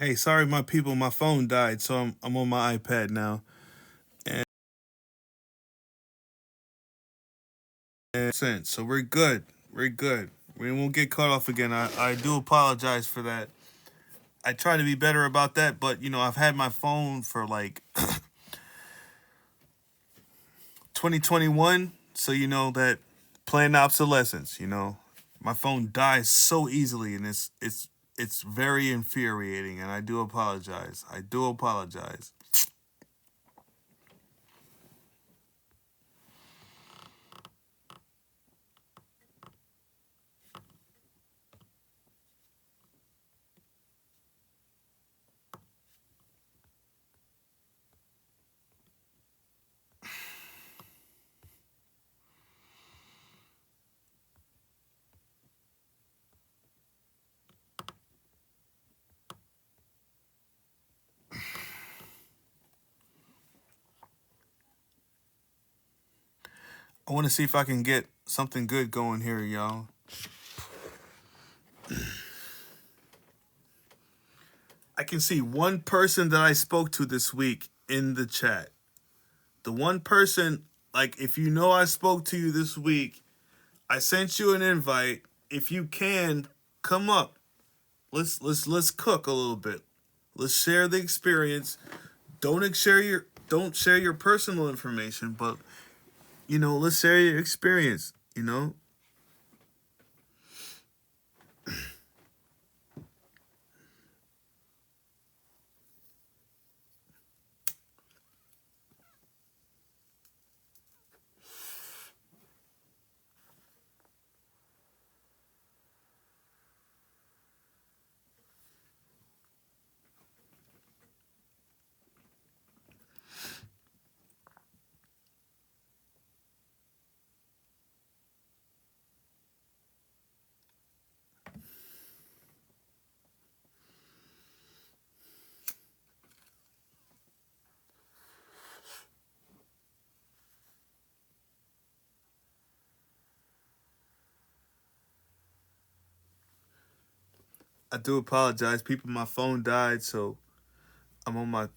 Hey, sorry, my people. My phone died, so I'm on my iPad now. And so we're good. We're good. We won't get cut off again. I do apologize for that. I try to be better about that, but I've had my phone for like 2021, so that planned obsolescence. My phone dies so easily, and it's very infuriating, and I do apologize. I do apologize. I want to see if I can get something good going here, y'all. I can see one person that I spoke to this week in the chat. The one person, like, if I spoke to you this week, I sent you an invite. If you can, come up. Let's cook a little bit. Let's share the experience. Don't share your personal information, but let's share your experience. I do apologize, people. My phone died, so I'm on my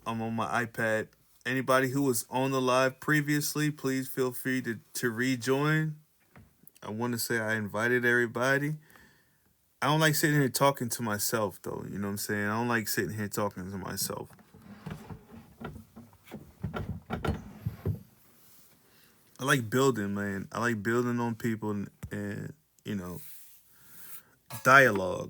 iPad. Anybody who was on the live previously, please feel free to rejoin. I want to say I invited everybody. I don't like sitting here talking to myself, though. You know what I'm saying? I don't like sitting here talking to myself. I like building, man. I like building on people and you know, dialogue.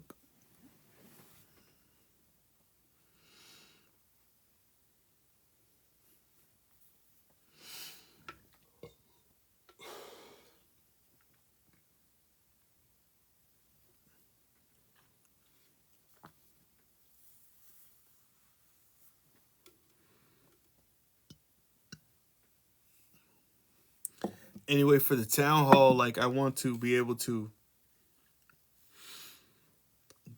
Anyway, for the town hall, like, I want to be able to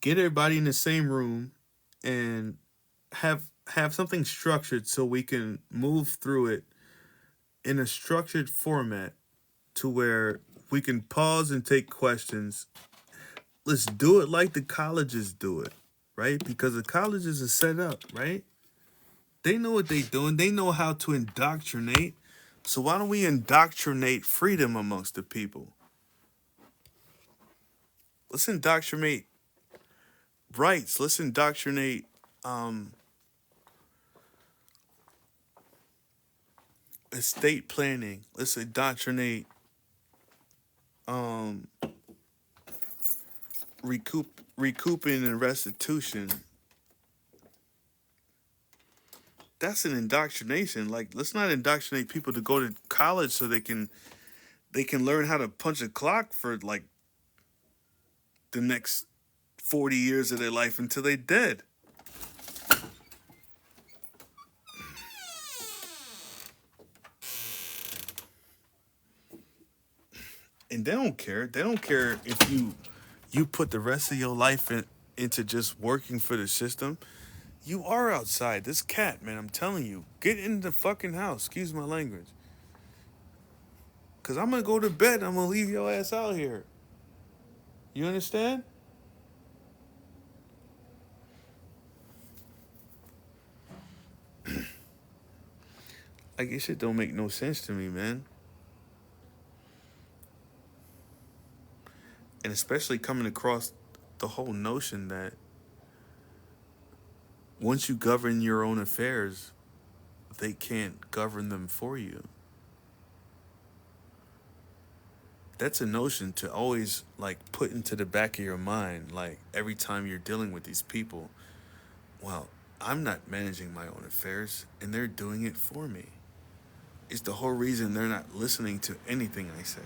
get everybody in the same room and have something structured so we can move through it in a structured format to where we can pause and take questions. Let's do it like the colleges do it, right? Because the colleges are set up, right? They know what they're doing. They know how to indoctrinate. So why don't we indoctrinate freedom amongst the people? Let's indoctrinate rights. Let's indoctrinate um, estate planning. Let's indoctrinate um, recouping and restitution. That's an indoctrination. Like, let's not indoctrinate people to go to college so they can learn how to punch a clock for like the next 40 years of their life until they're dead. And they don't care. They don't care if you put the rest of your life into just working for the system. You are outside. This cat, man, I'm telling you, get in the fucking house. Excuse my language. Cause I'm gonna go to bed. I'm gonna leave your ass out here. You understand? Like, this shit don't make no sense to me, man. And especially coming across the whole notion that once you govern your own affairs, they can't govern them for you. That's a notion to always like put into the back of your mind, like every time you're dealing with these people. Well, I'm not managing my own affairs and they're doing it for me. It's the whole reason they're not listening to anything I say.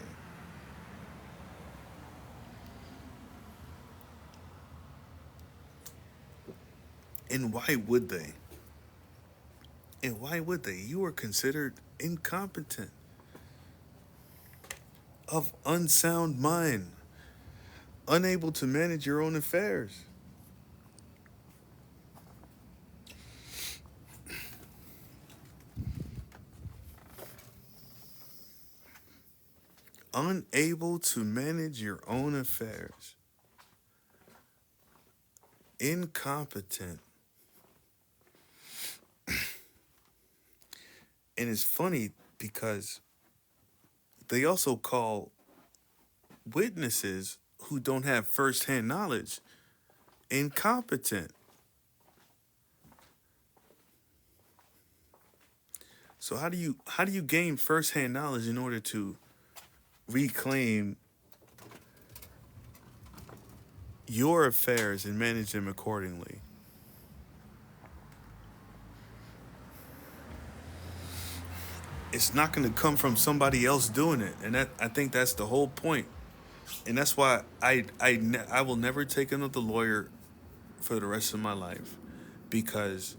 And why would they? And why would they? You are considered incompetent, of unsound mind, unable to manage your own affairs. Unable to manage your own affairs. Incompetent. And it's funny because they also call witnesses who don't have firsthand knowledge incompetent. So how do you gain firsthand knowledge in order to reclaim your affairs and manage them accordingly? It's not going to come from somebody else doing it, and that I think that's the whole point. And that's why I will never take another lawyer for the rest of my life, because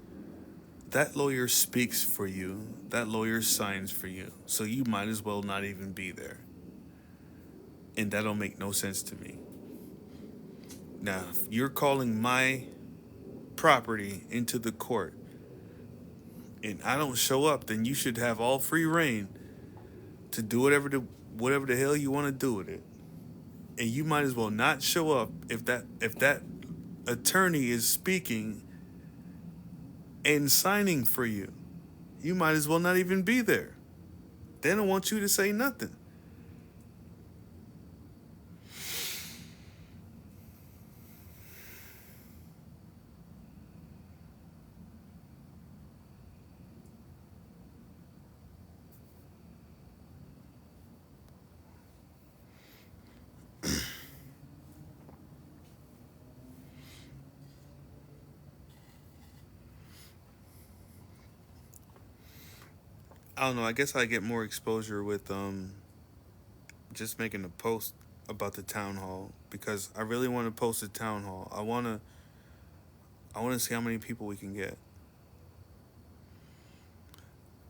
that lawyer speaks for you, that lawyer signs for you, so you might as well not even be there. And that don't make no sense to me. Now, if you're calling my property into the court and I don't show up, then you should have all free reign to do whatever the hell you want to do with it. And you might as well not show up if that attorney is speaking and signing for you. You might as well not even be there. They don't want you to say nothing. I don't know. I guess I get more exposure with just making a post about the town hall, because I really want to post a town hall. I want to see how many people we can get.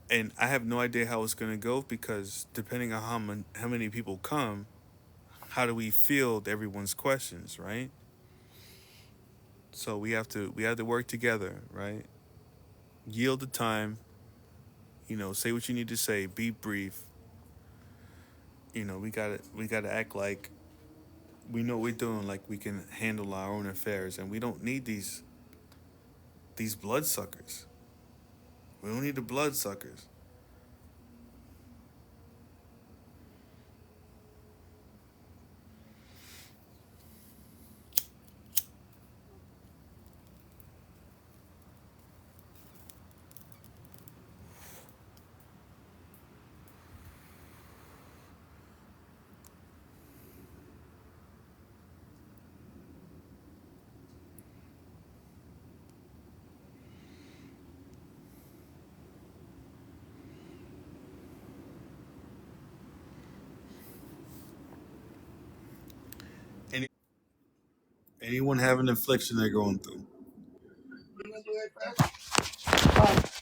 And I have no idea how it's going to go, because depending on how many people come, how do we field everyone's questions, right? So we have to work together, right? Yield the time, say what you need to say, be brief. We got to act like we know what we're doing, like we can handle our own affairs, and we don't need these bloodsuckers. We don't need the bloodsuckers. Any, anyone having an affliction they're going through.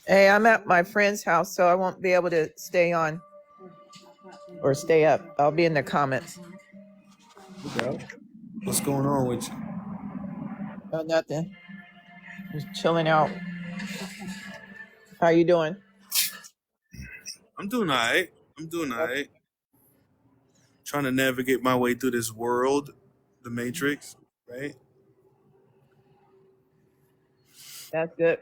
Hey, I'm at my friend's house, so I won't be able to stay on or stay up. I'll be in the comments. What's going on with you? Oh, nothing. Just chilling out. How you doing? I'm doing all right. I'm doing all right. Trying to navigate my way through this world, the Matrix, right? That's good.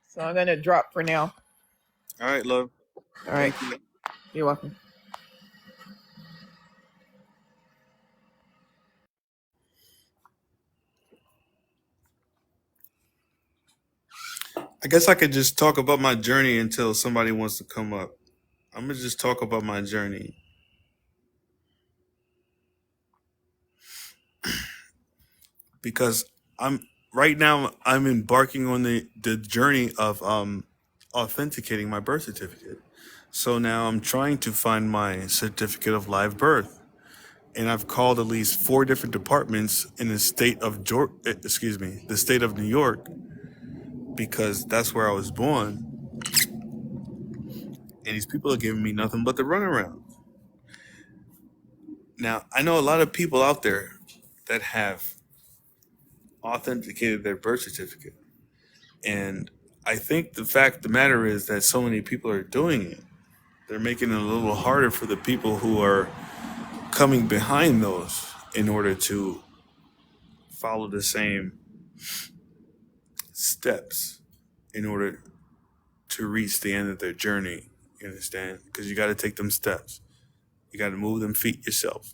So I'm gonna drop for now. All right, love. All right. Thank you. You're welcome. I guess I could just talk about my journey until somebody wants to come up. I'm gonna just talk about my journey because I'm right now I'm embarking on the journey of authenticating my birth certificate. So now I'm trying to find my certificate of live birth. And I've called at least four different departments in the state of the state of New York, because that's where I was born. And these people are giving me nothing but the runaround. Now, I know a lot of people out there that have authenticated their birth certificate. And I think the fact of the matter is that so many people are doing it. They're making it a little harder for the people who are coming behind those in order to follow the same steps in order to reach the end of their journey. You understand? Because you got to take them steps. You got to move them feet yourself.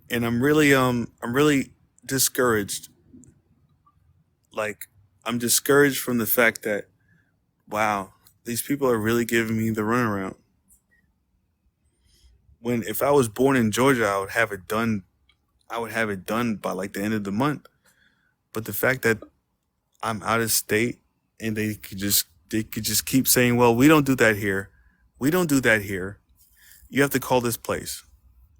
And I'm really discouraged. Like, I'm discouraged from the fact that, wow, these people are really giving me the runaround. When if I was born in Georgia, I would have it done. I would have it done by like the end of the month. But the fact that I'm out of state and they could just keep saying, well, we don't do that here. We don't do that here. You have to call this place.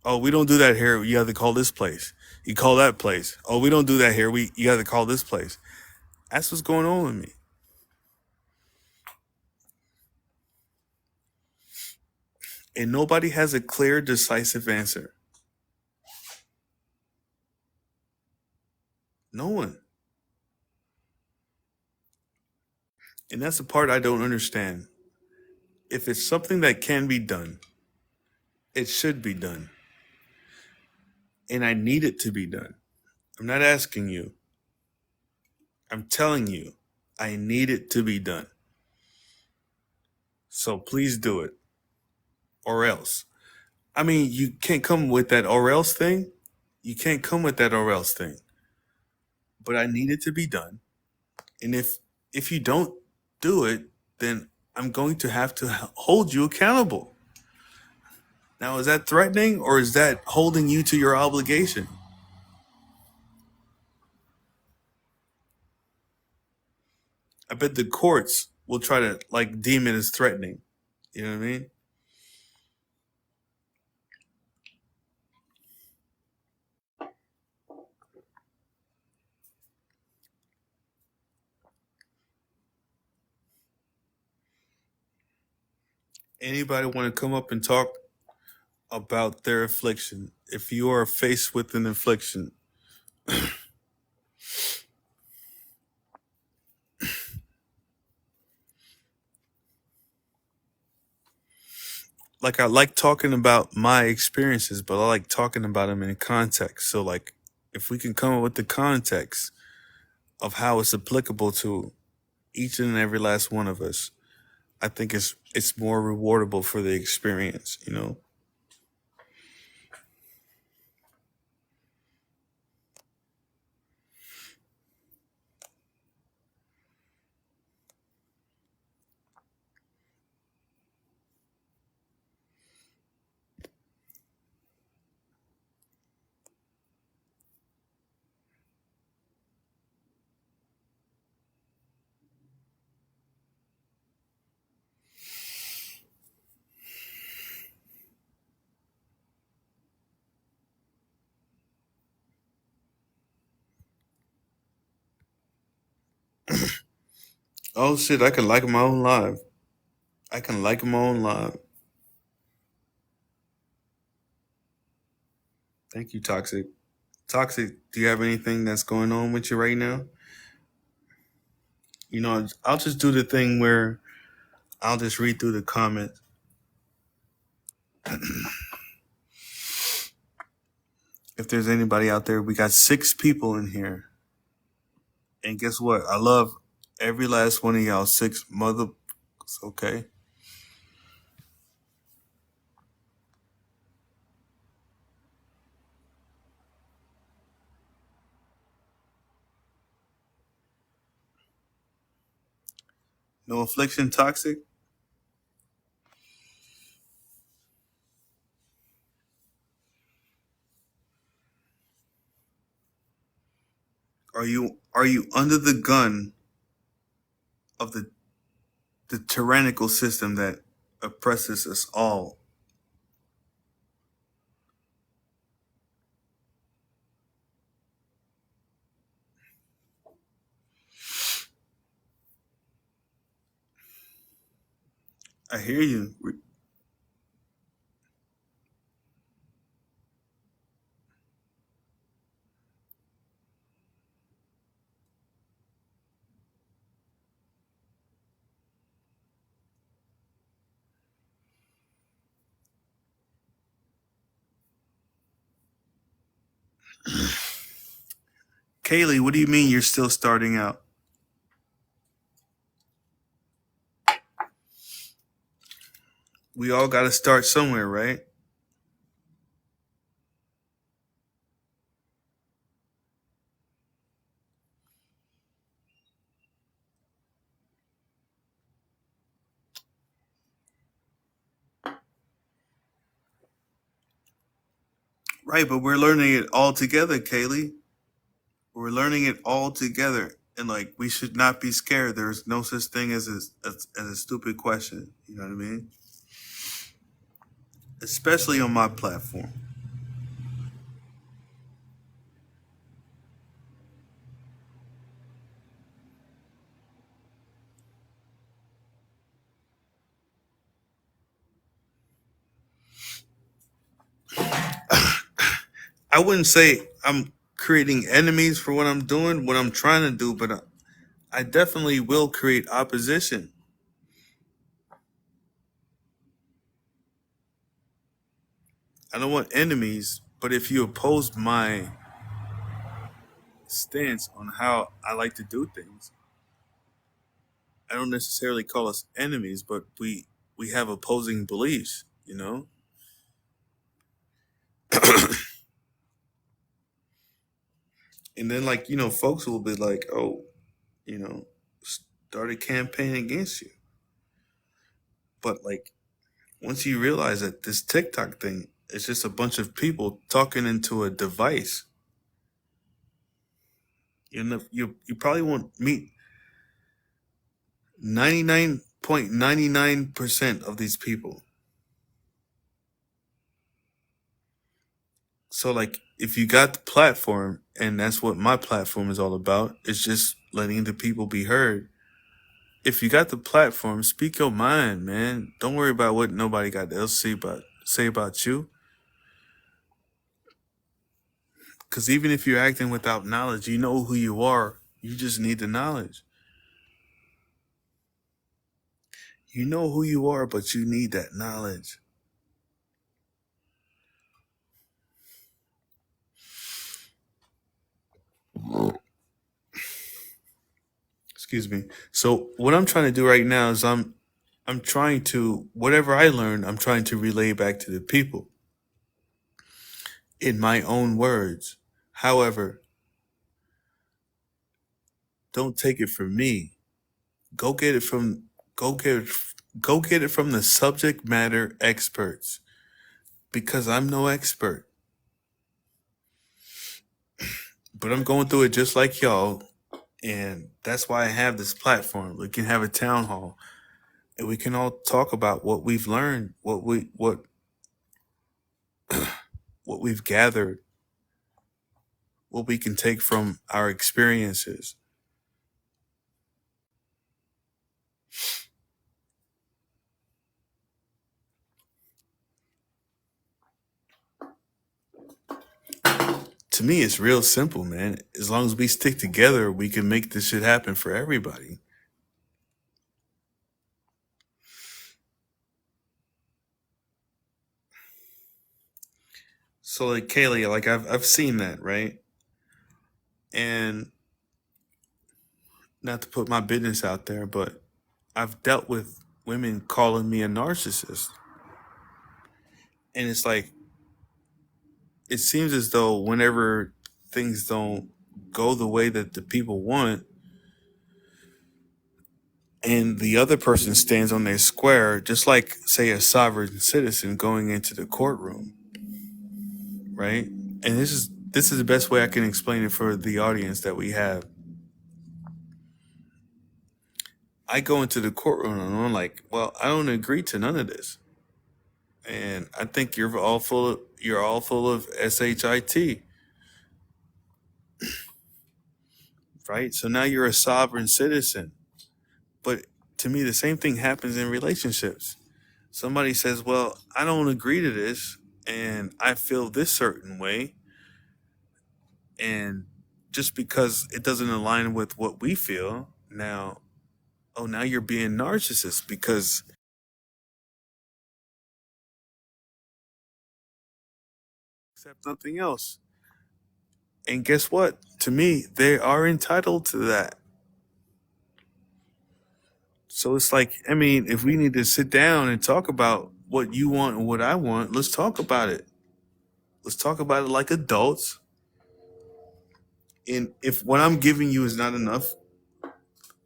Oh, we don't do that here. You have to call this place. You call that place. Oh, we don't do that here. You have to call this place. That's what's going on with me. And nobody has a clear, decisive answer. No one. And that's the part I don't understand. If it's something that can be done, it should be done. And I need it to be done. I'm not asking you. I'm telling you, I need it to be done. So please do it. Or else. I mean, you can't come with that or else thing. You can't come with that or else thing. But I need it to be done. And if you don't do it, then I'm going to have to hold you accountable. Now, is that threatening or is that holding you to your obligation? I bet the courts will try to like deem it as threatening. You know what I mean? Anybody want to come up and talk about their affliction? If you are faced with an affliction, like I like talking about my experiences, but I like talking about them in context. So like if we can come up with the context of how it's applicable to each and every last one of us, I think it's more rewardable for the experience, you know? Oh shit, I can like my own live. I can like my own live. Thank you, Toxic. Toxic, do you have anything that's going on with you right now? You know, I'll just do the thing where I'll just read through the comments. If there's anybody out there, we got 6 people in here. And guess what? I love every last one of y'all six mother. Okay. No affliction toxic. Are you under the gun of the tyrannical system that oppresses us all? I hear you. Kaylee, what do you mean you're still starting out? We all got to start somewhere, right? Right, but we're learning it all together, Kaylee. We're learning it all together. And like, we should not be scared. There's no such thing as a stupid question. You know what I mean? Especially on my platform. I wouldn't say I'm creating enemies for what I'm doing, what I'm trying to do, but I definitely will create opposition. I don't want enemies, but if you oppose my stance on how I like to do things, I don't necessarily call us enemies, but we have opposing beliefs, you know? And then like, folks will be like, "Oh, you know, start a campaign against you." But like once you realize that this TikTok thing is just a bunch of people talking into a device, you probably won't meet 99.99% of these people. So like if you got the platform, and that's what my platform is all about, it's just letting the people be heard. If you got the platform, speak your mind, man. Don't worry about what nobody got else say about you. Because even if you're acting without knowledge, you know who you are. You just need the knowledge. You know who you are, but you need that knowledge. Excuse me. So what I'm trying to do right now is I'm trying to whatever I learn, I'm trying to relay back to the people in my own words. However, don't take it from me. Go get it from go get it, go get it from the subject matter experts because I'm no expert, but I'm going through it just like y'all, and that's why I have this platform. We can have a town hall and we can all talk about what we've learned, what we've gathered, what we can take from our experiences. To me, it's real simple, man. As long as we stick together, we can make this shit happen for everybody. So, like Kaylee, like I've seen that, right? And not to put my business out there, but I've dealt with women calling me a narcissist. And it's like, it seems as though whenever things don't go the way that the people want, and the other person stands on their square, just like, say, a sovereign citizen going into the courtroom, right? And this is the best way I can explain it for the audience that we have. I go into the courtroom and I'm like, well, I don't agree to none of this, and I think you're all full of shit, right? So now you're a sovereign citizen, but to me, the same thing happens in relationships. Somebody says, well, I don't agree to this, and I feel this certain way, and just because it doesn't align with what we feel, now, oh, now you're being narcissist because accept nothing else. And guess what? To me, they are entitled to that. So it's like, I mean, if we need to sit down and talk about what you want and what I want, let's talk about it. Let's talk about it like adults. And if what I'm giving you is not enough,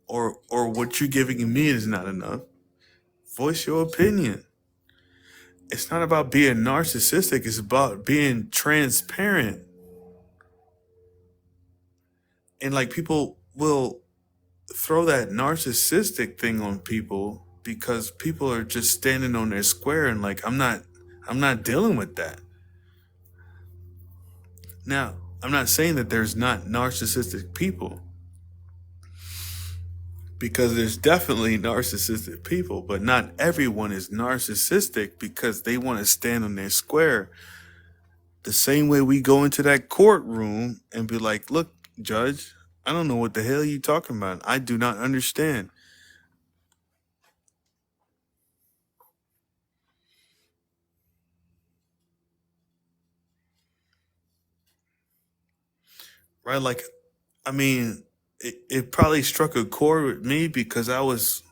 or what you're giving me is not enough, voice your opinion. It's not about being narcissistic, it's about being transparent. And like, people will throw that narcissistic thing on people because people are just standing on their square, and like, I'm not dealing with that. Now, I'm not saying that there's not narcissistic people, because there's definitely narcissistic people, but not everyone is narcissistic because they want to stand on their square. The same way we go into that courtroom and be like, look, judge, I don't know what the hell you talking about. I do not understand. Right? Like, I mean, it probably struck a chord with me because I was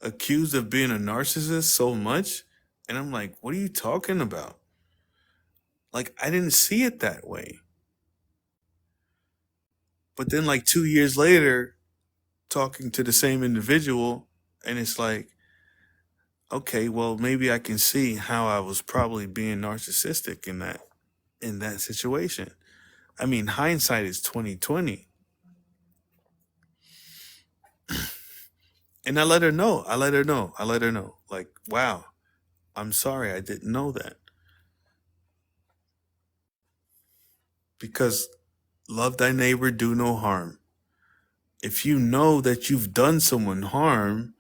accused of being a narcissist so much. And I'm like, what are you talking about? Like, I didn't see it that way. But then, like, 2 years later, talking to the same individual, and it's like, okay, well, maybe I can see how I was probably being narcissistic in that situation. I mean, hindsight is 2020. And I let her know. I let her know. I let her know. Like, wow, I'm sorry, I didn't know that. Because love thy neighbor, do no harm. If you know that you've done someone harm,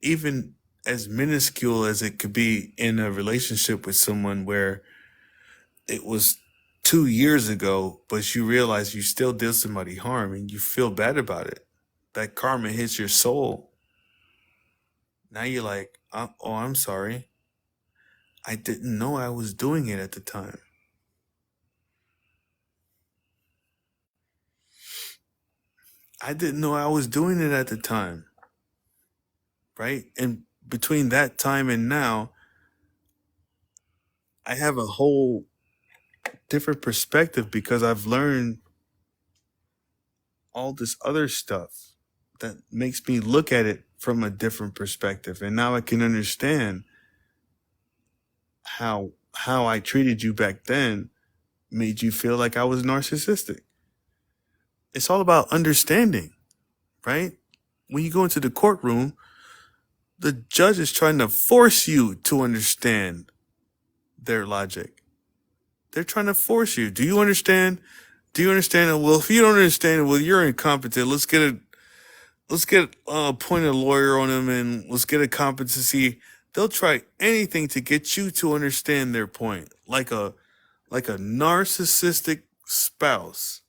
even as minuscule as it could be in a relationship with someone where it was 2 years ago, but you realize you still did somebody harm and you feel bad about it, that karma hits your soul. Now you're like, oh, I'm sorry. I didn't know I was doing it at the time. I didn't know I was doing it at the time. Right? And between that time and now, I have a whole different perspective because I've learned all this other stuff that makes me look at it from a different perspective. And now I can understand how I treated you back then made you feel like I was narcissistic. It's all about understanding, right? When you go into the courtroom, the judge is trying to force you to understand their logic. They're trying to force you. Do you understand? Do you understand it? Well, if you don't understand it, well, you're incompetent. Let's get appointed a lawyer on them, and let's get a competency. They'll try anything to get you to understand their point, like a narcissistic spouse,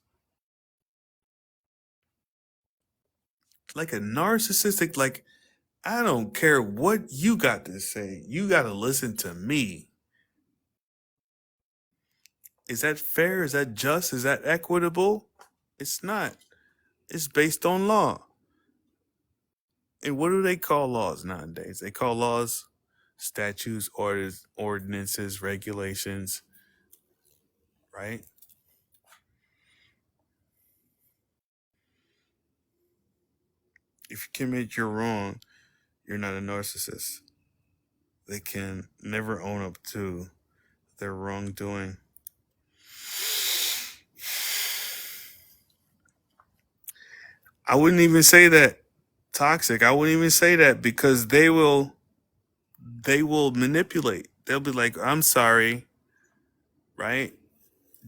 like a narcissistic. Like, I don't care what you got to say. You got to listen to me. Is that fair? Is that just? Is that equitable? It's not. It's based on law. And what do they call laws nowadays? They call laws statutes, ordinances, regulations, right? If you commit your wrong, you're not a narcissist. They can never own up to their wrongdoing. I wouldn't even say that toxic. I wouldn't even say that because they will manipulate. They'll be like, "I'm sorry," right?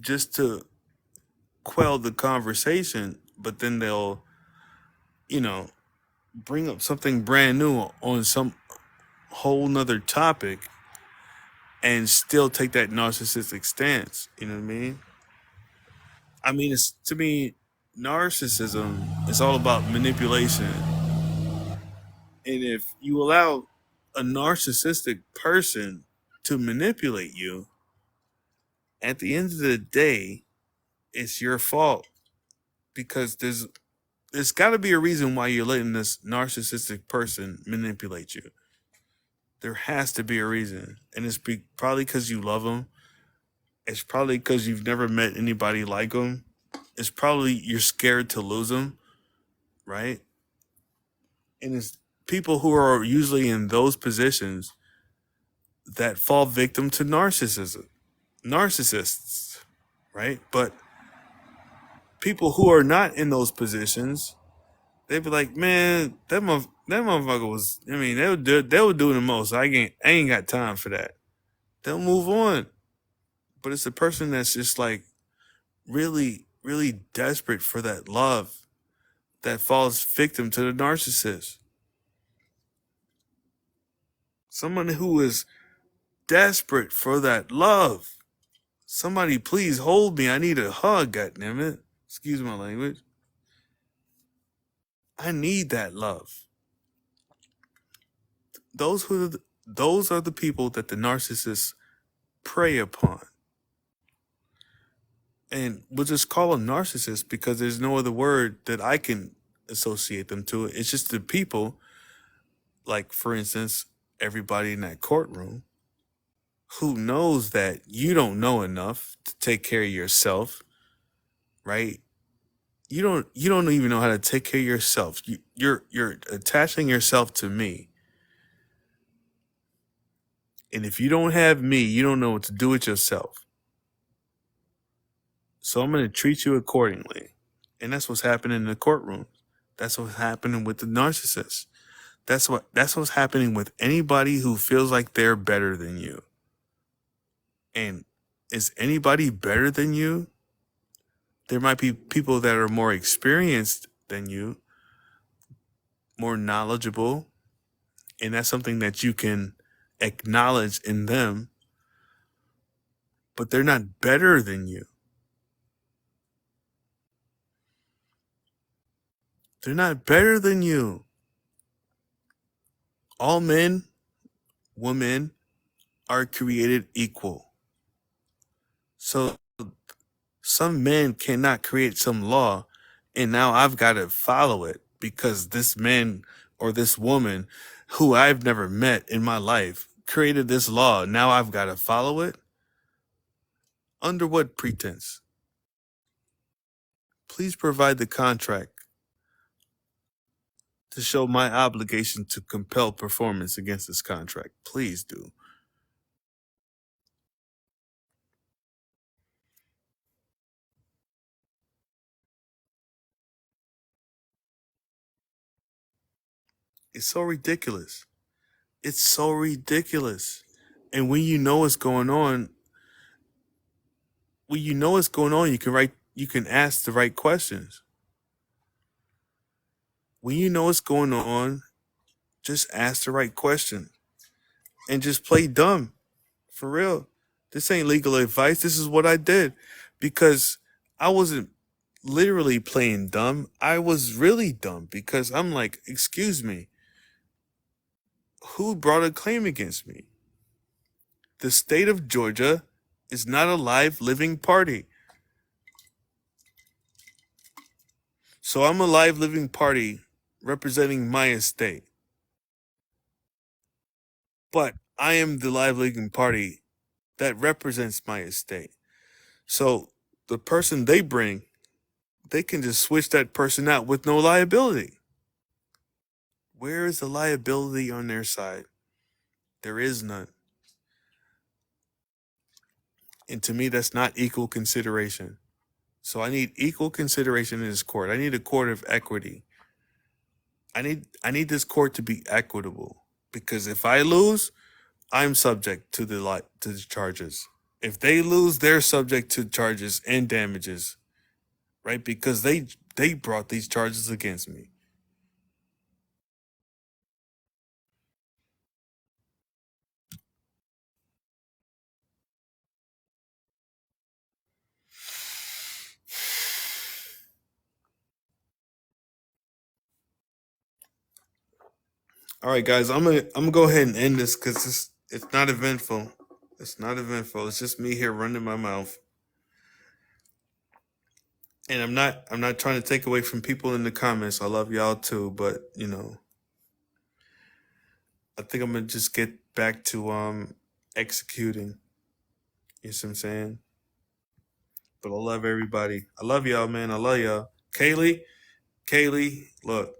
Just to quell the conversation, but then they'll, you know, bring up something brand new on some whole nother topic and still take that narcissistic stance. You know what I mean? I mean, it's to me, narcissism is all about manipulation. And if you allow a narcissistic person to manipulate you, at the end of the day, it's your fault because there's got to be a reason why you're letting this narcissistic person manipulate you. There has to be a reason, and it's probably because you love them. It's probably because you've never met anybody like them. It's probably you're scared to lose them, right? And it's people who are usually in those positions that fall victim to narcissists, right? But people who are not in those positions, they'd be like, man, that motherfucker was. I mean, they were doing the most. I ain't got time for that. They'll move on. But it's a person that's just like really, really desperate for that love that falls victim to the narcissist. Someone who is desperate for that love. Somebody please hold me. I need a hug, goddammit. Excuse my language. I need that love. Those are the people that the narcissists prey upon. And we'll just call them narcissists because there's no other word that I can associate them to. It's just the people, like, for instance, everybody in that courtroom who knows that you don't know enough to take care of yourself, right? You don't even know how to take care of yourself. You're attaching yourself to me. And if you don't have me, you don't know what to do with yourself. So I'm going to treat you accordingly. And that's what's happening in the courtroom. That's what's happening with the narcissist. That's what's happening with anybody who feels like they're better than you. And is anybody better than you? There might be people that are more experienced than you, more knowledgeable, and that's something that you can acknowledge in them, but they're not better than you. They're not better than you. All men, women are created equal. So some men cannot create some law and now I've got to follow it because this man or this woman who I've never met in my life created this law. Now I've got to follow it? Under what pretense? Please provide the contract to show my obligation to compel performance against this contract. Please do. It's so ridiculous. It's so ridiculous. And when you know what's going on, you can ask the right questions. When you know what's going on, just ask the right question and just play dumb. For real. This ain't legal advice. This is what I did because I wasn't literally playing dumb. I was really dumb because I'm like, excuse me, who brought a claim against me? The state of Georgia is not a live living party. So I'm a live living party representing my estate. But I am the live living party that represents my estate. So the person they bring, they can just switch that person out with no liability. Where is the liability on their side? There is none. And to me, that's not equal consideration. So I need equal consideration in this court. I need a court of equity. I need this court to be equitable because if I lose, I'm subject to the charges. If they lose, they're subject to charges and damages, right? Because they brought these charges against me. All right, guys, I'm gonna go ahead and end this because it's not eventful. It's not eventful. It's just me here running my mouth, and I'm not trying to take away from people in the comments. I love y'all too, but I think I'm gonna just get back to executing. You see what I'm saying? But I love everybody. I love y'all, man. I love y'all. Kaylee, look.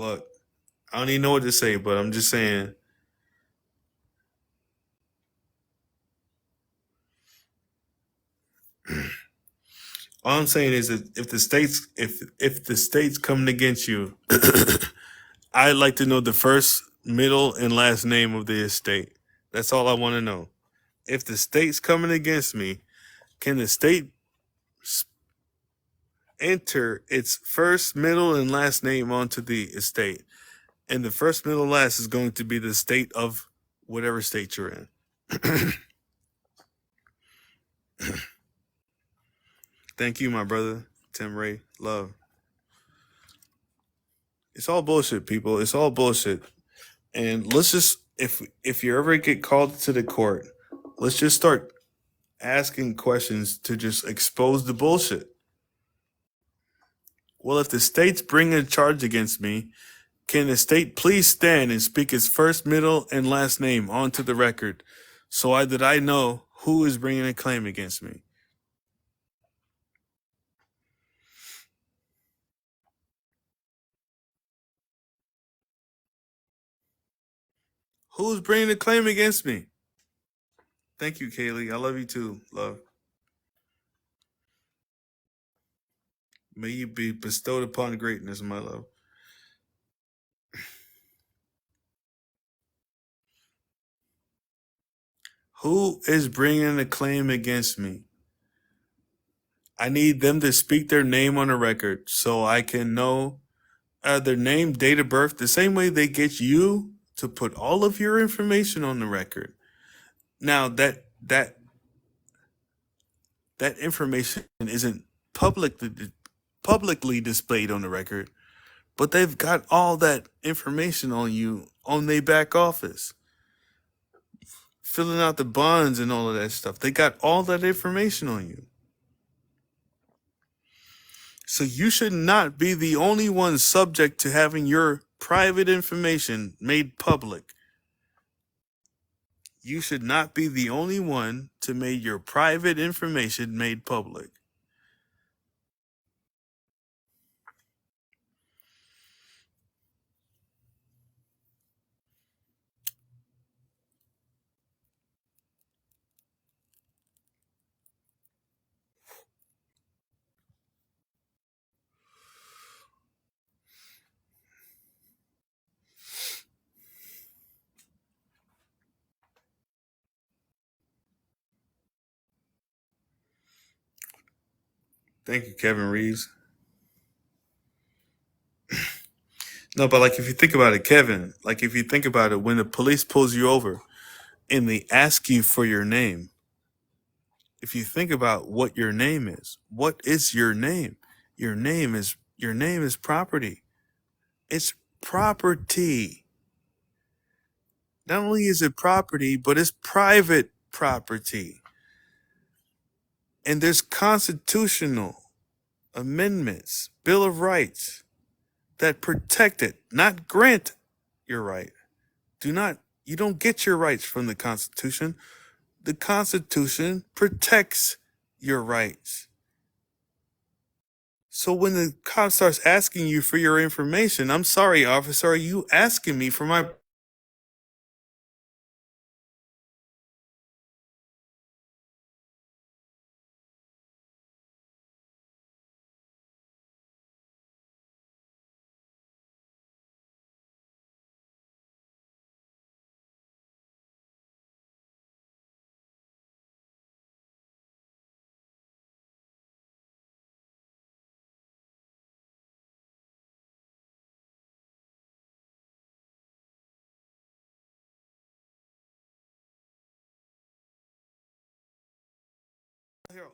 I don't even know what to say, but I'm just saying. All I'm saying is that if the state's coming against you, I'd like to know the first, middle, and last name of the estate. That's all I want to know. If the state's coming against me, can the state enter its first, middle, and last name onto the estate? And the first, middle, last is going to be the state of whatever state you're in. Thank you, my brother, Tim Ray. Love. It's all bullshit, people. It's all bullshit. And let's just if you ever get called to the court, let's just start asking questions to just expose the bullshit. Well, if the state's bringing a charge against me, can the state please stand and speak its first, middle, and last name onto the record so that I know who is bringing a claim against me? Who's bringing a claim against me? Thank you, Kaylee. I love you too. Love. May you be bestowed upon greatness, my love. Who is bringing a claim against me? I need them to speak their name on a record so I can know their name, date of birth, the same way they get you to put all of your information on the record. Now that information isn't publicly displayed on the record, but they've got all that information on you on their back office, filling out the bonds and all of that stuff. They got all that information on you. So you should not be the only one subject to having your private information made public. You should not be the only one to make your private information made public. Thank you, Kevin Reeves. No, but like if you think about it, Kevin, like if you think about it, when the police pulls you over and they ask you for your name, if you think about what your name is, what is your name? Your name is property. It's property. Not only is it property, but it's private property. And there's constitutional amendments, Bill of Rights that protect it, not grant your right. You don't get your rights from the Constitution. The Constitution protects your rights. So when the cop starts asking you for your information, I'm sorry, officer, are you asking me for my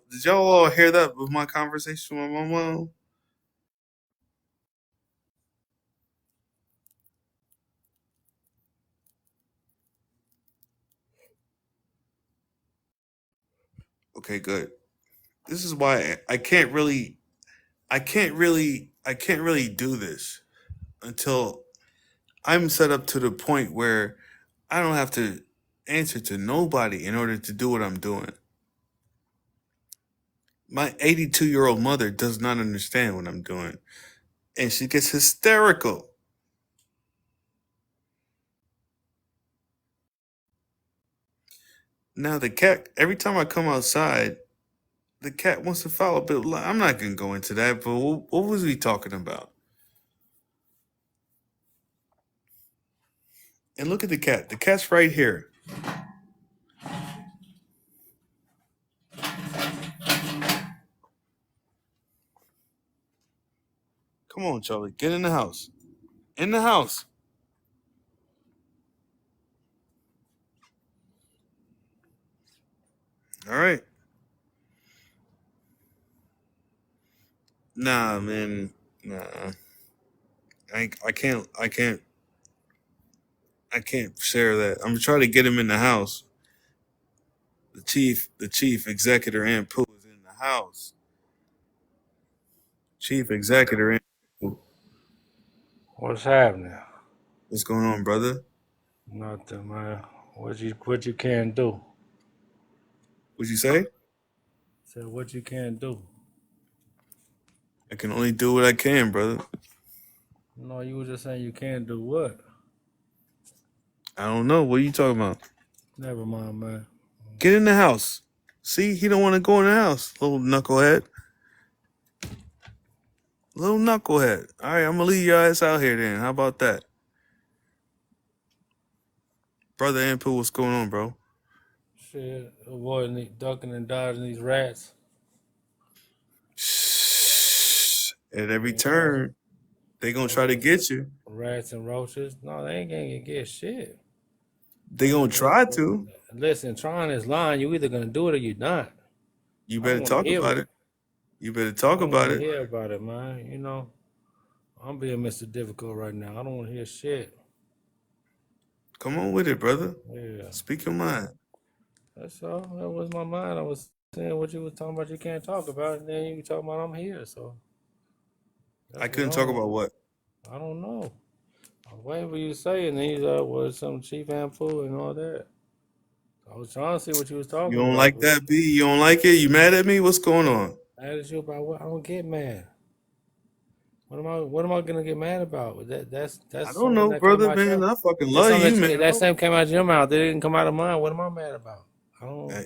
Did y'all all hear that with my conversation with my mom? Okay, good. This is why I can't really do this until I'm set up to the point where I don't have to answer to nobody in order to do what I'm doing. My 82-year-old mother does not understand what I'm doing, and she gets hysterical. Now the cat, every time I come outside, the cat wants to follow. But I'm not gonna go into that. But what was we talking about? And look at the cat. The cat's right here. Come on, Charlie, get in the house. In the house. All right. Nah, man. Nah. I can't share that. I'm trying to get him in the house. The chief executor and Pooh is in the house. Chief executor and Pooh. What's happening? What's going on, brother? Nothing, man. What you can do? What'd you say? Said what you can do. I can only do what I can, brother. No, you were just saying you can't do what? I don't know. What are you talking about? Never mind, man. Get in the house. See, he don't want to go in the house. Little knucklehead. Little knucklehead. All right, I'm gonna leave your ass out here then. How about that? Brother and Pooh, what's going on, bro? Shit, avoiding ducking and dodging these rats. Shh. At every You know, turn, they gonna try to get you. rats and roaches. No, they ain't gonna get shit. They gonna try to. Listen, trying this line, you either gonna do it or you not. You I don't better want to talk hear. about it. You better I talk don't want about to it. hear about it, man. You know, I'm being Mr. Difficult right now. I don't want to hear shit. Come on with it, brother. Yeah. Speak your mind. That's all. That was my mind. I was saying what you was talking about. You can't talk about, and then you talking about I'm here. So I that's what couldn't I talk want. about what. I don't know. I was waiting for you to say, and then you thought was some cheap ampoule and all that. I was trying to see what you was You talking don't about. like that, B? You don't like it? You mad at me? What's going on? Mad at you about what? I don't get mad. What am I gonna get mad about? I That's don't something know, that came brother, out man. your. I fucking That's love something you, man. that same came out your mouth. They didn't come out of mine. What am I mad about? I don't I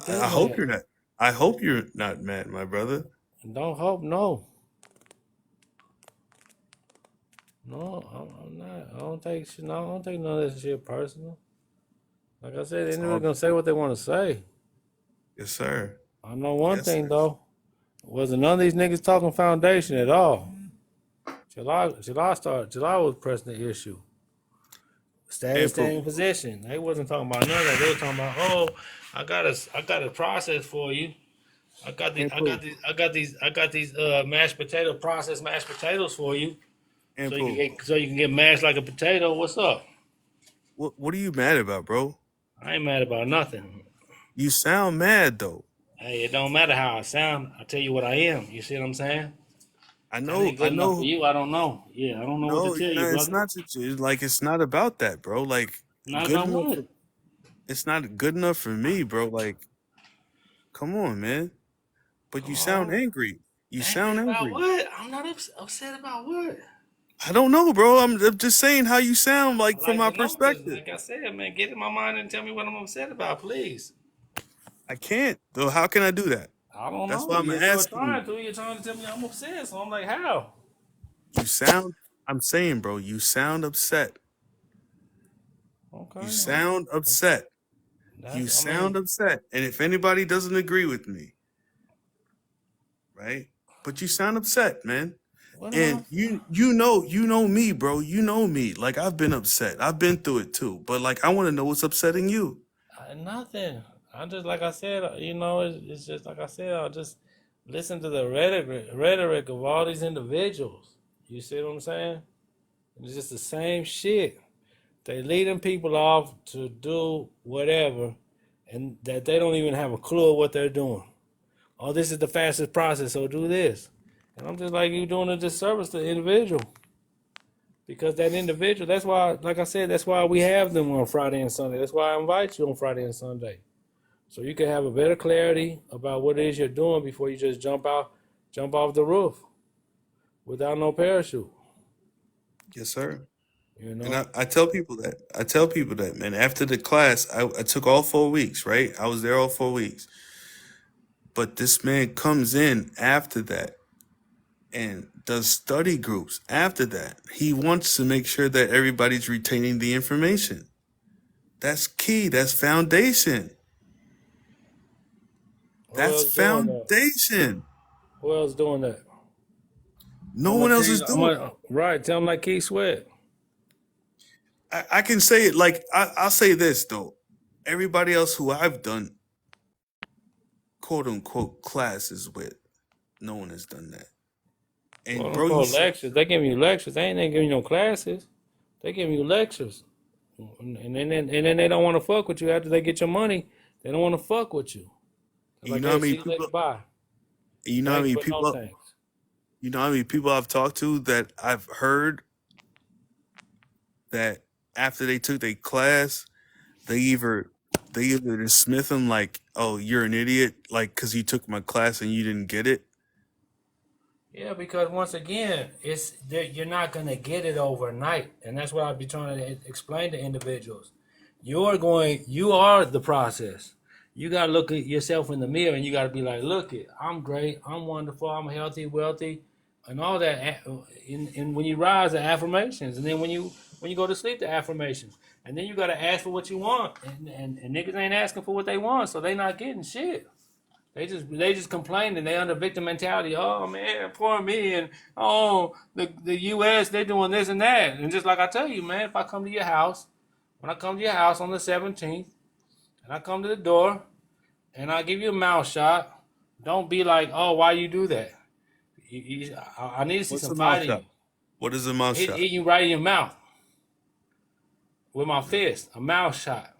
get hope mad. you're not. I hope you're not mad, my brother. And don't hope no. No, I'm not. I don't take shit. No, I don't take none of this shit personal. Like I said, It's they're all not gonna say what they want to say. yes, sir. I know one Yes, thing sir. though. Wasn't none of these niggas talking foundation at all. July was pressing the issue. And Stay in position. They wasn't talking about none of that. They were talking about, oh, I got a process for you. Pooh, I got these processed mashed potatoes for you. and Pooh. So you can get mashed like a potato. What's up? What are you mad about, bro? I ain't mad about nothing. You sound mad though. Hey, it don't matter how I sound. I tell you what I am. You see what I'm saying? I That know, ain't I good enough for know. you. I don't know. Yeah, I don't know what to No, tell you, it's brother. not. Like it's not about that, bro. Like Not good about enough. what? It's not good enough for me, bro. Like, come on, man. But Come you sound on. angry. You Angry sound about angry. what? I'm not upset about what? I don't know, bro. I'm just saying how you sound, I like from like my to know because, perspective. like I said, man, get in my mind and tell me what I'm upset about, please. I can't, though. How can I do that? I don't That's why know. I'm You're asking you. trying to. You're trying to tell me I'm upset. So I'm like, how? You sound. I'm saying, bro. You sound upset. You Okay. sound upset. You I mean, sound upset. And if anybody doesn't agree with me, right? But you sound upset, man. what am I And upset? you know me, bro. You know me. Like I've been upset. I've been through it too. But like I want to know what's upsetting you. Nothing. I just, like I said, it's just like I said, I just listen to the rhetoric of all these individuals. You see what I'm saying? It's just the same shit. They leading people off to do whatever, and that they don't even have a clue of what they're doing. Oh, this is the fastest process, so do this. And I'm just like, you doing a disservice to the individual. Because that individual, that's why, like I said, that's why we have them on Friday and Sunday. That's why I invite you on Friday and Sunday. So you can have a better clarity about what it is you're doing before you just jump off the roof without no parachute. Yes, sir. You And know? I tell people that. I tell people that, man. After the class, I took all 4 weeks, right? I was there all 4 weeks. But this man comes in after that and does study groups after that. He wants to make sure that everybody's retaining the information. That's key. That's foundation. Who That's else doing that? foundation. Who else doing that? No I'm one gonna tell else you. is doing. Right. Tell them like Keith Sweat. I can say it like I'll say this though. Everybody else who I've done quote unquote classes with, no one has done that. And Quote bro, you unquote lectures. They giving you lectures. They giving you no classes. They giving you lectures. And then they don't want to fuck with you after they get your money. They don't want to fuck with you. They're you like, know how hey, many see you people later. Bye. you know how Thanks, many but no people thanks. you know how many people I've talked to that I've heard that after they took their class, they either they either dismiss them like, oh, you're an idiot, like because you took my class and you didn't get it. Yeah, because once again, it's that you're not gonna get it overnight, and that's what I'd be trying to explain to individuals. You are the process. You gotta look at yourself in the mirror, and you gotta be like, look it, I'm great, I'm wonderful, I'm healthy, wealthy, and all that. And when you rise, the affirmations, and then when you go to sleep, the affirmations, and then you gotta ask for what you want, and niggas ain't asking for what they want, so they not getting shit. They just complain and they under victim mentality. Oh man, poor me, and oh the U.S. they're doing this and that. And just like I tell you, man, if I come to your house, when I come to your house on the 17th, and I come to the door and I give you a mouth shot, don't be like, oh, why you do that? I need to see What's some a mouth fight in shot? you. What is a mouth shot? Hit you right in your mouth with my fist, a mouth shot.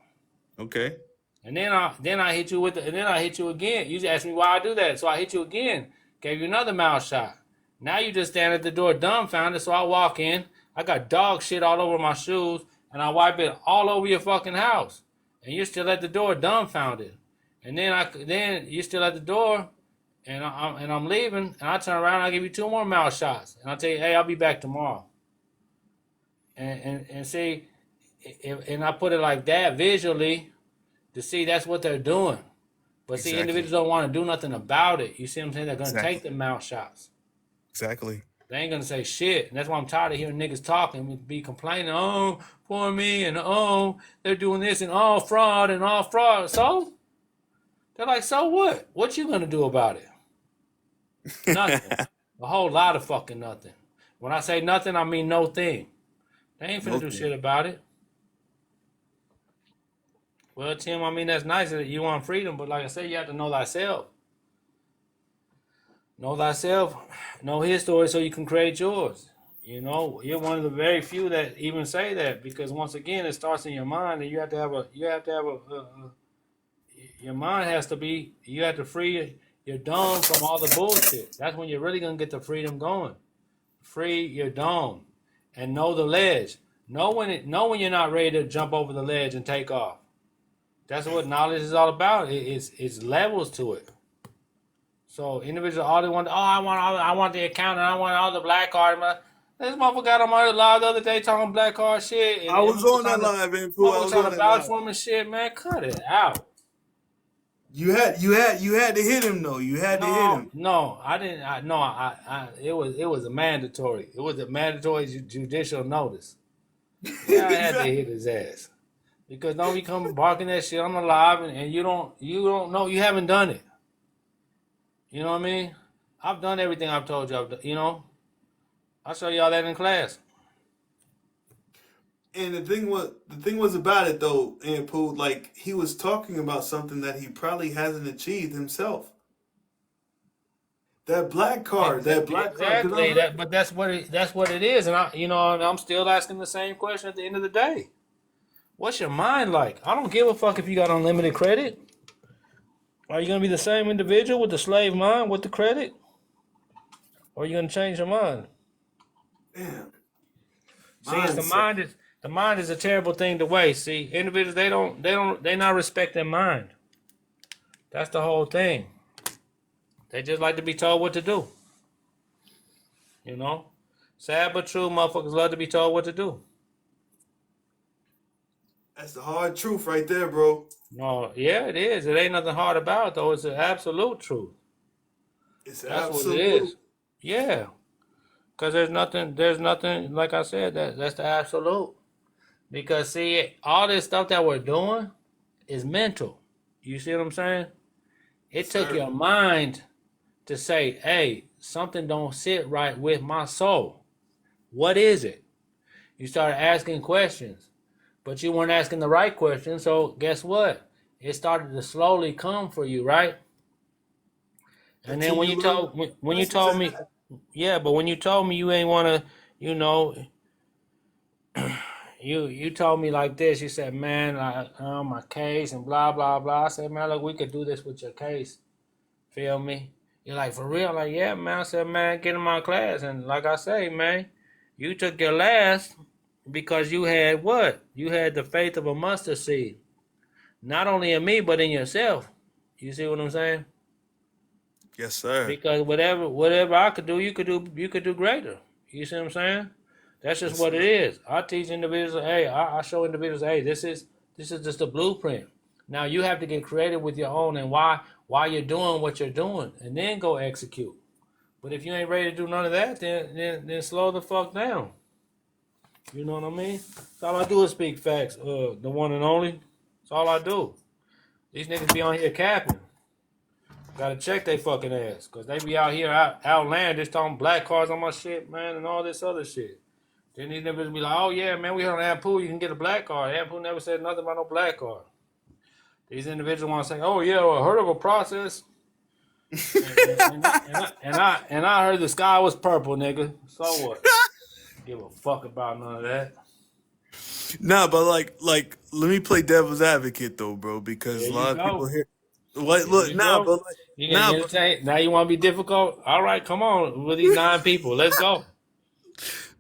Okay. And then I hit you and then I hit you again. You just asked me why I do that, so I hit you again. Gave you another mouth shot. Now you just stand at the door dumbfounded. So I walk in. I got dog shit all over my shoes, and I wipe it all over your fucking house. And you're still at the door dumbfounded. And then you're still at the door, and I'm leaving. And I turn around. And I give you two more mouth shots, and I tell you, hey, I'll be back tomorrow. And see, and I put it like that visually to see that's what they're doing. But see, Exactly. individuals don't want to do nothing about it. You see what I'm saying? They're going to take Exactly. the mouth shots. Exactly. They ain't going to say shit. And that's why I'm tired of hearing niggas talking and be complaining, oh, poor me, and oh, they're doing this, and all fraud, and all fraud. So? They're like, so what? What you going to do about it? Nothing. A whole lot of fucking nothing. When I say nothing, I mean no thing. They ain't finna No do thing. shit about it. Well, Tim, I mean, that's nice that you want freedom, but like I said, you have to know thyself. Know thyself, know his story so you can create yours. You know, you're one of the very few that even say that because once again, it starts in your mind, and you have to have Your mind has to be. You have to free your dome from all the bullshit. That's when you're really gonna get the freedom going. Free your dome, and know the ledge. Know when you're not ready to jump over the ledge and take off. That's what knowledge is all about. It's levels to it. So individuals all they want. Oh, I want the accountant. I want all the black card. This motherfucker got on my live the other day talking black card shit. I was on that live, man. I was trying on to that vouch live. for him and shit, man. Cut it out. You had to hit him though. You had to hit him. No, I didn't. It was a mandatory. It was a mandatory judicial notice. Yeah, I had to hit his ass because don't be coming barking that shit on the live and you don't know, you haven't done it. You know what I mean? I've done everything I've told you. I'll show y'all that in class. And the thing was about it though, and Pooh, like he was talking about something that he probably hasn't achieved himself. That black card, Exactly. But that's what it is, and I'm still asking the same question at the end of the day. What's your mind like? I don't give a fuck if you got unlimited credit. Are you gonna be the same individual with the slave mind with the credit, or are you gonna change your mind? Damn. See, it's the mind is a terrible thing to waste. See, individuals they not respect their mind. That's the whole thing. They just like to be told what to do. You know? Sad but true, motherfuckers love to be told what to do. That's the hard truth right there, bro. No, yeah, it is. It ain't nothing hard about it, though. It's the absolute truth. That's what it is. Yeah. Because there's nothing, like I said, that's the absolute. Because, see, all this stuff that we're doing is mental. You see what I'm saying? It took your mind to say, hey, something don't sit right with my soul. What is it? You started asking questions, but you weren't asking the right questions. So guess what? It started to slowly come for you, right? And then when you told me, yeah, but when you told me you ain't want to, you told me like this. You said, man, my case and blah, blah, blah. I said, man, look, we could do this with your case. Feel me? You're like, for real? I'm like, yeah, man. I said, man, get in my class. And like I say, man, you took your last because you had what? You had the faith of a mustard seed. Not only in me, but in yourself. You see what I'm saying? Yes, sir. Because whatever I could do, you could do greater. You see what I'm saying? That's just what it is. I teach individuals, hey, I show individuals, hey, this is just a blueprint. Now you have to get creative with your own and why you're doing what you're doing, and then go execute. But if you ain't ready to do none of that, then slow the fuck down. You know what I mean? That's all I do is speak facts. The one and only. That's all I do. These niggas be on here capping. Gotta check they fucking ass, cause they be out here outlandish talking black cars on my shit, man, and all this other shit. Then these niggas be like, oh yeah, man, we heard on Ampool you can get a black card. Ampool never said nothing about no black card. These individuals want to say, oh yeah, well, I heard of a process. and I heard the sky was purple, nigga. So what? Give a fuck about none of that. Nah, but like, let me play devil's advocate though, bro, because a lot of people here. What? Look, nah, but now you want to be difficult? All right, come on with these 9 people. Let's go.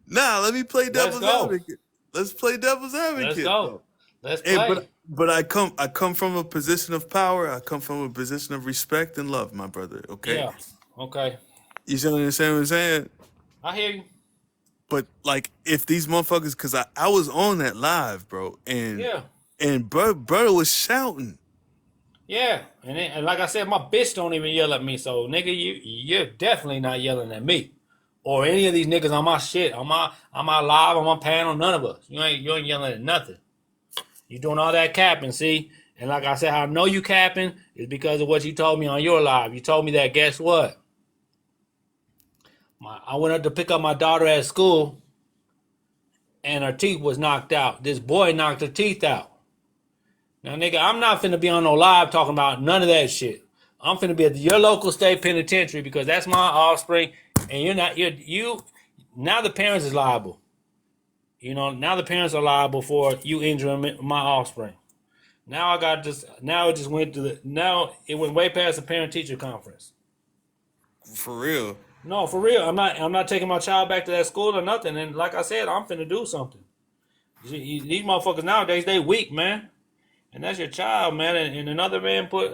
Nah, let me play devil's advocate. Let's play devil's advocate. Let's go. Let's play. Hey, but I come from a position of power. I come from a position of respect and love, my brother. Okay. Yeah. Okay. You see what I'm saying? I hear you. But like, if these motherfuckers, cause I was on that live, bro, and brother was shouting. Yeah, and like I said, my bitch don't even yell at me. So nigga, you're definitely not yelling at me, or any of these niggas on my shit, on my live, on my panel. None of us. You ain't yelling at nothing. You doing all that capping, see? And like I said, how I know you capping is because of what you told me on your live. You told me that. Guess what? I went up to pick up my daughter at school, and her teeth was knocked out. This boy knocked her teeth out. Now, nigga, I'm not finna be on no live talking about none of that shit. I'm finna be at your local state penitentiary because that's my offspring, and now the parents is liable. Now the parents are liable for you injuring my offspring. Now I got just now it just went to the now it went way past the parent teacher conference. For real. No, for real. I'm not taking my child back to that school or nothing. And like I said, I'm finna do something. These motherfuckers nowadays, they weak, man. And that's your child, man. And another man put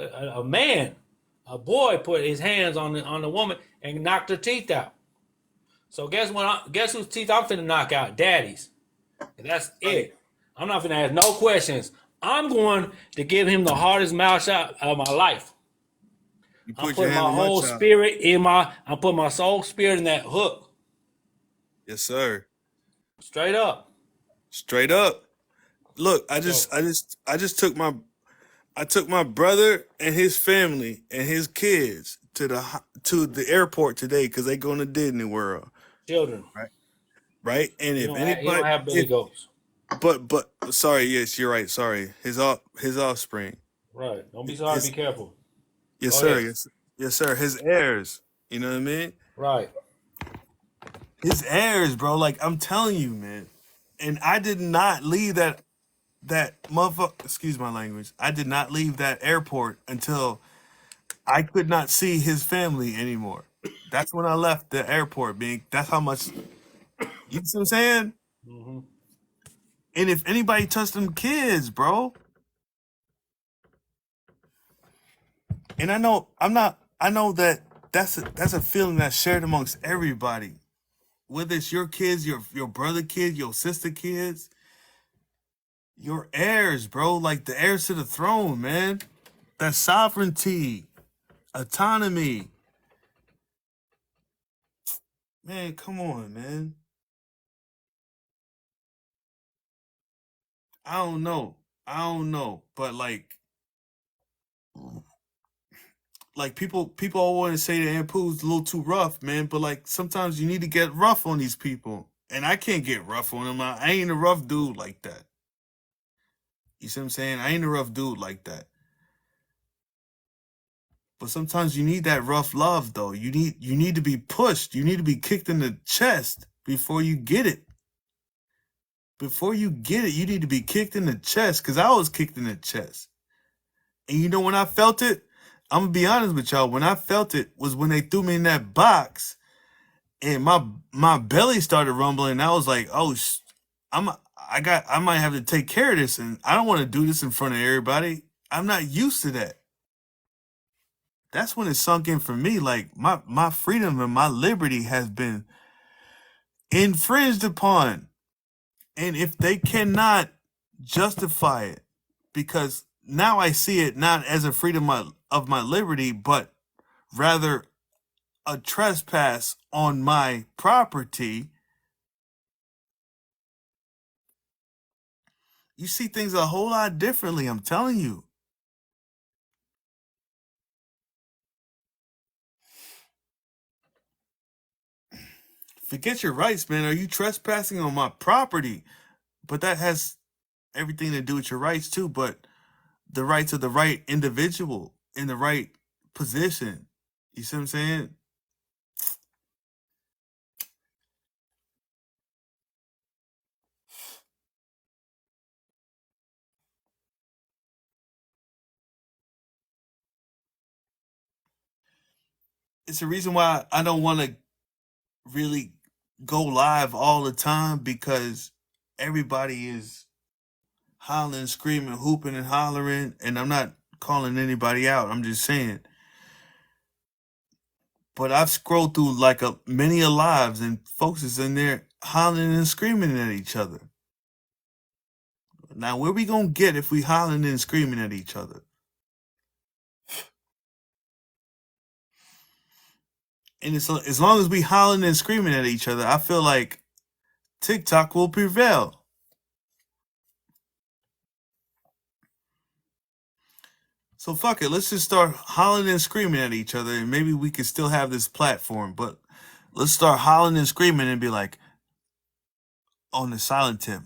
a boy put his hands on the woman and knocked her teeth out. So guess whose teeth I'm finna knock out? Daddy's. And that's Right. it. I'm not finna ask no questions. I'm going to give him the hardest mouth shot of my life. You I'm put your putting hand my on my whole child. spirit I'm putting my soul spirit in that hook. Yes, sir. Straight up. Straight up. Look, So I took my brother and his family and his kids to the airport today because they going to Disney World. children. Right. Right. And He if don't anybody, have Billy if Goats. but sorry, yes, you're right. Sorry, his offspring. Right. Don't be sorry, be His careful. yes, Go sir. ahead. Yes, sir. His heirs. You know what I mean? Right. His heirs, bro. Like I'm telling you, man. And I did not leave that motherfucker. Excuse my language. I did not leave that airport until I could not see his family anymore. That's when I left the airport. Being that's how much you see what I'm saying. Hmm. And if anybody touched them kids, bro, and I know I'm not. I know that that's a feeling that's shared amongst everybody. Whether it's your kids, your brother kids, your sister kids, your heirs, bro, like the heirs to the throne, man. That sovereignty, autonomy, man. Come on, man. I don't know. I don't know, but like people all want to say that Ampu's a little too rough, man. But like sometimes you need to get rough on these people, and I can't get rough on them. I ain't a rough dude like that. You see what I'm saying? I ain't a rough dude like that. But sometimes you need that rough love, though. You need to be pushed. You need to be kicked in the chest before you get it. Before you get it, you need to be kicked in the chest. Cause I was kicked in the chest. And you know when I felt it, I'm gonna be honest with y'all. When I felt it was when they threw me in that box, and my belly started rumbling. And I was like, oh, I might have to take care of this, and I don't want to do this in front of everybody. I'm not used to that. That's when it sunk in for me. Like my freedom and my liberty has been infringed upon, and if they cannot justify it, because now I see it not as a freedom of my liberty, but rather a trespass on my property. You see things a whole lot differently. I'm telling you. Forget your rights, man. Are you trespassing on my property? But that has everything to do with your rights too. But the rights of the right individual in the right position. You see what I'm saying? It's the reason why I don't want to really go live all the time because everybody is hollering, screaming, hooping, and hollering. And I'm not calling anybody out. I'm just saying. But I've scrolled through like many a lives, and folks is in there hollering and screaming at each other. Now, where we gonna get if we hollering and screaming at each other? And it's as long as we hollering and screaming at each other, I feel like TikTok will prevail. So fuck it, let's just start hollering and screaming at each other, and maybe we can still have this platform. But let's start hollering and screaming and be like, on the silent tip,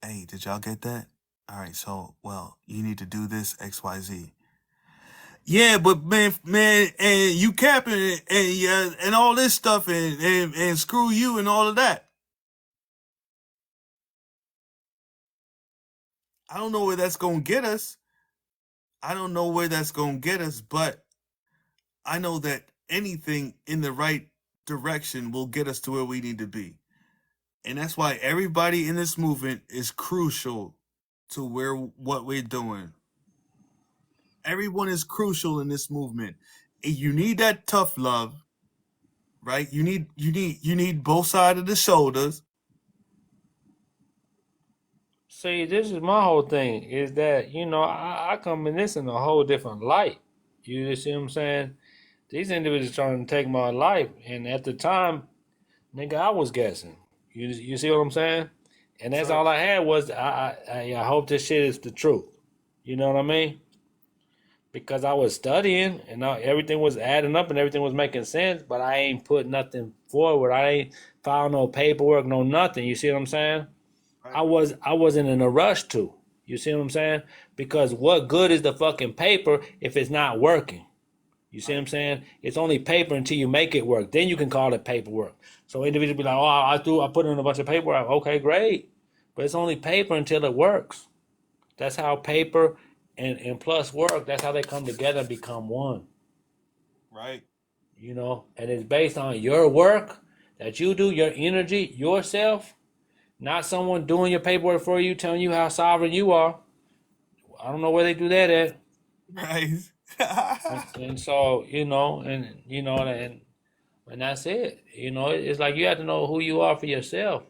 hey, did y'all get that? All right, so well, you need to do this X Y Z. Yeah, but man, and you capping and yeah, and all this stuff, and screw you and all of that. I don't know where that's gonna get us. I don't know where that's gonna get us, but I know that anything in the right direction will get us to where we need to be. And that's why everybody in this movement is crucial to where what we're doing. Everyone is crucial in this movement. And you need that tough love, right? You need both sides of the shoulders. See, this is my whole thing is that, I come in this in a whole different light. You just see what I'm saying? These individuals trying to take my life. And at the time, nigga, I was guessing. You see what I'm saying? And that's Sure. all I had was I hope this shit is the truth. You know what I mean? Because I was studying and everything was adding up and everything was making sense, but I ain't put nothing forward. I ain't filed no paperwork, no nothing. You see what I'm saying? Right. I wasn't in a rush to. You see what I'm saying? Because what good is the fucking paper if it's not working? You see what I'm Right. saying? It's only paper until you make it work. Then you can call it paperwork. So individuals be like, "Oh, I put in a bunch of paperwork." Okay, great, but it's only paper until it works. That's how paper and plus work. That's how they come together and become one. Right. And it's based on your work that you do, your energy, yourself, not someone doing your paperwork for you, telling you how sovereign you are. I don't know where they do that at. Right. And so, and that's it. It's like you have to know who you are for yourself.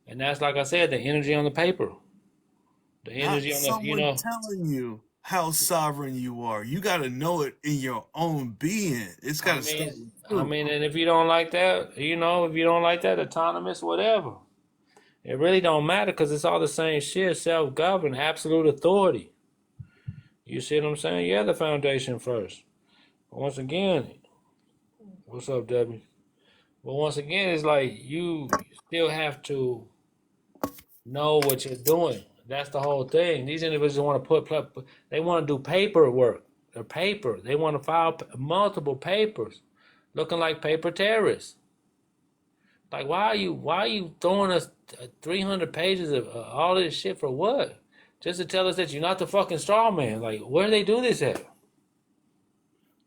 And that's like I said, the energy on the paper. The Not energy on the, someone telling you how sovereign you are. You got to know it in your own being. It's got I to start mean, with I you. mean, and if you don't like that, if you don't like that, autonomous, whatever. It really don't matter because it's all the same shit. Self-governed, absolute authority. You see what I'm saying? Yeah, the foundation first. But once again, what's up, Debbie? But once again, it's like you still have to know what you're doing. That's the whole thing. These individuals want to they want to do paperwork. Or paper. They want to file multiple papers, looking like paper terrorists. Like, why are you throwing us 300 pages of all this shit for what? Just to tell us that you're not the fucking straw man. Like, where do they do this at?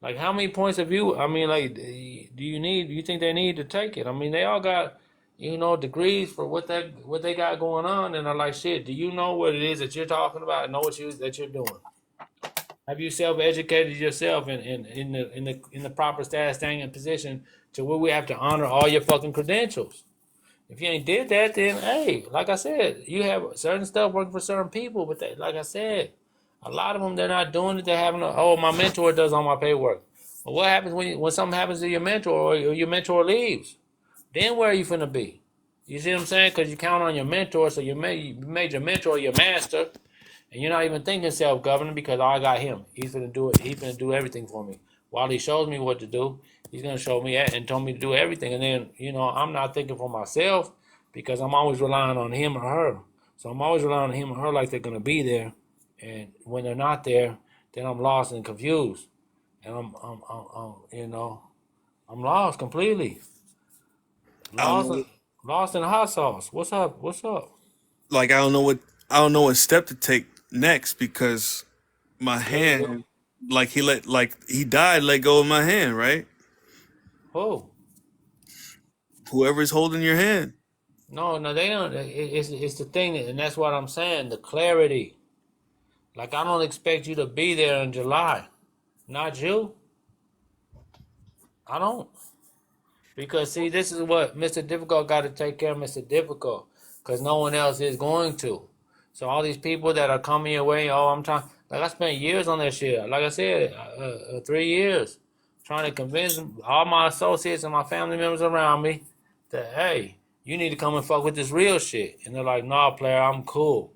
Like, how many points of view? I mean, like, do you think they need to take it? I mean, they all got, degrees for what they got going on, and are like, shit. Do you know what it is that you're talking about? And know that you're doing? Have you self-educated yourself in the proper status, standing, and position to where we have to honor all your fucking credentials? If you ain't did that, then hey, like I said, you have certain stuff working for certain people, but like I said, a lot of them they're not doing it. They're having my mentor does all my paperwork. But what happens when something happens to your mentor or your mentor leaves? Then where are you finna be? You see what I'm saying? Because you count on your mentor, so you made your mentor your master, and you're not even thinking self-governing because I got him. He's gonna do it. He's gonna do everything for me. While he shows me what to do, he's gonna show me and tell me to do everything. And then I'm not thinking for myself because I'm always relying on him or her. So I'm always relying on him or her like they're gonna be there. And when they're not there, then I'm lost and confused, and I'm lost completely. I don't know Lost, lost in hot sauce. What's up? What's up? I don't know what step to take next because my There you go. hand like he died let go of my hand, right? Oh. Whoever's holding your hand. No, no, they don't. It's the thing, and that's what I'm saying. The clarity. Like I don't expect you to be there in July. Not you. I don't. Because see, this is what Mr. Difficult got to take care of Mr. Difficult, because no one else is going to. So all these people that are coming your way, oh, I'm trying. Like I spent years on that shit. Like I said, 3 years trying to convince all my associates and my family members around me that hey, you need to come and fuck with this real shit. And they're like, nah, player, I'm cool.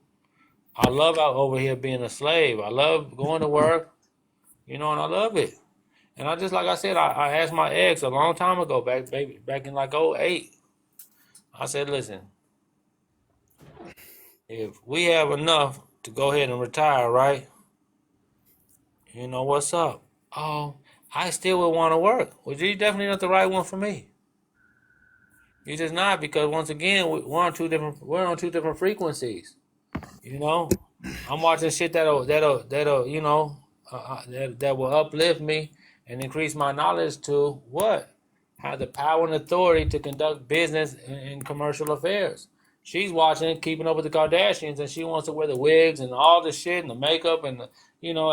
I love out over here being a slave. I love going to work, and I love it. And I just like I said, I asked my ex a long time ago, back in like '08. I said, listen, if we have enough to go ahead and retire, right? What's up? Oh, I still would want to work. Well, you definitely not the right one for me. You're just not because once again we're on two different frequencies. You know, I'm watching shit that'll. that will uplift me and increase my knowledge to what? Have the power and authority to conduct business and commercial affairs. She's watching Keeping Up with the Kardashians, and she wants to wear the wigs and all the shit and the makeup and the,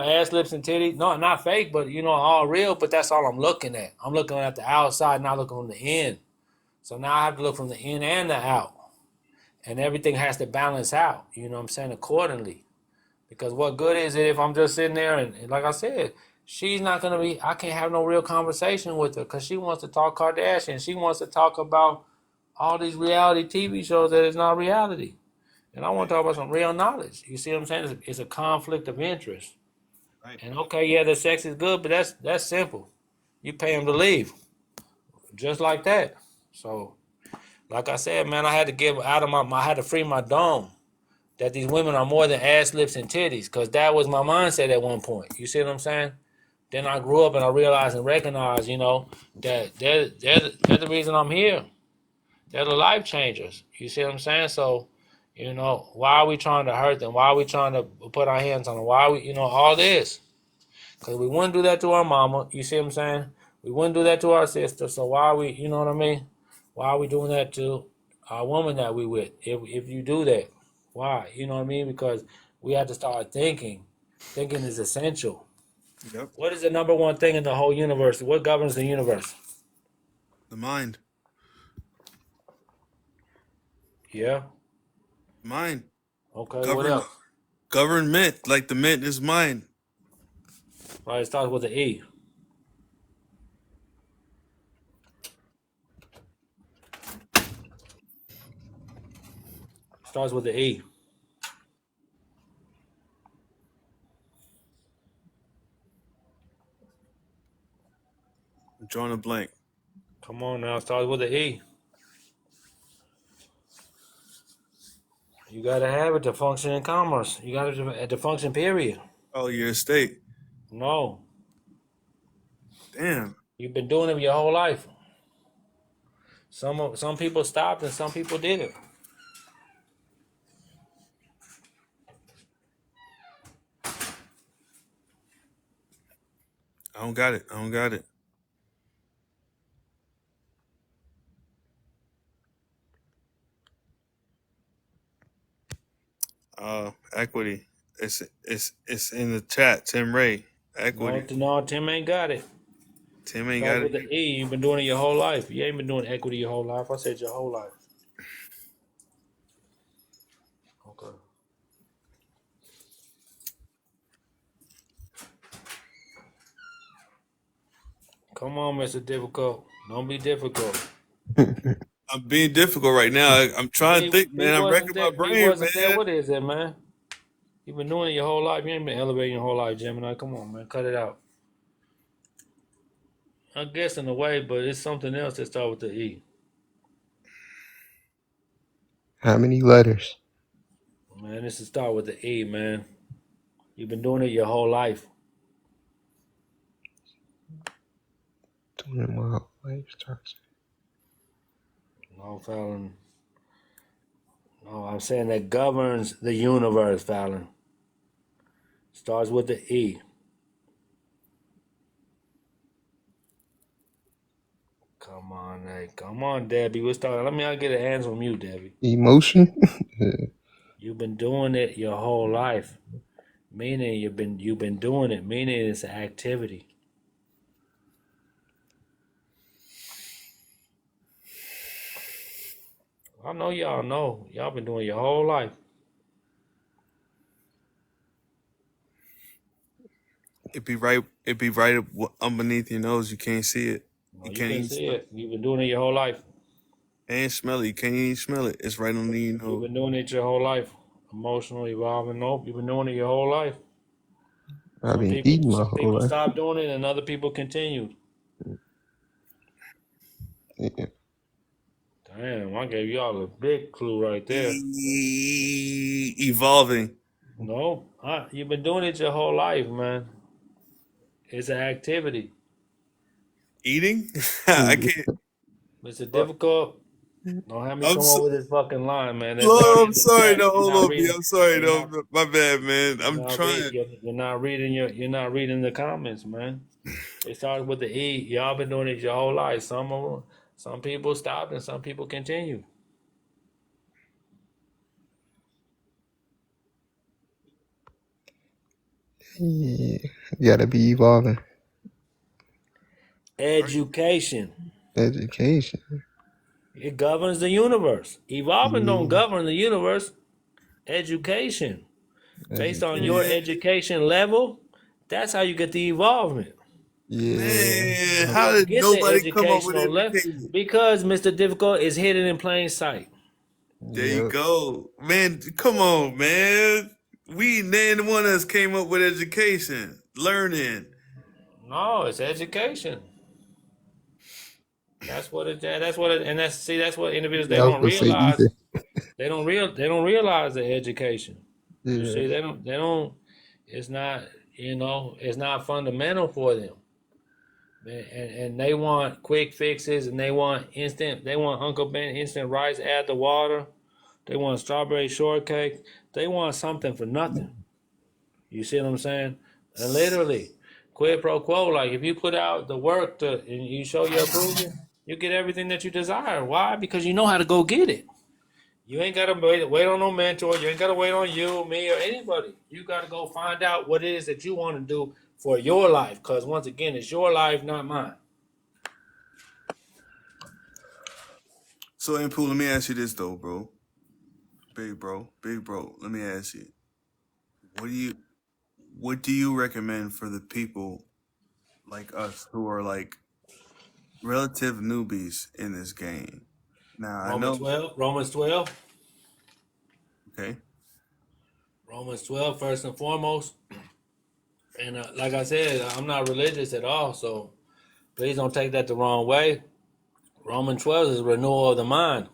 ass, lips, and titties. No, not fake, but all real. But that's all I'm looking at. I'm looking at the outside, not looking from the in. So now I have to look from the in and the out, and everything has to balance out. You know what I'm saying? Accordingly. Because what good is it if I'm just sitting there and like I said, she's not gonna be. I can't have no real conversation with her because she wants to talk Kardashian. She wants to talk about all these reality TV shows that is not reality, and I want to talk about some real knowledge. You see what I'm saying? It's a conflict of interest. Right. And okay, yeah, the sex is good, but that's simple. You pay them to leave, just like that. So, like I said, man, I had to get out of I had to free my dome that these women are more than ass, lips, and titties, because that was my mindset at one point. You see what I'm saying? Then I grew up and I realized and recognized, that they're the reason I'm here. They're the life changers. You see what I'm saying? So, why are we trying to hurt them? Why are we trying to put our hands on them? Why are we, all this? Because we wouldn't do that to our mama. You see what I'm saying? We wouldn't do that to our sister. So why are we, you know what I mean? Why are we doing that to our woman that we with? If you do that, why? You know what I mean? Because we have to start thinking. Thinking is essential. Yep. What is the number one thing in the whole universe? What governs the universe? The mind. Yeah. Mind. Okay. What else? Government. Like the mint is mine. Right. It starts with an E. Starts with the E. I'm drawing a blank. Come on now. It starts with the E. You gotta have it to function in commerce. You gotta to function. Period. Oh, your estate. No. Damn. You've been doing it your whole life. Some people stopped and some people didn't. I don't got it. I don't got it. Equity. It's in the chat. Tim Ray. Equity. No, Tim ain't got it. Tim ain't Start got with it. the E. You've been doing it your whole life. You ain't been doing equity your whole life. I said your whole life. Okay. Come on, Mr. Difficult. Don't be difficult. I'm being difficult right now. I'm trying to think, man. I'm wrecking my He brain, wasn't there. man. What is it, man? You've been doing it your whole life. You ain't been elevating your whole life, Gemini. Come on, man. Cut it out. I guess in a way, but it's something else that starts with the E. How many letters? Man, this is start with the E, man. You've been doing it your whole life. Doing my whole life starts. No, Fallon. No, I'm saying that governs the universe, Fallon. Starts with the E. Come on, hey. Come on, Debbie. We'll start. Let me get an answer from you, Debbie. Emotion. You've been doing it your whole life. Meaning you've been doing it, meaning it's an activity. I know y'all know. Y'all been doing it your whole life. It be right. It be right underneath your nose. You can't see it. No, You you can't can even see smell it. it. You've been doing it your whole life. And smell it. You can't even smell it. It's right under your You've nose. been doing it your whole life. Emotional, evolving. Nope. You've been doing it your whole life. I've been eating my Some whole people life. stopped doing it and other people continued. Yeah. Damn, I gave y'all a big clue right there. Evolving. No, you've been doing it your whole life, man. It's an activity. Eating. I can't. It's a difficult. Don't have me I'm come so, over this fucking line, man. They're Lord, starting I'm in the sorry. chat. No, You're hold not on, B. reading. I'm sorry. You're No, not. my bad, man. You're I'm not read. trying. You're not reading your. You're not reading the comments, man. They started with the E. Y'all been doing it your whole life. Some people stopped and some people continue. Yeah, you gotta be evolving. Education. Education. It governs the universe. Evolving don't Yeah, govern the universe. Education. Based on your education. Man, education level, that's how you get the evolvement. Yeah. man, You how don't did get the nobody come up with educational level education? because Mr. Difficult is hidden in plain sight. There you Yep. go, man. Come on, man. We ain't the one that's came up with education, learning. No, it's education. That's what it. That's what it. And that's see. That's what individuals they Yeah, I was don't gonna say realize. either. They don't realize the education. You Yeah. see, they don't. It's not. It's not fundamental for them. And they want quick fixes and they want instant. They want Uncle Ben instant rice, add the water. They want strawberry shortcake. They want something for nothing. You see what I'm saying? And literally, quid pro quo. Like if you put out the work and you show your approval, you get everything that you desire. Why? Because you know how to go get it. You ain't gotta wait on no mentor. You ain't gotta wait on you, me, or anybody. You gotta go find out what it is that you want to do for your life. Because once again, it's your life, not mine. So, Impu, let me ask you this though, big bro. Let me ask you, what do you what do you recommend for the people like us who are like relative newbies in this game? Now I Romans know, 12, Romans 12, okay, Romans 12, first and foremost. And like I said, I'm not religious at all, so please don't take that the wrong way. Romans 12 is renewal of the mind.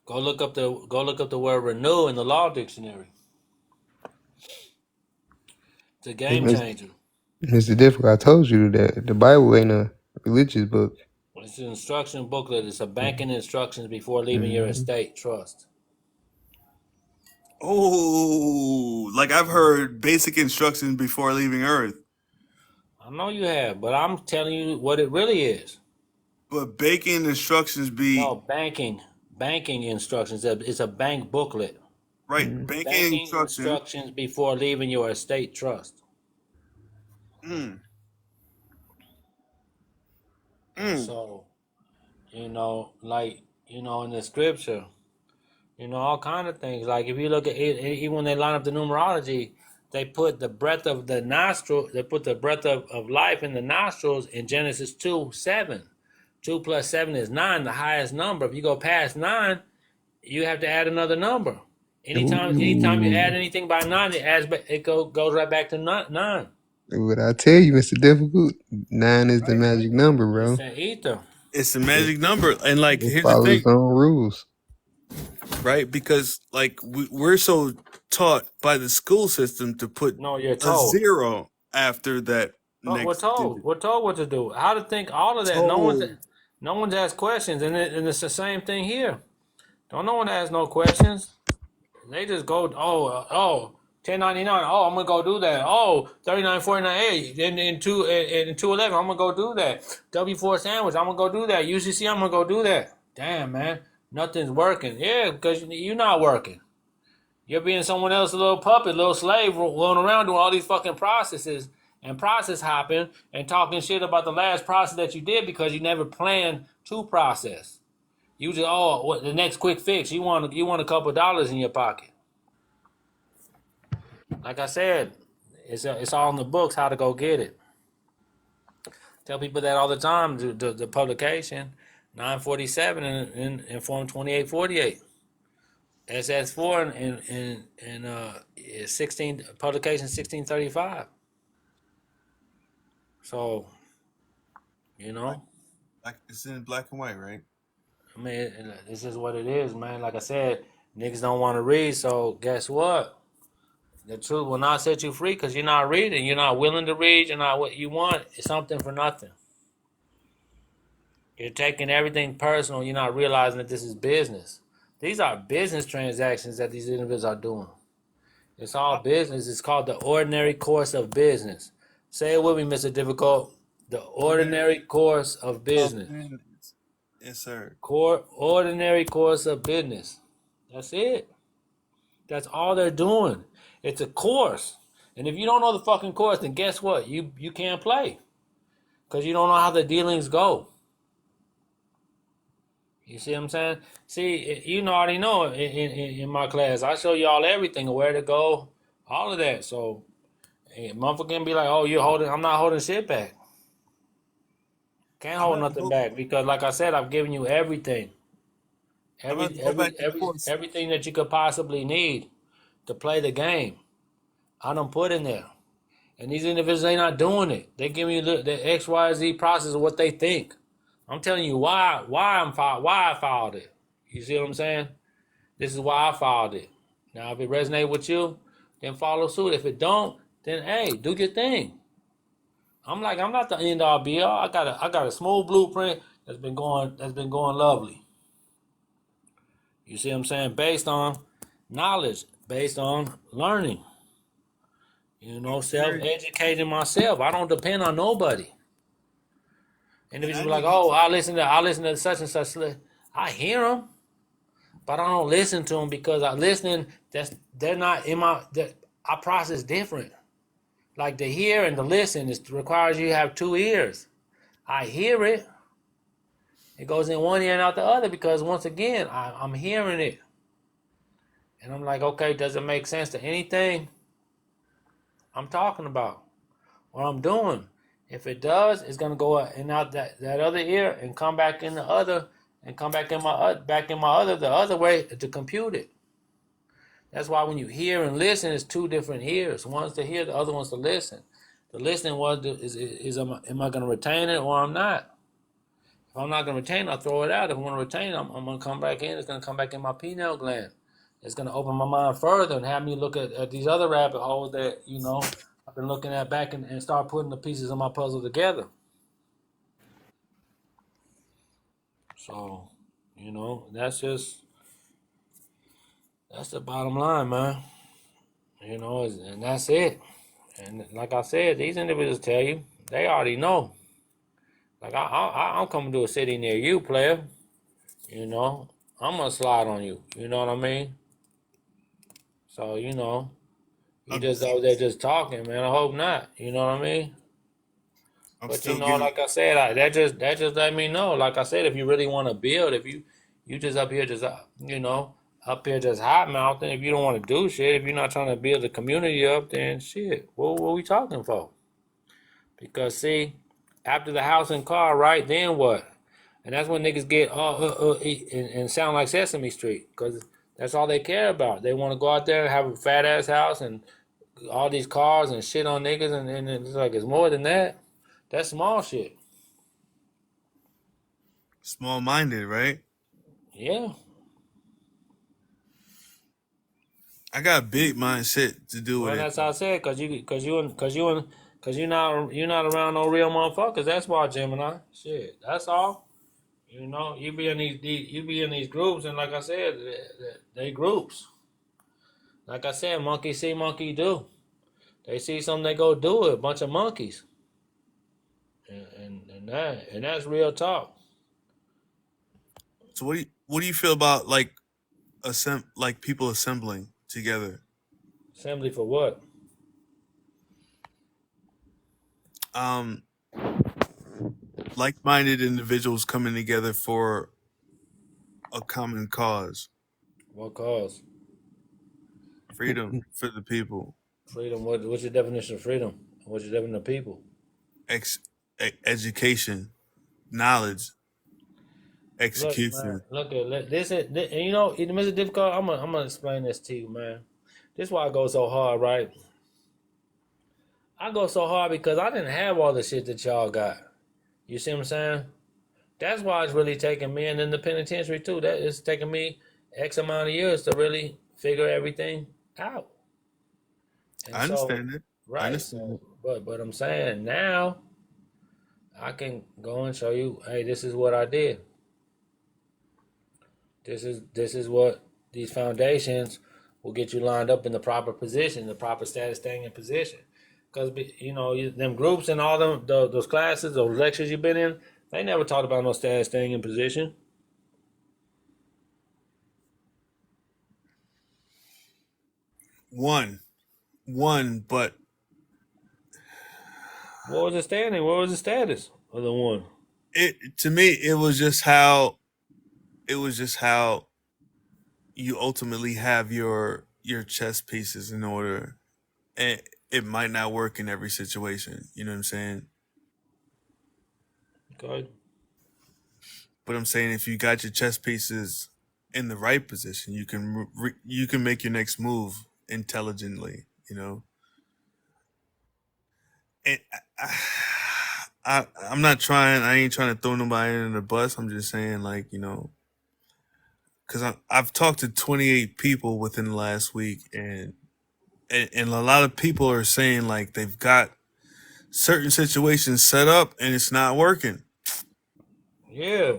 Go look up the word renew in the law dictionary. It's a Hey, game changer. Mr. Difficult, I told you that the Bible ain't a religious book. It's an instruction booklet. It's a banking instructions before leaving your Mm-hmm. estate trust. oh, like I've heard basic instructions before leaving Earth, I know you have, but I'm telling you what it really is. but baking instructions No, be banking instructions. It's a bank booklet. right. Mm-hmm. Banking Banking instructions. instructions before leaving your estate trust. Mm, And mm. so, like, in the scripture, all kind of things. Like if you look at it, even when they line up the numerology, they put the breath of the nostril, they put the breath of life in the nostrils in Genesis 2:7. 2 plus 7 is 9, the highest number. If you go past 9, you have to add another number. Anytime you add Ooh. anything by 9, goes right back to 9. What I tell you, Mr. Difficult, 9 is the Right. magic number, It's bro. an ether. It's a It, magic number, and like it here's the follows thing, its own rules. right? Because like we're so taught by the school system to put No, you're a told. zero after that Oh, we're next told. digit. We're told what to do. How to think. All of that. Told. No one's asked questions, and it's the same thing here. Don't no one ask no questions. They just go. 1099. Oh, I'm gonna go do that. Oh, 3949. Hey, in 211. I'm gonna go do that. W4 sandwich. I'm gonna go do that. UCC. I'm gonna go do that. Damn, man, nothing's working. Yeah, because you're not working. You're being someone else's little puppet, little slave, rolling around doing all these fucking processes and process hopping and talking shit about the last process that you did because you never planned to process. You just what the next quick fix. You want a couple of dollars in your pocket. Like I said, it's all in the books how to go get it. Tell people that all the time. The publication 947 in form 2848. SS4 and 16 publication 1635. So, you Like, know, like it's in black and white, right? I mean, this is what it is, man. Like I said, niggas don't want to read, so guess what? The truth will not set you free because you're not reading. You're not willing to read. You're not what you want. It's something for nothing. You're taking everything personal. You're not realizing that this is business. These are business transactions that these individuals are doing. It's all business. It's called the ordinary course of business. Say it with me, Mr. Difficult. The ordinary course of business. business. Yes, sir. Ordinary course of business. That's it. That's all they're doing. It's a course. And if you don't know the fucking course, then guess what? You can't play. Because you don't know how the dealings go. You see what I'm saying? See, you already know in my class, I show y'all everything, where to go, all of that. So, motherfucker can be like, oh, I'm not holding shit back. Can't hold nothing back because, like I said, I've given you everything. Everything that you could possibly need to play the game. I done put in there. And these individuals, they not doing it. They giving you the X, Y, Z process of what they think. I'm telling you why I filed it. You see what I'm saying? This is why I filed it. Now, if it resonates with you, then follow suit. If it don't, then hey, do your thing. I'm not the end all be all. I got a smooth blueprint that's been going lovely. You see what I'm saying? Based on knowledge, based on learning. Self-educating myself. I don't depend on nobody. Individuals be like, oh, I listen to such and such. I hear them, but I don't listen to them because they're not in my. I process different. Like the hear and the listen requires you to have two ears. I hear it. It goes in one ear and out the other because once again, I'm hearing it. And I'm like, okay, does it make sense to anything I'm talking about? What I'm doing? If it does, it's gonna go in out that other ear and come back in the other and come back in my the other way to compute it. That's why when you hear and listen, it's two different ears. One's to hear, the other one's to listen. The listening one is am I going to retain it or I'm not? If I'm not going to retain it, I'll throw it out. If I want to retain it, I'm going to come back in. It's going to come back in my pineal gland. It's going to open my mind further and have me look at these other rabbit holes that, I've been looking at back and start putting the pieces of my puzzle together. So, that's the bottom line, man. And that's it. And like I said, these individuals tell you, they already know. Like, I'm coming to a city near you, player. I'm going to slide on you. You know what I mean? So, you just out there just talking, man. I hope not. You know what I mean? But, like I said, that just let me know. Like I said, if you really want to build, if you just up here up here just hot mouthing, if you don't want to do shit, if you're not trying to build the community up, then shit, what are we talking for? Because, see, after the house and car, right, then what? And that's when niggas get and sound like Sesame Street, because that's all they care about. They want to go out there and have a fat ass house and all these cars and shit on niggas, and it's like it's more than that. That's small shit. Small-minded, right? Yeah. I got a big mindset to do with it. That's how I said, cause you're not around no real motherfuckers. That's why, Gemini. Shit, that's all. You be in these groups, and like I said, they groups. Like I said, monkey see, monkey do. They see something, they go do it. A bunch of monkeys. And that's real talk. So what do you feel about like people assembling together? Assembly for what? Like-minded individuals coming together for a common cause. What cause? Freedom for the people. Freedom. What's your definition of freedom? What's your definition of people? Education, knowledge, execution. Look, man. Look, this is, in the midst of difficult, I'm gonna explain this to you, man. This is why I go so hard, right? I go so hard because I didn't have all the shit that y'all got. You see what I'm saying? That's why it's really taking me, and in the penitentiary too, that it's taking me X amount of years to really figure everything out. And I understand it. Right. I understand but I'm saying now, I can go and show you, hey, this is what I did. This is what these foundations will get you lined up in the proper position, the proper status, staying in position. Because them groups and all those classes, those lectures you've been in, they never talked about no status, staying in position. One, but What was the standing? What was the status of the one? to me it was just how you ultimately have your chess pieces in order, and it might not work in every situation. You know what I'm saying? Okay. But I'm saying if you got your chess pieces in the right position, you can make your next move intelligently. You know, and I'm not trying. I ain't trying to throw nobody in the bus. I'm just saying, like, because I've talked to 28 people within the last week, and a lot of people are saying like they've got certain situations set up and it's not working. Yeah.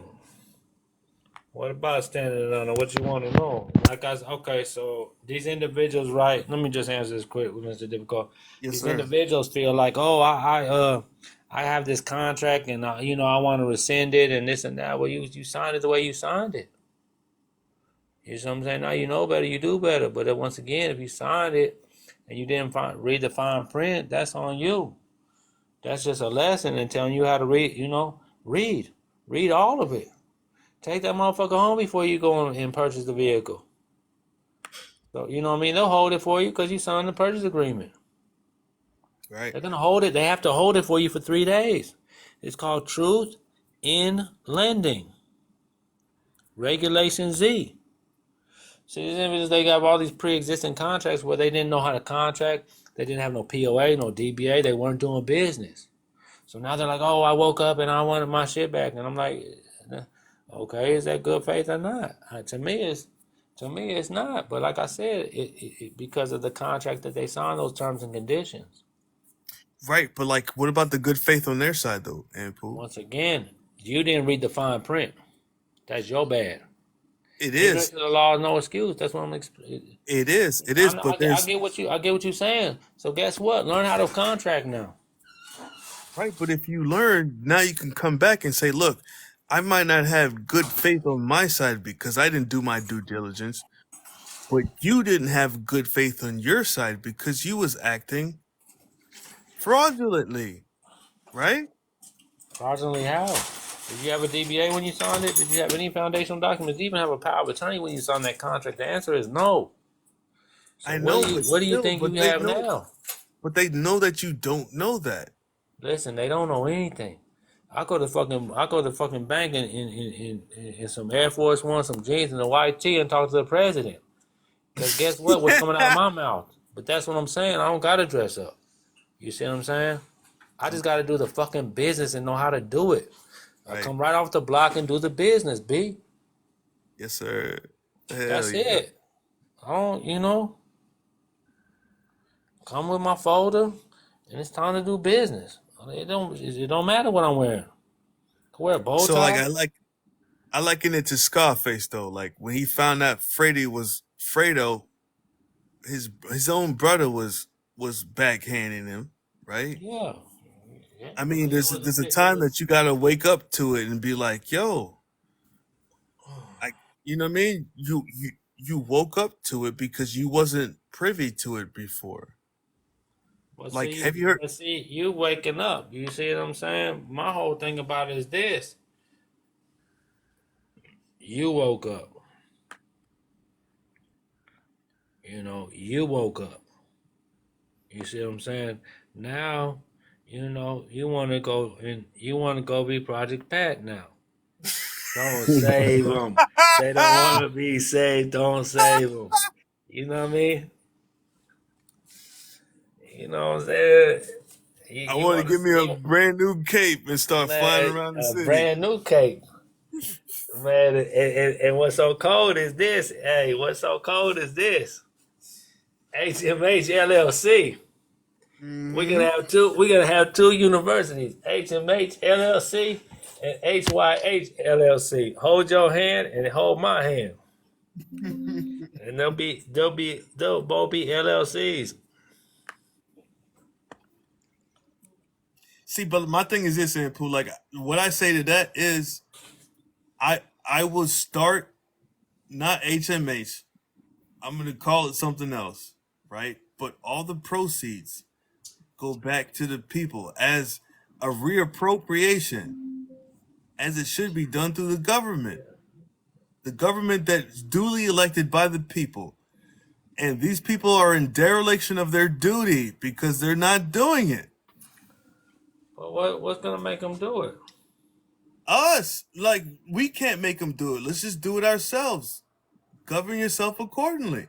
What about standing on it? What you want to know? Okay, so these individuals, right? Let me just answer this quick, Mr. Difficult. Yes, These sir. individuals feel like, oh, I have this contract, and I want to rescind it, and this and that. Well, you signed it the way you signed it. You know what I'm saying? Now you know better, you do better. But once again, if you signed it and you didn't read the fine print, that's on you. That's just a lesson and telling you how to read. Read all of it. Take that motherfucker home before you go and purchase the vehicle. So, you know what I mean? They'll hold it for you because you signed the purchase agreement. Right. They're going to hold it. They have to hold it for you for 3 days. It's called Truth in Lending. Regulation Z. See, these individuals, they got all these pre-existing contracts where they didn't know how to contract. They didn't have no POA, no DBA. They weren't doing business. So now they're like, oh, I woke up and I wanted my shit back. And I'm like, okay, is that good faith or not? To me, it's not. But like I said, because of the contract that they signed, those terms and conditions. Right, but like, what about the good faith on their side though, Ampu? Once again, you didn't read the fine print. That's your bad. It Ignorance is. of the law is no excuse. That's what I'm explaining. It is. It I, is. know, But I there's get what you're saying. So guess what? Learn how to contract now. right. But if you learn now, you can come back and say, "Look, I might not have good faith on my side because I didn't do my due diligence, but you didn't have good faith on your side because you was acting fraudulently." Right? Fraudulently how? Did you have a DBA when you signed it? Did you have any foundational documents? Did you even have a power of attorney when you signed that contract? The answer is no. So I what know, do you but what do you still, think you have now? but they know that you don't know that. Listen, they don't know anything. I go to fucking bank in some Air Force One, some jeans and a white tee and talk to the president. Cause guess what? What's coming out of my mouth? But that's what I'm saying. I don't gotta dress up. You see what I'm saying? I just gotta do the fucking business and know how to do it. I Right. come right off the block and do the business, B. Yes, sir. Hell That's yeah. it. I don't. Come with my folder, and it's time to do business. It don't matter what I'm wearing. I can wear a bow So like, tie. I liken it to Scarface though. Like when he found out Freddy was Fredo, his own brother was backhanding him, right? Yeah. Yeah. I mean, Because there's a time that you gotta wake up to it and be like, yo, I, you know what I mean? You woke up to it because you wasn't privy to it before. But Like, have you heard? see, you waking up. You see what I'm saying? My whole thing about it is this: you woke up. You woke up. You see what I'm saying? Now, you want to go be Project Pat now. Don't save them. They don't want to be saved. Don't save them. You know what I mean? You know what I'm saying? You, I you want to want to give me a see brand new cape and start flying man around the a city. brand new cake, man. And what's so cold is this? Hey, what's so cold is this? HMH LLC. We Hmm. gotta have two. We gotta have two universities: HMH LLC and HYH LLC. Hold your hand and hold my hand, and they'll both be LLCs. See, but my thing is this, Pooh. Like, what I say to that is, I will start not HMH. I'm gonna call it something else, right? But all the proceeds go back to the people as a reappropriation, as it should be done through the government. The government that's duly elected by the people. And these people are in dereliction of their duty because they're not doing it. But what's gonna make them do it? Us, like, we can't make them do it. Let's just do it ourselves. Govern yourself accordingly.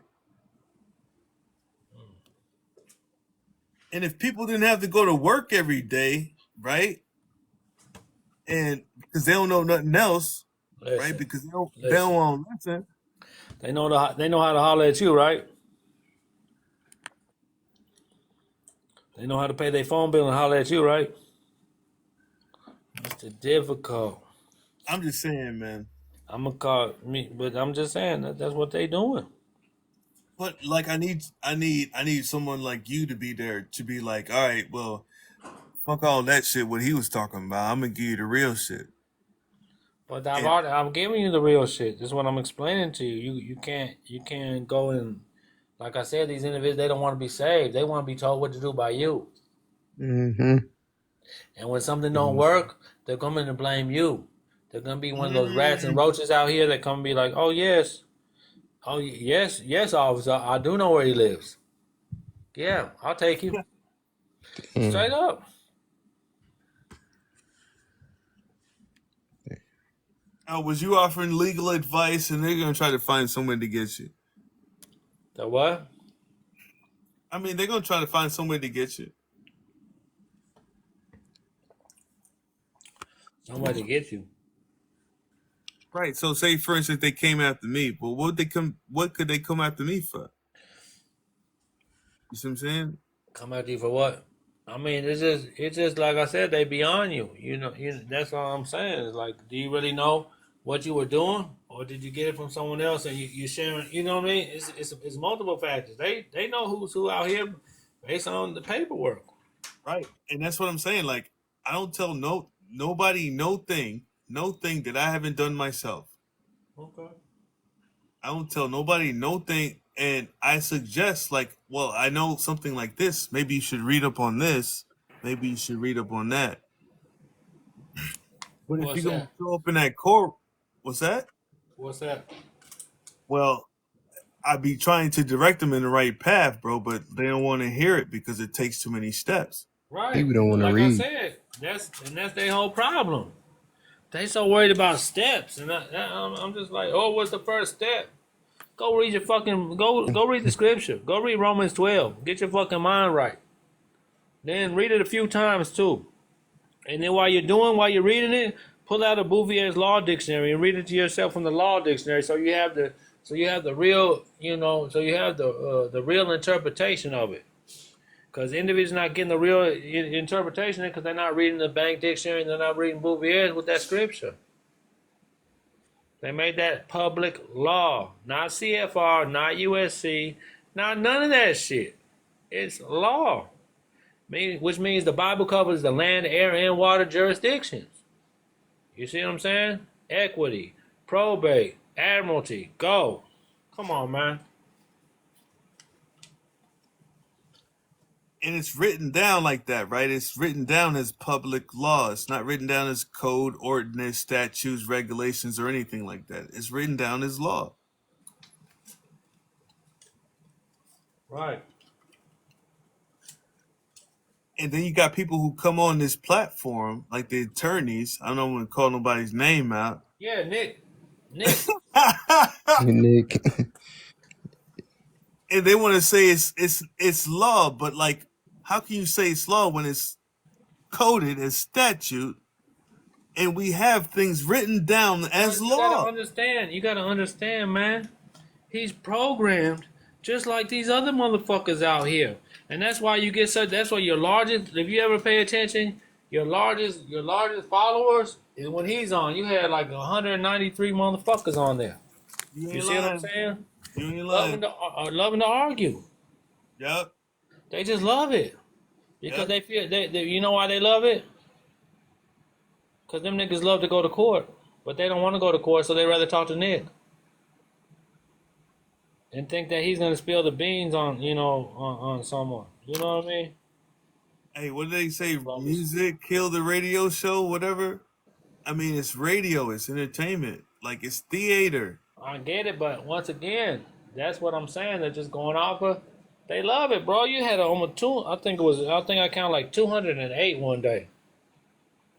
And if people didn't have to go to work every day, right? And because they don't know nothing else, right? Listen, Because they don't listen. want to listen. They know how to holler at you, right? They know how to pay their phone bill and holler at you, right? It's the difficult. I'm just saying, man. I'm gonna call me, but I'm just saying that's what they doing. But like, I need someone like you to be there to be like, all right, well, fuck all that shit. What he was talking about, I'm gonna give you the real shit. But And I'm giving you the real shit. This is what I'm explaining to you. You can't go and like I said, these individuals they don't want to be saved. They want to be told what to do by you. Mm-hmm. And when something don't work, they're coming to blame you. They're gonna be one of those rats and mm, roaches out here that come and be like, yes, officer, I do know where he lives. Yeah, I'll take you straight Damn. up. was you offering legal advice, and they're gonna try to find someone to get you? The what? I mean, they're gonna try to find someone to get you, Somebody to get you. right? So, say for instance, they came after me, but what would they come? What could they come after me for? You see what I'm saying? Come after you for what? I mean, it's just like I said, they beyond you. That's all I'm saying. It's like, do you really know what you were doing, or did you get it from someone else and you sharing? You know what I mean? It's multiple factors. They know who's who out here based on the paperwork. Right, and that's what I'm saying. Like, I don't tell nobody no thing that I haven't done myself. Okay. I don't tell nobody no thing, and I suggest like, well, I know something like this. Maybe you should read up on this. Maybe you should read up on that. But if What's you're gonna that? show up in that court, what's that? What's that? Well, I be trying to direct them in the right path, bro, but they don't want to hear it because it takes too many steps. Right. People don't want to Like I read. said, that's their whole problem. They so worried about steps, and I'm just like, oh, what's the first step? Go read your fucking go read the scripture. Go read Romans 12. Get your fucking mind right. Then read it a few times too. And then while you're reading it, pull out a Bouvier's Law Dictionary and read it to yourself from the Law Dictionary. So you have the real so you have the real interpretation of it. Because individuals not getting the real interpretation because they're not reading the Bank Dictionary and they're not reading Bouvier's with that scripture. They made that public law, not CFR, not USC, not none of that shit. It's law, which means the Bible covers the land, air, and water jurisdictions. You see what I'm saying? Equity, probate, admiralty, go. Come on, man. And it's written down like that, right? It's written down as public law. It's not written down as code, ordinance, statutes, regulations, or anything like that. It's written down as law. Right. And then you got people who come on this platform, like the attorneys. I don't want to call nobody's name out. Yeah, Nick. Nick. And they want to say it's law, but like, how can you say it's law when it's coded as statute, and we have things written down as But you gotta law? understand. You gotta understand, man. He's programmed just like these other motherfuckers out here. And that's why you get such. That's why your largest. If you ever pay attention, your largest followers is when he's on. You had like 193 motherfuckers on there. You You ain't see what I'm lying. saying? You ain't Loving lying. to argue. Yep. They just love it because Yep. they feel. They you know why they love it? Because them niggas love to go to court, but they don't want to go to court, so they rather talk to Nick and think that he's gonna spill the beans on on someone. You know what I mean? Hey, what did they say? Brothers. Music killed the radio show, whatever. I mean, it's radio, it's entertainment, like it's theater. I get it, but once again, that's what I'm saying. They're just going off of. They love it, bro. You had almost two. I think it was. I think I counted like 208 one day.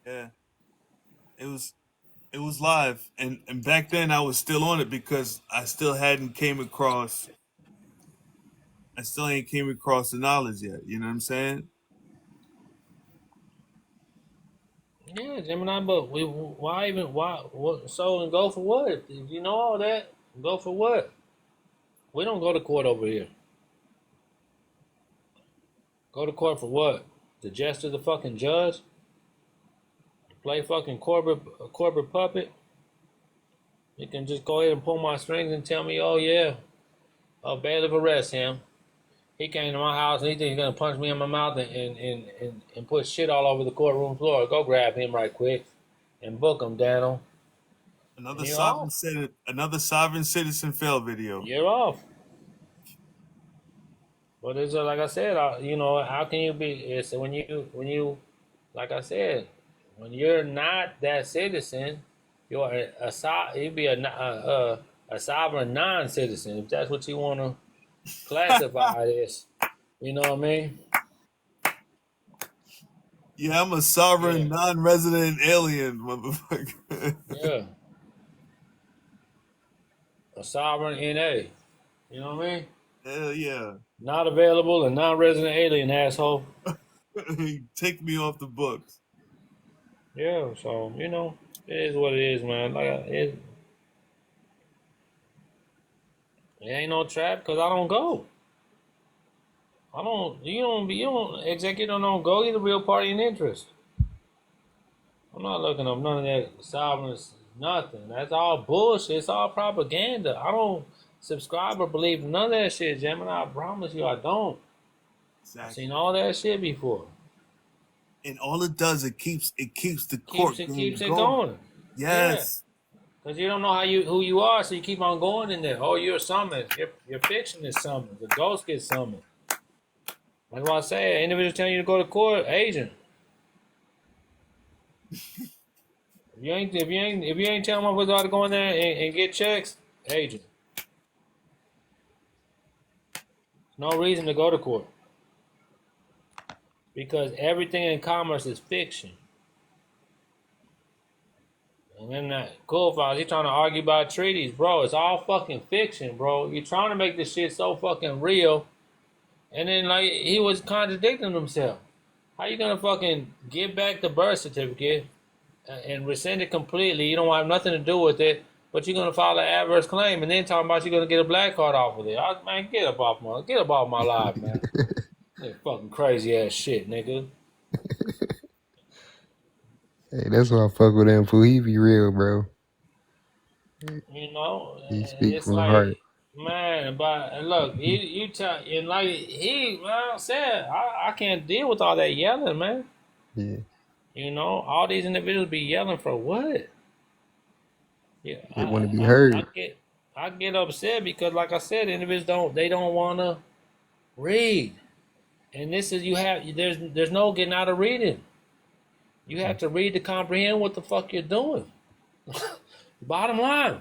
Yeah, it was it was live, and back then I was still on it because I still ain't came across the knowledge yet. You know what I'm saying? Yeah, Gemini. But why even? Why? What? So and go for what? If you know all that, go for what? We don't go to court over here. Go to court for what? To jester the fucking judge? Play fucking corporate puppet? You can just go ahead and pull my strings and tell me, oh yeah, bailiff arrest him. He came to my house and he think he's gonna punch me in my mouth and put shit all over the courtroom floor. Go grab him right quick and book him, Daniel. And you're off. Another sovereign citizen fell video. You're off. But it's like I said, how can you be? It's when you, like I said, when you're not that citizen, you're you be a sovereign non-citizen if that's what you want to classify it as. You know what I mean? Yeah, I'm a Yeah, sovereign non-resident alien, motherfucker. yeah, a sovereign NA. You know what I mean? Hell yeah. Not available and non-resident alien asshole. Take me off the books. Yeah, so it is what it is, man. It ain't no trap because I don't go. I don't. You don't. Executive don't go. You're the real party in interest. I'm not looking up none of that sovereign nothing. That's all bullshit. It's all propaganda. I don't subscribe or believe none of that shit, Gemini. I promise you, I don't. I've Exactly. seen all that shit before. And all it does, it keeps the Keeps court it game keeps it going. going. Yeah, Yes. because you don't know who you are, so you keep on going in there. Oh, you're summoned. Your fiction is summoned. The ghost gets summoned. That's why I say, individual telling you to go to court, agent. If you ain't telling my wizard to go in there and get checks, agent. No reason to go to court because everything in commerce is fiction. And then that cool files, he trying to argue about treaties, bro. It's all fucking fiction, bro. You're trying to make this shit so fucking real, and then like he was contradicting himself. How you gonna fucking give back the birth certificate and rescind it completely? You don't have nothing to do with it, but you're gonna file an adverse claim, and then talking about you're gonna get a black card off of it. Man, get up off my life, man. That fucking crazy ass shit, nigga. Hey, that's why I fuck with him, fool. He be real, bro. He speak It's from the heart. like, man, but look, you tell, and like well, said, I can't deal with all that yelling, man. Yeah. All these individuals be yelling for what? Yeah, They want to be heard. I get upset because, like I said, individuals don't want to read, and this is there's no getting out of reading. You have to read to comprehend what the fuck you're doing. Bottom line.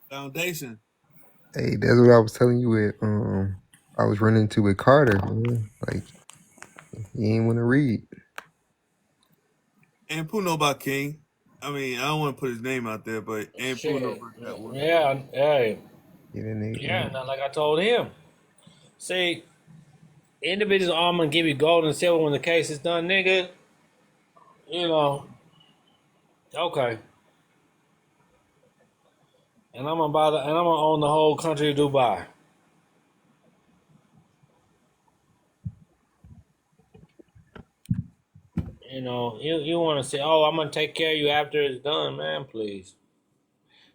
Foundation. Hey, that's what I was telling you with I was running into with Carter, man. Like he ain't want to read. And Pooh know about King. I mean, I don't want to put his name out there, but and Pooh know Shit. about that one. Yeah, hey. Yeah, that nigga, Yeah, not like I told him. See, individuals are gonna give you gold and silver when the case is done, nigga. You know, okay. and I'm gonna own the whole country of Dubai. You know, you want to say, oh, I'm gonna take care of you after it's done, man. Please.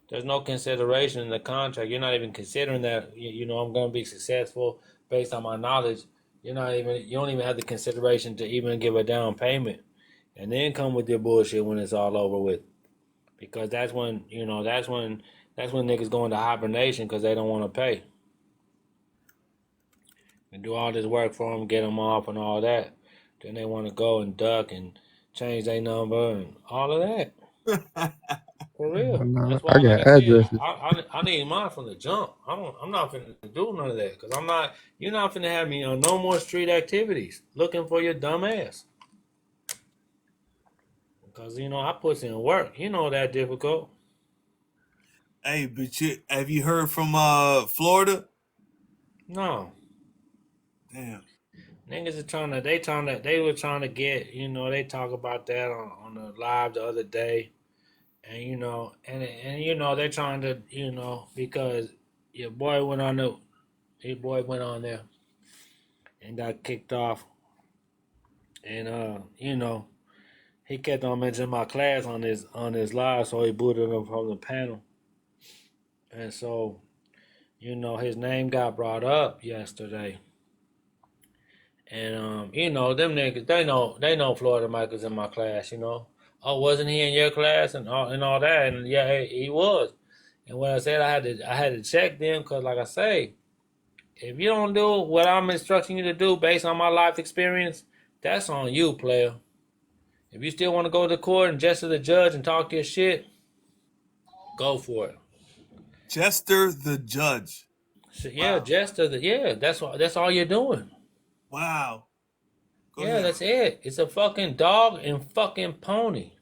There's no consideration in the contract. You're not even considering that. You know, I'm gonna be successful based on my knowledge. You're not even. You don't even have the consideration to even give a down payment, and then come with your bullshit when it's all over with. Because that's when that's when niggas go into hibernation because they don't want to pay and do all this work for them, get them off and all that. Then they want to go and duck and change their number and all of that. For real. No, That's I why, like I got said, addresses. I need mine from the jump. I'm not finna do none of that because I'm not. You're not finna have me on no more street activities looking for your dumb ass. Because I put in work. You know that difficult. Hey, but have you heard from Florida? No. Damn. Niggas are they were trying to get, they talk about that on the live the other day. And, they're trying to, because your boy went on there and got kicked off. And, he kept on mentioning my class on his live, so he booted him from the panel. And so, his name got brought up yesterday. And them niggas, they know Florida Mike was in my class. Oh, wasn't he in your class and all that? And yeah, he was. And what I said, I had to check them because, like I say, if you don't do what I'm instructing you to do based on my life experience, that's on you, player. If you still want to go to court and just to the judge and talk your shit, go for it. Jester the Judge. So, yeah, Wow. just to the yeah, that's all you're doing. Wow. Go Yeah, ahead. that's it. It's a fucking dog and fucking pony.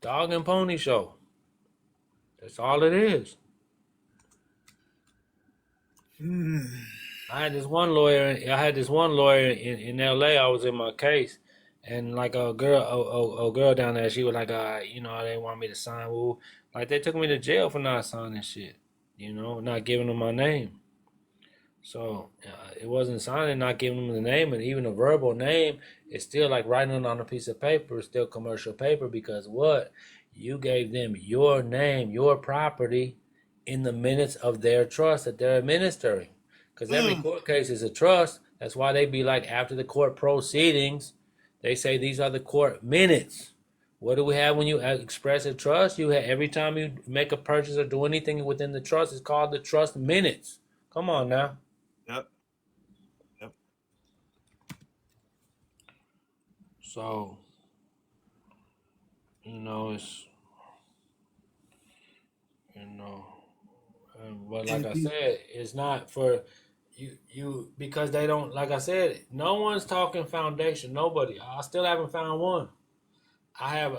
Dog and pony show. That's all it is. Hmm. I had this one lawyer in LA. I was in my case, and like a girl down there, she was like, they want me to sign. Well, like they took me to jail for not signing shit. Not giving them my name. So it wasn't signing, not giving them the name, and even a verbal name is still like writing it on a piece of paper. It's still commercial paper because what? You gave them your name, your property, in the minutes of their trust that they're administering. Because every Mm. court case is a trust. That's why they be like after the court proceedings, they say these are the court minutes. What do we have when you express a trust? You have every time you make a purchase or do anything within the trust, it's called the trust minutes. Come on now. Yep. Yep. So, it's, you know, but like And I said, it's not for because they don't, like I said, no one's talking foundation. Nobody. I still haven't found one.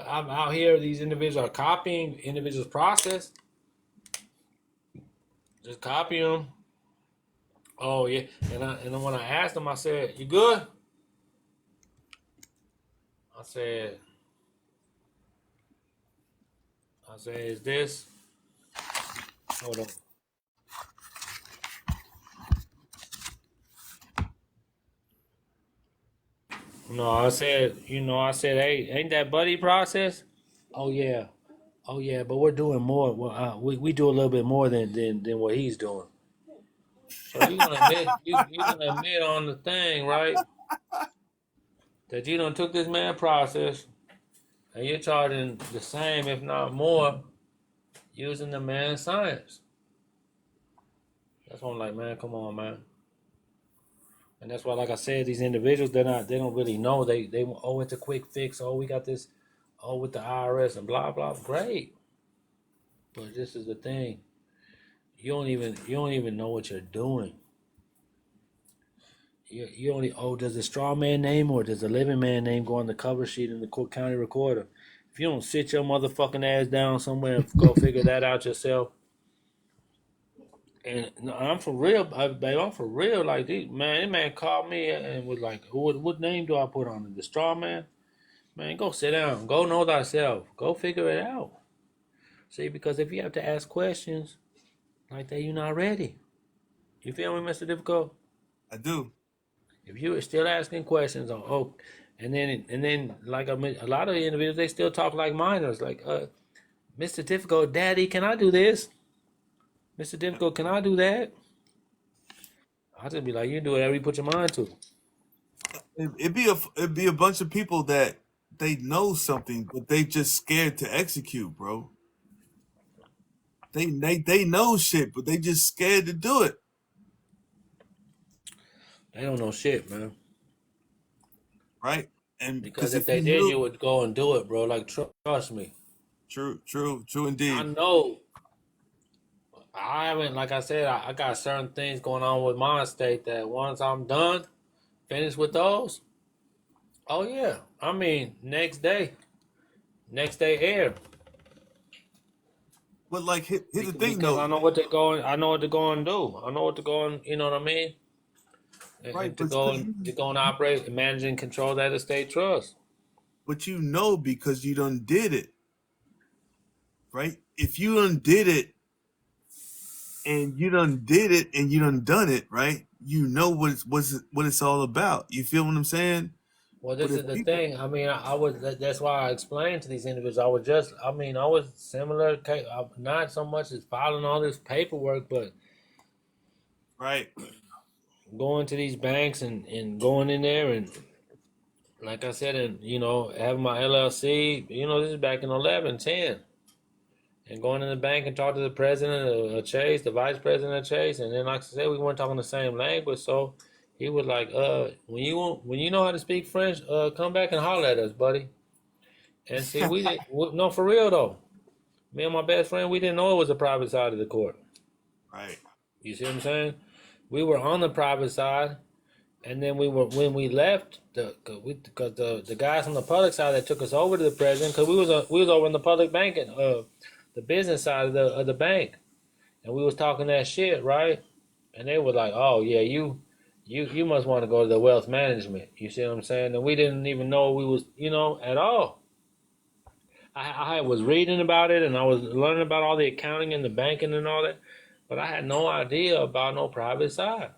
I'm out here, these individuals are copying individuals' process. Just copy them. Oh, yeah. And then when I asked them, I said, you good? I said, is this? Hold on. No, I said, hey, ain't that buddy process? Oh yeah, but we're doing more. Well, we do a little bit more than what he's doing. So you gonna admit on the thing, right? That you done took this man process and you're charging the same, if not more, using the man's science. That's why I'm like, man, come on, man. And that's why, like I said, these individuals, they don't really know. They oh, it's a quick fix. Oh, we got this. Oh, with the IRS and blah blah. Great, but this is the thing. You don't even know what you're doing. You only does the straw man name or does the living man name go on the cover sheet in the Cook County Recorder? If you don't sit your motherfucking ass down somewhere and go figure that out yourself, and no, I'm for real, babe, I'm for real. Like, this man called me and was like, "What name do I put on it? The straw man?" Man, go sit down. Go know thyself. Go figure it out. See, because if you have to ask questions like that, you're not ready. You feel me, Mr. Difficult? I do. If you are still asking questions on and then like a lot of individuals, they still talk like minors, like Mr. Difficult, Daddy, can I do this? Mr. Difficult, can I do that? I'll just be like, you do whatever you put your mind to. It'd be a bunch of people that they know something, but they just scared to execute, bro. They know shit, but they just scared to do it, They don't know shit, man. right? And Because because if if they you did, knew, you would go and do it, bro. Like trust me. true I indeed. know. I haven't, like I said, I got certain things going on with my state that once I'm done, finished with those. Oh yeah, I mean next day air. But like, here's the thing, Because though, I know what they're going. I know what they're going to do. I know what they're going. You know what I mean? right? And to go and operate and manage and control that estate trust. But you know because you done did it, right? If you done did it and you done did it and you done it, right? You know what it's all about. You feel what I'm saying? Well, But this if is the people, thing. I mean, I was. That's why I explained to these individuals. I was just. I mean, I was similar. Not so much as filing all this paperwork, but right? going to these banks and going in there and, like I said, and having my LLC. This is back in 11, 10. And going in the bank and talk to the president of Chase, the vice president of Chase, and then like I said, we weren't talking the same language, so he was like, when you know how to speak French, come back and holler at us, buddy." And see, we didn't. No, for real though. Me and my best friend, we didn't know it was a private side of the court. Right. You see what I'm saying? We were on the private side, and then when we left because the guys on the public side that took us over to the president, because we was over in the public banking, the business side of the bank, and we was talking that shit, right? And they were like, "Oh yeah, you must want to go to the wealth management." You see what I'm saying? And we didn't even know we was at all. I was reading about it and I was learning about all the accounting and the banking and all that, but I had no idea about no private side.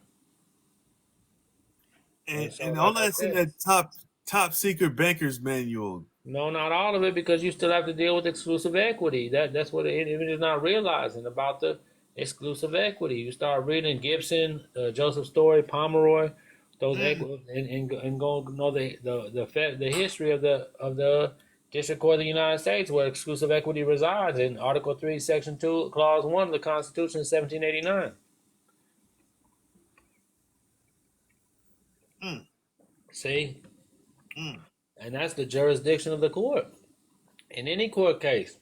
And so, And all like I that's in said, that top secret banker's manual. no, not all of it, because you still have to deal with exclusive equity. That's what the individual is not realizing about the exclusive equity. You start reading Gibson, Joseph Story, Pomeroy, those Mm. and go know the history of the District Court of the United States, where exclusive equity resides in Article 3, Section 2, Clause 1 of the Constitution of 1789. Mm. See, Mm. and that's the jurisdiction of the court in any court case.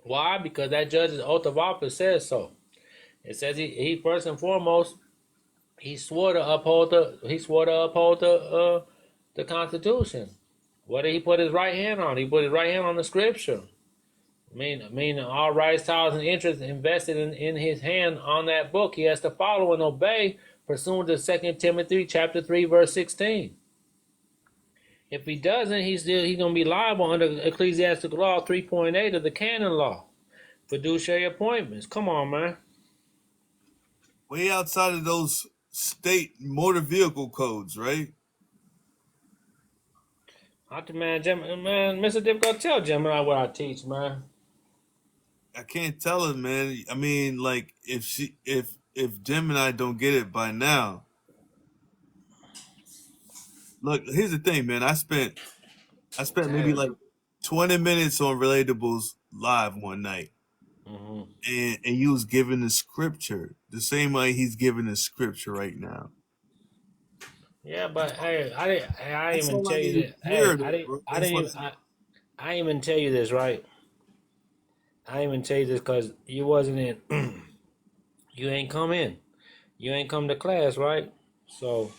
Why? Because that judge's oath of office says so. It says he first and foremost he swore to uphold the Constitution. What did he put his right hand on? He put his right hand on the Scripture. I mean, all rights, titles, and interests invested in his hand on that book, he has to follow and obey, pursuant to 2 Timothy chapter 3, verse 16. If he doesn't, he's gonna be liable under Ecclesiastical Law 3.8 of the Canon Law. Fiduciary appointments. Come on, man. Way outside of those state motor vehicle codes, right? Man, Mr. Difficult, tell Gemini what I teach, man. I can't tell her, man. I mean, like if Jim and I don't get it by now. Look, here's the thing, man. I spent maybe Damn. like 20 minutes on Relatables live one night. Hmm. And he was giving the scripture the same way he's giving the scripture right now. Yeah, but hey, I didn't That's even all I tell you need that. to hear, Hey, though, bro. That's what I didn't even tell you this, right? I didn't even tell you this because you wasn't in. You ain't come in. You ain't come to class, right? So,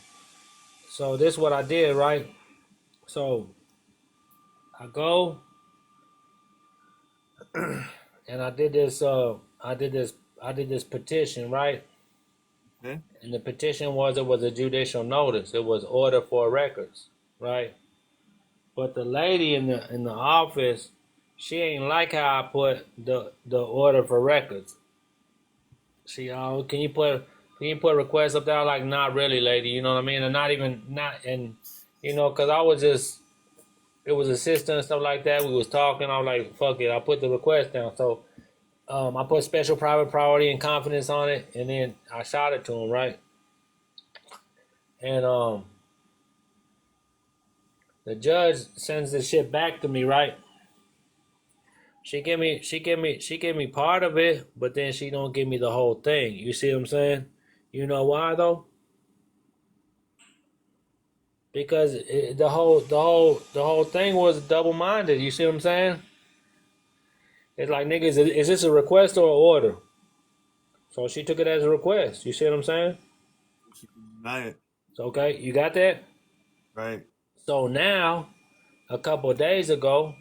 so this is what I did, right? So I go and I did this. I did this petition, right? okay. And the petition was, it was a judicial notice. It was order for records, right? But the lady in the office, she ain't like how I put the order for records. She can you put requests up there? Like, not really, lady. You know what I mean? And not even not and because I was just it was assistant and stuff like that. We was talking. I was like, fuck it. I put the request down. So I put special private priority and confidence on it, and then I shot it to him, right? And the judge sends the shit back to me, right? She give me part of it, but then she don't give me the whole thing. You see what I'm saying? You know why though? Because the whole thing was double minded. You see what I'm saying? It's like, nigga, is this a request or an order? So she took it as a request. You see what I'm saying? She can deny it. So, okay, you got that? Right. So now, a couple of days ago,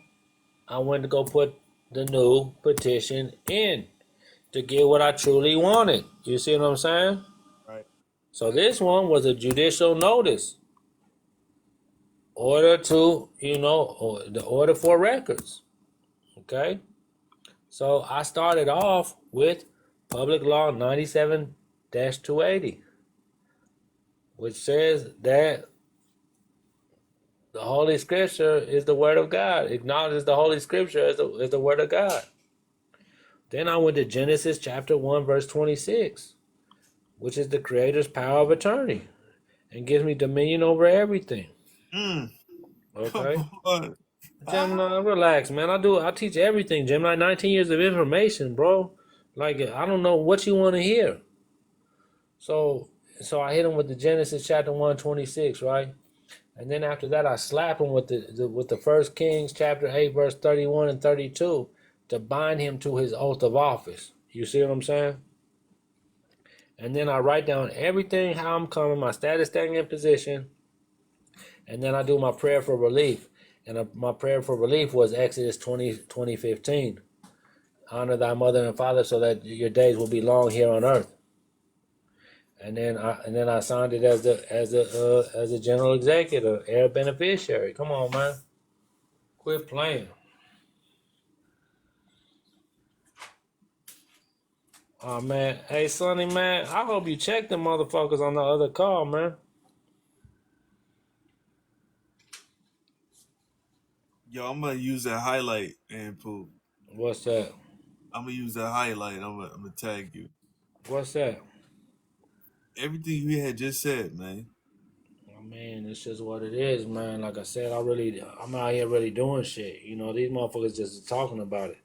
I went to go put the new petition in to get what I truly wanted. You see what I'm saying? Right. So this one was a judicial notice. Order to, or the order for records. Okay? So I started off with Public Law 97-280, which says that the Holy Scripture is the Word of God. Acknowledges the Holy Scripture as the Word of God. Then I went to Genesis chapter 1, verse 26, which is the Creator's power of attorney and gives me dominion over everything. Come Okay? on. Gemini, relax, man. I teach everything, Gemini. 19 years of information, bro. Like, I don't know what you want to hear. So I hit him with the Genesis chapter 126, right? And then after that, I slap him with the First Kings chapter 8, verse 31 and 32 to bind him to his oath of office. You see what I'm saying? And then I write down everything, how I'm coming, my status, standing, and position. And then I do my prayer for relief. And my prayer for relief was Exodus 20:15. Honor thy mother and father so that your days will be long here on earth. And then I signed it as a general executive, heir beneficiary. Come on, man. Quit playing. Oh man. Hey Sonny, man, I hope you check the motherfuckers on the other call, man. Yo, I'm gonna use that highlight and poop. What's that? I'm gonna use that highlight. I'm gonna tag you. What's that? Everything you had just said, man. I mean, it's just what it is, man. Like I said, I'm out here really doing shit. These motherfuckers just talking about it.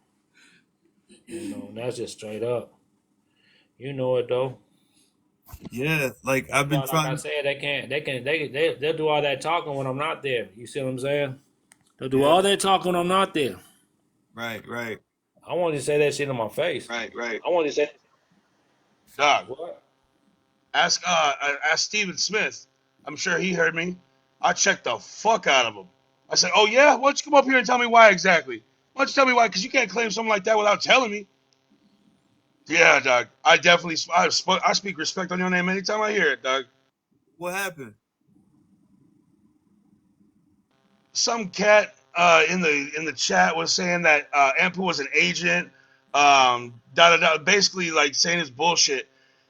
And that's just straight up. You know it though. Yeah, like That's I've been why, like I trying. said, they'll do all that talking when I'm not there. You see what I'm saying? They'll do Yeah, all that talking when I'm not there. right, right. I want you to say that shit in my face. Right, right. I want you to say, Dog. what? Ask Steven Smith. I'm sure he heard me. I checked the fuck out of him. I said, "Oh yeah, why don't you come up here and tell me why exactly? Why don't you tell me why? Because you can't claim something like that without telling me." Yeah, dog. I definitely I speak respect on your name anytime I hear it, dog. What happened? Some cat in the chat was saying that Ampu was an agent. Da da da. Basically, like saying it's bullshit.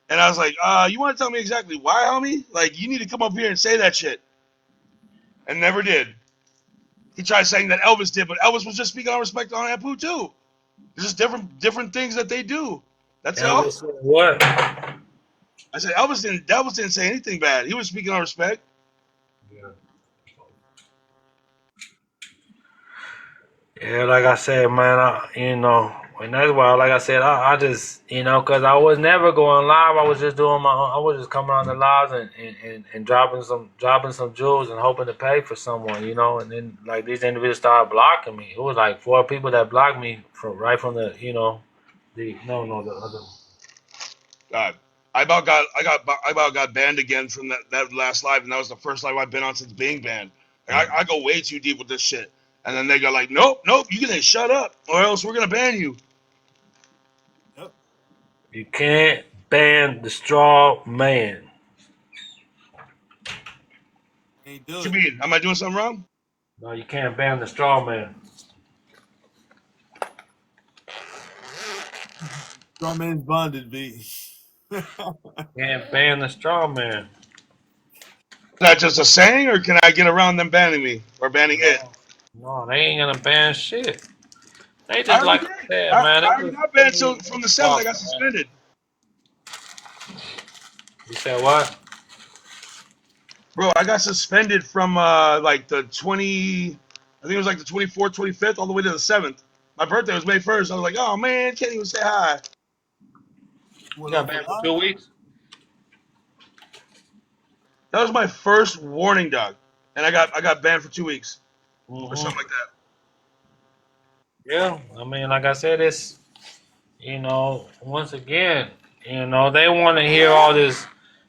And I was like, you want to tell me exactly why, homie? Like, you need to come up here and say that shit. And never did. He tried saying that Elvis did, but Elvis was just speaking on respect on Ampu too. There's just different things that they do. That's all. Elvis, what? I said Elvis didn't say anything bad. He was speaking on respect. Yeah, like I said, man, and that's why, like I said, I just, because I was never going live. I was just doing I was just coming on the lives and dropping some jewels and hoping to pay for someone, and then like these individuals started blocking me. It was like 4 people that blocked me from the, the other. God, I about got banned again from that last live, and that was the first live I've been on since being banned. Like, I go way too deep with this shit, and then they go like, nope, you gonna shut up, or else we're gonna ban you. Yep. You can't ban the straw man. Can't do What you it. mean? Am I doing something wrong? No, you can't ban the straw man. Straw man's bonded, B. You can't ban the straw man. Is that just a saying, or can I get around them banning me or banning it? No, no, they ain't gonna ban shit. They I just already like did. I said, I, man. I They already just got banned need till to from the 7th. I talk, got man. suspended. You said what? Bro, I got suspended from like the 20, I think it was like the 24th, 25th, all the way to the 7th. My birthday was May 1st. I was like, oh man, can't even say hi. You What, got over banned for live? 2 weeks? That was my first warning, dog, and I got banned for 2 weeks or Mm-hmm. something like that. Yeah, I mean, like I said, it's once again, they want to hear all this,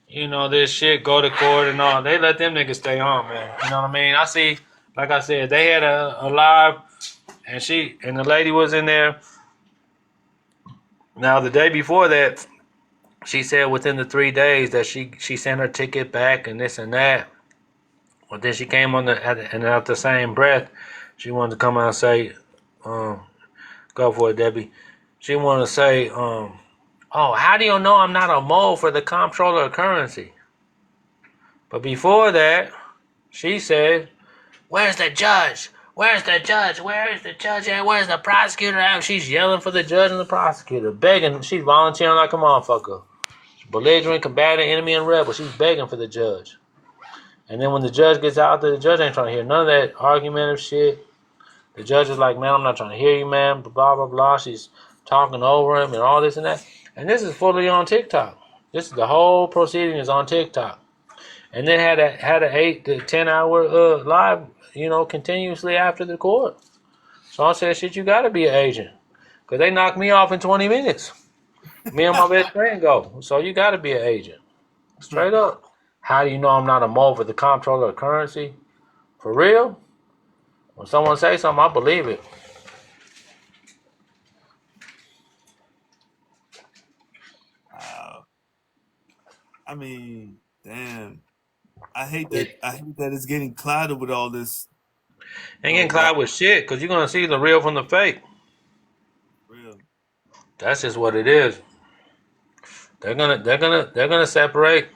this shit go to court and all. They let them niggas stay on, man. You know what I mean? I see, like I said, they had a live, and the lady was in there. Now the day before that, she said within the 3 days that she sent her ticket back and this and that. But then she came on and at the same breath, she wanted to come out and say, um, go for it, Debbie. She wanted to say, oh, how do you know I'm not a mole for the comptroller of currency? But before that, she said, where's the judge? Where's the judge? Where is the judge at? Where's the prosecutor at? She's yelling for the judge and the prosecutor, begging. She's volunteering like a motherfucker. Belligerent, combatant, enemy, and rebel. She's begging for the judge. And then when the judge gets out there, the judge ain't trying to hear none of that argumentative shit. The judge is like, man, I'm not trying to hear you, man, blah, blah, blah. She's talking over him and all this and that. And this is fully on TikTok. The whole proceeding is on TikTok. And then had a 8 to 10 hour live, continuously after the court. So I said, shit, you got to be an agent. Because they knocked me off in 20 minutes. Me and my best friend go. So you got to be an agent. Straight up. How do you know I'm not a mole for the comptroller of currency? For real? When someone say something, I believe it. Wow. I mean, damn. I hate that. It I hate that it's getting clouded with all this. ain't getting Like clouded with shit because you're going to see the real from the fake. real. That's just what it is. They're gonna separate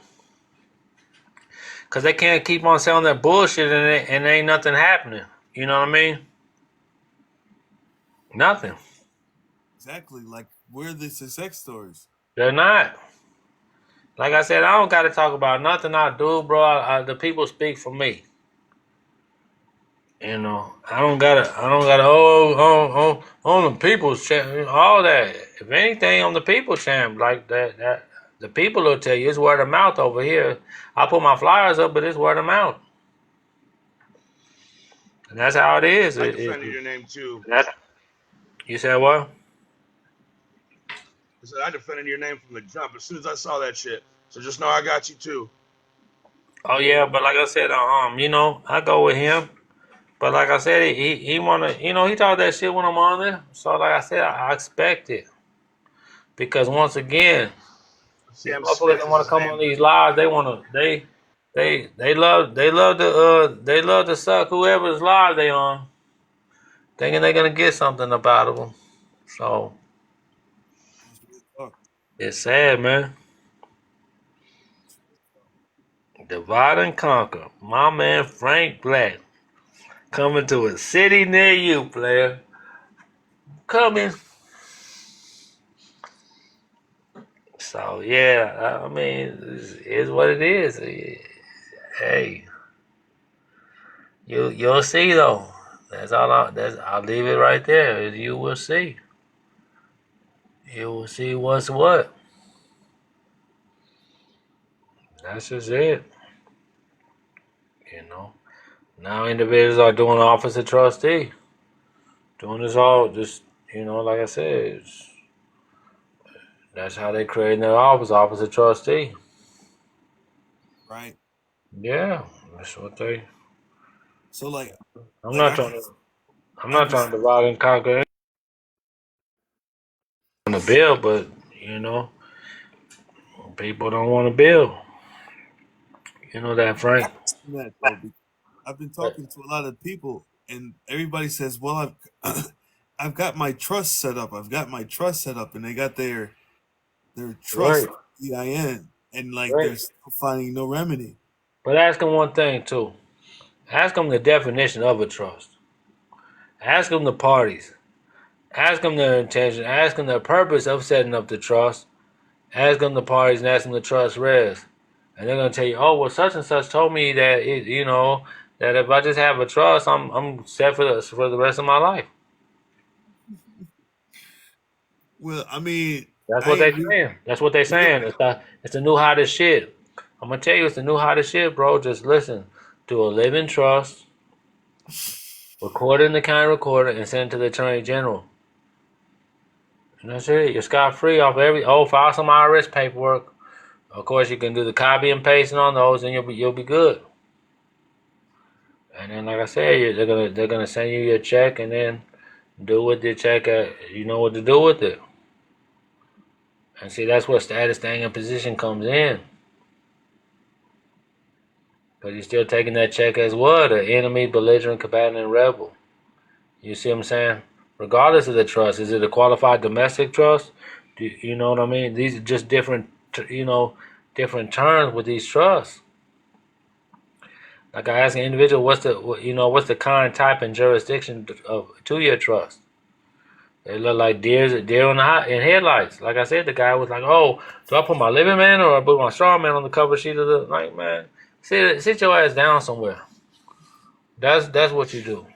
because they can't keep on selling that bullshit and ain't nothing happening. You know what I mean? Nothing. Exactly. Like where are the success stories? They're not. Like I said, I don't got to talk about nothing I do, bro. The people speak for me. I don't gotta. On the people's champ, all that. If anything, on the people's champ, like that, the people will tell you it's word of mouth over here. I put my flyers up, but it's word of mouth, and that's how it is. I defended your name too. That's, you said what? I said I defended your name from the jump as soon as I saw that shit. So just know I got you too. Oh yeah, but like I said, I go with him. But like I said, he wanna, he talk that shit when I'm on there. So like I said, I expect it because once again, these Sam motherfuckers Smith that is want to his come on name. these lives, they love to suck whoever's live they on, thinking they're gonna get something about them. So That's real talk. it's sad, man. Divide and conquer. My man Frank Black coming to a city near you, player. Coming. So yeah, I mean, it's what it is. Hey, you'll see though. I'll leave it right there. You will see. You will see what's what. That's just it. You know. Now individuals are doing office of trustee. Doing this all just like I said, that's how they create their office of trustee. Right. Yeah, that's what they. So I'm like not I trying can to. I'm I not can trying to divide and conquer on the bill, but you know, people don't want to build. You know that, Frank. see that though. I've been But, talking to a lot of people, and everybody says, "Well, I've I've got my trust set up. I've got my trust set up," and they got their right, trust EIN, and like right. they're still finding no remedy. But ask them one thing too. Ask them the definition of a trust. Ask them the parties. Ask them their intention. Ask them the purpose of setting up the trust. Ask them the parties and ask them the trust res. And they're gonna tell you, oh well, such and such told me that that if I just have a trust, I'm set for the rest of my life. Well, I mean, That's I what they ain't really, saying. That's what they yeah, saying. It's the new hottest shit. I'm gonna tell you, it's the new hottest shit, bro. Just listen to a living trust, record it in the county recorder, and send it to the attorney general. And that's it. You're scot free off file some IRS paperwork. Of course, you can do the copy and pasting on those, and you'll be good. And then, like I said, they're gonna send you your check, and then do with the check. You know what to do with it. And see, that's where status, staying in position comes in. Because you're still taking that check as what? An enemy, belligerent, combatant, and rebel. You see what I'm saying? Regardless of the trust, is it a qualified domestic trust? You know what I mean? These are just different terms with these trusts. Like I ask an individual, what's the kind, type, and jurisdiction to your trust? They look like deer in headlights. Like I said, the guy was like, "Oh, do I put my living man or I put my straw man on the cover sheet of the like man? Sit your ass down somewhere. That's what you do.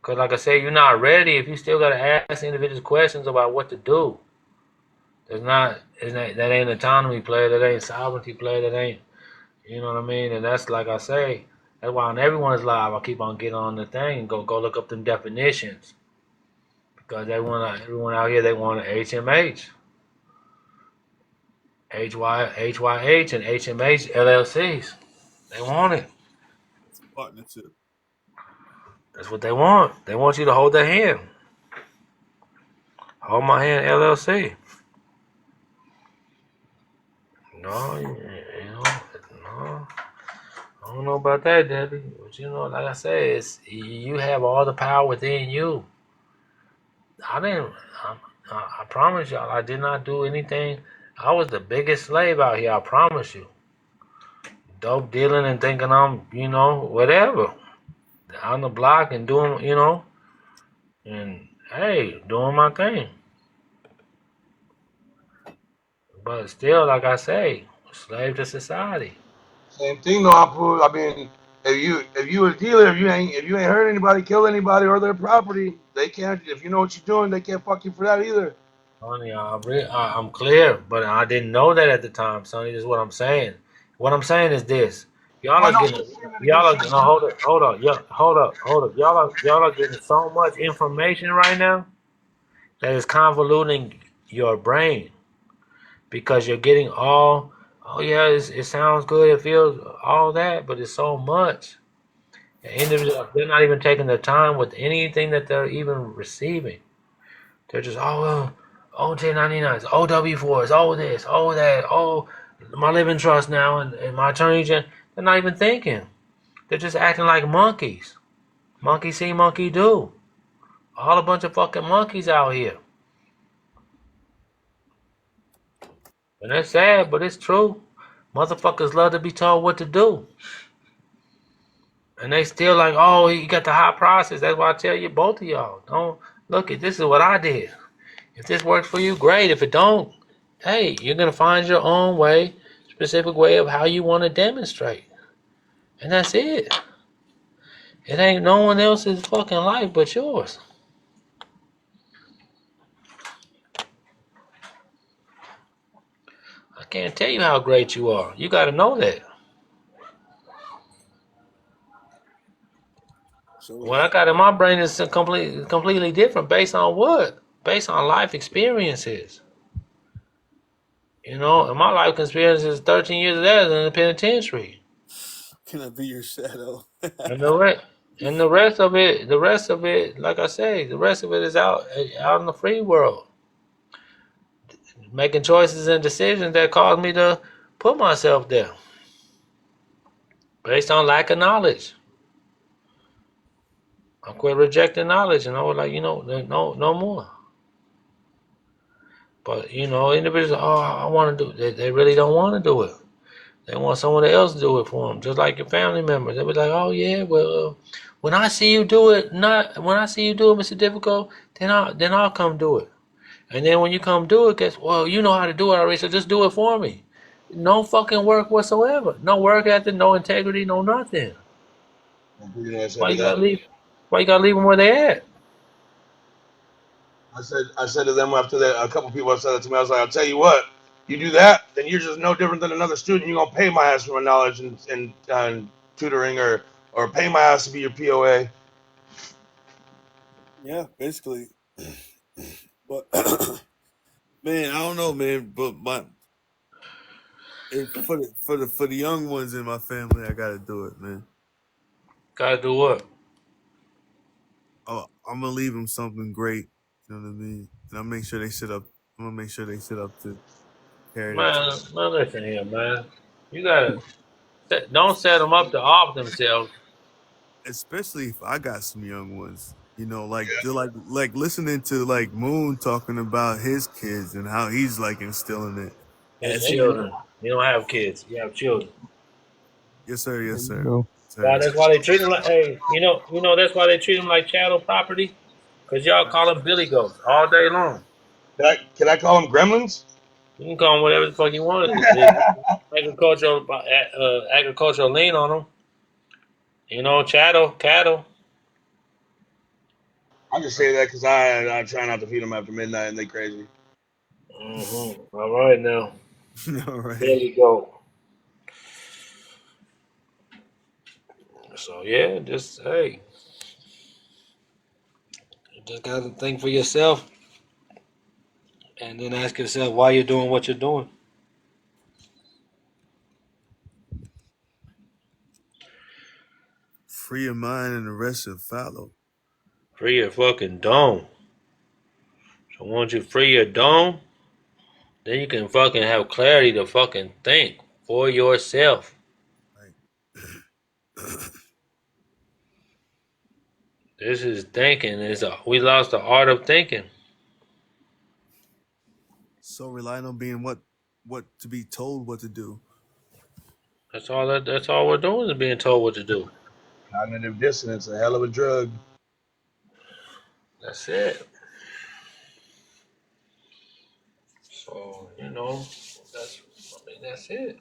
Cause like I said, you're not ready if you still gotta ask individuals questions about what to do. That ain't autonomy play. That ain't sovereignty play. That ain't you know what I mean. And that's like I say. That's why on everyone's live, I keep on getting on the thing and go look up them definitions because everyone out here they want an HMH. HYH and HMH LLCs. They want it. it's a partnership. That's what they want. They want you to hold their hand. Hold my hand, LLC. No, no. I don't know about that, Debbie. But like I said, you have all the power within you. I didn't. I promise y'all, I did not do anything. I was the biggest slave out here. I promise you. Dope dealing and thinking I'm, whatever. On the block and doing, and hey, doing my thing. But still, like I say, slave to society. Same thing, no, Apu. I mean, if you a dealer, if you ain't hurt anybody, kill anybody or their property, they can't. If you know what you're doing, they can't fuck you for that either. Sonny, I'm clear, but I didn't know that at the time, Sonny. This is what I'm saying. What I'm saying is this: y'all Well, are no, getting, I'm saying that y'all against are you. no, hold up. Y'all are getting so much information right now that is convoluting your brain because you're getting oh yeah, it sounds good, it feels all that, but it's so much. And individuals, they're not even taking the time with anything that they're even receiving. They're just, oh, 1099s, oh, W4s, oh, this, oh, that, oh, my living trust now, and my attorney general. They're not even thinking. They're just acting like monkeys. Monkey see, monkey do. All a bunch of fucking monkeys out here. And that's sad, but it's true. Motherfuckers love to be told what to do. And they still like, oh, you got the hot process. That's why I tell you, both of y'all, don't look at this is what I did. If this works for you, great. If it don't, hey, you're gonna find your own way, specific way of how you want to demonstrate, and that's it. It ain't no one else's fucking life but yours. I can't tell you how great you are. You got to know that. So What I got in my brain is completely different, based on what? Based on life experiences. And my life experience is 13 years of that in the penitentiary. can I be your shadow? And the rest of it, like I say, the rest of it is out in the free world, making choices and decisions that caused me to put myself there. based on lack of knowledge. I quit rejecting knowledge, and I was like, no more. But individuals, oh, I want to do. They really don't want to do it. They want someone else to do it for them, just like your family members. They be like, oh yeah, well, when I see you do it, not when I see you do it, Mr. Difficult, then I'll come do it. And then when you come do it, guess well, you know how to do it already, so just do it for me. No fucking work whatsoever. No work ethic, no integrity, no nothing. I'm pretty much said Why to you gotta that. leave? Why you gotta leave them where they at? I said to them after that, a couple people have said that to me. I was like, I'll tell you what, you do that, then you're just no different than another student. You're gonna pay my ass for my knowledge and tutoring, or pay my ass to be your POA. Yeah, basically. But man, I don't know, man. But for the young ones in my family, I gotta do it, man. Gotta do what? Oh, I'm gonna leave them something great. You know what I mean? And I'll make sure they sit up. I'm gonna make sure they sit up to carry the Man, torch. man, listen here, man. You gotta don't set them up to off themselves. Especially if I got some young ones. Like they're like listening to like Moon talking about his kids and how he's like instilling it His as he. children. You don't have kids. You have children. Yes, sir. There Yes, you sir. go. Why? Sir. That's why they treat them like. Hey, that's why they treat them like chattel property. Cause y'all Right. call them billy goats all day long. Can I call them gremlins? You can call them whatever the fuck you want. Agricultural lean on them. Chattel, cattle. I just say that because I try not to feed them after midnight and they crazy. All right now, All right. billy goat. So yeah, just hey, you just gotta think for yourself, and then ask yourself why you're doing what you're doing. Free your mind and the rest will follow. Free your fucking dome. So once you free your dome, then you can fucking have clarity to fucking think for yourself. Right. This is thinking. We lost the art of thinking. So relying on being what to be told what to do. That's all we're doing is being told what to do. Cognitive dissonance, a hell of a drug. That's it. So that's it.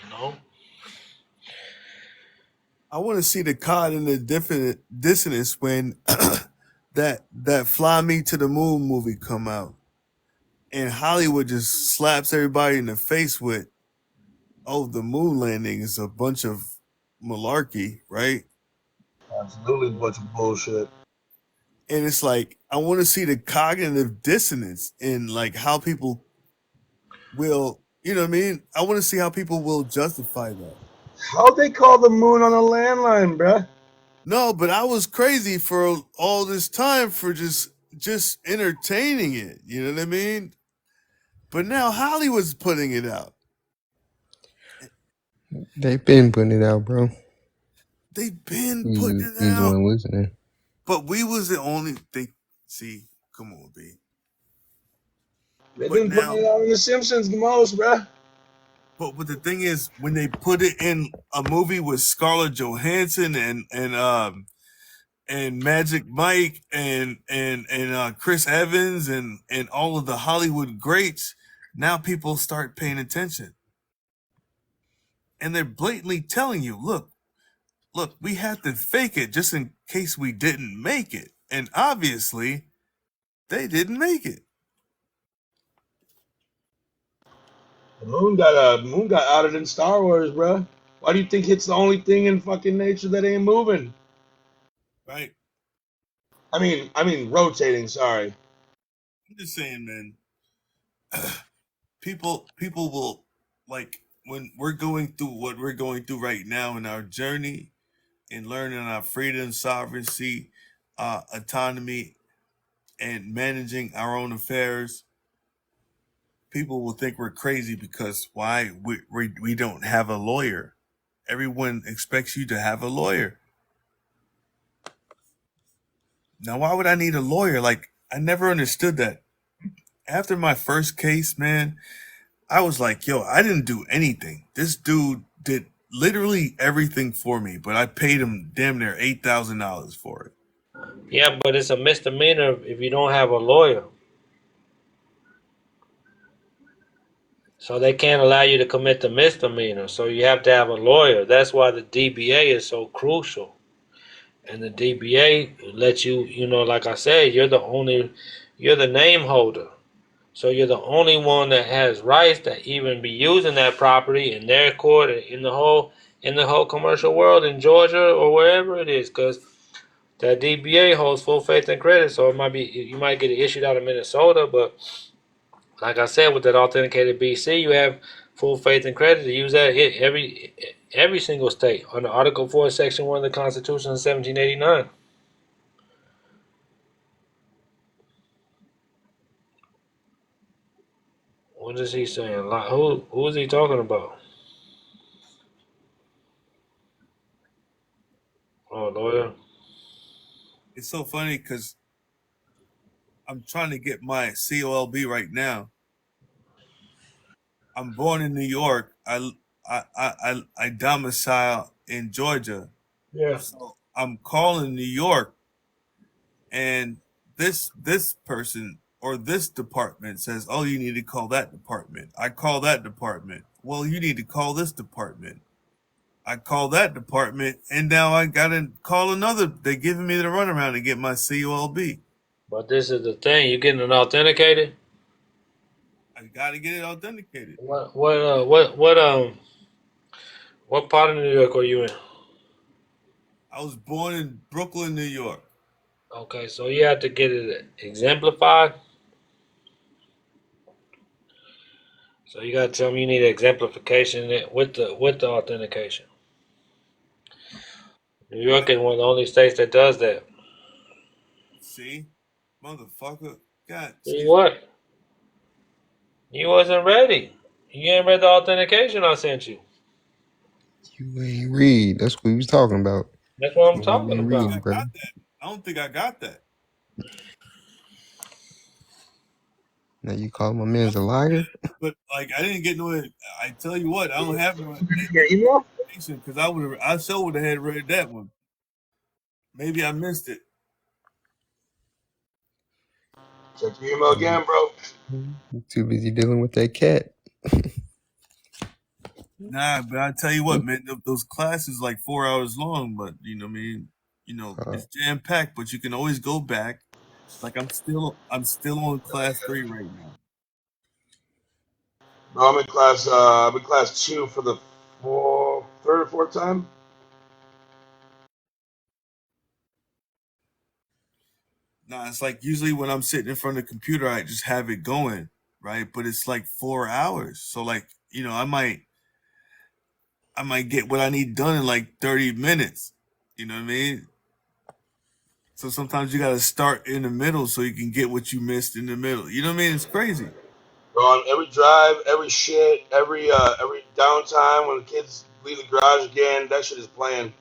You know, I want to see the cod in the different dissonance when that Fly Me to the Moon movie come out, and Hollywood just slaps everybody in the face with, "Oh, the moon landing is a bunch of malarkey," right? Absolutely a bunch of bullshit. And it's like I want to see the cognitive dissonance in like how people will, you know what I mean? I want to see how people will justify that. How'd they call the moon on a landline, bruh? No, but I was crazy for all this time for just entertaining it. You know what I mean? But now Hollywood's putting it out. They've been putting it out, bro. They've been putting You it you out. weren't listening. But we was the only thing. See, come on, B. They've But been putting now, it out on The Simpsons the most, bruh. but the thing is, when they put it in a movie with Scarlett Johansson and Magic Mike and Chris Evans and all of the Hollywood greats, now people start paying attention, and they're blatantly telling you, look, we had to fake it just in case we didn't make it, and obviously they didn't make it, The moon got outed in Star Wars, bruh. Why do you think it's the only thing in fucking nature that ain't moving? right? I mean rotating. Sorry. I'm just saying, man. People will like when we're going through what we're going through right now in our journey in learning our freedom, sovereignty, autonomy, and managing our own affairs. people will think we're crazy because why we don't have a lawyer. Everyone expects you to have a lawyer. Now, why would I need a lawyer? Like, I never understood that. After my first case, man, I was like, yo, I didn't do anything. This dude did literally everything for me, but I paid him damn near $8,000 for it. Yeah, but it's a misdemeanor if you don't have a lawyer. So they can't allow you to commit the misdemeanor. So you have to have a lawyer. That's why the DBA is so crucial. And the DBA lets you, like I said, you're the name holder. So you're the only one that has rights to even be using that property in their court in the whole commercial world in Georgia or wherever it is, because that DBA holds full faith and credit. So you might get it issued out of Minnesota, but like I said, with that authenticated BC, you have full faith and credit to use that in every single state under Article 4, Section 1 of the Constitution of 1789. What is he saying? Like, who is he talking about? Oh, lawyer. It's so funny because I'm trying to get my COLB right now. I'm born in New York. I domicile in Georgia. Yeah. So I'm calling New York, and this person or this department says, "Oh, you need to call that department." I call that department. Well, you need to call this department. I call that department, and now I gotta call another. They're giving me the runaround to get my COLB. But this is the thing. You getting it authenticated? I gotta get it authenticated. What part of New York are you in? I was born in Brooklyn, New York. Okay, so you have to get it exemplified. So you gotta tell me you need exemplification with the authentication. New York is one of the only states that does that. See, motherfucker. God, See see, what? You wasn't ready. You ain't read the authentication I sent you. You ain't read. That's what we was talking about. That's what I'm You ain't talking been I think about. I reading, got brother. that. I don't think I got that. Now you call my man's a Definitely liar? did. But like, I didn't get no. I tell you what, I don't have no Your email? information because I sure would have had read that one. Maybe I missed it. Check your email again, bro. You too busy dealing with that cat. Nah, but I tell you what, man, those classes like 4 hours long, but what I mean, Uh, it's jam packed, but you can always go back. Like I'm still on class 3 right now. Bro, I'm in class two for the third or fourth time. Nah, it's like usually when I'm sitting in front of the computer, I just have it going, right? But it's like 4 hours, so like I might get what I need done in like 30 minutes. You know what I mean? So sometimes you got to start in the middle so you can get what you missed in the middle. You know what I mean? It's crazy. Bro, on every drive, every shit, every downtime when the kids leave the garage again, that shit is playing.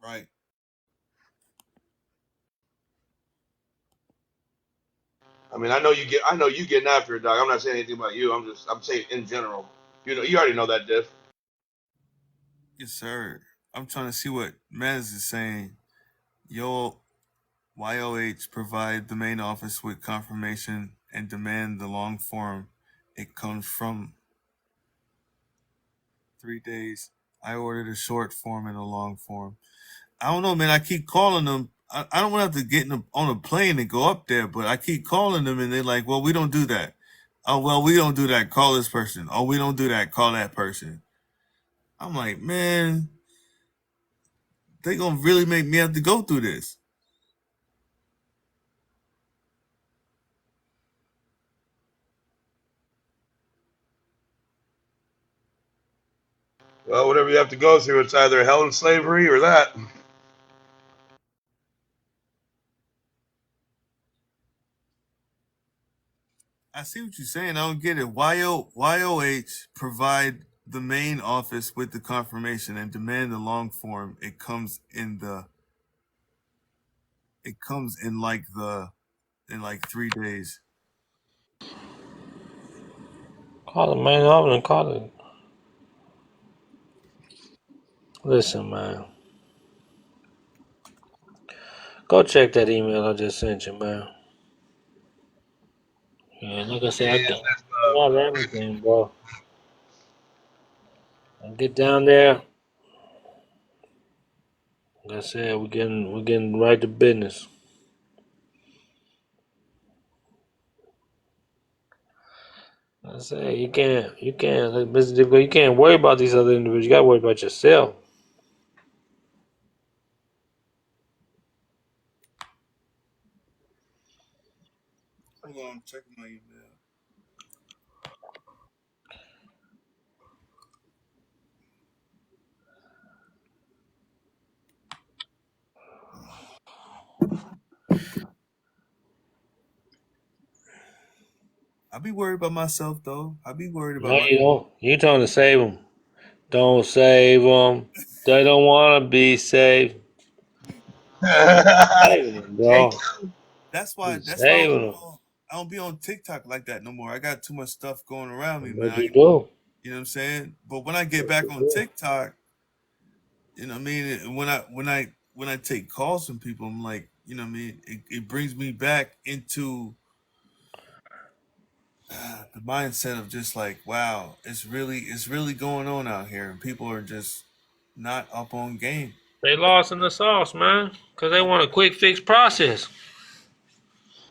Right. I mean, I know you getting after it, dog. I'm not saying anything about you. I'm saying in general. You already know that, Diff. Yes, sir. I'm trying to see what Mez is saying. Yo, YOH provide the main office with confirmation and demand the long form. It comes from 3 days. I ordered a short form and a long form. I don't know, man. I keep calling them. I don't want to have to get on a plane and go up there, but I keep calling them and they're like, well, we don't do that. Oh, well, we don't do that. Call this person. Oh, we don't do that. Call that person. I'm like, man, they gonna really make me have to go through this. Well, whatever you have to go through, it's either hell and slavery or that. I see what you're saying. I don't get it. YOH provide the main office with the confirmation and demand the long form. It comes in in like 3 days. Call it, man. I'm gonna call it. Listen, man. Go check that email I just sent you, man. Yeah, like I said, That's I got everything, bro. I get down there. Like I said, we're getting right to business. I say you can't, like Mr. Difficult, you can't worry about these other individuals. You gotta worry about yourself. Hold on, I'm checking my email. I be worried about myself though. I be worried No, about my. you don't. You trying to save them? Don't save them. They don't want to be saved. the Saving them, Jake. bro. We That's why saving them. I don't be on TikTok like that no more. I got too much stuff going around me, man. But you do. You know what I'm saying? But when I get But back you on do. TikTok, you know what I mean. When I take calls from people, I'm like, you know what I mean. It brings me back into the mindset of just like, wow, it's really going on out here, and people are just not up on game. They lost in the sauce, man, because they want a quick fix process.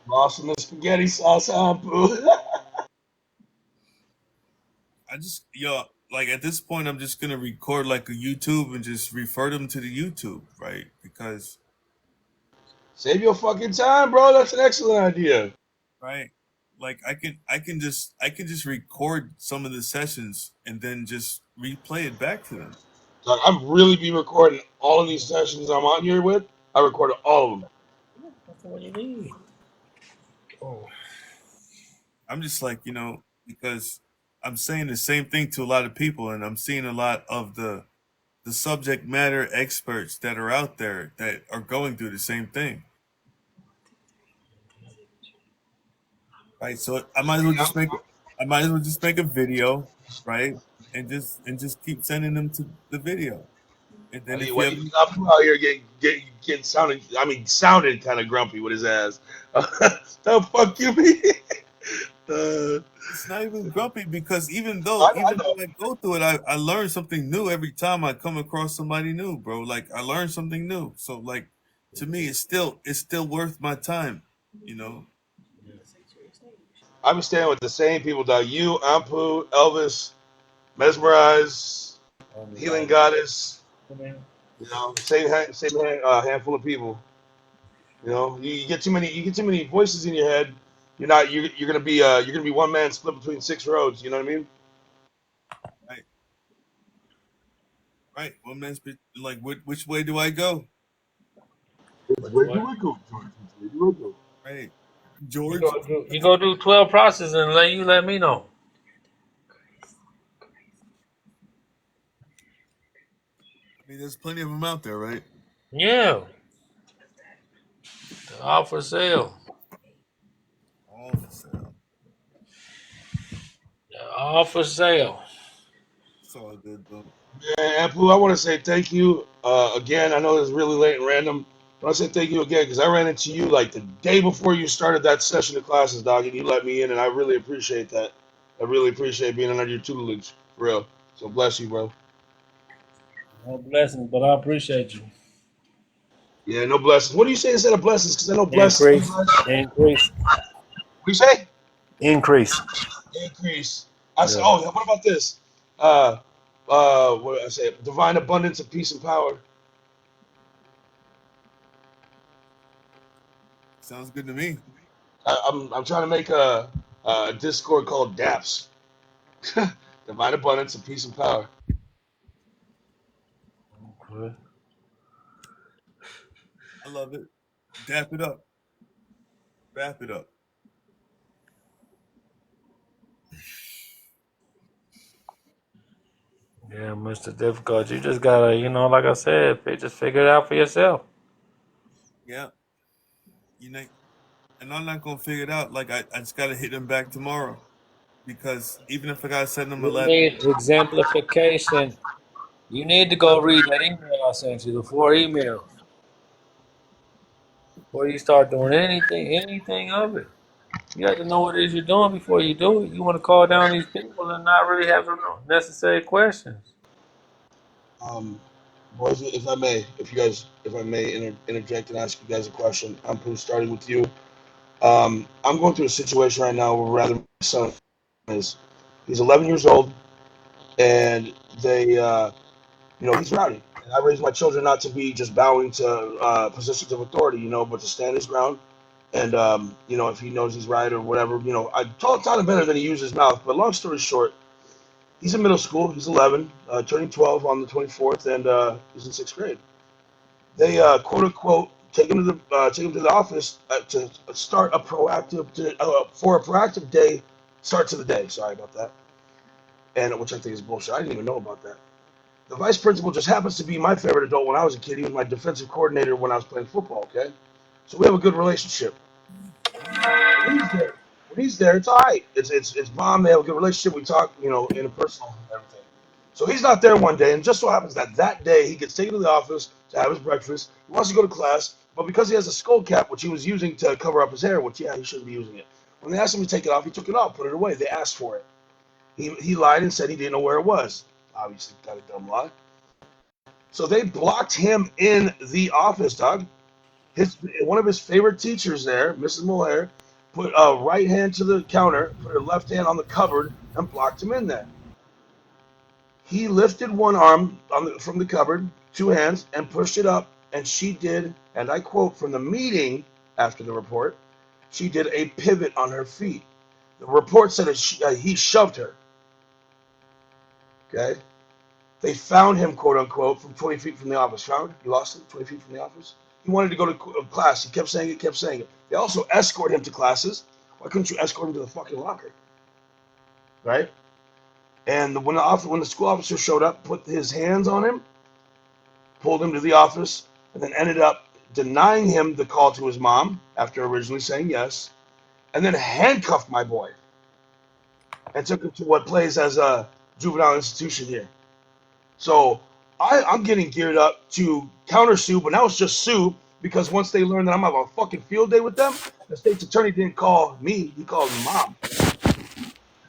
Lost in the spaghetti sauce, Ampu. I just like at this point, I'm just gonna record like a YouTube and just refer them to the YouTube, right? Because Save your fucking time, bro. That's an excellent idea. right, like I can just record some of the sessions and then just replay it back to them. Like, I'm really be recording all of these sessions I'm on here with. I recorded all of them. That's what you need. Oh. I'm just like, because I'm saying the same thing to a lot of people, and I'm seeing a lot of the subject matter experts that are out there that are going through the same thing, right? So I might as well just make a video, right? And just keep sending them to the video. And then if Why you do have you think I'm out here getting sounding? I mean, sounded kind of grumpy with his ass. The fuck you mean? uh, it's not even grumpy because I even know. though I go through it, I learn something new every time I come across somebody new, bro. Like I learn something new. So like to me it's still worth my time, you know. I've been staying with the same people that you, Ampu, Elvis, Mesmerize, Healing Goddess. You know, handful of people. You know, you get too many voices in your head. You're gonna be one man split between six roads. You know what I mean? Right, right. One man's like which way do I go? Which Where way? do I go, George? Where do I go? Right. You George. go do you go do 12 processes and let me know. I mean there's plenty of them out there, right? Yeah, they're all for sale. All for sale. Yeah. They're all for sale. It's all good though. Yeah, Ampu, I want to say thank you again. I know it's really late and random, but I say thank you again because I ran into you like the day before you started that session of classes, dog, and you let me in, and I really appreciate that. I really appreciate being under your tutelage, for real. So bless you, bro. No blessings, but I appreciate you. Yeah, no blessings. What do you say instead of blessings? Because I know blessings Increase, sometimes. increase, What do you say? increase. Increase. I said, Yeah. oh, what about this? What did I say? Divine abundance of peace and power. Sounds good to me. I'm trying to make a Discord called DAPS. Divine abundance of peace and power. Okay. I love it. Dap it up. Wrap it up. Yeah, Mr. Difficult. You just gotta, like I said, just figure it out for yourself. Yeah, you know, and I'm not gonna figure it out. Like I just gotta hit him back tomorrow because even if I gotta send him a You letter, need exemplification. You need to go read that email I sent you, the 4 emails, before you start doing anything of it. You have to know what it is you're doing before you do it. You want to call down these people and not really have the necessary questions. Um, boys, if I may, if I may interject and ask you guys a question, I'm starting with you. I'm going through a situation right now where rather my son is, he's 11 years old, and he's rowdy. And I raised my children not to be just bowing to positions of authority, but to stand his ground. And if he knows he's right or whatever, I taught him better than he used his mouth. But long story short, he's in middle school. He's 11, turning 12 on the 24th, and he's in sixth grade. They quote unquote take him to the office to start a proactive for a proactive day, start to the day. Sorry about that, and which I think is bullshit. I didn't even know about that. The vice principal just happens to be my favorite adult when I was a kid. He was my defensive coordinator when I was playing football. Okay, so we have a good relationship. When he's there, it's all right. It's mom. They have a good relationship. We talk, interpersonal and everything. So he's not there one day, and just so happens that day he gets taken to the office to have his breakfast. He wants to go to class, but because he has a skull cap, which he was using to cover up his hair, which he shouldn't be using it. When they asked him to take it off, he took it off, put it away. They asked for it. He lied and said he didn't know where it was. Obviously, got a dumb lie. So they blocked him in the office, dog. His One of his favorite teachers there, Mrs. Moher, put a right hand to the counter, put her left hand on the cupboard, and blocked him in there. He lifted one arm from the cupboard, two hands, and pushed it up, and she did, and I quote from the meeting after the report, she did a pivot on her feet. The report said he shoved her. Okay, they found him, quote unquote, from 20 feet from the office. Found? You lost him 20 feet from the office? He wanted to go to class. He kept saying it, kept saying it. They also escort him to classes. Why couldn't you escort him to the fucking locker? Right? And when the school officer showed up, put his hands on him, pulled him to the office, and then ended up denying him the call to his mom after originally saying yes, and then handcuffed my boy and took him to what plays as a juvenile institution here. So I'm getting geared up to counter sue, but now it's just sue because once they learn that I'm having a fucking field day with them, the state's attorney didn't call me; he called mom.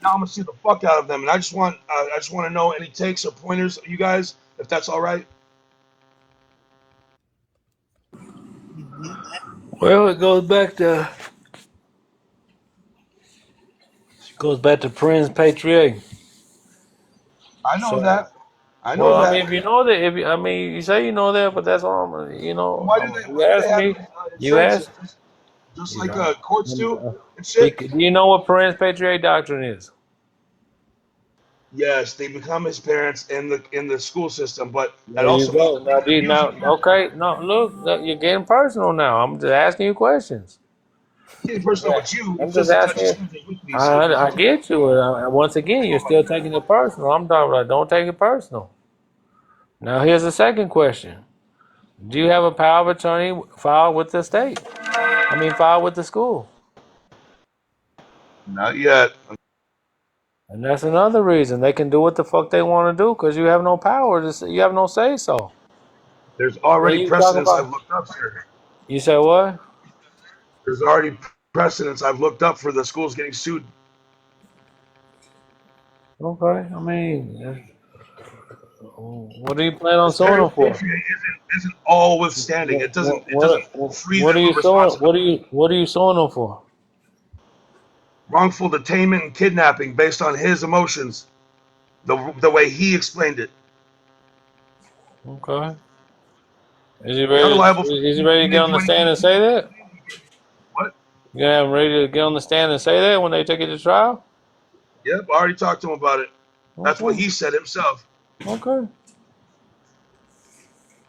Now I'm gonna sue the fuck out of them, and I just want to know any takes or pointers, you guys, if that's all right. hmm Well, it goes back to Prince Patriot. I know So, that. I know well, I that. mean, if you know that, you say you know that, but that's all. Why do they? Why You do they asked have me. You insurances? asked. Just You like know. courts do and shit. Do you know what Prince Patriot doctrine is? Yes, they become his parents in the school system, but that There you also means go. that they can abuse Now, you physically. okay. No, look, you're getting personal now. I'm just asking you questions. Getting personal Yeah. with you, you I'm just physically touch asking your you. children weekly, so I I'm get you. Once again, you're talking about still that. taking it personal. I'm talking about don't take it personal. Now, here's the second question. Do you have a power of attorney filed with the state? Filed with the school. Not yet. And that's another reason they can do what the fuck they want to do because you have no power. You have no say so. There's Then already you talk precedents I've about. looked up, sir. You say what? There's already precedents I've looked up for the schools getting sued. Okay. What do you plan on This suing Patriot them for? isn't all withstanding. It doesn't free What are them you of suing? responsibility. What are you suing them for? Wrongful detainment and kidnapping based on his emotions, the way he explained it. Okay. The unreliable for Is he he ready to get didn't on do the anything stand and to say that? what? You gonna have him ready to get on the stand and say that when they take it to trial? Yep, I already talked to him about it. That's what Okay. he said himself. Okay.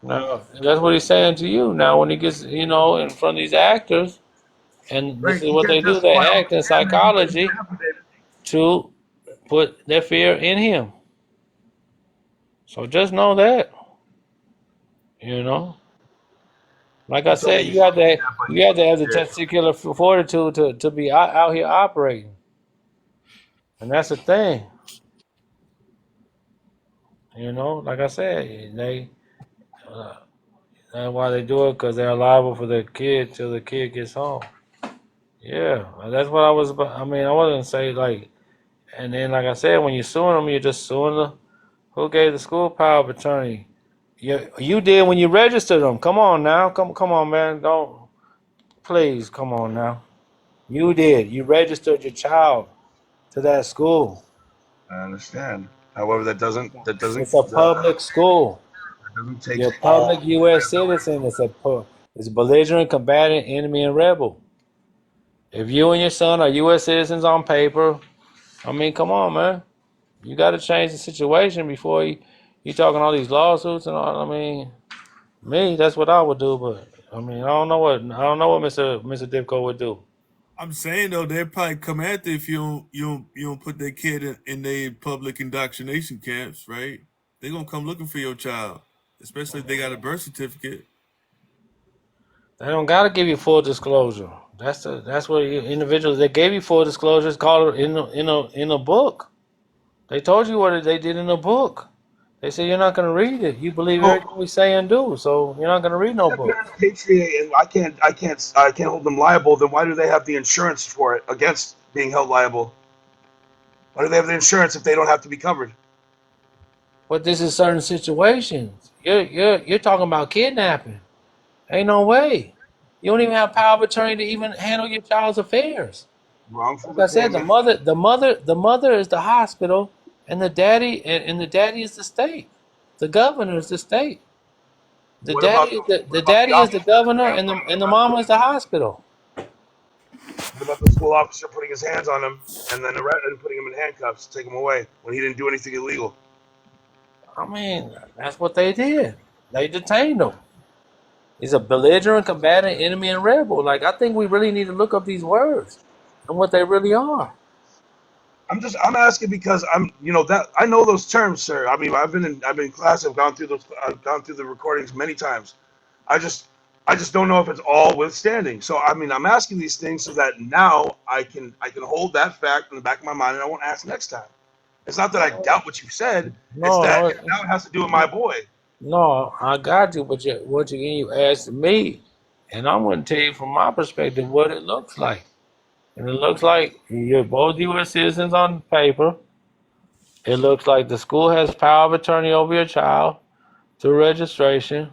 Now that's what he's saying to you. Now when he gets, in front of these actors, and this Right? is He what can't they do, they testify on the act in stand, man. He's got to get psychology an affidavit. to put their fear in him. So just know that, you know. Like I You told me said, you told me that, but you have to have the yeah. testicular fortitude to be out here operating, and that's the thing, you know. Like I said, uh, that's why they do it because they're liable for the kid till the kid gets home. Yeah, that's what I was about. I mean, I wasn't say like, and then like I said, when you're suing them, you're just suing the who gave the school power of attorney. You did when you registered them. Come on now, come on, man. Don't please come on now. You did. You registered your child to that school. I understand. However, It's a public school. that doesn't take You're a all public U.S. citizen. It's a belligerent, combatant, enemy, and rebel. If you and your son are U.S. citizens on paper, I mean, come on, man. You got to change the situation before you talking all these lawsuits and all. I mean, me, that's what I would do. But I mean, I don't know what Mr. Dipko would do. I'm saying though, they'll probably come after if you don't put their kid in their public indoctrination camps, right? They're gonna come looking for your child, especially if they got a birth certificate. They don't got to give you full disclosure. That's what individuals they gave you full disclosure. It's called in a book. They told you what they did in the book. They said you're not going to read it. You believe well, everything we say and do, so you're not going to read no if they're book. a patriot and I can't hold them liable, then why do they have the insurance for it against being held liable? Why do they have the insurance if they don't have to be covered? But this is certain situations. You're talking about kidnapping. Ain't no way. You don't even have power of attorney to even handle your child's affairs. Wrongful Like I said, detainment. the mother is the hospital, and and the daddy is the state. The governor is the state. The What about the daddy is the officer governor, and the mama is the hospital. what about the school officer putting his hands on him and then and putting him in handcuffs to take him away when he didn't do anything illegal? I mean, that's what they did. They detained him. He's a belligerent, combatant, enemy, and rebel. Like I think we really need to look up these words and what they really are. I'm asking because that I know those terms, sir. I mean, I've been in class. I've gone through those. I've gone through the recordings many times. I just I just don't know if it's all withstanding. So I mean, I'm asking these things so that now I can hold that fact in the back of my mind and I won't ask next time. It's not that I doubt what you said. It's No, that no, now it has to do with my boy. no. I got you, but once again, you asked me, and I'm going to tell you from my perspective what it looks like. And it looks like you're both U.S. citizens on paper. It looks like the school has power of attorney over your child through registration,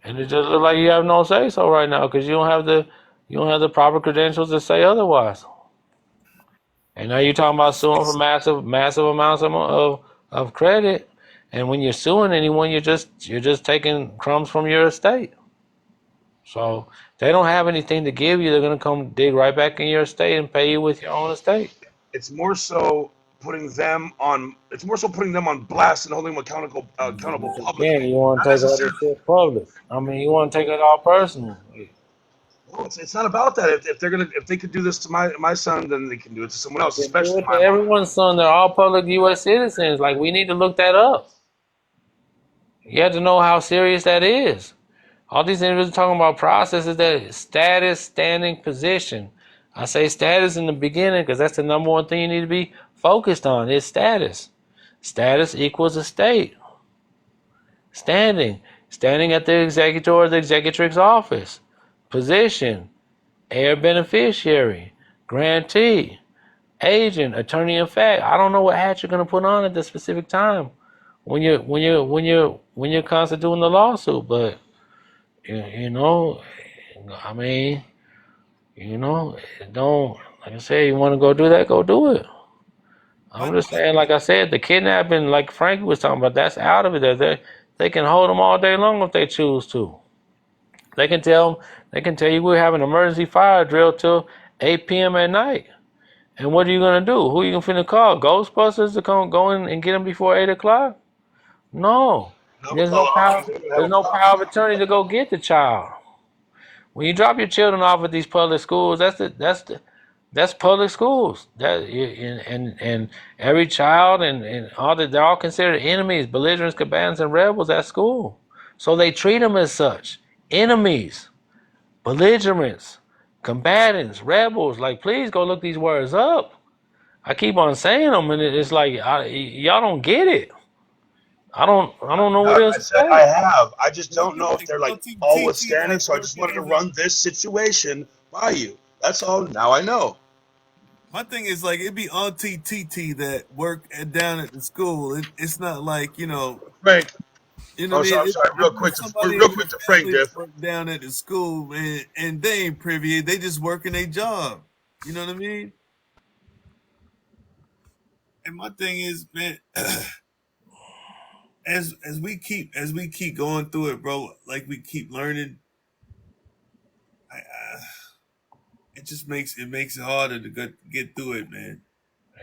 and it just looks like you have no say so right now because you don't have the proper credentials to say otherwise. And now you're talking about suing for massive amounts of credit, and when you're suing anyone, you're just taking crumbs from your estate. So they don't have anything to give you. They're gonna come dig right back in your estate and pay you with your own estate. It's more so putting them on blast and holding them accountable Again, publicly, you want not to take all necessarily. this shit public. I mean, you want to take it all personal. You No, it's not about that. If they could do this to my son, then they can do it to someone else, can do especially it to my mother. everyone's son. They're all public U.S. citizens. Like we need to look that up. You have to know how serious that is. All these individuals talking about processes that status, standing, position. I say status in the beginning because that's the number one thing you need to be focused on is status. Status equals a state. Standing. Standing at the executor or the executrix office. Position. Heir beneficiary. Grantee. Agent. Attorney in fact. I don't know what hat you're gonna put on at the specific time when you're constituting the lawsuit, but you know, I mean, don't like I said, you want to go do that, go do it. I'm But just saying, like I said, the kidnapping, like Frankie was talking about, that's out of it. They can hold them all day long if they choose to. They can tell you we have an emergency fire drill till 8 p.m. at night. And what are you gonna do? Who are you finna call? Ghostbusters to come go in and get them before 8 o'clock? No, No, but they're gonna have There's a no problem. power of attorney to go get the child. When you drop your children off at these public schools, That's public schools. And every child and all that, they're all considered enemies, belligerents, combatants, and rebels at school. So they treat them as such, enemies, belligerents, combatants, rebels. Like, please go look these words up. I keep on saying them, and it's like y'all don't get it. I don't know what Doc, else I to said I say. have. I just Well, I don't feel know if like they're like LTT always is standard. like So I just working wanted to in the. run this situation by you. That's all. Now I know. My thing is like it'd be Auntie TT that work down at the school. It's not like Frank. you know Oh, what I so mean. I'm sorry. It'd be somebody Real in the quick to Frank, family that Diff. work down at the school, and they ain't privy. They just working their job. You know what I mean? And my thing is, man, as we keep going through it, bro, like we keep learning, it just makes it harder to get through it, man.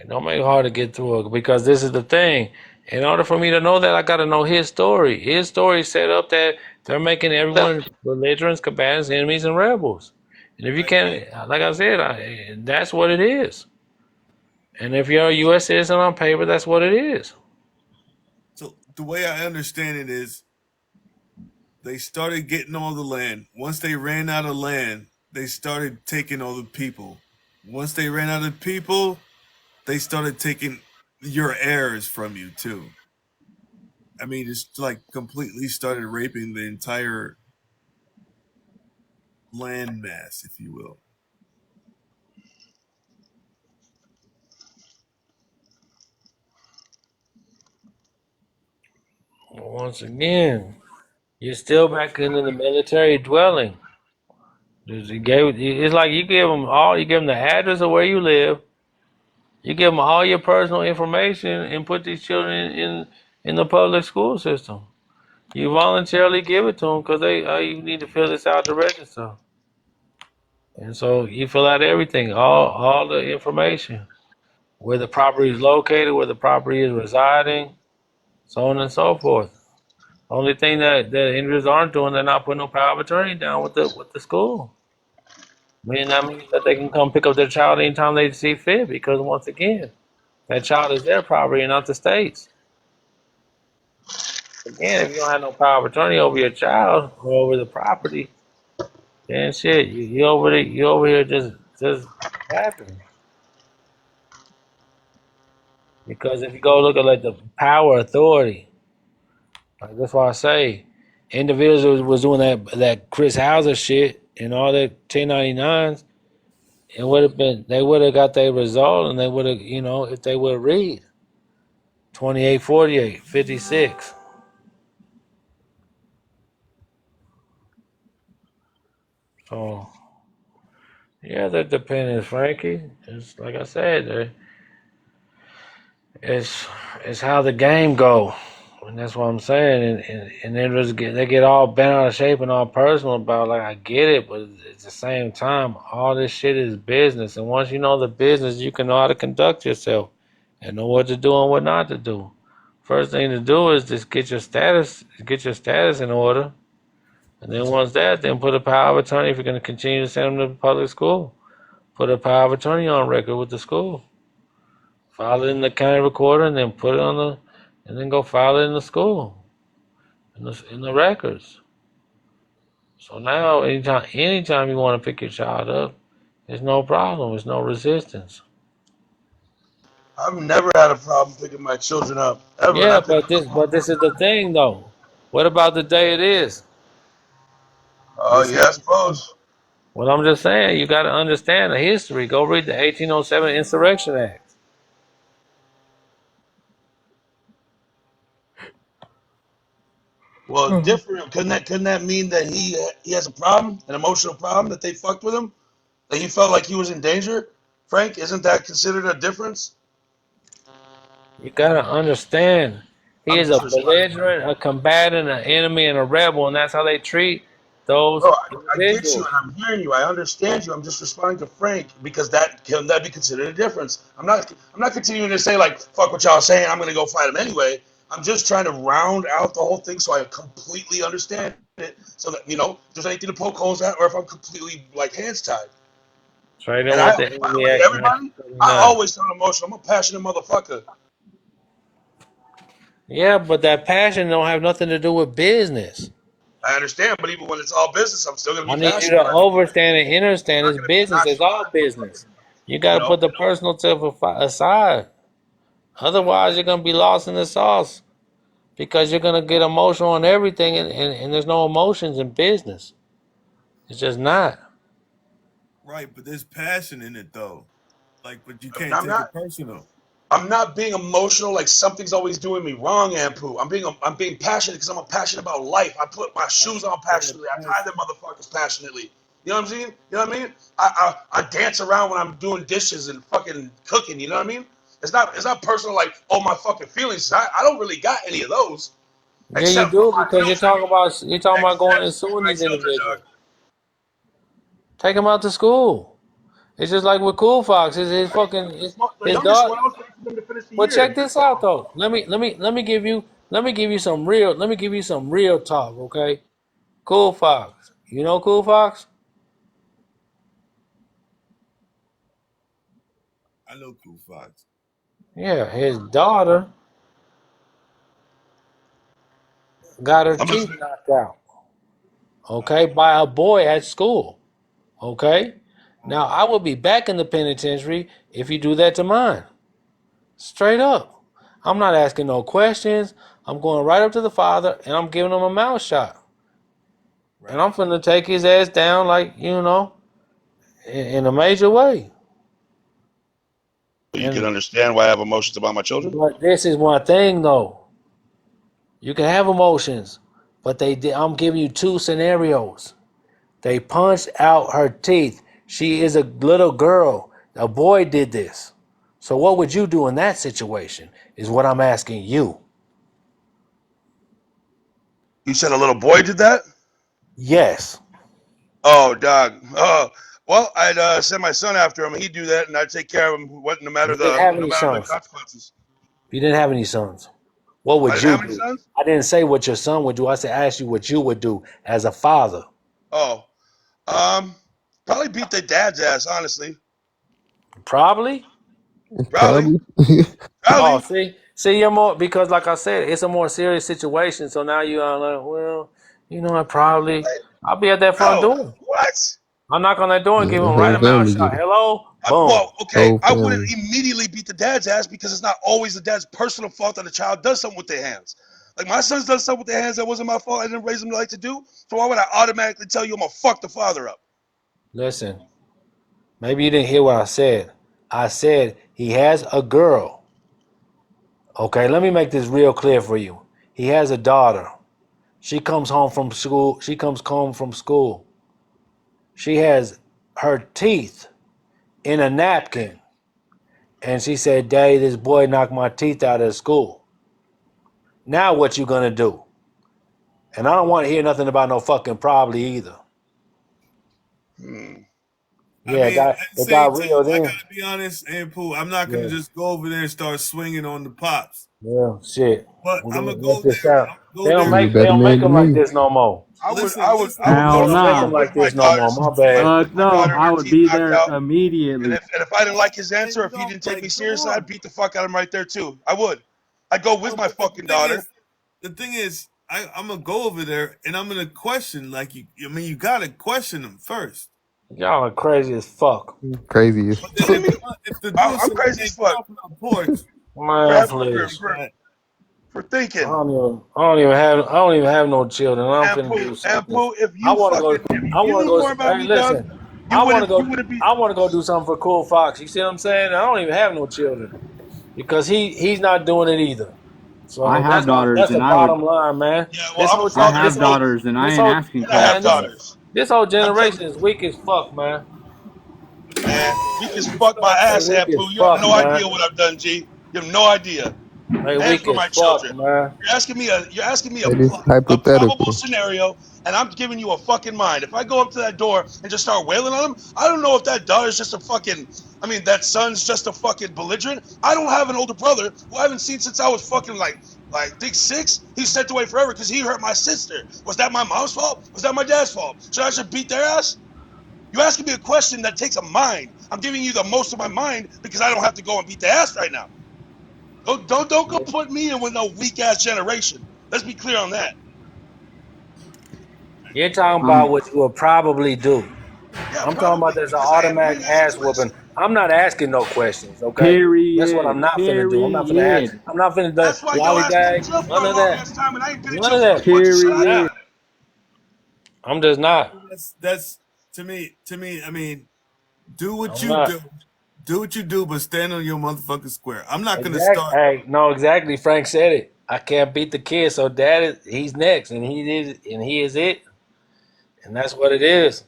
It don't make it hard to get through it because this is the thing. In order for me to know that, I got to know his story. His story set up that they're making everyone belligerents, combatants, enemies, and rebels. And if you I agree. can't, like I said, that's what it is. And if you're a U.S. citizen on paper, that's what it is. So the way I understand it is, they started getting all the land. Once they ran out of land, they started taking all the people. Once they ran out of people, they started taking your heirs from you too. I mean, it's like completely started raping the entire land mass, if you will. Once again, you're still back into the military dwelling. It's like you give them the address of where you live, you give them all your personal information, and put these children in the public school system. You voluntarily give it to them because you need to fill this out to register, and so you fill out everything, all the information, where the property is located, where the property is residing, so on and so forth. Only thing that individuals aren't doing, they're not putting no power of attorney down with the school. That means that they can come pick up their child anytime they see fit because once again, that child is their property and not the state's. Again, if you don't have no power of attorney over your child or over the property, then shit, you over here just capping. Because if you go look at like the power authority, like that's why I say individuals was doing that Chris Hauser shit and all that 1099s, it would have been they would have got their result and they would have if they would read 28, 48, 56. So yeah, they're dependent, Frankie. It's like I said, it's it's how the game go, and that's what I'm saying. And they get all bent out of shape and all personal about like I get it, but at the same time, all this shit is business. And once you know the business, you can know how to conduct yourself and know what to do and what not to do. First thing to do is just get your status in order, and then once that, then put a power of attorney if you're going to continue to send them to public school. Put a power of attorney on record with the school. File it in the county recorder and then put it on and then go file it in the school, in the records. So now, anytime you want to pick your child up, there's no problem. There's no resistance. I've never had a problem picking my children up ever, and I Yeah, pick them up all but the this is the time. thing though. What about the day it is? Oh This yeah, I happened. suppose. Well, I'm just saying, you got to understand the history. Go read the 1807 Insurrection Act. Well, different. Couldn't that mean that he has a problem, an emotional problem that they fucked with him, that he felt like he was in danger? Frank, isn't that considered a difference? You got to understand, he I'm is a just responding. belligerent, a combatant, an enemy, and a rebel, and that's how they treat those Bro, I get you individuals. and I'm hearing you. I understand you. I'm just responding to Frank because that be considered a difference. I'm not continuing to say like fuck what y'all saying. I'm gonna go fight him anyway. I'm just trying to round out the whole thing so I completely understand it. So that if there's anything to poke holes at, or if I'm completely like hands tied. Trade And them I, with the by the enemy way, at everybody, I 1979. always sound emotional. I'm a passionate motherfucker. Yeah, but that passion don't have nothing to do with business. I understand, but even when it's all business, I'm still gonna I be need you to passionate. understand and I'm understand not it's gonna be business. It's all nonchalant, business. You got you to know. put the personal stuff aside. Otherwise, you're going to be lost in the sauce because you're going to get emotional on everything, and there's no emotions in business. It's just not. Right, but there's passion in it though. Like, but you And can't I'm take not it personal. I'm not being emotional like something's always doing me wrong, Ampu. I'm being passionate because I'm passionate about life. I put my I shoes on understand passionately. I tie passion. them motherfuckers passionately. You know what I'm saying? You know what I mean? I dance around when I'm doing dishes and fucking cooking. You know what I mean? It's not personal like oh my fucking feelings. I don't really got any of those Yeah, you except for do my because children. you're talking about going and Except for suing my these children, individuals. dog. Take them out to school. It's just like with Cool Fox. His Right? fucking The his youngest daughter. one, I was waiting for them to finish the But check year. this out though. Let me give you some real talk, okay? Cool Fox. You know Cool Fox? I know Cool Fox. Yeah, his daughter got her I'm teeth listening. knocked out, okay, by a boy at school, okay? Now, I will be back in the penitentiary if you do that to mine. Straight up. I'm not asking no questions. I'm going right up to the father and I'm giving him a mouth shot. And Right. I'm finna take his ass down like, in a major way. You can And understand why I have emotions about my children. but this is one thing though. You can have emotions, but I'm giving you two scenarios. They punched out her teeth. She is a little girl. A boy did this. So what would you do in that situation? Is what I'm asking you. You said a little boy did that. Yes. Oh, dog. Oh, well, I'd send my son after him. He'd do that, and I'd take care of him. What? No matter You didn't have no any matter the sons. consequences. You didn't have any sons. What I would didn't you have any do? sons. I didn't say what your son would do. I asked you what you would do as a father. Oh, um, probably beat the dad's ass. Honestly, Probably. probably, Probably. Oh, probably. see, you're more because, like I said, it's a more serious situation. So now you are like, well, I probably What? I'll be at that front No. door. What? I'll knock on that door and Yeah, give the him right whole a mouth family shot. get it. Hello, boom. Well, okay. Whole I wouldn't family. immediately beat the dad's ass because it's not always the dad's personal fault that a child does something with their hands. Like my son's done something with their hands that wasn't my fault. I didn't raise them like to do. So why would I automatically tell you I'm gonna fuck the father up? Listen, maybe you didn't hear what I said. I said he has a girl. Okay, let me make this real clear for you. He has a daughter. She comes home from school. She comes home from school. She has her teeth in a napkin. And she said, Daddy, this boy knocked my teeth out at school. Now what you gonna do? And I don't want to hear nothing about no fucking probably either. Hmm. I Yeah, mean, at the it got same time, real I then. gotta be honest, and Pooh, I'm not gonna Yeah, just go over there and start swinging on the pops. yeah, shit. But We're I'm gonna gonna work go this there. out. I'm gonna go there You a They with. better don't make man them than like me. this no more. I would, Listen, I would, listen. I would They go Hell to don't make school them no. with like my this no more. daughter's, My bad. my No, daughter, I her would teeth be knocked there out. And immediately. if I didn't like his Man, answer, you if he know, didn't take me like, come seriously, I'd on. beat the fuck out of him right there too. I would. I'd go with No, my but the fucking thing daughter. is, I'm gonna go over there and I'm gonna question. Like, I mean, you gotta question them first. Y'all are crazy as fuck. Crazy as But then What do if you mean? the dude I'm says, crazy "Man, as get fuck off my porch," for Man, having, I'm gonna please. be for, like, for thinking. I don't even have no children. I'm finna do And something. Pooh, if I you wanna fucking, go if I you wanna knew go more about hey me, dog, listen. I wanna you go wouldn't be. I wanna go do something for Cool Fox. You see what I'm saying? I don't even have no children. Because he's not doing it either. I So have daughters that's the and I would bother line, man. Yeah, well, This I'm a whole I father of this have whole three, daughters and I this ain't whole asking and I have man, questions. daughters, this whole and I'm telling generation is weak as fuck, man. man, weak as "Let me fuck my start They ass, weak and as Pooh, you have fuck, no man. idea what I've done, G. You have no idea. They And weak for as my fuck, children. man. You're asking me That is a probable hypothetical. scenario, and I'm giving you a fucking mind. If I go up to that door and just start wailing on them, I don't know if that daughter's just a fucking. I mean, that son's just a fucking belligerent. I don't have an older brother who I haven't seen since I was fucking like I think 6. He's sent away forever because he hurt my sister. Was that my mom's fault? Was that my dad's fault? Should I just beat their ass? You're asking me a question that takes a mind. I'm giving you the most of my mind because I don't have to go and beat the ass right now. Don't go put me in with no weak ass generation. Let's be clear on that. You're talking about Um, what you will probably do. Yeah, I'm talking about probably there's an because I am put automatic in that ass situation. whooping. I'm not asking no questions, okay? That's what I'm period. not finna do. I'm not finna ask. Period. I'm not finna do That's why your ass been in lollygag. jail for None a of long that. ass time, and I ain't been in None jail of for as that. much as shit I've Period. Nah, done. I'm just not. That's to me. To me, I mean, do what I'm you not. do. Do what you do, but stand on your motherfucking square. I'm not gonna Exactly. start. Hey, no, exactly. Frank said it. I can't beat the kid, so he's next, and he is it, and that's what it is.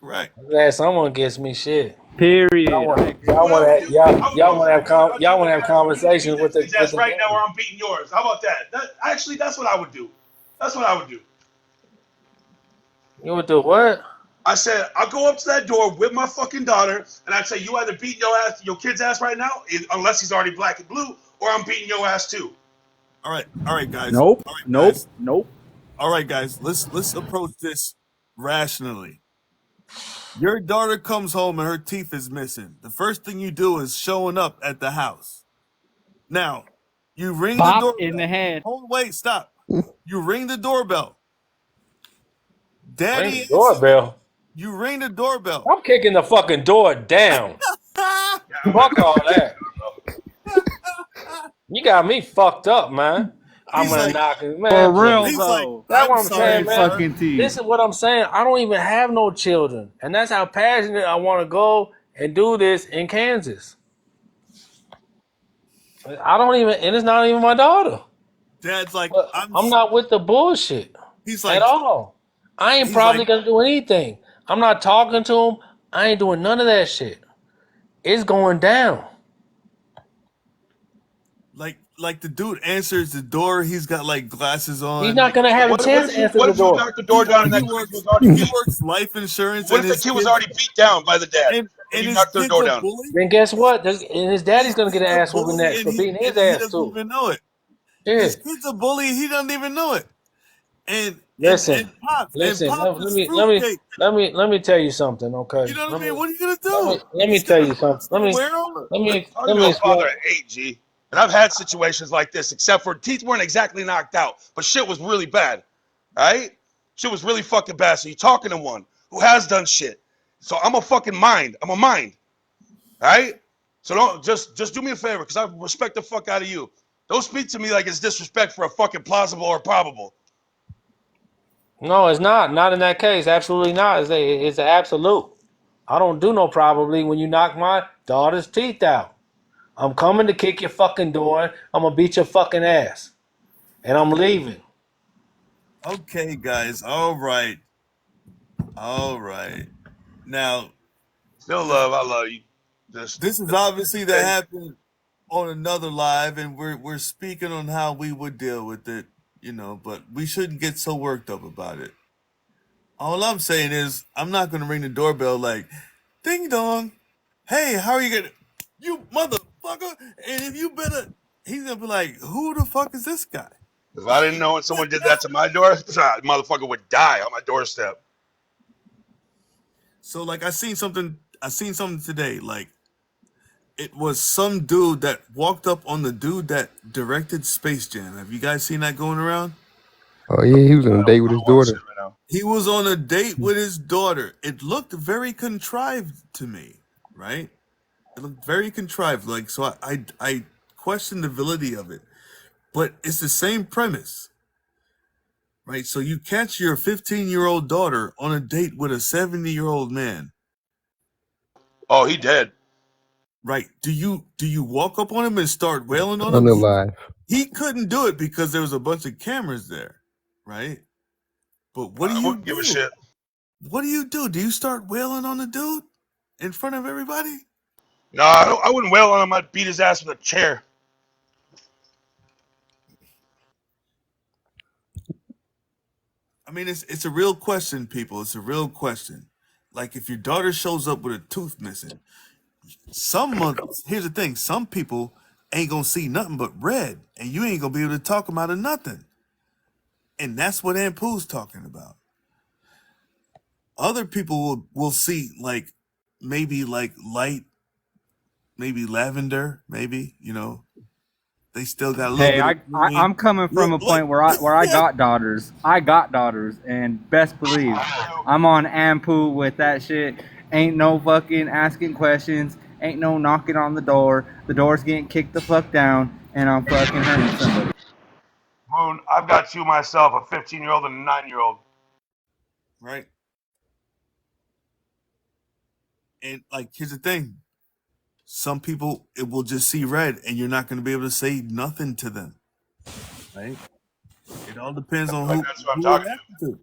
Right. I'm glad someone gets me shit. Period. I agree. What I would do, I would go to that dude. I'll Y'all tell want the to have guys, you either beat conversations that kid's with ass the right now, or game. I'm beating yours. How about that? Actually, that's what I would do. That's what I would do. You would do what? I said, I'll go up to that door with my fucking daughter, and I'd say, you either beating your kid's ass right now, unless he's already black and blue, or I'm beating your ass too. All right, guys. Nope. All right, Nope. guys. Nope. All right, guys. Let's approach this rationally. Your daughter comes home and her teeth is missing. The first thing you do is showing up at the house. Now, you ring the Bop in the doorbell. head. Hold, wait, stop. You ring the doorbell. Ring Daddy the answers. doorbell. You ring the doorbell. I'm kicking the fucking door down. Yeah, I'm not Fuck gonna all answer that that. door, You got me fucked up, man. I'm He's gonna like, knock it, For man. real Please. he's like, though. That's I'm what I'm sorry, saying, Straight man. son. fucking teeth. This is what I'm saying. I don't even have no children, and that's how passionate I want to go and do this in Kansas. I don't even, and it's not even my daughter. Dad's like, But I'm not with the bullshit he's at like, all. I ain't he's like, probably gonna do anything. I'm not talking to him. I ain't doing none of that shit. It's going down. like the dude answers the door. He's got like glasses He's on. not gonna have a What chance if to you answer what the if you door. knocked the door down and He that kid was works already he beat? works life insurance, What if the kid was already beat down by the dad and and you his knocked their kid's door a down? bully. Then guess what? And his His daddy's gonna get kid's an a ass whooping bully, next for beating and his he ass doesn't too. even know it. Yeah. His kid's a bully. He doesn't even know it. And Listen, and listen. pops Let is me fruitcake. let me tell you something, okay? You know what I mean? What are you gonna do? Let me He's tell got you something. somewhere on. Talking Let to me a father explain. at 8, G. And I've had situations like this, except for teeth weren't exactly knocked out, but shit was really bad. All right? Shit was really fucking bad. So you're talking to one who has done shit. So I'm a fucking mind. I'm a mind. All right? So don't just do me a favor, because I respect the fuck out of you. Don't speak to me like it's disrespect for a fucking plausible or probable. No, it's not. Not in that case. Absolutely not. It's an absolute. I don't do no probably when you knock my daughter's teeth out. I'm coming to kick your fucking door. I'm gonna beat your fucking ass, and I'm leaving. Okay, guys. All right. All right. Now, Still the, love, I love you. Just this is obviously that hey, happened on another live, and we're speaking on how we would deal with it, but we shouldn't get so worked up about it. All I'm saying is, I'm not gonna ring the doorbell like, ding dong. Hey, how are you gonna, you motherfucker? And if you better, he's gonna be like, who the fuck is this guy? if I didn't know when someone did that to my door, motherfucker would die on my doorstep. So like, I seen something today. Like, it was some dude that walked up on the dude that directed Space Jam. Have you guys seen that going around? Oh yeah, he was on a date with I his don't watch shit daughter. right now. He was on a date with his daughter. It looked very contrived to me, right? It looked very contrived. Like, so I questioned the validity of it. But it's the same premise, right? So you catch your 15-year-old daughter on a date with a 70-year-old man, Oh, he dead. right? Do you walk up on him and start wailing on him? Unalive. He couldn't do it because there was a bunch of cameras there, right? But what do I you wouldn't give a do? shit. What do you do? Do you start wailing on the dude in front of everybody? No, I wouldn't wail on him. I'd beat his ass with a chair. I mean, it's a real question, people. It's a real question. Like, if your daughter shows up with a tooth missing, here's the thing: some people ain't gonna see nothing but red, and you ain't gonna be able to talk them out of nothing. And that's what Aunt Pooh's talking about. Other people will see like maybe like light, maybe lavender, maybe, they still got a little Hey, bit of green. I'm coming from a Look. point where I got daughters. I got daughters, and best believe I'm on Ampu with that shit. Ain't no fucking asking questions. Ain't no knocking on the door. The door's getting kicked the fuck down, and I'm fucking hurting somebody. Moon, I've got two myself, a 15-year-old and a 9-year-old. Right. And like, here's the thing: some people it will just see red, and you're not going to be able to say nothing to them. Right. It all depends on That's what I'm who it talking to. happened to.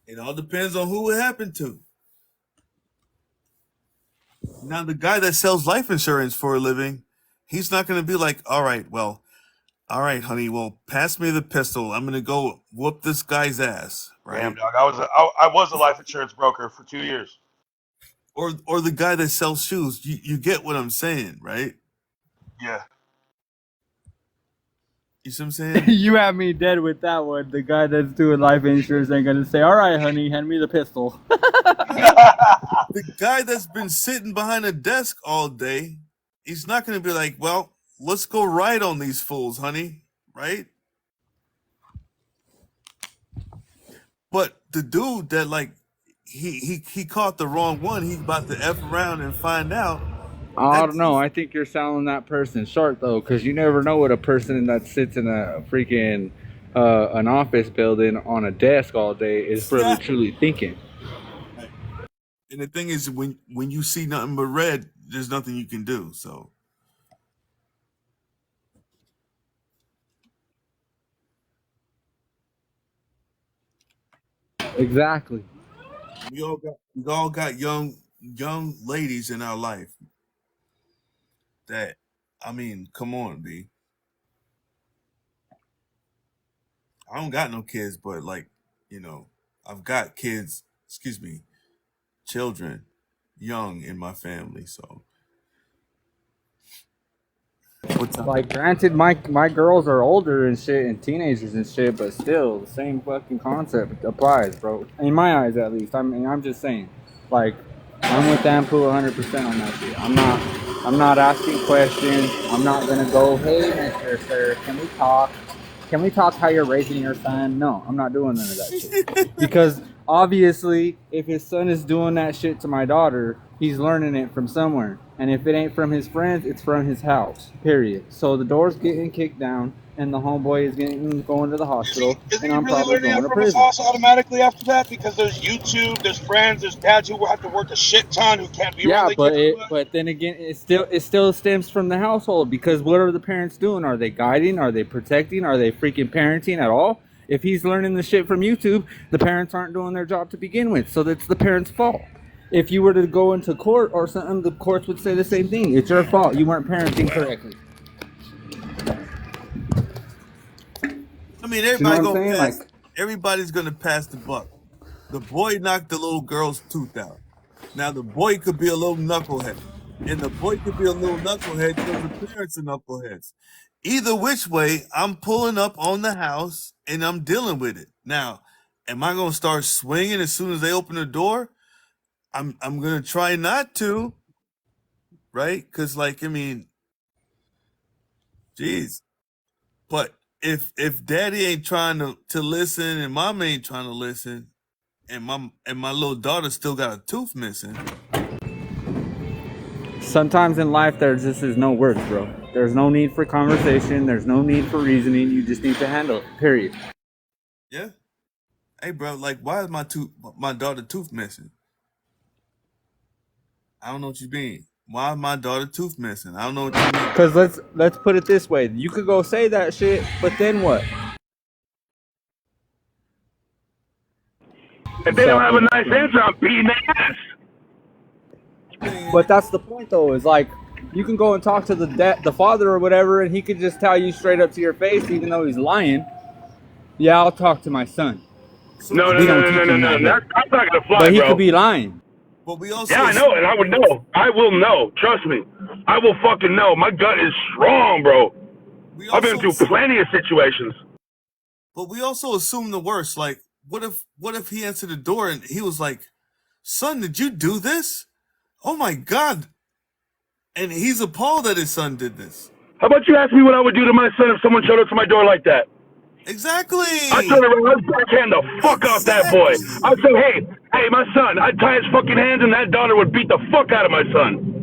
It all depends on who it happened to. Now, the guy that sells life insurance for a living, he's not going to be like, all right, well, all right, honey, well, pass me the pistol. I'm going to go whoop this guy's ass, Damn, right? dog. I was a life insurance broker for 2 years. Or the guy that sells shoes. You get what I'm saying, right? Yeah. You see what I'm saying? You have me dead with that one. The guy that's doing life insurance ain't gonna say, "All right, honey, hand me the pistol." The guy that's been sitting behind a desk all day, he's not going to be like, well, let's go ride on these fools, honey, right? But the dude that like he caught the wrong one, he's about to F around and find out. I That don't know. dude's I think you're selling that person short though, because you never know what a person that sits in a freaking an office building on a desk all day is really truly thinking. Right. And the thing is, when you see nothing but red, there's nothing you can do. So Exactly. we all got young ladies in our life that, I mean, come on, B. I don't got no kids, but like, you know, I've got kids, excuse me, children, young in my family. So what's up? Like, granted, my girls are older and shit, and teenagers and shit, but still, the same fucking concept applies, bro. In my eyes, at least. I'm just saying, like, I'm with Ampu 100% on that shit. I'm not asking questions. I'm not gonna go, hey, Mister Sir, can we talk? Can we talk how you're raising your son? No, I'm not doing none of that shit. Because obviously, if his son is doing that shit to my daughter, he's learning it from somewhere. And if it ain't from his friends, it's from his house. Period. So the door's getting kicked down, and the homeboy is going to the hospital, Isn't and he I'm really probably learning going it to from his prison. house automatically after that? Because there's YouTube, there's friends, there's dads who have to work a shit ton who can't be around Yeah, their kids. but then again, it still stems from the household, because what are the parents doing? Are they guiding? Are they protecting? Are they freaking parenting at all? If he's learning the shit from YouTube, the parents aren't doing their job to begin with, so that's the parents' fault. If you were to go into court or something, the courts would say the same thing. It's your fault. You weren't parenting correctly. I mean, Do you know what I'm saying? Like, everybody's gonna pass the buck. The boy knocked the little girl's tooth out. Now the boy could be a little knucklehead. And the boy could be a little knucklehead because the parents are knuckleheads. Either which way, I'm pulling up on the house and I'm dealing with it. Now, am I gonna start swinging as soon as they open the door? I'm gonna try not to, right? Because, like, I mean, geez. But if daddy ain't trying to listen and mom ain't trying to listen, and my little daughter still got a tooth missing. sometimes in life there just is no words, bro. There's no need for conversation. There's no need for reasoning. You just need to handle it. Period. Yeah. Hey, bro, like, why is my daughter tooth missing? I don't know what you mean. Why is my daughter tooth missing? I don't know what you mean. Because let's put it this way: you could go say that shit, but then what? If they don't have a nice answer, I'm beating their ass. But that's the point, though. Is like, you can go and talk to the father or whatever, and he could just tell you straight up to your face, even though he's lying. Yeah, I'll talk to my son. So No, we no, We no, don't no, no, teach no, him no. that way. That's not gonna fly, But he could bro. be lying. but we Yeah, also I know, and I would know. I will know. Trust me. I will fucking know. My gut is strong, bro. we I've been also through plenty of situations. But we also assume the worst. Like, what if he answered the door and he was like, "Son, did you do this? Oh my God!" And he's appalled that his son did this. How about you ask me what I would do to my son if someone showed up to my door like that? I'd Exactly. turn around, I'd backhand the fuck off that boy. Exactly. I'd say, hey, my son. I'd tie his fucking hands and that daughter would beat the fuck out of my son.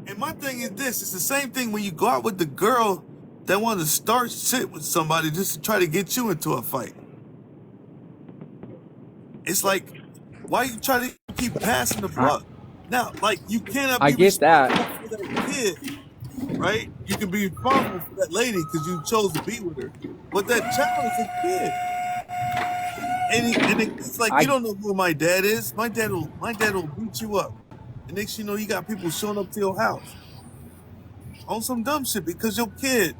And my thing is this: it's the same thing when you go out with the girl that wanted to start shit with somebody just to try to get you into a fight. It's like, why you try to keep passing the buck? Now, like, you cannot I be get that. responsible for that kid, right? You can be responsible for that lady because you chose to be with her, but that child is a kid, and it's like you don't know who my dad is. My dad will beat you up, and next you know you got people showing up to your house on some dumb shit because your kid.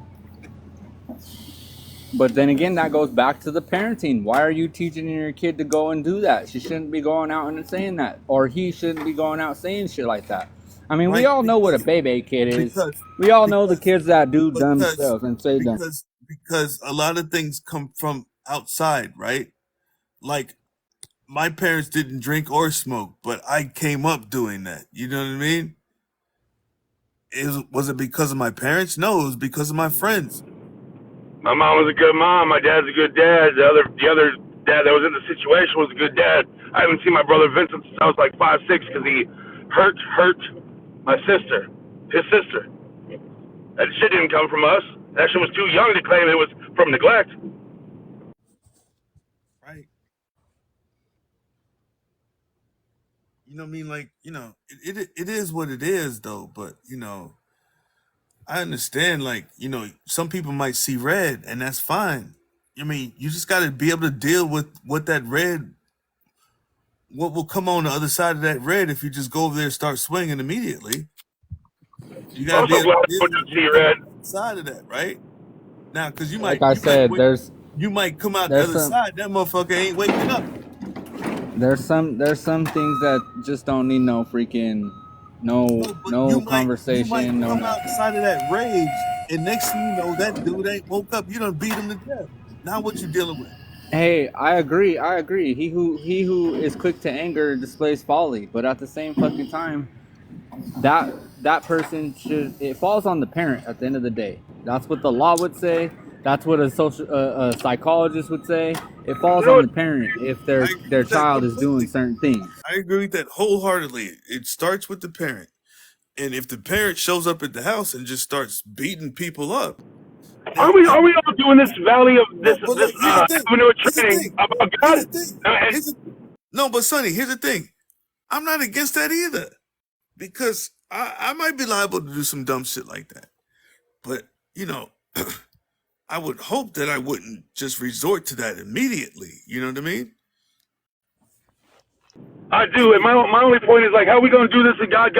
But then again, that goes back to the parenting. Why are you teaching your kid to go and do that? She shouldn't be going out and saying that, or he shouldn't be going out saying shit like that. I mean, we Right? all know what a baby kid is. Because We all know the because kids that do dumb because stuff and say dumb. because a lot of things come from outside, right? Like my parents didn't drink or smoke, but I came up doing that. You know what I mean? Was it because of my parents? No, it was because of my friends. My mom was a good mom. My dad's a good dad. The other dad that was in the situation was a good dad. I haven't seen my brother Vincent since I was like 5'6" because he hurt my sister, his sister. That shit didn't come from us. That shit was too young to claim it was from neglect. Right. You know what I mean? Like, it is what it is though, but I understand, like, some people might see red and that's fine. I mean, you just gotta be able to deal with what that red what will come on the other side of that red if you just go over there and start swinging immediately. You gotta I'm be so able glad to I deal put with the what's see coming red. on the side of that, right? Now, because Like I said, you might come out the other side, that motherfucker ain't waking up. there's some things that just don't need no freaking No, but you might conversation, no come nothing. outside of that rage, and next thing you know, that dude ain't woke up. You done beat him to death. Now what you dealing with? Hey, I agree. He who is quick to anger displays folly, but at the same fucking time, that person it falls on the parent at the end of the day. That's what the law would say. That's what a psychologist would say. It falls You know on what? the parent if I their agree with that child is doing completely. certain things. I agree with that wholeheartedly. It starts with the parent. And if the parent shows up at the house and just starts beating people up, Are now we all doing this valley of no, but look, here's the thing. avenue of Here's the training thing. about Here's God? the thing. And No, but Sonny, here's the thing. I'm not against that either. Because I might be liable to do some dumb shit like that. But, I would hope that I wouldn't just resort to that immediately. You know what I mean? I do, and my only point is like, how are we gonna do this to God,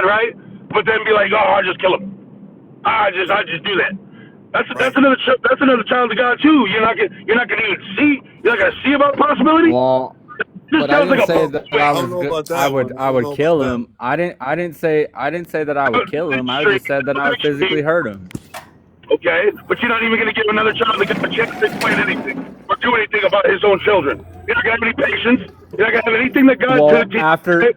right? But then be like, oh, I'll just kill him. I just do that. That's Right. another child of God too. You're not gonna even see. You're not gonna see about the possibility. Well, This but I sounds like didn't a say that I I don't was know good. about that one. I I don't would know about kill that him. one. I didn't say that I would kill him. I just said that I would physically hurt him. Okay, but you're not even gonna give another child a chance to explain anything or do anything about his own children. You're not gonna have any patience. You're not gonna have anything that God Well, could teach. after,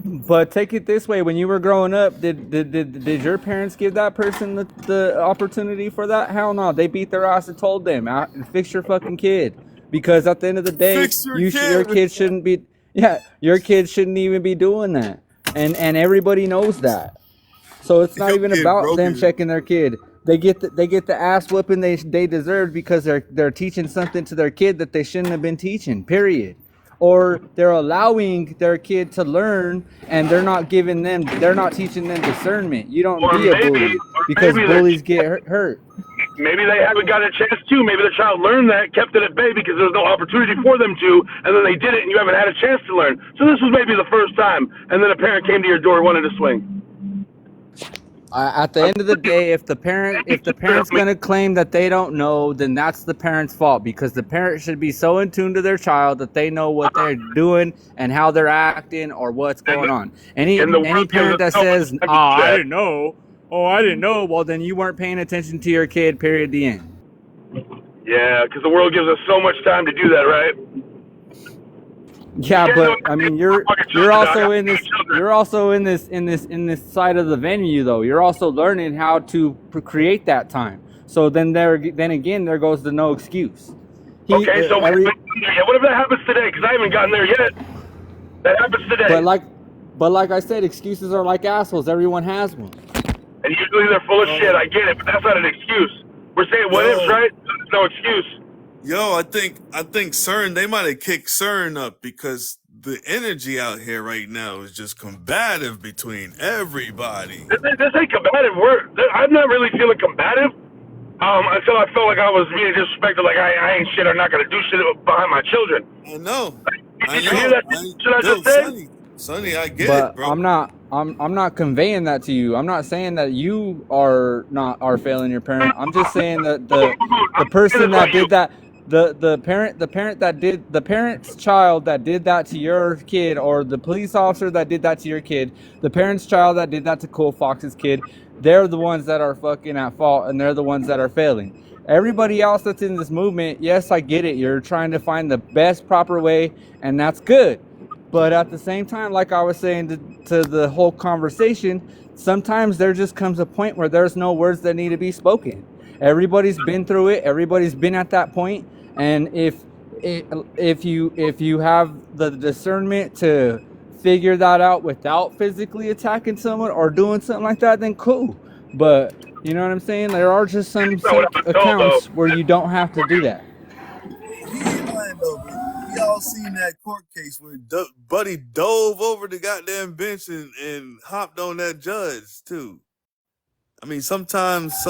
but take it this way: when you were growing up, did your parents give that person the opportunity for that? Hell no, they beat their ass and told them, "Fix your fucking kid," because at the end of the day, Fix your your kid. kid shouldn't be. Yeah, your kid shouldn't even be doing that, and everybody knows that. So it's not Your even kid about them broken. checking their kid. They get the ass whipping they deserve because they're teaching something to their kid that they shouldn't have been teaching. Period. Or they're allowing their kid to learn and they're not teaching them discernment. You don't Or be a bully because maybe they're bullies get hurt. maybe they haven't got a chance to. Maybe the child learned that, kept it at bay because there was no opportunity for them to, and then they did it, and you haven't had a chance to learn. So this was maybe the first time, and then a parent came to your door and wanted to swing. At the end of the day, if the parent's gonna claim that they don't know, then that's the parent's fault because the parent should be so in tune to their child that they know what they're doing and how they're acting or what's going on. Any And the world gives parent us that no says, incentive to "Oh, do I that. didn't know," well, then you weren't paying attention to your kid. Period. The end. Yeah, because the world gives us so much time to do that, right? Yeah, You can't do but it I mean, with my fucking you're children, dog. I also have in three this children. you're also in this side of the venue though. You're also learning how to create that time. So then again, there goes the no excuse. He Okay, so we every haven't gotten there yet. What if that happens today? Because I haven't gotten there yet. That happens but today. like I said, excuses are like assholes. Everyone has one. And usually they're full of shit. Yo, I get it, but that's not an excuse. We're saying what ifs, yo, right? There's no excuse. I think CERN, they might have kicked CERN up because the energy out here right now is just combative between everybody. This ain't combative. I'm not really feeling combative until I felt like I was being disrespected, like I ain't shit or not going to do shit behind my children. I know. I Did you hear know. that shit I just said? Sonny, I get it, But bro. I'm not conveying that to you. I'm not saying that you are failing your parent. I'm just saying that the I'm saying person this about that you. did that, the parent's child that did that to your kid, or the police officer that did that to your kid, the parent's child that did that to Cool Fox's kid, they're the ones that are fucking at fault, and they're the ones that are failing. Everybody else that's in this movement, yes, I get it. You're trying to find the best proper way, and that's good. But at the same time, like I was saying to the whole conversation, sometimes there just comes a point where there's no words that need to be spoken. Everybody's been through it. Everybody's been at that point. And if you have the discernment to figure that out without physically attacking someone or doing something like that, then cool. But you know what I'm saying? There are just That's not what I was told, though. accounts where you don't have to do that. He ain't lying though, but we all seen that court case where Buddy dove over the goddamn bench and hopped on that judge too. I mean, sometimes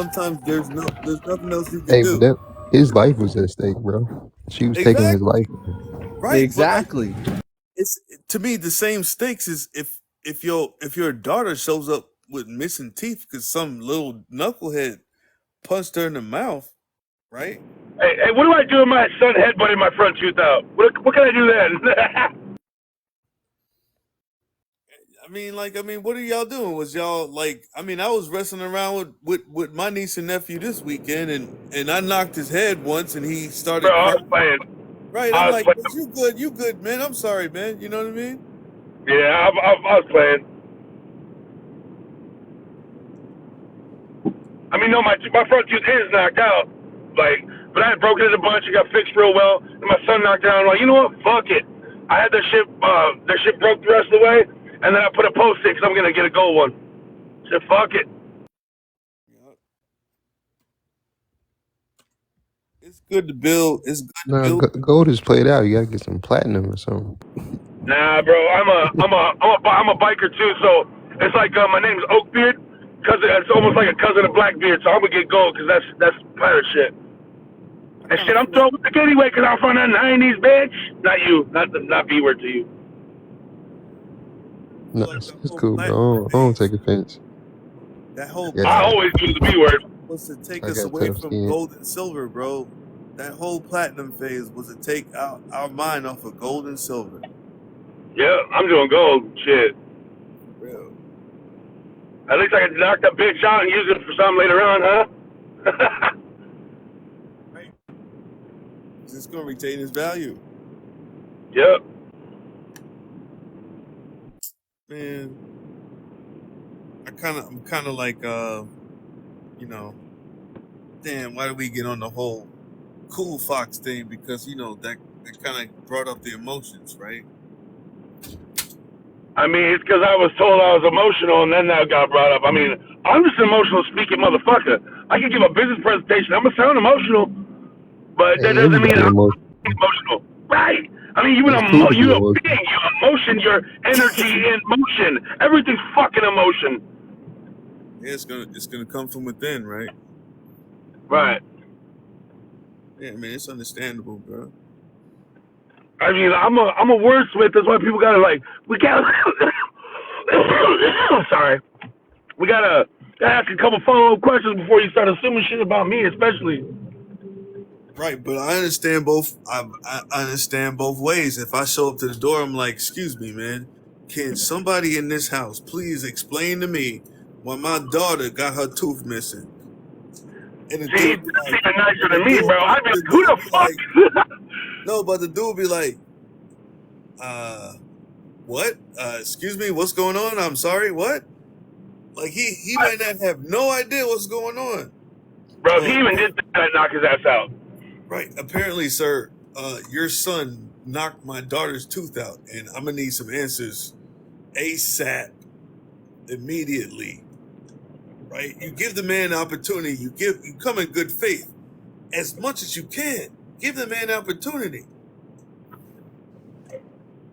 there's nothing else you can Hey, but do. that his life was at stake, bro. She was taking his Exactly. life. Right, but like Exactly. it's to me the same stakes as if your daughter shows up with missing teeth because some little knucklehead punched her in the mouth, right? Hey, what do I do if my son headbutted my front tooth out? What can I do then? I mean, what are y'all doing? Was y'all like? I mean, I was wrestling around with my niece and nephew this weekend, and I knocked his head once, and he Bro, started I was crying. playing. Right? I'm I was like, "But playing. you good, man. I'm sorry, man. You know what I mean?" Yeah, I was playing. I mean, no, my front tooth is knocked out. Like, but I had broken it a bunch. It got fixed real well. And my son knocked it out. I'm like, you know what? Fuck it. I had that shit broke the rest of the way. And then I put a post it because I'm going to get a gold one. I said, fuck it. Yup. It's good to build. It's good to Nah, build. gold is played out. You gotta get some platinum or something. Nah, bro. I'm a biker too. So it's like my name's Oakbeard. Cause it's almost like a cousin of Blackbeard. So I'm going to get gold because that's pirate shit. I And kind shit, of I'm feel like throwing back anyway because I'm from the 90s, bitch. Not you. Not B word to you. I No, feel like it's cool, bro. I don't take offense. that whole Yeah, I platinum always use the B word. was to take I us got away tough from skin. gold and silver, bro. That whole platinum phase was to take our mind off of gold and silver. Yeah, I'm doing gold. Shit. For real. At least I can knock that bitch out and use it for something later on, huh? Right? It's just gonna retain its value. Yep. Man, I'm kinda like you know, damn, why did we get on the whole cool fox thing? Because that kinda brought up the emotions, right? I mean, it's because I was told I was emotional, and then that got brought up. I mean, I'm just an emotional speaking motherfucker. I can give a business presentation. I'm gonna sound emotional, but that Hey, doesn't mean everybody I'm emotional. emotional. Right? I mean, It's cool to be you're a emotional. being, your emotion, your energy in motion. Everything's fucking emotion. Yeah, it's gonna come from within, right? Right. Yeah, man, it's understandable, bro. I mean, I'm a wordsmith. That's why people gotta we gotta. Sorry, we gotta ask a couple follow-up questions before you start assuming shit about me, especially. Right, but I understand both. I understand both ways. If I show up to the door, I'm like, "Excuse me, man. Can somebody in this house please explain to me why my daughter got her tooth missing?" And the See, dude be that's like, even nicer and the than me, dude, bro. I'd be the like, who dude the be like, fuck? no, but the dude be like, uh, what? Excuse me, what's going on? I'm sorry, what? Like he might not have no idea what's going on. Bro, if he Well, even did that, I'd knock his ass out. right. Apparently, sir, your son knocked my daughter's tooth out, and I'm gonna need some answers ASAP, immediately. Right? You give the man an opportunity. You come in good faith as much as you can. Give the man an opportunity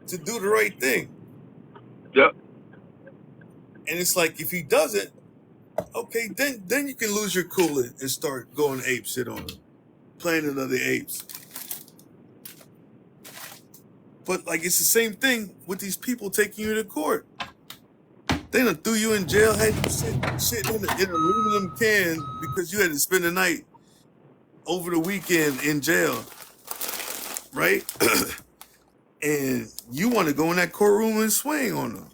to do the right thing. Yep. And it's like if he doesn't, okay, then you can lose your cool and start going ape shit on him, playing another apes. But like it's the same thing with these people taking you to court. They done threw you in jail, had you sit in an aluminum can because you had to spend the night over the weekend in jail, right? And you want to go in that courtroom and swing on them,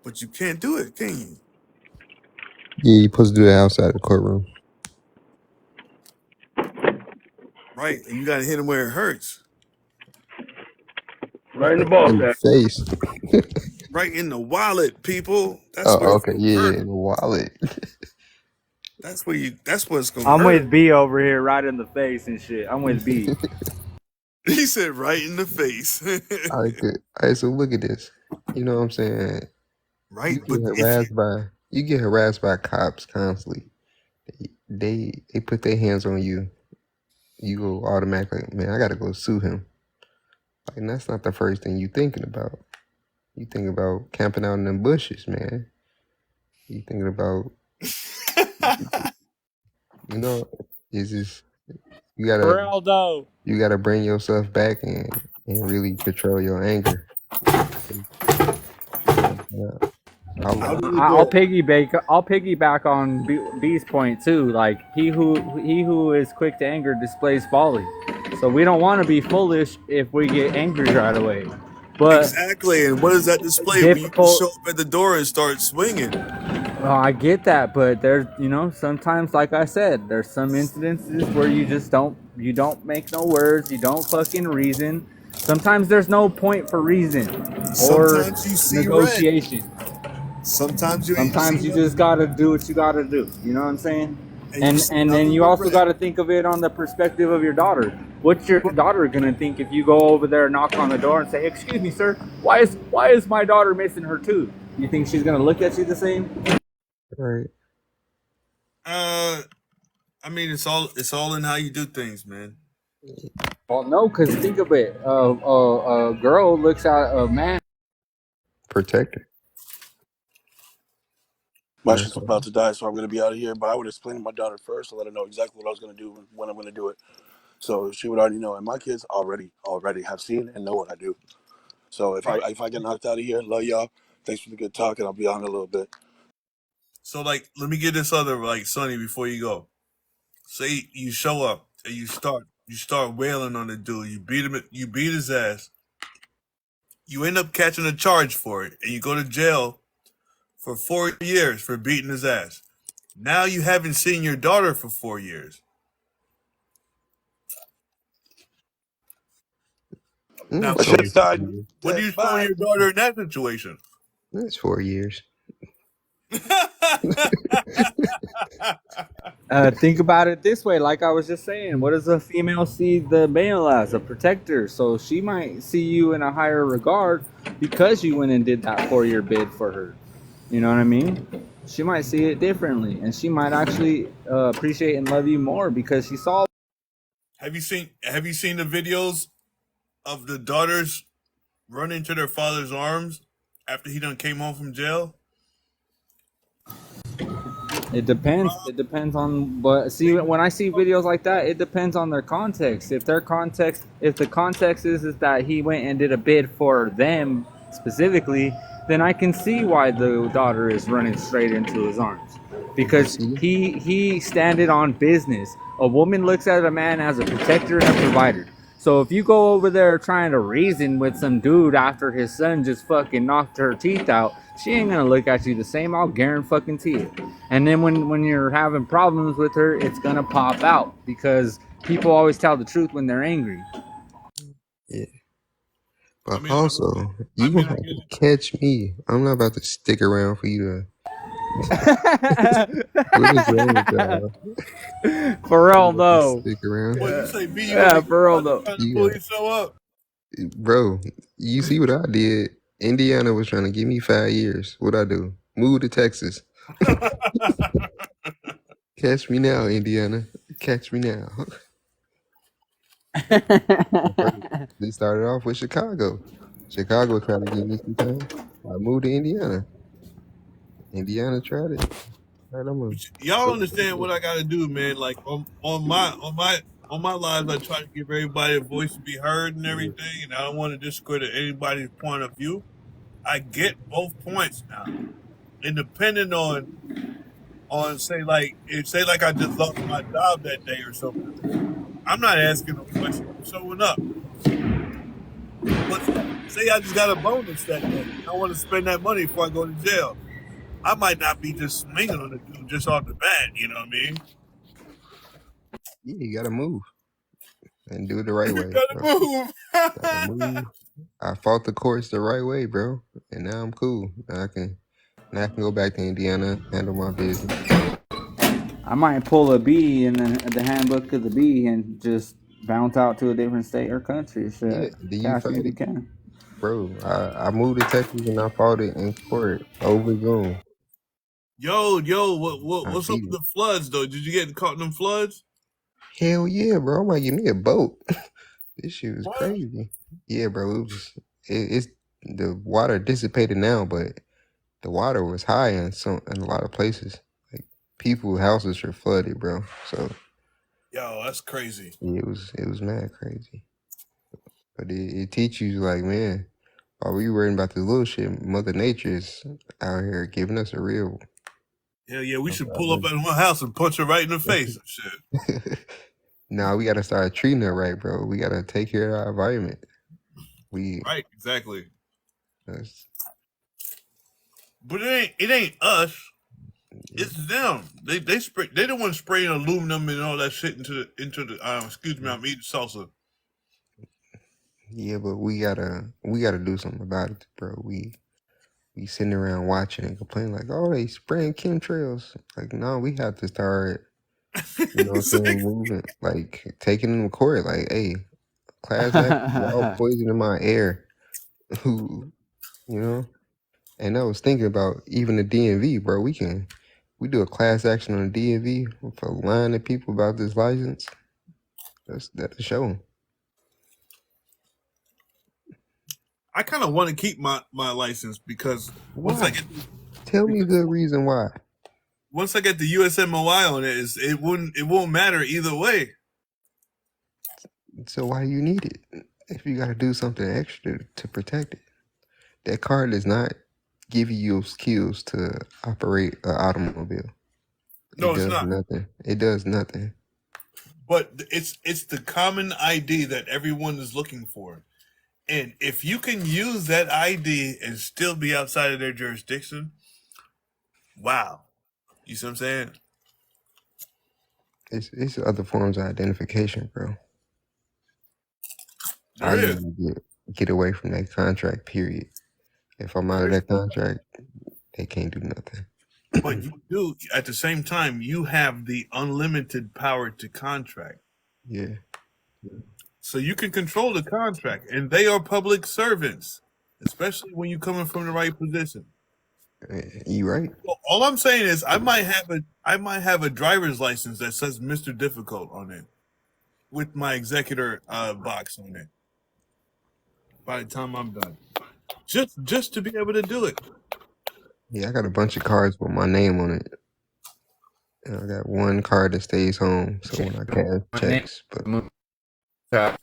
but you can't do it, can you? Yeah, you're supposed to do it outside the courtroom. Right? And you got to hit them where it hurts, Right in the ball In the sack. face. right in the wallet, people. That's where Oh, it's okay. gonna Yeah, hurt. in the wallet. That's where you. That's what's gonna I'm hurt. with B over here, right in the face and shit. I'm with B. He said, right in the face. I could. All right, so look at this. You know what I'm saying? Right, but if you You get harassed by cops constantly. They put their hands on you. You go automatically, man, I gotta go sue him. Like that's not the first thing you thinking about. You think about camping out in them bushes, man. You thinking about, you know, it's just you gotta For real though. you gotta bring yourself back and really control your anger. You know, I I'll, really I'll go. piggyback. I'll piggyback on B's point too. Like he who is quick to anger displays folly. So we don't want to be foolish if we get angry right away. But Exactly. And what does that display when you just difficult. show up at the door and start swinging? Well, I get that, but there's sometimes, like I said, there's some incidences where you don't make no words, you don't fucking reason. Sometimes there's no point for reason or Sometimes you see red. negotiation. Sometimes you ain't see Sometimes you just nothing. gotta do what you gotta do. You know what I'm saying? And you And see and then nothing you but also red. gotta think of it on the perspective of your daughter. What's your daughter gonna think if you go over there, knock on the door, and say, "Excuse me, sir, why is my daughter missing her tooth?" You think she's gonna look at you the same? right. Uh, I mean, it's all in how you do things, man. Well, no, because think of it. A girl looks at a man. Protect her. My That's shit's all. about to die, so I'm gonna be out of here. But I would explain to my daughter first to let her know exactly what I was gonna do and when I'm gonna do it. So she would already know. And my kids already have seen and know what I do. So Right. if I get knocked out of here, love y'all. Thanks for the good talk, and I'll be on in a little bit. So like, let me get this other like, Sonny, before you go. Say you show up and you start wailing on the dude. You beat his ass. You end up catching a charge for it, and you go to jail for 4 years for beating his ass. Now you haven't seen your daughter for 4 years. Now, It's My only shit's four died. years. what do Dead. you show Bye. your daughter in that situation? That's 4 years. Think about it this way, like I was just saying. What does a female see the male as? A protector. So she might see you in a higher regard because you went and did that 4-year bid for her. You know what I mean? She might see it differently, and she might actually appreciate and love you more because she saw. Have you seen the videos of the daughters running to their father's arms after he done came home from jail? It depends. It depends on what. See, when I see videos like that, it depends on their context. If the context is that he went and did a bid for them specifically, then I can see why the daughter is running straight into his arms, You because see? he standed on business. A woman looks at a man as a protector and a provider. So if you go over there trying to reason with some dude after his son just fucking knocked her teeth out, she ain't gonna look at you the same. I'll guarantee it. And then when you're having problems with her, it's gonna pop out because people always tell the truth when they're angry. Yeah. I But mean, also, I you mean, gonna I have get to it. catch me. I'm not about to stick around for you to. What is wrong with y'all? For I'm real about to though. stick around. What you say, B? You Yeah, over for real here though. trying to You pull got, yourself up? bro. You see what I did? Indiana was trying to give me 5 years. What I do? Move to Texas. Catch me now, Indiana. Catch me now. They started off with Chicago. Chicago tried to give me some time. I moved to Indiana. Indiana tried it. All right, I'm gonna Y'all go. understand what I got to do, man? Like on my lives, I try to give everybody a voice to be heard and Yeah. everything, and I don't want to discredit anybody's point of view. I get both points now, and depending on say like I just lost my job that day or something. I'm not asking no questions. I'm showing up. But say I just got a bonus that day. I want to spend that money before I go to jail. I might not be just swinging on the dude just off the bat. You know what I mean? Yeah, you gotta move and do it the right You way, gotta bro. move. Gotta move. I fought the courts the right way, bro, and now I'm cool. Now I can go back to Indiana, handle my business. I might pull a B in the handbook of the B and just bounce out to a different state or country. Yeah, Shit, do you cash fight me if you it, can. bro? I moved to Texas and I fought it in court over Zoom. Yo, I what's up beat with it. the floods though? Did you get caught in them floods? Hell yeah, bro! I might give me a boat. This shit was What? crazy. Yeah, bro. It's the water dissipated now, but the water was high in a lot of places. Like people's houses were flooded, bro. So Yo, that's crazy. yeah, it was mad crazy. But it teaches you like, man, while we worrying about the little shit, Mother Nature is out here giving us a real. Hell yeah, we should pull up at one house and punch her right in the face and shit. Nah, we gotta start treating her right, bro. We gotta take care of our environment. We Right, exactly. that's, But it ain't us. yeah, It's them. They spray. They the ones spraying aluminum and all that shit into the. Excuse me, I'm eating salsa. yeah, but we gotta do something about it, bro. We sitting around watching and complaining like, oh, they spraying chemtrails. Like, no, we have to start, what I'm saying, moving, like taking them to court. Like, hey, class act, y'all poisoning my air. Who, you know? And I was thinking about even the DMV, bro. We do a class action on the DMV for lying to people about this license. That's a show. I kind of want to keep my license because Why? Tell me a good reason why. once I get the USMOI on it, it won't matter either way. So why do you need it? If you got to do something extra to protect it, that card does not give you skills to operate an automobile. It No, it's does not. nothing. It does nothing. But it's the common ID that everyone is looking for. And if you can use that ID and still be outside of their jurisdiction, wow. You see what I'm saying? It's other forms of identification, bro. I There is. need to get away from that contract. Period. If I'm out of There is. that contract, they can't do nothing. But you do at the same time, you have the unlimited power to contract. Yeah. So you can control the contract, and they are public servants, especially when you're coming from the right position. You right. Well, all I'm saying is I might have a driver's license that says Mr. Difficult on it with my executor box on it by the time I'm done. Just to be able to do it. Yeah, I got a bunch of cards with my name on it. And I got one card that stays home, so when I cash checks, but yeah,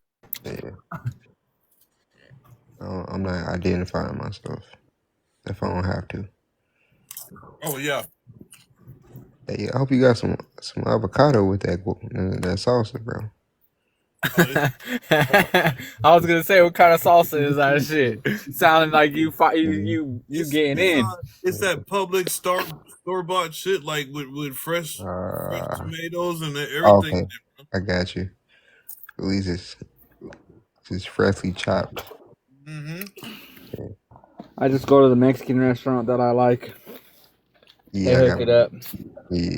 I'm not identifying myself if I don't have to. Oh yeah. Hey, I hope you got some avocado with that salsa, bro. Oh, this I was gonna say, what kind of salsa is that shit? Sounding like you getting in. it's that public store bought shit like with fresh Uh, tomatoes and everything. okay, I got you. At least it's freshly chopped. Mm-hmm. I just go to the Mexican restaurant that I like. They Yeah, I hook got. it up. Yeah,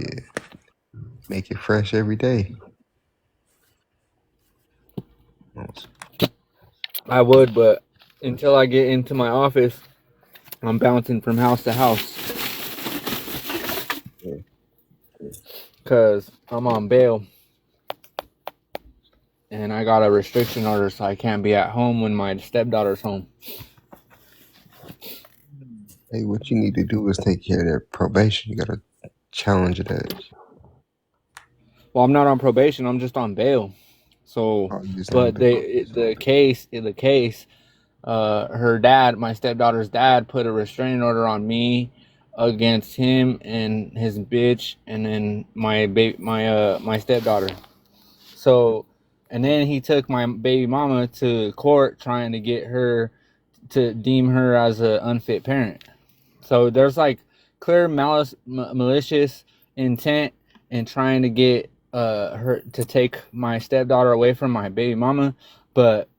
make it fresh every day. I would, but until I get into my office, I'm bouncing from house to house because I'm on bail and I got a restriction order, so I can't be at home when my stepdaughter's home. Hey, what you need to do is take care of that probation. You gotta challenge that. Well, I'm not on probation. I'm just on bail. So, Oh, you just on but bail. the case, her dad, my stepdaughter's dad, put a restraining order on me against him and his bitch, and then my stepdaughter. So, and then he took my baby mama to court trying to get her to deem her as an unfit parent. So there's like clear malicious intent in trying to get her to take my stepdaughter away from my baby mama, but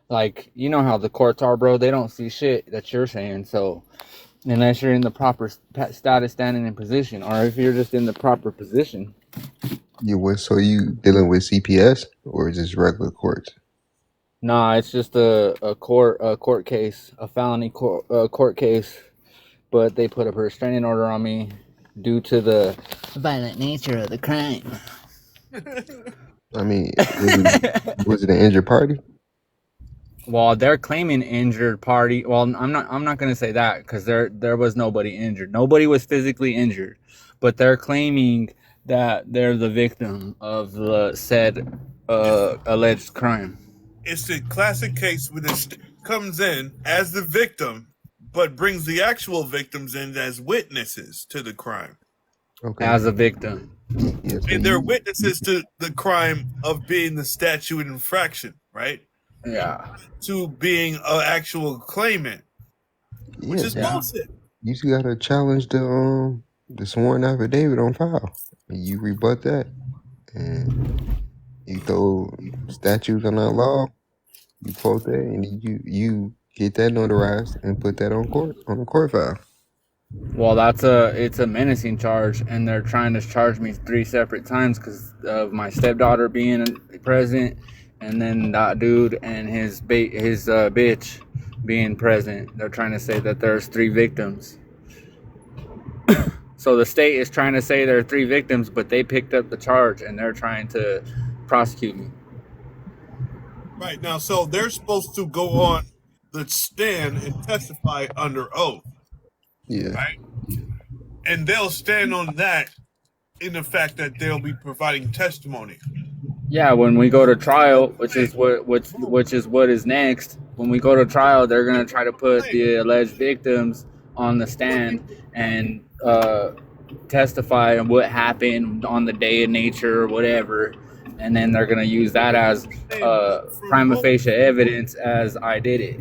like, you know how the courts are, bro. They don't see shit that you're saying. So unless you're in the proper status, standing, and position, or if you're just in the proper position. So you dealing with CPS or just regular courts? Nah, it's just a court case, a felony court case. But they put a restraining order on me due to the violent nature of the crime. I mean, was it an injured party? Well, they're claiming injured party. Well, I'm not going to say that because there was nobody injured. Nobody was physically injured, but they're claiming that they're the victim of the said alleged crime. It's the classic case where the state comes in as the victim, but brings the actual victims in as witnesses to the crime. Okay. As a victim. Yeah, so And they're witnesses to the crime of being the statute infraction, right? Yeah. To being an actual claimant, which is bullshit. You just gotta challenge the sworn affidavit on file. And you rebut that, and you throw statutes on that law. You quote that, and you get that notarized and put that on the court file. Well, it's a menacing charge, and they're trying to charge me 3 separate times because of my stepdaughter being present, and then that dude and his bitch being present. They're trying to say that there's 3 victims. So the state is trying to say there are 3 victims, but they picked up the charge and they're trying to prosecute me. Right now, so they're supposed to go on the stand and testify under oath. Yeah. Right? And they'll stand on that in the fact that they'll be providing testimony. Yeah, when we go to trial, which is what is next. When we go to trial, they're gonna try to put the alleged victims on the stand and testify on what happened on the day of nature or whatever, and then they're gonna use that as prima facie evidence as I did it.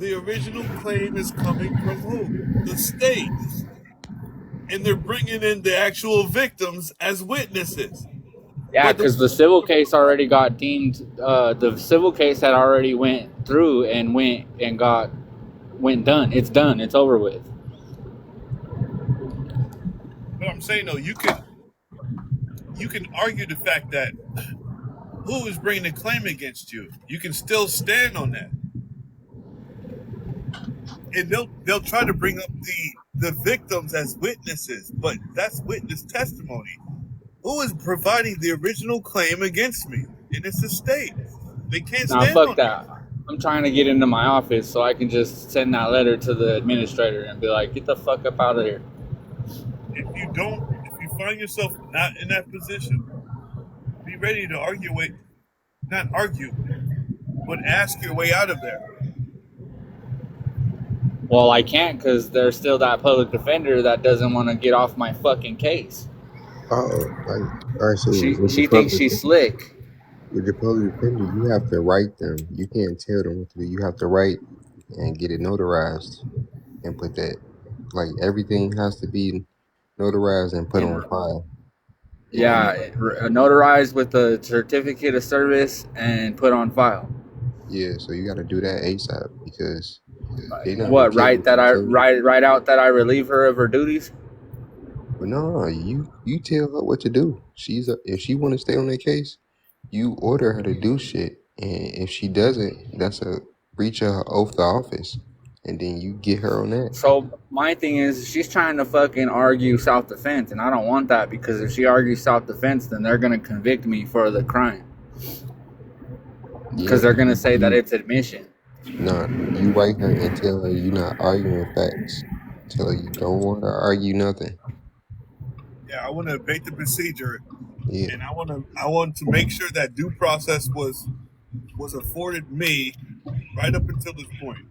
The original claim is coming from who? The state. And they're bringing in the actual victims as witnesses. Yeah, because the civil case already got deemed. The civil case had already went through and went done. It's done. It's over with. But I'm saying though, you can argue the fact that who is bringing a claim against you. You can still stand on that. And they'll try to bring up the victims as witnesses, but that's witness testimony. Who is providing the original claim against me? And it's the state. They can't stand fuck on that. I'm trying to get into my office so I can just send that letter to the administrator and be like, get the fuck up out of here. If you find yourself not in that position, be ready to not argue, but ask your way out of there. Well, I can't because there's still that public defender that doesn't want to get off my fucking case. Oh, all right. So she thinks she's slick. with the public defender, you have to write them. You can't tell them what to do. You have to write and get it notarized and put that. Like everything has to be notarized and put on file. And Notarized with the certificate of service and put on file. yeah, so you got to do that ASAP because they're not gonna What? care what you tell them. Write out that I relieve her of her duties. But no, you tell her what to do. If she want to stay on that case, you order her to do shit, and if she doesn't, that's a breach of her oath of office, and then you get her on that. So my thing is, she's trying to fucking argue self-defense, and I don't want that because if she argues self-defense, then they're gonna convict me for the crime because they're gonna say that it's admission. Nah, you write her and tell her you're not arguing facts. Tell her you don't want to argue nothing. Yeah, I want to abate the procedure, Yeah. and I want to make sure that due process was afforded me right up until this point.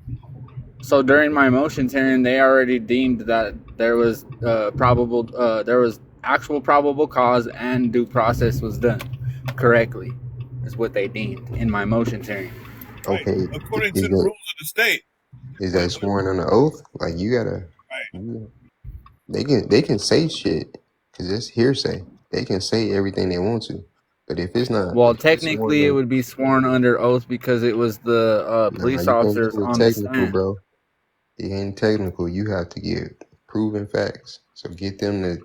So during my motions hearing, they already deemed that there was there was actual probable cause and due process was done correctly, is what they deemed in my motions hearing. Right. Okay. According to the rules of the state. Is that sworn on the oath? Like you gotta. Right. They can say shit because it's hearsay. They can say everything they want to, but if it's not, well, technically it would be sworn under oath because it was the police officers on the stand. Bro. It ain't technical. You have to get proven facts. So get them to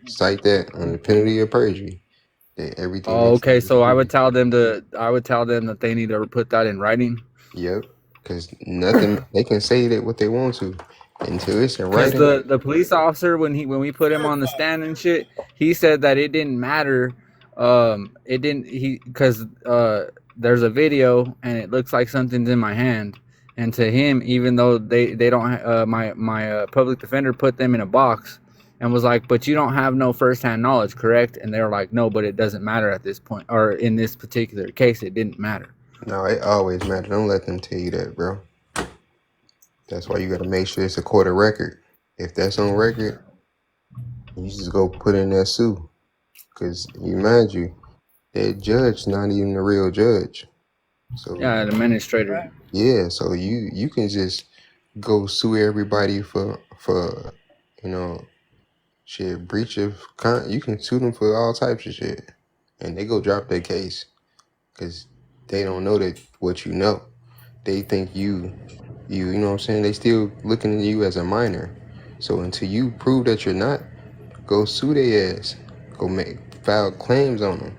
cite that on the penalty of perjury. That everything. Oh, okay. So I would tell them that they need to put that in writing. Yep. Because nothing they can say that what they want to until it's in writing. Because the police officer when we put him on the stand and shit, he said that it didn't matter. Because there's a video and it looks like something's in my hand. And to him, even though they don't, my public defender put them in a box and was like, but you don't have no firsthand knowledge, correct? And they were like, no, but it doesn't matter at this point, or in this particular case, it didn't matter. No, it always matters. Don't let them tell you that, bro. That's why you got to make sure it's a court of record. If that's on record, you just go put in that suit. Because you mind you, that judge not even a real judge. So yeah, an administrator. Yeah, so you can just go sue everybody for shit, breach of you can sue them for all types of shit, and they go drop their case because they don't know that what you know. They think you know what I'm saying. They still looking at you as a minor. So until you prove that you're not, go sue their ass. Go file claims on them.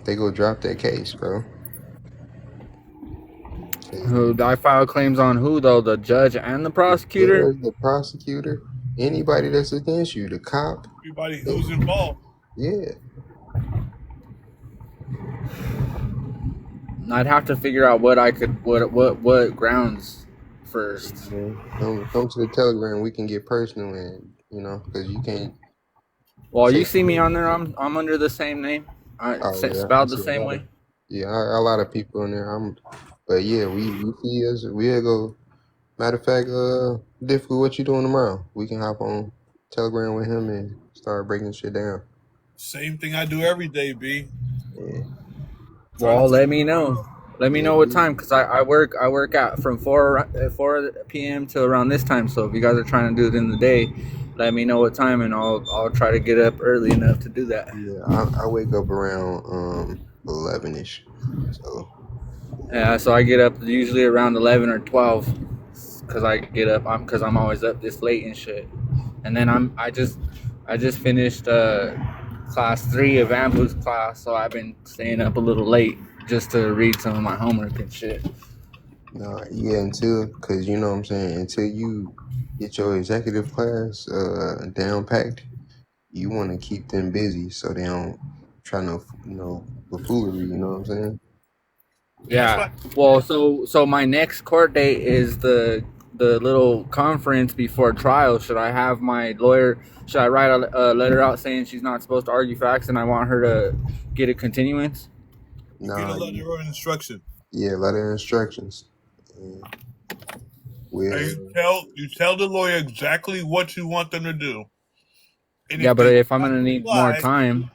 They go drop that case, bro. Who I file claims on? Who though? The judge and the prosecutor. The prosecutor, anybody that's against you, the cop, everybody who's involved. Yeah. I'd have to figure out what grounds first. Come to the Telegram. We can get personal, and because you can't. Well, you see me on there. I'm under the same name. Spelled the same way. Yeah, a lot of people in there. But yeah, we see us. We'll go. Matter of fact, difficult. What you doing tomorrow? We can hop on Telegram with him and start breaking shit down. Same thing I do every day, B. Yeah. Well, let me know. Let me know what time, because I work at from 4 p.m. to around this time. So if you guys are trying to do it in the day, let me know what time, and I'll try to get up early enough to do that. Yeah, I wake up around 11ish. So. Yeah, so I get up usually around 11 or 12, because I'm always up this late and shit. And then I just finished class 3 of Ambu's class, so I've been staying up a little late just to read some of my homework and shit. No, yeah, because you know what I'm saying, until you get your executive class down packed, you want to keep them busy so they don't try no buffoonery, you know what I'm saying? Yeah. Well, so my next court date is the little conference before trial. Should I have my lawyer? Should I write a letter out saying she's not supposed to argue facts and I want her to get a continuance? Get a letter of instruction. Yeah, letter of instructions. You tell the lawyer exactly what you want them to do. And yeah, but if I'm gonna need more time.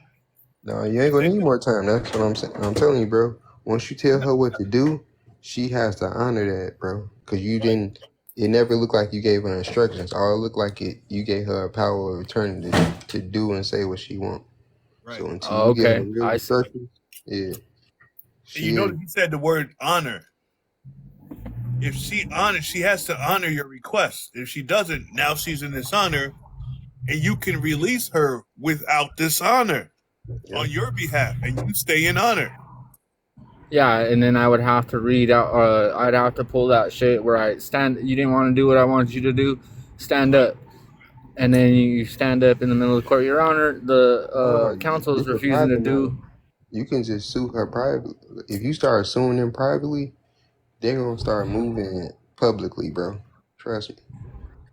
No, you ain't gonna need more time. That's what I'm saying. I'm telling you, bro. Once you tell her what to do, she has to honor that, bro. Cause you Right. didn't. It never looked like you gave her instructions. All it looked like you gave her a power of attorney to do and say what she want. Right. So until Oh, you give her okay, real I see. instructions, yeah, And you know she that he said the word honor. If she honors, she has to honor your request. If she doesn't, now she's in dishonor, and you can release her without dishonor yeah. on your behalf, and you stay in honor. Yeah, and then I would have to read out. I'd have to pull that shit where I stand. You didn't want to do what I wanted you to do. Stand Right. up, and then you stand up in the middle of the court. Your Honor, No, the counsel is it's a refusing to private matter. do. You can just sue her privately. If you start suing them privately, they're gonna start moving publicly, bro. Trust me.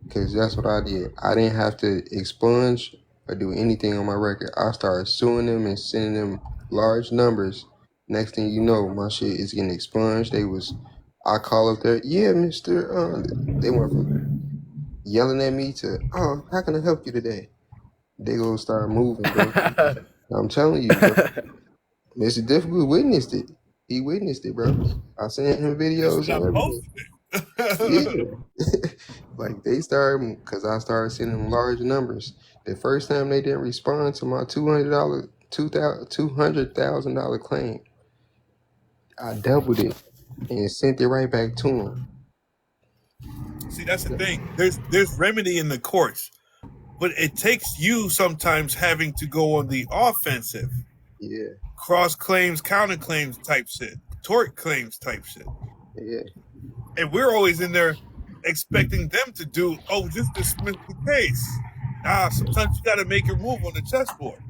Because that's what I did. I didn't have to expunge or do anything on my record. I started suing them and sending them large numbers. Next thing you know, my shit is getting expunged. I call up there, yeah, Mister. They went from yelling at me to, oh, how can I help you today? They gonna start moving, bro. I'm telling you, bro. Mr. Difficult witnessed it. He witnessed it, bro. I sent him That's videos what I and everything. posted it. Yeah. Like they started because I started sending them large numbers. The first time they didn't respond to my $200,000 claim, I doubled it and sent it right back to them. See, that's the thing. There's remedy in the courts, but it takes you sometimes having to go on the offensive, Yeah, cross claims, counterclaims type shit, tort claims type shit, yeah. and we're always in there expecting them to do. Oh, just dismiss the case. Nah, sometimes you got to make your move on the chessboard.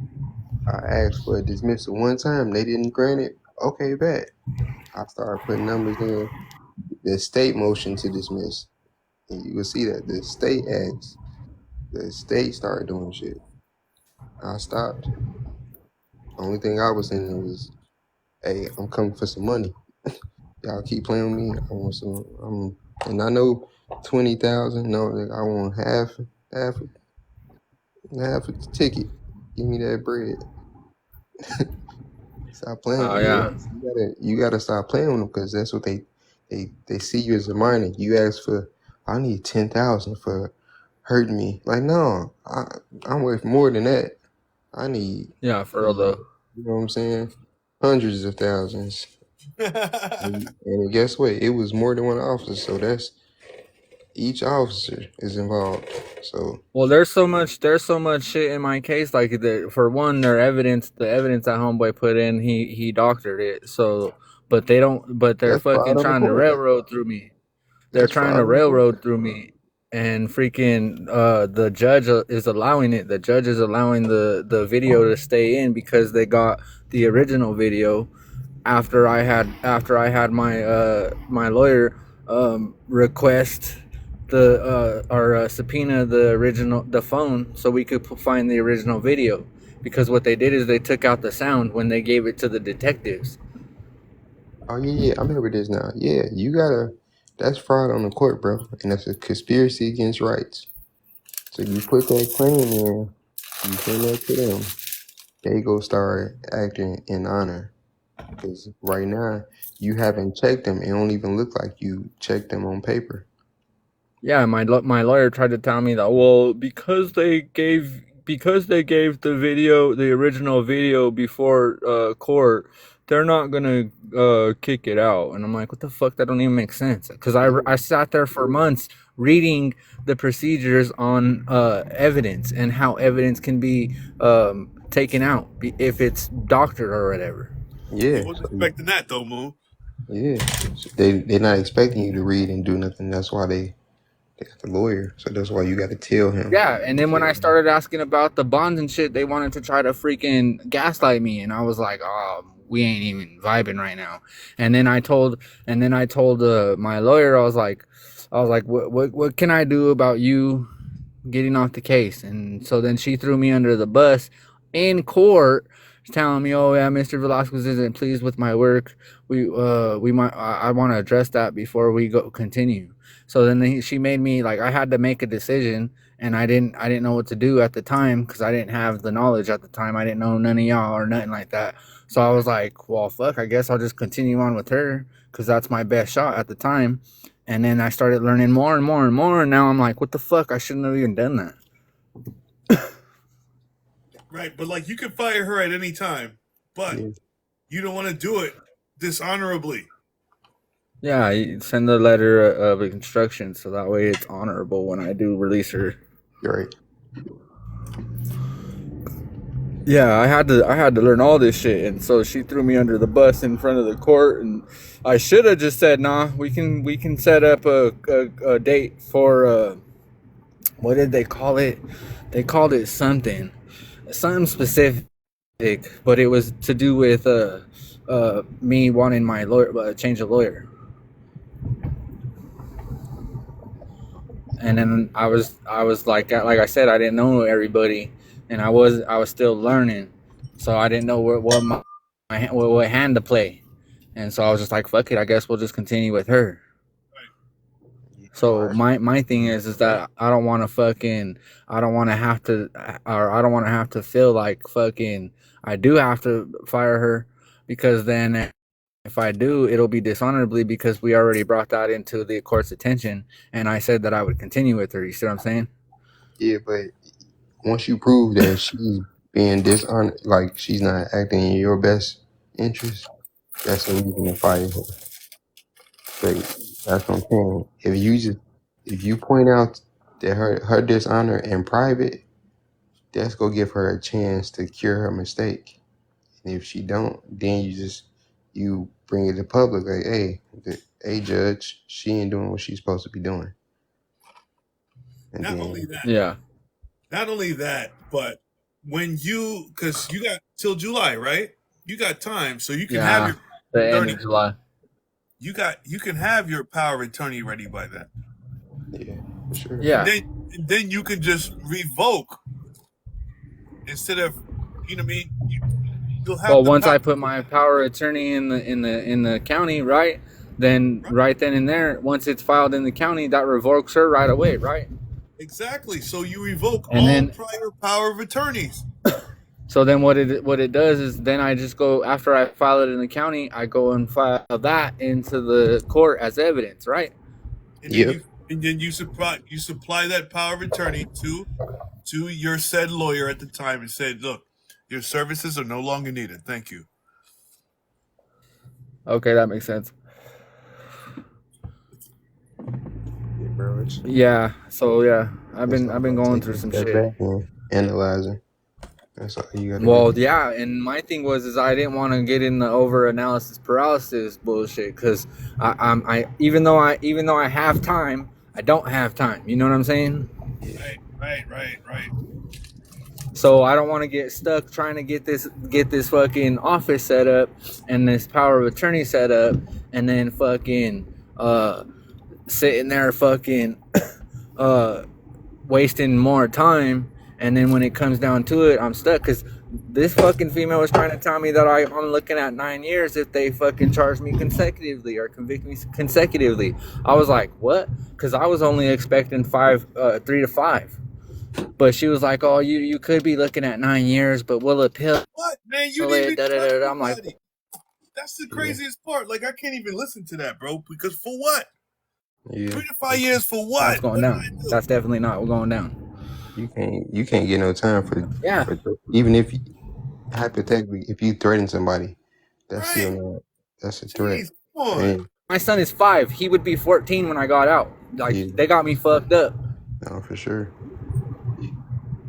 I asked for a dismissal one time. They didn't grant it. Okay, bet. I started putting numbers in the state motion to dismiss. And you will see that the state acts, the state started doing shit. I stopped. Only thing I was in was, hey, I'm coming for some money. Y'all keep playing with me. I want some. And I know 20,000. No, I want half, half of the ticket. Give me that bread. Stop playing. Oh Yeah, yeah, you gotta stop playing with them because that's what they see you as a minor. You ask for, I need 10,000 for hurting me. Like no, I'm worth more than that. I need, yeah, for real you though. know what I'm saying? Hundreds of thousands. And guess what? It was more than one officer, so that's each officer is involved. So Well, there's so much shit in my case. Like for one, the evidence that homeboy put in, he doctored it. So, but they don't. But they're that's fraud fucking on the trying to court. railroad through me. They're That's trying fraud to on the court. railroad through me, and freaking the judge is allowing it. The judge is allowing the video to stay in because they got the original video after I had my my lawyer request the or subpoena the phone so we could find the original video, because what they did is they took out the sound when they gave it to the detectives. Oh yeah, I remember this now. Yeah, you gotta. That's fraud on the court, bro, and that's a conspiracy against rights. So you put that claim in, you send that to them. They go start acting in honor. Because right now you haven't checked them. It don't even look like you checked them on paper. Yeah, my lawyer tried to tell me that, well, because they gave the original video before court, they're not gonna kick it out. And I'm like, what the fuck? That don't even make sense. Because Yeah, I sat there for months reading the procedures on evidence and how evidence can be taken out if it's doctored or whatever. We yeah. wasn't So expecting that though, Moon. yeah, so they're not expecting you to read and do nothing. That's why they got the lawyer. So that's why you got to tell him. Yeah, and then when I started asking about the bonds and shit, they wanted to try to freaking gaslight me, and I was like, "Oh, we ain't even vibing right now." And then I told my lawyer, I was like, what can I do about you getting off the case? And so then she threw me under the bus in court, telling me, "Oh yeah, Mr. Velasquez isn't pleased with my work. We might I want to address that before we go continue." So then she made me, like, I had to make a decision, and I didn't know what to do at the time because I didn't have the knowledge at the time. I didn't know none of y'all or nothing like that. So I was like, well, fuck, I guess I'll just continue on with her because that's my best shot at the time. And then I started learning more and more and more, and now I'm like, what the fuck? I shouldn't have even done that. Right, but like you can fire her at any time, but Yeah. you don't want to do it dishonorably. Yeah, you send the letter of instruction so that way it's honorable when I do release her. You're right. Yeah, I had to learn all this shit, and so she threw me under the bus in front of the court, and I should have just said, nah, we can set up a date for what did they call it? They called it something specific, but it was to do with me wanting my lawyer change of lawyer. And then I was like I said, I didn't know everybody, and I was still learning, so I didn't know what hand to play, and so I was just like, fuck it, I guess we'll just continue with her. So my thing is that I don't want to have to feel like fucking I do have to fire her, because then if I do, it'll be dishonorably because we already brought that into the court's attention, and I said that I would continue with her. You see what I'm saying? Yeah, but once you prove that she's being dishonest, like she's not acting in your best interest, that's a reason to fire her. But that's what I'm saying. If you point out that her dishonor in private, that's gonna give her a chance to cure her mistake. And if she don't, then you bring it to public like, hey judge, she ain't doing what she's supposed to be doing. And Not then only that, Yeah. not only that, but because you got till July, right? You got time, so you can have Yeah. your The end attorney. of July. You can have your power of attorney ready by then. yeah, for sure. Yeah. And then you can just revoke instead of, you know what I mean. You'll have Well, the once power. I put my power of attorney in the county, right? Then right then and there, once it's filed in the county, that revokes her right away, right? Exactly. So you revoke And all then prior power of attorneys. so then what it does is then I just go, after I file it in the county, I go and file that into the court as evidence, right? And Yep. then you supply that power of attorney to your said lawyer at the time and said, look, your services are no longer needed. Thank you. Okay, that makes sense. Yeah, bro. Yeah. So yeah, I've It's been going through some step shit. back and analyzing. That's all you gotta Well, do. yeah, and my thing was I didn't want to get in the over analysis paralysis bullshit, because I even though I have time, I don't have time. You know what I'm saying? Right. So I don't want to get stuck trying to get this fucking office set up and this power of attorney set up, and then fucking sitting there fucking wasting more time, and then when it comes down to it, I'm stuck, because this fucking female was trying to tell me that I'm looking at 9 years if they fucking charge me consecutively or convict me consecutively. I was like, what? Because I was only expecting 3 to 5. But she was like, oh, you could be looking at 9 years, but we'll appeal What, man? You it. didn't even touch I'm like, nobody. That's the craziest part. Like, I can't even listen to that, bro. Because for what? Yeah. 3 to 5 years for what? that's going down. That's definitely not going down. You can't get no time for Yeah. even if hypothetically if you threaten somebody, that's Right. still not, that's a threat. Jeez, come on. And, My son is 5. He would be 14 when I got out. Like, Yeah. they got me fucked up. no, for sure.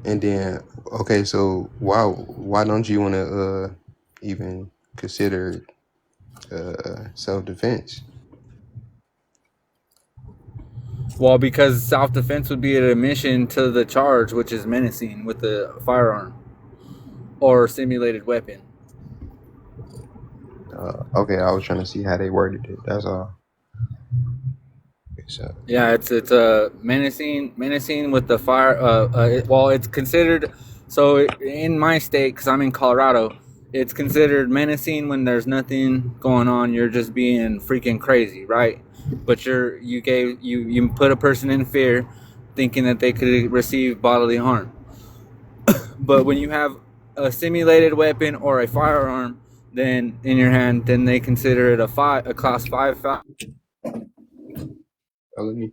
And then okay, so why don't you want to even consider self-defense? Well, because self-defense would be an admission to the charge, which is menacing with the firearm or simulated weapon. Okay, I was trying to see how they worded it. That's all. Okay, so Yeah, it's a menacing with the fire. It's considered, so in my state, because I'm in Colorado, it's considered menacing when there's nothing going on. You're just being freaking crazy, right? But you put a person in fear, thinking that they could receive bodily harm. But when you have a simulated weapon or a firearm, then in your hand, then they consider it a class 5 felony.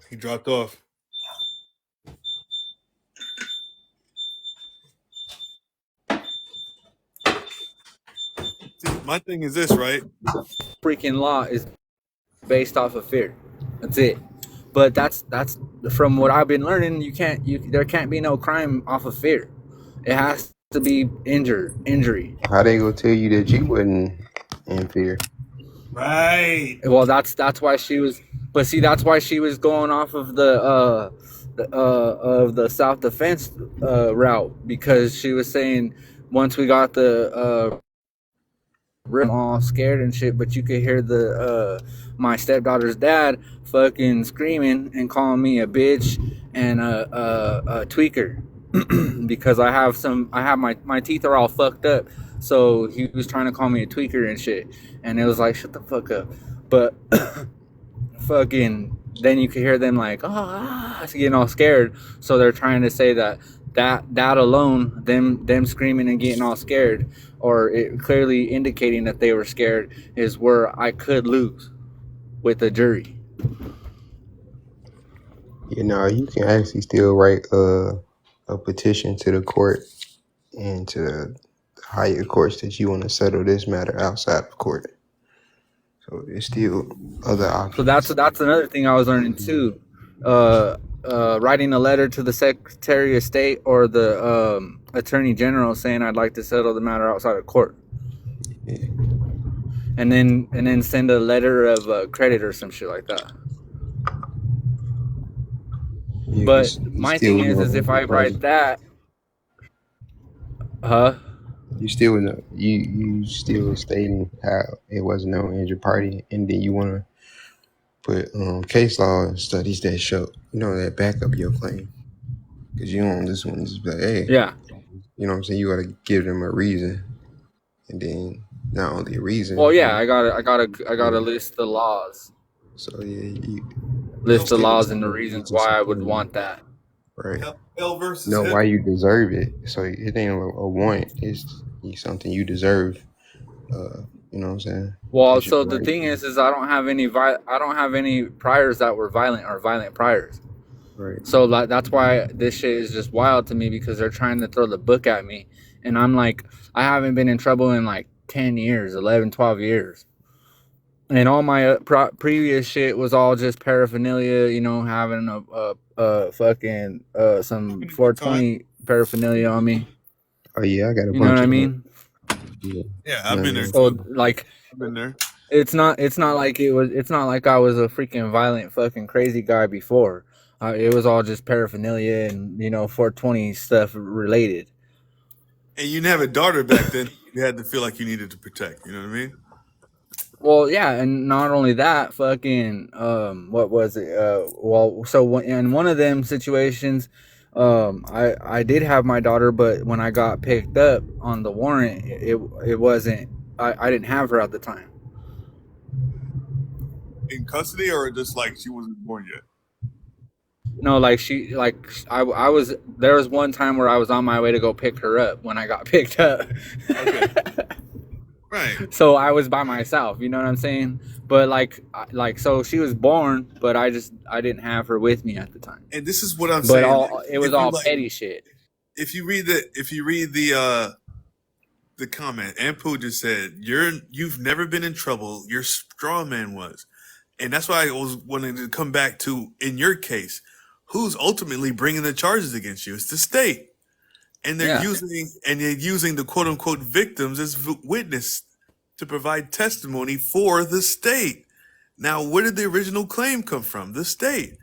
He dropped off. See, my thing is this, right? freaking law is based off of fear. That's it. But that's from what I've been learning. There can't be no crime off of fear. It has to be injury. How they gonna tell you that you wasn't in fear? Right. Well, that's why she was. But see, that's why she was going off of the self defense route, because she was saying once we got the all scared and shit, but you could hear the my stepdaughter's dad fucking screaming and calling me a bitch and a tweaker because I have my teeth are all fucked up, so he was trying to call me a tweaker and shit, and it was like, shut the fuck up. But fucking then you could hear them like, getting all scared, so they're trying to say that alone, them screaming and getting all scared, or it clearly indicating that they were scared, is where I could lose with the jury. You know, you can actually still write a petition to the court and to the higher courts that you want to settle this matter outside of court. So there's still other options. So that's another thing I was learning too. Writing a letter to the Secretary of State or the Attorney General saying I'd like to settle the matter outside of court. Yeah. And then send a letter of credit or some shit like that. Yeah, But my thing is if I write that, you still know you still stating how it was no injured party, and then you want to put case law studies that show, that back up your claim, because you don't just want to just be like, hey, yeah, you know what I'm saying, you got to give them a reason, and then not only a reason. Well, yeah, I gotta list the laws. So yeah, list the laws and the reasons why I would want that. Right. L versus Know L. why you deserve it. So it ain't a want. It's something you deserve. You know what I'm saying? Well, so the thing is I don't have any priors that were violent or violent priors. Right. So that's why this shit is just wild to me, because they're trying to throw the book at me, and I'm like, I haven't been in trouble in like 10 years, 11, 12 years. And all my previous shit was all just paraphernalia, having a fucking some 420 paraphernalia on me. Oh yeah, I got a bunch. You know what I mean? Yeah, I've been there. So like, I've been there. It's not like I was a freaking violent fucking crazy guy before. It was all just paraphernalia and 420 stuff related. And you didn't have a daughter back then. You had to feel like you needed to protect. You know what I mean? Well, yeah, and not only that, fucking what was it? So in one of them situations, I did have my daughter, but when I got picked up on the warrant, it wasn't. I didn't have her at the time. In custody, or just like she wasn't born yet? No, I was. There was one time where I was on my way to go pick her up when I got picked up. Okay. Right. So I was by myself, you know what I'm saying? But so she was born, but I didn't have her with me at the time. And this is what I'm saying. It was all petty shit. If you read the comment, Ampu just said you've never been in trouble. Your straw man was, and that's why I was wanting to come back to, in your case, who's ultimately bringing the charges against you? It's the state. And they're using the quote unquote victims as witness to provide testimony for the state. Now, where did the original claim come from? The state.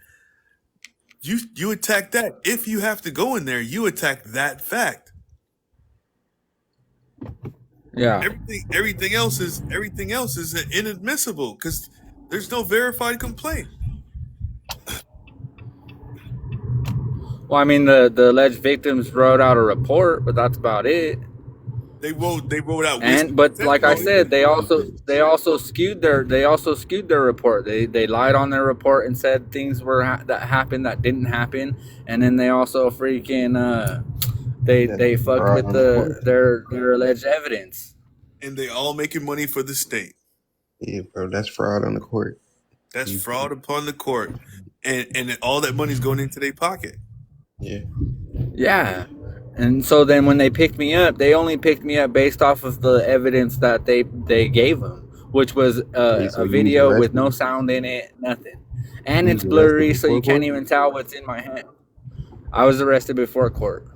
You attack that. If you have to go in there, you attack that fact. Yeah. Everything else is inadmissible because there's no verified complaint. Well, I mean, the alleged victims wrote out a report, but that's about it. They wrote out which But like I testimony. said, they also skewed their report. They lied on their report and said things that happened that didn't happen, and then they also freaking That's they fucked fraud with on the court. their alleged evidence. And they all making money for the state. Yeah, bro, that's fraud on the court. That's You, fraud upon the court, and all that money's going into their pocket. yeah. Yeah. And so then when they picked me up, they only picked me up based off of the evidence that they gave them, which was Wait, so a you was video with no arrested? sound in it, nothing. And You it's was arrested blurry, so you before can't court? even tell what's in my hand. I was arrested before court.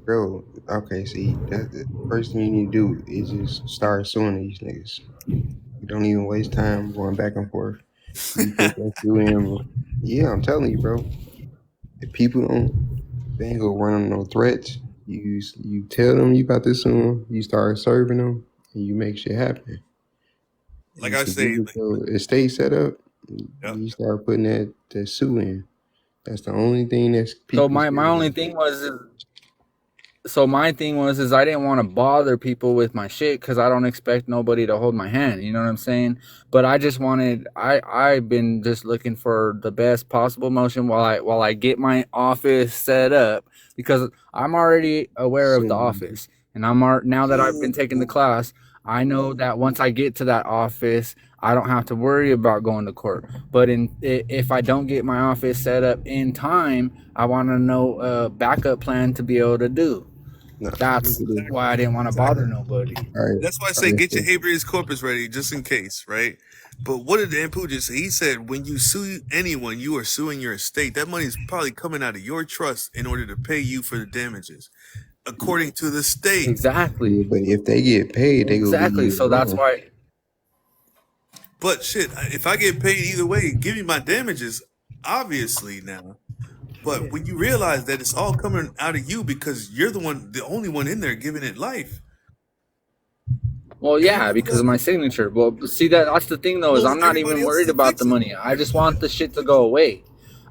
Bro, okay, see, that the first thing you need to do is just start suing these niggas. You don't even waste time going back and forth. You put that through in. Yeah, I'm telling you, bro. If people they ain't gonna run on no threats. You tell them you about to sue them, you start serving them, and you make shit happen. Like And I to get say, your estate set up, yep. you start putting that sue in. That's the only thing that's So people my scared only of. thing was my thing was is I didn't want to bother people with my shit because I don't expect nobody to hold my hand. You know what I'm saying? But I just wanted I've been just looking for the best possible motion while I get my office set up, because I'm already aware of the Soon. office, and now that I've been taking the class, I know that once I get to that office, I don't have to worry about going to court. But if I don't get my office set up in time, I want to know a backup plan to be able to do. No, look That's at this. why I didn't want to bother nobody. All right, That's why I all say right. get your So, habeas corpus ready just in case, right? But what did Ampu just say? He said when you sue anyone, you are suing your estate. That money is probably coming out of your trust in order to pay you for the damages, according to the state. yeah, Exactly. but if they get paid, they gonna leave Exactly. you So that's alone. why. But shit, if I get paid either way, give me my damages, obviously now. But when you realize that it's all coming out of you because you're the only one in there giving it life, Well, and yeah, because of my signature. Well, see, that's the thing though, is well, I'm not everybody even else is worried a about the victim. money. I just want the shit to go away.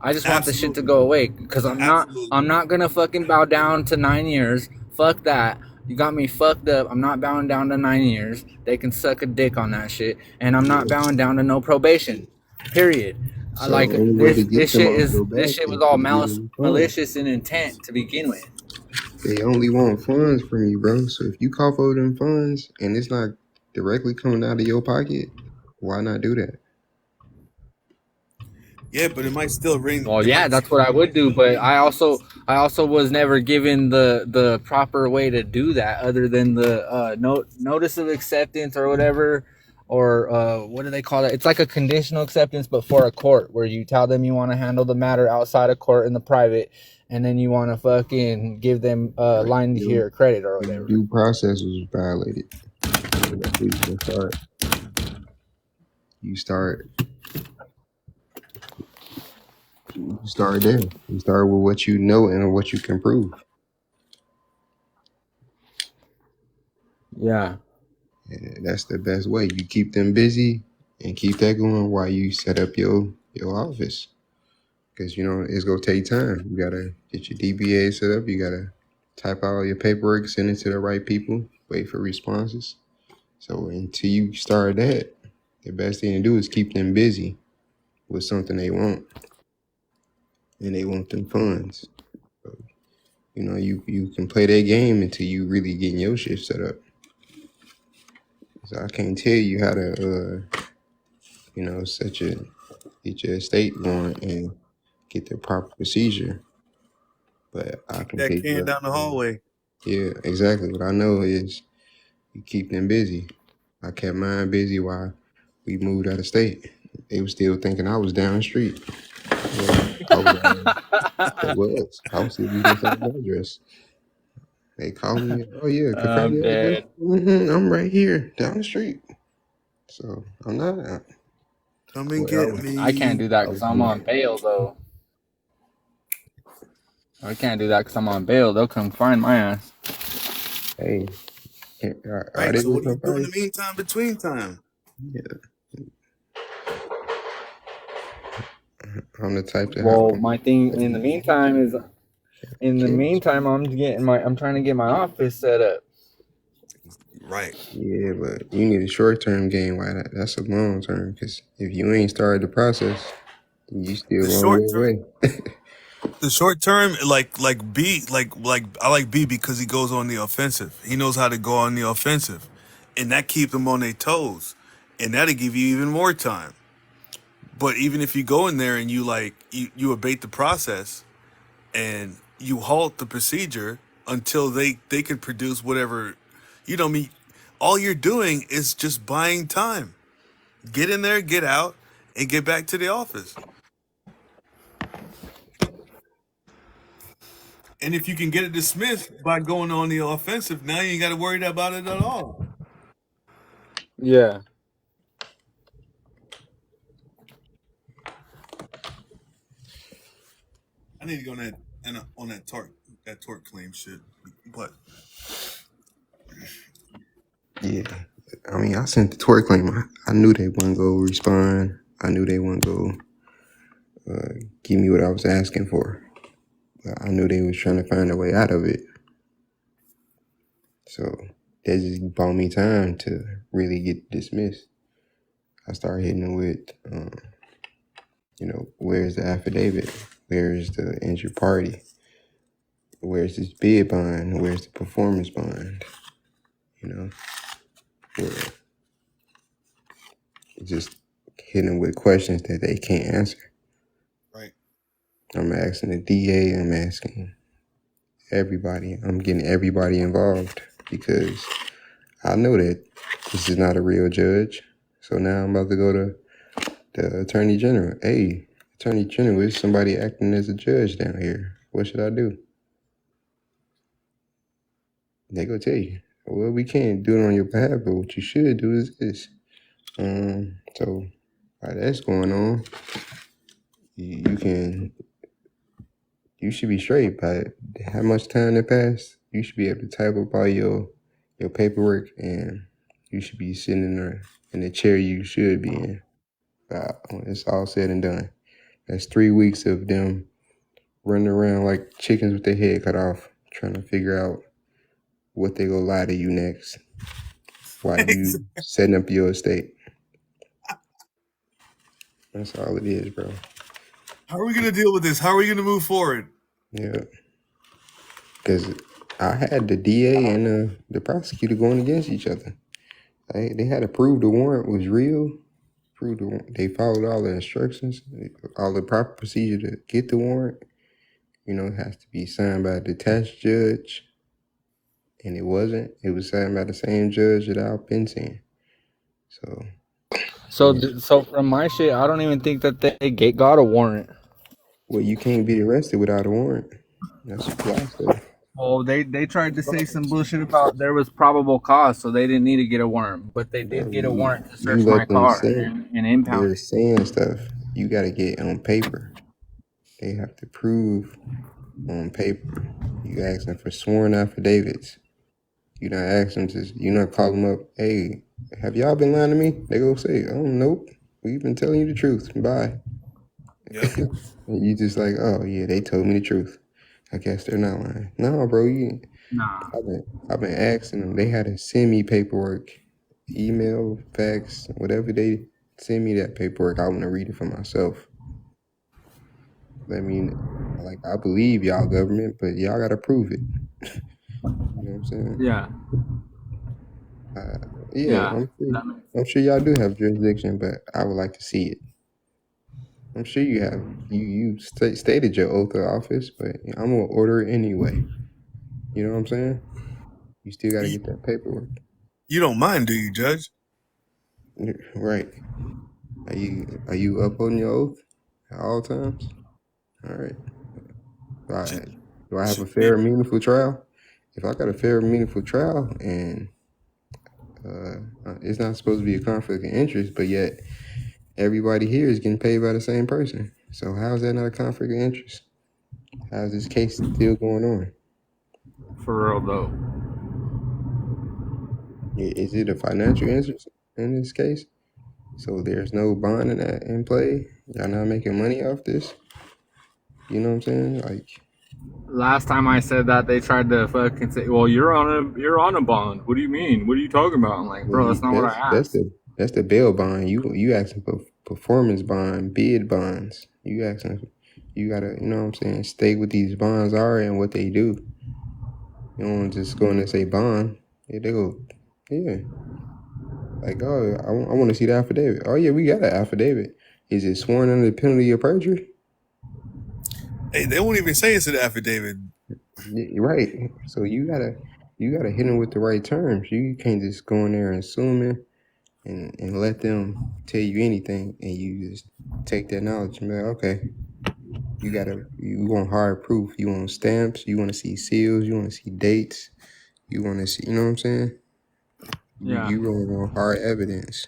I just want the shit to Absolutely, go away because I'm absolutely. not gonna fucking bow down to 9 years. Fuck that. You got me fucked up. I'm not bowing down to 9 years. They can suck a dick on that shit, and I'm not Yeah. bowing down to no probation. Period. I So like the only way to this get them shit off is your this back shit was is all to give them funds. malicious in intent to begin with. They only want funds from you, bro. So if you cough over them funds and it's not directly coming out of your pocket, why not do that? Yeah, but it might still ring. Well, It yeah, might. that's what I would do, but I also was never given the proper way to do that, other than the notice of acceptance or whatever, or what do they call that? It's like a conditional acceptance, but for a court, where you tell them you want to handle the matter outside of court in the private, and then you want to fucking give them Right. line to Your your credit or your whatever. due process was violated. So that's where you gonna start. You start you start there. You start with what you know and what you can prove. Yeah. And that's the best way. You keep them busy and keep that going while you set up your office. Because you know it's gonna take time. You gotta get your DBA set up. You gotta type out all your paperwork, send it to the right people, wait for responses. So until you start that, the best thing to do is keep them busy with something they want, and they want them funds. So, you know, you can play that game until you really getting your shit set up. So I can't tell you how to, get your estate going and get the proper procedure, but I Kick can that tell you can what. down the hallway. Yeah, exactly. What I know is you keep them busy. I kept mine busy while we moved out of state. They were still thinking I was down the street. I was still using the same address. They called me. Oh yeah, confirm I'm your address. dead. I'm right here down the street. So I'm not. Come and Well, get I can't me. do that I because was I'm on doing. bail though. I can't do that because I'm on bail. They'll come find my ass. Hey, are Right. they So gonna what do you come do in find the meantime? Between time. you? Yeah, I'm the type to have. Well, my thing in the meantime is, Kids. I'm trying to get my office set up. Right. Yeah, but you need a short term gain. Why that's a long term? Because if you ain't started the process, you still The a long short way term, away. the short term, like B, like I like B because he goes on the offensive. He knows how to go on the offensive, and that keeps them on their toes, and that'll give you even more time. But even if you go in there and you abate the process and you halt the procedure until they can produce whatever, I mean, all you're doing is just buying time. Get in there, get out, and get back to the office. And if you can get it dismissed by going on the offensive, now you ain't got to worry about it at all. Yeah. I need to go on that tort claim shit. But Yeah, I mean, I sent the tort claim. I knew they wouldn't go respond. I knew they wouldn't go give me what I was asking for. But I knew they was trying to find a way out of it. So that just bought me time to really get dismissed. I started hitting them with, where's the affidavit? Where's the injured party? Where's this bid bond? Where's the performance bond? Where just hitting them with questions that they can't answer. right, I'm asking the DA, I'm asking everybody, I'm getting everybody involved because I know that this is not a real judge. So now I'm about to go to the Attorney General. Hey, Attorney General, is somebody acting as a judge down here? What should I do? They go tell you, well, we can't do it on your behalf, but what you should do is this. So while that's going on, you should be straight. By how much time that passed, you should be able to type up all your paperwork, and you should be sitting in the chair you should be in. When it's all said and done, that's 3 weeks of them running around like chickens with their head cut off, trying to figure out what they gonna lie to you next while you setting up your estate. That's all it is, bro. how are we gonna deal with this? How are we gonna move forward? Yeah, because I had the DA and the prosecutor going against each other. They had to prove the warrant was real. They followed all the instructions, all the proper procedure to get the warrant. It has to be signed by a detached judge, and it wasn't. It was signed by the same judge that I've been seeing. So, So, so from my shit, I don't even think that they got a warrant. well, you can't be arrested without a warrant. That's what the law says. Oh, they tried to say some bullshit about there was probable cause, so they didn't need to get a warrant, but they No, did get a warrant to you search my let them car say and impound they're it. saying stuff. You got to get on paper. They have to prove on paper. You asking for sworn affidavits. You not ask them to. You not call them up. Hey, have y'all been lying to me? They go say, oh nope, we've been telling you the truth. Bye. Yep. And you just like, oh yeah, they told me the truth. I guess they're not lying. No, bro, Nah. I've been asking them. They had to send me paperwork, email, fax, whatever they send me that paperwork. I want to read it for myself. I mean, like I believe y'all government, but y'all gotta prove it. You know what I'm saying? Yeah. Yeah, Yeah. I'm sure y'all do have jurisdiction, but I would like to see it. I'm sure you have. You stated your oath of office, but I'm gonna order it anyway. You know what I'm saying? You still got to You, get that paperwork. you don't mind, do you, Judge? Right. Are you upholding your oath at all times? All right. Shit, Do I have a shit, fair and meaningful trial? If I got a fair and meaningful trial and it's not supposed to be a conflict of interest, but yet everybody here is getting paid by the same person. So how is that not a conflict of interest? How's this case still going on? For real though. Is it a financial interest in this case? So there's no bond in play. Y'all not making money off this. You know what I'm saying? Like, Last time I said that, they tried to fucking say, "Well, you're on a bond." What do you mean? What are you talking about? I'm like, Well, bro, that's not what I asked. that's the bail bond. You asking for performance bond, bid bonds. You asking, you gotta, you know what I'm saying, stay what these bonds are and what they do. You don't just go in and say bond. Yeah, they go, yeah. Like, oh, I want to see the affidavit. Oh yeah, we got an affidavit. Is it sworn under the penalty of perjury? Hey, they won't even say it's an affidavit. Yeah, right. So you gotta hit them with the right terms. You can't just go in there and assuming and let them tell you anything, and you just take that knowledge and be like, okay, you want hard proof. You want stamps. You want to see seals. You want to see dates. You want to see, you know what I'm saying? Yeah. You really want hard evidence.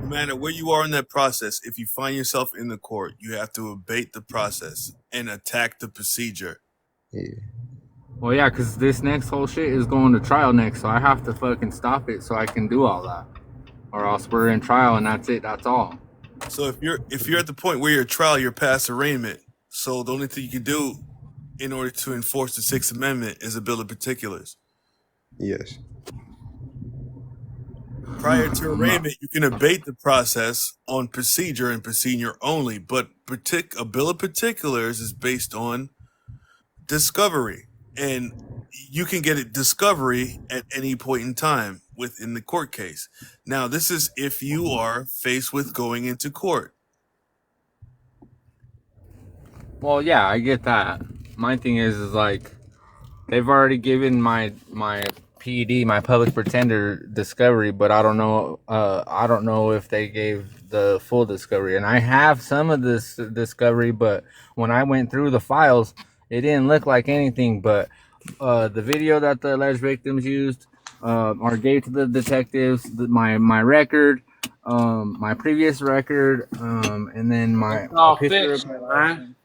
No matter where you are in that process, if you find yourself in the court, you have to abate the process and attack the procedure. Yeah. Well, yeah, because this next whole shit is going to trial next, so I have to fucking stop it so I can do all that, or else we're in trial and that's it. That's all. So if you're at the point where you're at trial, you're past arraignment. So the only thing you can do in order to enforce the Sixth Amendment is a bill of particulars. Yes. Prior to arraignment, you can abate the process on procedure and procedure only, but a bill of particulars is based on discovery, and you can get it discovery at any point in time within the court case. Now, this is if you are faced with going into court. Well, yeah, I get that. My thing is like they've already given my PED, my public pretender discovery, but I don't know. I don't know if they gave the full discovery, and I have some of this discovery, but when I went through the files, it didn't look like anything. But the video that the alleged victims used, or gave to the detectives, my record, my previous record, and then It's all picture of fiction, my man. license.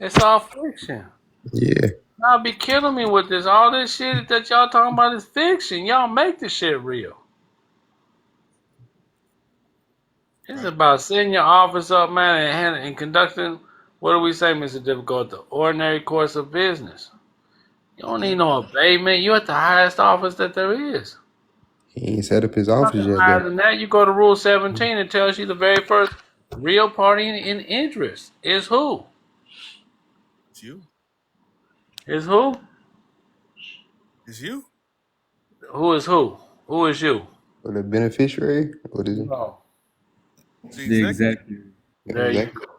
It's all fiction. Yeah. Y'all be killing me with this. All this shit that y'all talking about is fiction. Y'all make this shit real. It's about setting your office up, man, and conducting, what do we say, Mr. Difficult, the ordinary course of business. You don't need no abatement. You're at the highest office that there is. He ain't set up his office Nothing yet, higher though. than that. You go to Rule 17, it tells you the very first real party in interest is who? It's you. Is who? It's you. Who is who? Who is you? Or the beneficiary? What is it? No. It's the The executive. executive. There you Exactly. go.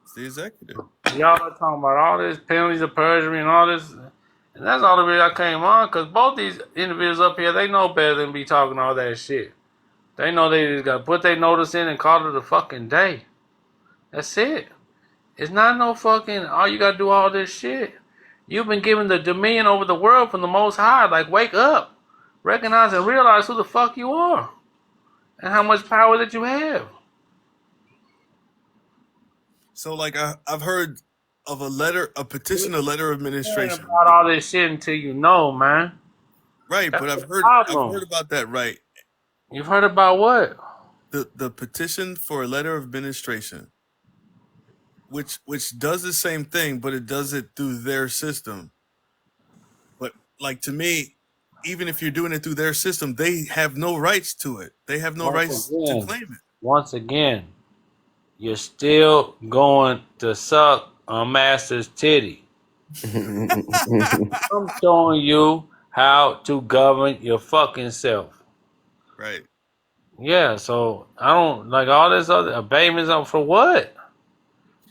It's the executive. Y'all are talking about all this penalties of perjury and all this. And that's all the reason I came on, because both these individuals up here, they know better than be talking all that shit. They know they just got to put their notice in and call it a fucking day. That's it. It's not no fucking, all you got to do all this shit. You've been given the dominion over the world from the Most High. Like, wake up. Recognize and realize who the fuck you are. And how much power that you have. So, like, I've heard of a petition, a letter of administration. About all this shit until you know, man. Right, That's but I've the heard problem. about that. Right, You've heard about what? the petition for a letter of administration, which does the same thing, but it does it through their system. But like, to me, even if you're doing it through their system, they have no rights to it. They have no rights to claim it. Once again, you're still going to suck a master's titty. I'm showing you how to govern your fucking self. Right. Yeah, so I don't like all this other abatements up for what?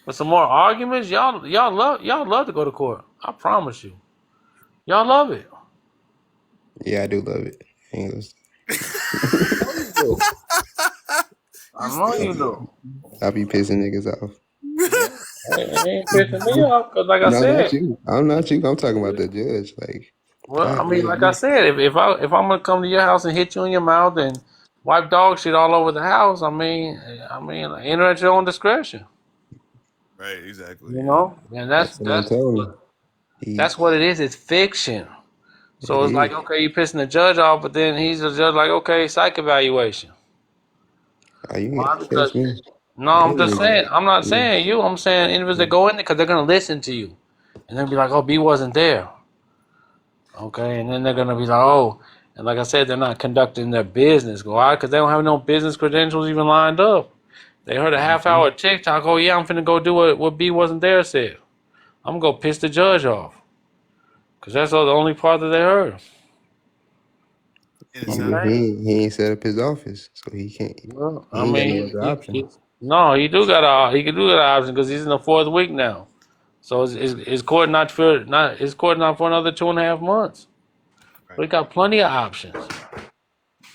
For some more arguments? Y'all love to go to court. I promise you. Y'all love it. Yeah, I do love it. Ain't gonna- I know you do. I be pissing niggas off. It ain't pissing me off because, like I No, said, not you. I'm not you. I'm talking about the judge. Like, well, I God, mean, like I said, if I'm gonna come to your house and hit you in your mouth and wipe dog shit all over the house, I mean, enter at your own discretion. Right. Exactly. You know, and that's what I'm telling you. that's what it is. It's fiction. It So it's like, is. okay, you pissing the judge off, but then he's the judge like, okay, psych evaluation. Oh, you Why? ain't Because catch me. No, I I'm just saying. ain't I'm not even, saying you. I'm saying individuals that go in there because they're gonna listen to you, and then be like, "Oh, B wasn't there." Okay, and then they're gonna be like, "Oh," and like I said, they're not conducting their business. Why? Because they don't have no business credentials even lined up. They heard a half mm-hmm. hour TikTok. Oh yeah, I'm finna go do what B wasn't there said. I'm gonna go piss the judge off because that's the only part that they heard. And it sound Okay. He ain't set up his office, so he can't. Well, He I ain't got mean, no other option. no, he do got an option because he's in the fourth week now. So his court not his court not for another 2.5 months. right. But he got plenty of options.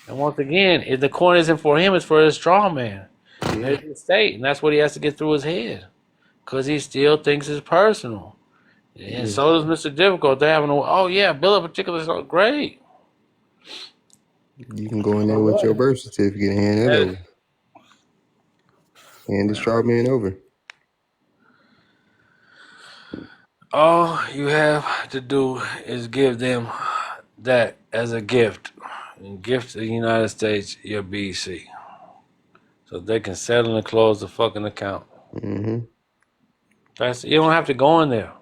And once again, if the court isn't for him, it's for his straw man. Yeah, It's his state, and that's what he has to get through his head. Because he still thinks it's personal. And yeah. so does Mr. Difficult. They're having oh yeah, bill of particulars are great. You can go in there All with your right. birth certificate and hand it over. Hand the straw man over. All you have to do is give them that as a gift. And gift to the United States your BC. So they can settle and close the fucking account. Mm-hmm. That's you don't have to go in there.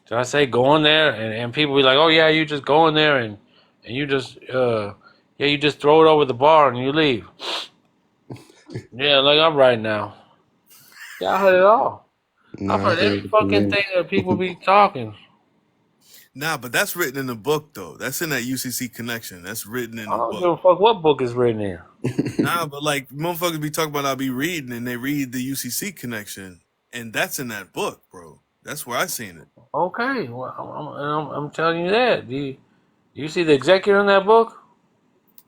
Did I say go in there and people be like, oh yeah, you just go in there and you just yeah, you just throw it over the bar and you leave. Yeah, like I'm right now. Yeah, I heard it all. I've Nah, I heard every heard it too, fucking man. thing that people be talking. Nah, but that's written in the book though. That's in that UCC connection. That's written in I the don't give book. a fuck what book is written in. Nah, but like motherfuckers be talking about, I'll be reading and they read the UCC connection, and that's in that book, bro. That's where I seen it. Okay, well, I'm telling you that. Do you see the executor in that book?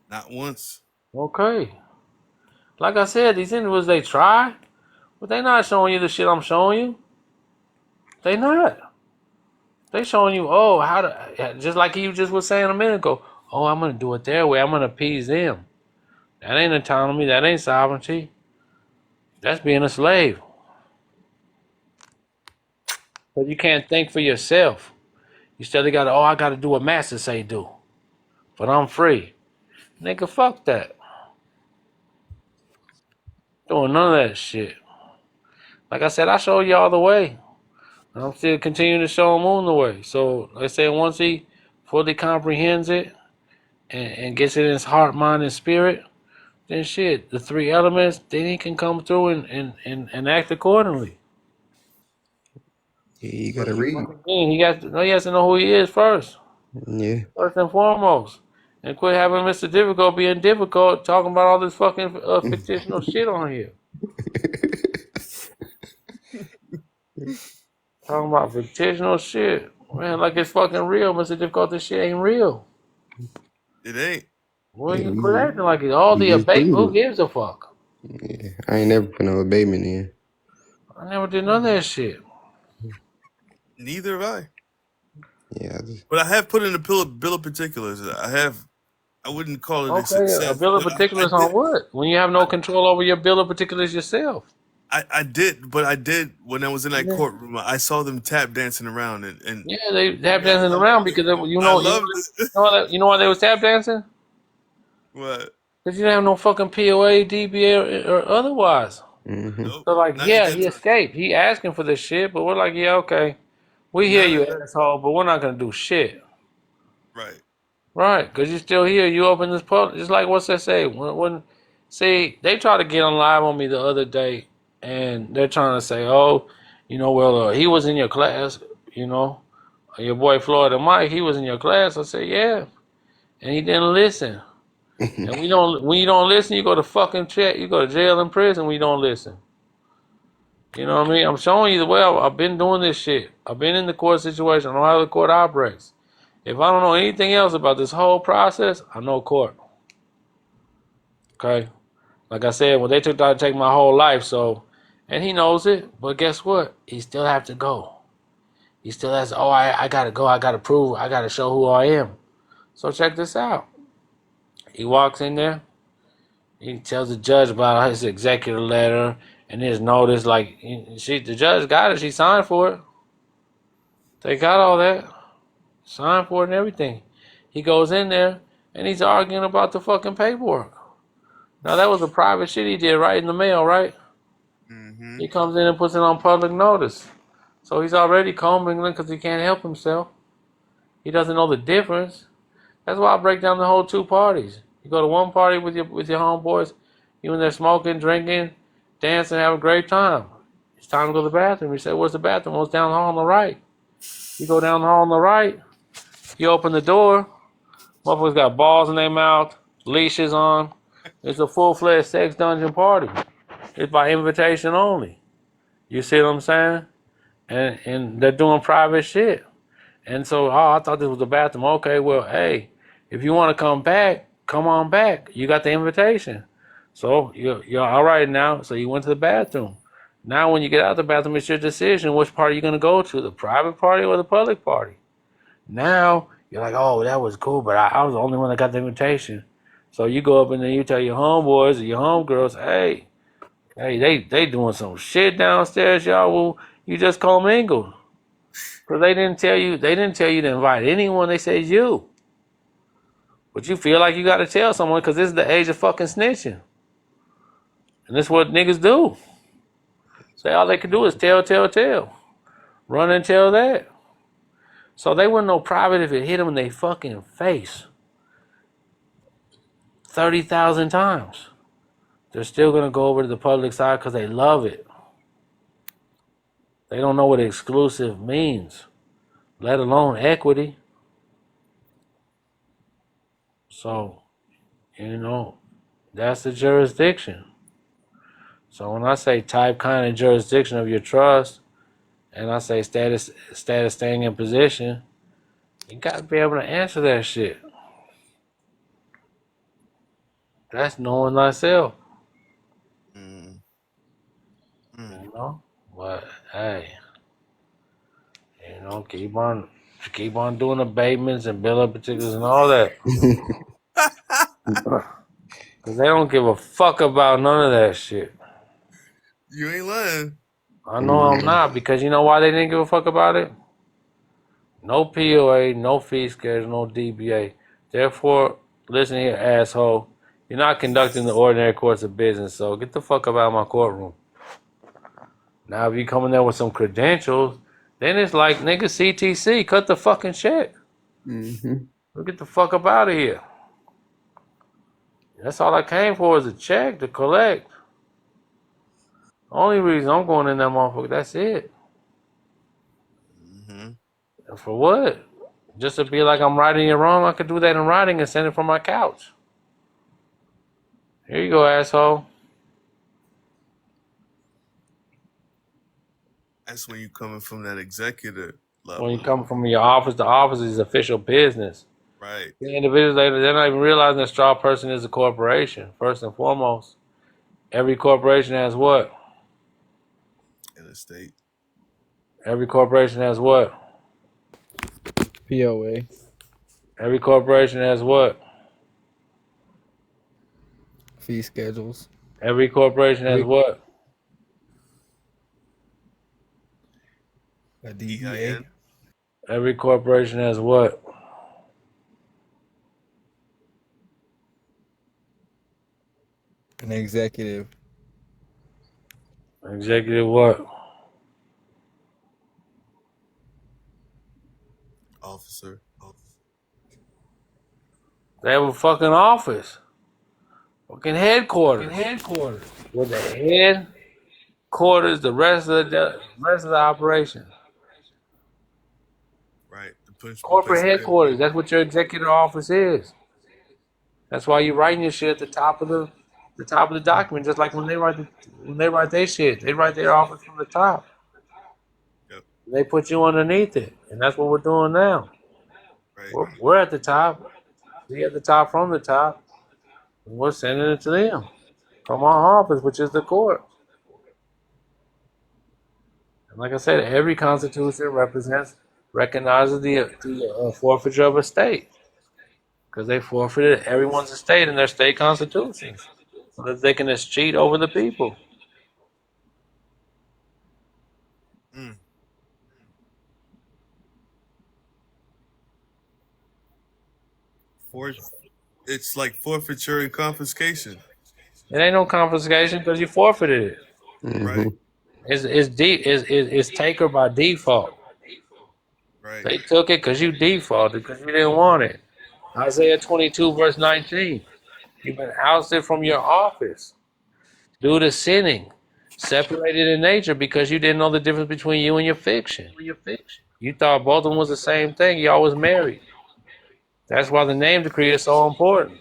Not once. Okay. Like I said, these individuals, they try, but they not showing you the shit I'm showing you. They not. They showing you, oh, how to, just like you just was saying a minute ago. Oh, I'm going to do it their way. I'm going to appease them. That ain't autonomy. That ain't sovereignty. That's being a slave. But you can't think for yourself. You still got to, oh, I got to do what master say do. But I'm free. Nigga, fuck that. Doing none of that shit. Like I said, I showed y'all the way. And I'm still continuing to show Moon the way. So, like I said, once he fully comprehends it and gets it in his heart, mind, and spirit, then shit, the three elements, then he can come through and act accordingly. Yeah, you But gotta read. again, he has to know who he is Yeah. first and foremost. And quit having Mr. Difficult being difficult, talking about all this fucking fictional shit on here. Talking about fictional shit. Man, like it's fucking real. Mr. Difficult, this shit ain't real. It ain't. Well, Yeah, you quit acting like it. All you the just abate. Who proved gives a fuck? it. Yeah, I ain't never put no abatement in. I never did none of that shit. Neither have I. Yeah, I just, But I have put in a bill of particulars. I wouldn't call it a Okay, a success, bill of but I particulars did. on what? When you have no control over your bill of particulars yourself. I did, but I did when I was in that Yeah, courtroom. I saw them tap dancing around, and yeah, they tap yeah, dancing I around loved it. because I loved it. you know why they was tap dancing? What? Because you didn't have no fucking POA, DBA, or otherwise. mm-hmm. Nope. So like, Not at yeah, that he time. escaped. He asking for this shit, but we're like, yeah, okay, we hear Not you, at that. asshole, but we're not gonna do shit. Right. Right, because you're still here. You open this pub. Just like what's that say? See, they tried to get on live on me the other day, and they're trying to say, oh, well, he was in your class, your boy Florida Mike, he was in your class. I said, yeah, and he didn't listen. And when you don't listen, you go to fucking check, you go to jail and prison when you don't listen. You know what I mean? I'm showing you the way I've been doing this shit. I've been in the court situation. I know how the court operates. If I don't know anything else about this whole process, I know court. Okay? Like I said, when they took that to take my whole life, so, and he knows it, but guess what? He still have to go. He still has, oh, I gotta go, I gotta prove, I gotta show who I am. So check this out. He walks in there, he tells the judge about his executive letter and his notice, like, the judge got it, she signed for it. They got all that. Signed for it and everything. He goes in there and he's arguing about the fucking paperwork. Now that was a private shit he did right in the mail, right? He comes in and puts it on public notice. So he's already commingling because he can't help himself. He doesn't know the difference. That's why I break down the whole two parties. You go to one party with your homeboys, you in there smoking, drinking, dancing, have a great time. It's time to go to the bathroom. You say, "Where's the bathroom?" "Well, it's down the hall on the right." You go down the hall on the right. You open the door. Motherfuckers got balls in their mouth, leashes on. It's a full-fledged sex dungeon party. It's by invitation only. You see what I'm saying? And they're doing private shit. And so, I thought this was the bathroom. Okay, well, hey, if you want to come back, come on back. You got the invitation. So you're all right now. So you went to the bathroom. Now when you get out of the bathroom, it's your decision. Which party you going to go to, the private party or the public party? Now you're like, oh, that was cool, but I was the only one that got the invitation. So you go up and then you tell your homeboys or your homegirls, hey, they doing some shit downstairs, y'all. Well, you just commingle. Because they didn't tell you to invite anyone. They said you. But you feel like you got to tell someone because this is the age of fucking snitching. And this is what niggas do. Say all they can do is tell. Run and tell that. So they wouldn't know private if it hit them in their fucking face 30,000 times. They're still going to go over to the public side because they love it. They don't know what exclusive means, let alone equity. So, that's the jurisdiction. So when I say type, kind, and jurisdiction of your trust, and I say status staying in position, you got to be able to answer that shit. That's knowing thyself. But hey, keep on doing abatements and bill of particulars and all that. Because they don't give a fuck about none of that shit. You ain't lying. I know I'm not, because you know why they didn't give a fuck about it? No POA, no fee schedule, no DBA. Therefore, listen here, asshole. You're not conducting the ordinary course of business, so get the fuck up out of my courtroom. Now, if you come in there with some credentials, then it's like, nigga, CTC, cut the fucking check. Get the fuck up out of here. That's all I came for, is a check to collect. Only reason I'm going in that motherfucker, that's it. And for what? Just to be like I'm righting you wrong? I could do that in writing and send it from my couch. Here you go, asshole. That's when you coming from that executive level. When you come from your office, the office is official business. Right. The individuals, they're not even realizing that straw person is a corporation. First and foremost, every corporation has what? In the state. Every corporation has what? POA. Every corporation has what? Fee schedules. Every corporation has what? A DBA. Every corporation has what? An executive. Executive what? Officer. They have a fucking office. Fucking headquarters. With the headquarters, the rest of the operation. Right. Corporate headquarters. That's what your executive office is. That's why you're writing your shit at the top of the document, just like when they write their shit, they write their office from the top. Yep. They put you underneath it, and that's what we're doing now. Right. We're at the top. We at the top from the top. And we're sending it to them from our office, which is the court. And like I said, every constitution recognizes the forfeiture of a state, because they forfeited everyone's estate in their state constitutions so that they can just cheat over the people. It's like forfeiture and confiscation. It ain't no confiscation because you forfeited it. Right. It's taker by default. Right. They took it because you defaulted because you didn't want it. Isaiah 22 verse 19. You've been ousted from your office due to sinning, separated in nature because you didn't know the difference between you and your fiction. You thought both of them was the same thing. Y'all was married. That's why the name decree is so important.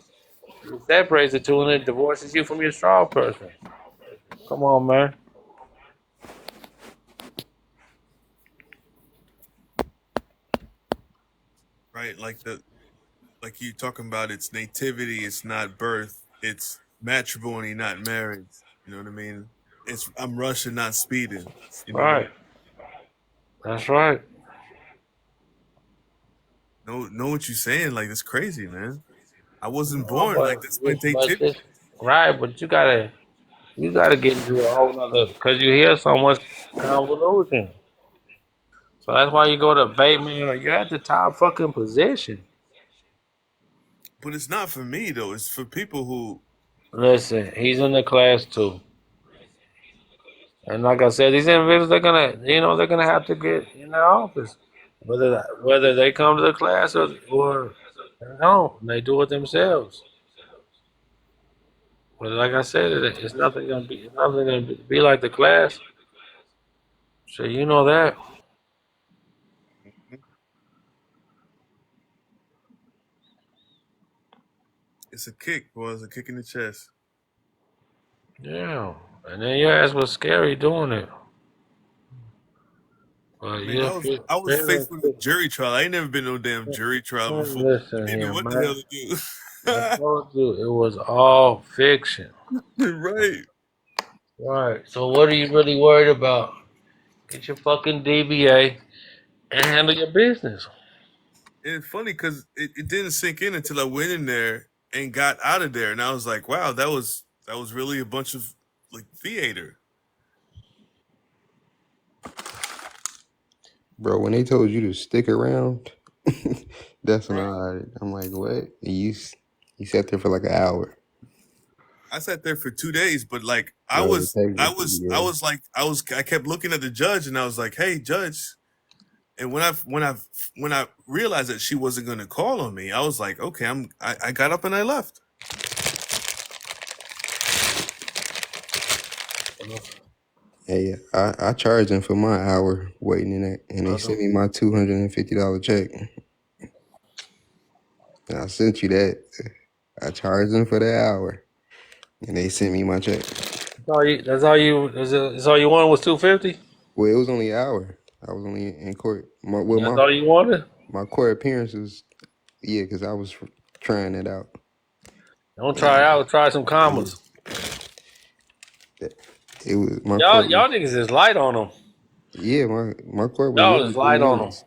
It separates the two and it divorces you from your straw person. Come on, man. Right. Like you talking about it's nativity, it's not birth, it's matrimony, not marriage. You know what I mean? It's I'm rushing, not speeding. You know what I mean? Right. That's right. Know what you're saying? Like it's crazy, man. I wasn't No, born like this my but nativity. this, right, but you gotta get into a whole nother because you hear so much convolution. So that's why you go to Bateman or you're at the top fucking position. But it's not for me though. It's for people who Listen, he's in the class too. And like I said, these individuals they're gonna have to get in their office. Whether they come to the class or they don't, and they do it themselves. But like I said, it's nothing gonna be like the class. So you know that. it's a kick, boy. It's a kick in the chest. Yeah. And then your ass was scary doing it. I But mean, you're I was feeling faithful to jury trial. I ain't never been no damn jury trial before. listen I didn't know here, what the hell man. to do. I told you it was all fiction. Right. Right. So what are you really worried about? Get your fucking DBA and handle your business. And it's funny because it didn't sink in until I went in there and got out of there, and I was like, "Wow, that was really a bunch of like theater." Bro, when they told you to stick around, that's when I'm like, what? And you sat there for like an hour. I sat there for 2 days, but like Bro, it takes it to you. I kept looking at the judge, and I was like, "Hey, judge." And when I realized that she wasn't going to call on me, I was like, "Okay, I got up and I left." Hey, I charged them for my hour waiting in it, and they sent me my $250 check. And I sent you that. I charged them for the hour, and they sent me my check. That's all you wanted was 250? Well, it was only an hour. I was only in court. That's all you wanted? My court appearance was, yeah, because I was trying it out. Don't try it out, try some Yeah, commas. it was my Y'all court. y'all niggas is light on them. Yeah, my court was Y'all literally is three light on them. minutes.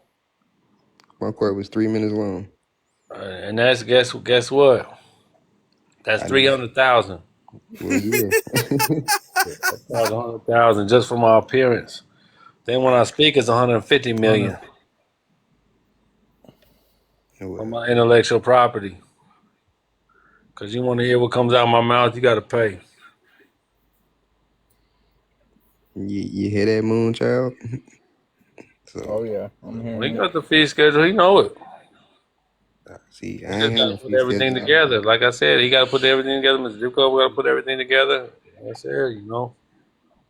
My court was 3 minutes long. And that's guess what? That's I didn't. 300,000. Well, yeah. That's 100,000 just for my appearance. Then when I speak, it's 150 million for Well, my intellectual property. Cause you want to hear what comes out of my mouth, you got to pay. you hear that, Moonchild? So Oh yeah, I'm We hearing it. got the fee schedule. He know it. see, He I just ain't got had to no put fee everything schedule. together. Like I said, he got to put everything together. Mr. Duco, we got to put everything together. That's it, you know.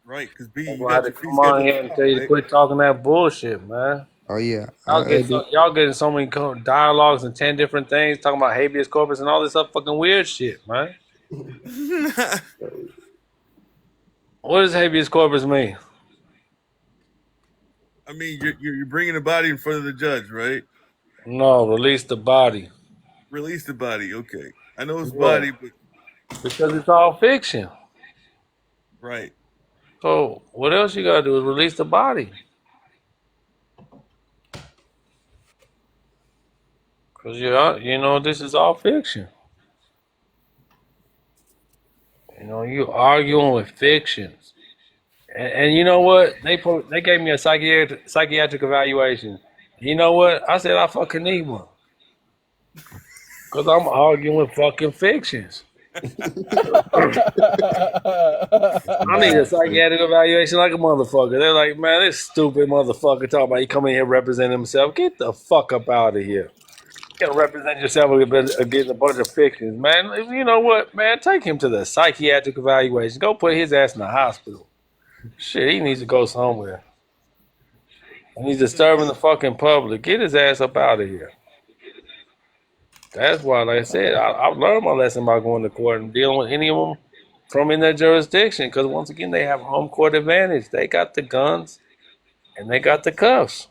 Right, because B, That's you why I had got to your fee come on schedule here and together, tell you to right? quit talking that bullshit, man. Oh yeah, I did. Y'all getting so many dialogues and 10 different things talking about habeas corpus and all this other fucking weird shit, man. What does habeas corpus mean? I mean, you're bringing the body in front of the judge, right? No, release the body. Release the body. Okay, I know it's Yeah, body, but because it's all fiction. right. So what else you gotta do is release the body. Cause this is all fiction. You arguing with fictions. And you know what? They gave me a psychiatric evaluation. You know what? I said I fucking need one. Cause I'm arguing with fucking fictions. I need a psychiatric evaluation like a motherfucker. They're like, man, this stupid motherfucker talking about he coming here representing himself. Get the fuck up out of here. You gotta represent yourself against a bunch of fictions, man. You know what, man? Take him to the psychiatric evaluation. Go put his ass in the hospital. Shit, he needs to go somewhere. And he's disturbing the fucking public. Get his ass up out of here. That's why, like I said, I've learned my lesson by going to court and dealing with any of them from in their jurisdiction. Because once again, they have home court advantage. They got the guns and they got the cuffs.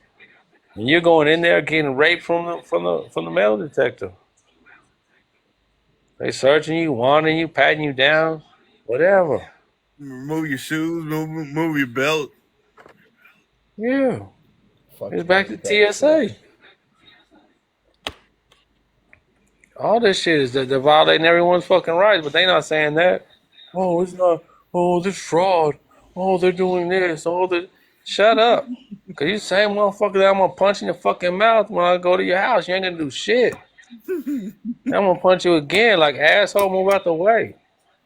And you're going in there getting raped from the metal detector. They searching you, wanting you, patting you down, whatever. Remove your shoes, move your belt. Yeah, Fuck it's you, back to that TSA. All this shit is that they're violating everyone's fucking rights, but they not saying that. Oh, it's not. Oh, this fraud. Oh, they're doing this. Oh, they shut up. Cause you the same motherfucker that I'm gonna punch in your fucking mouth when I go to your house. You ain't gonna do shit. I'm gonna punch you again, like asshole. Move out the way.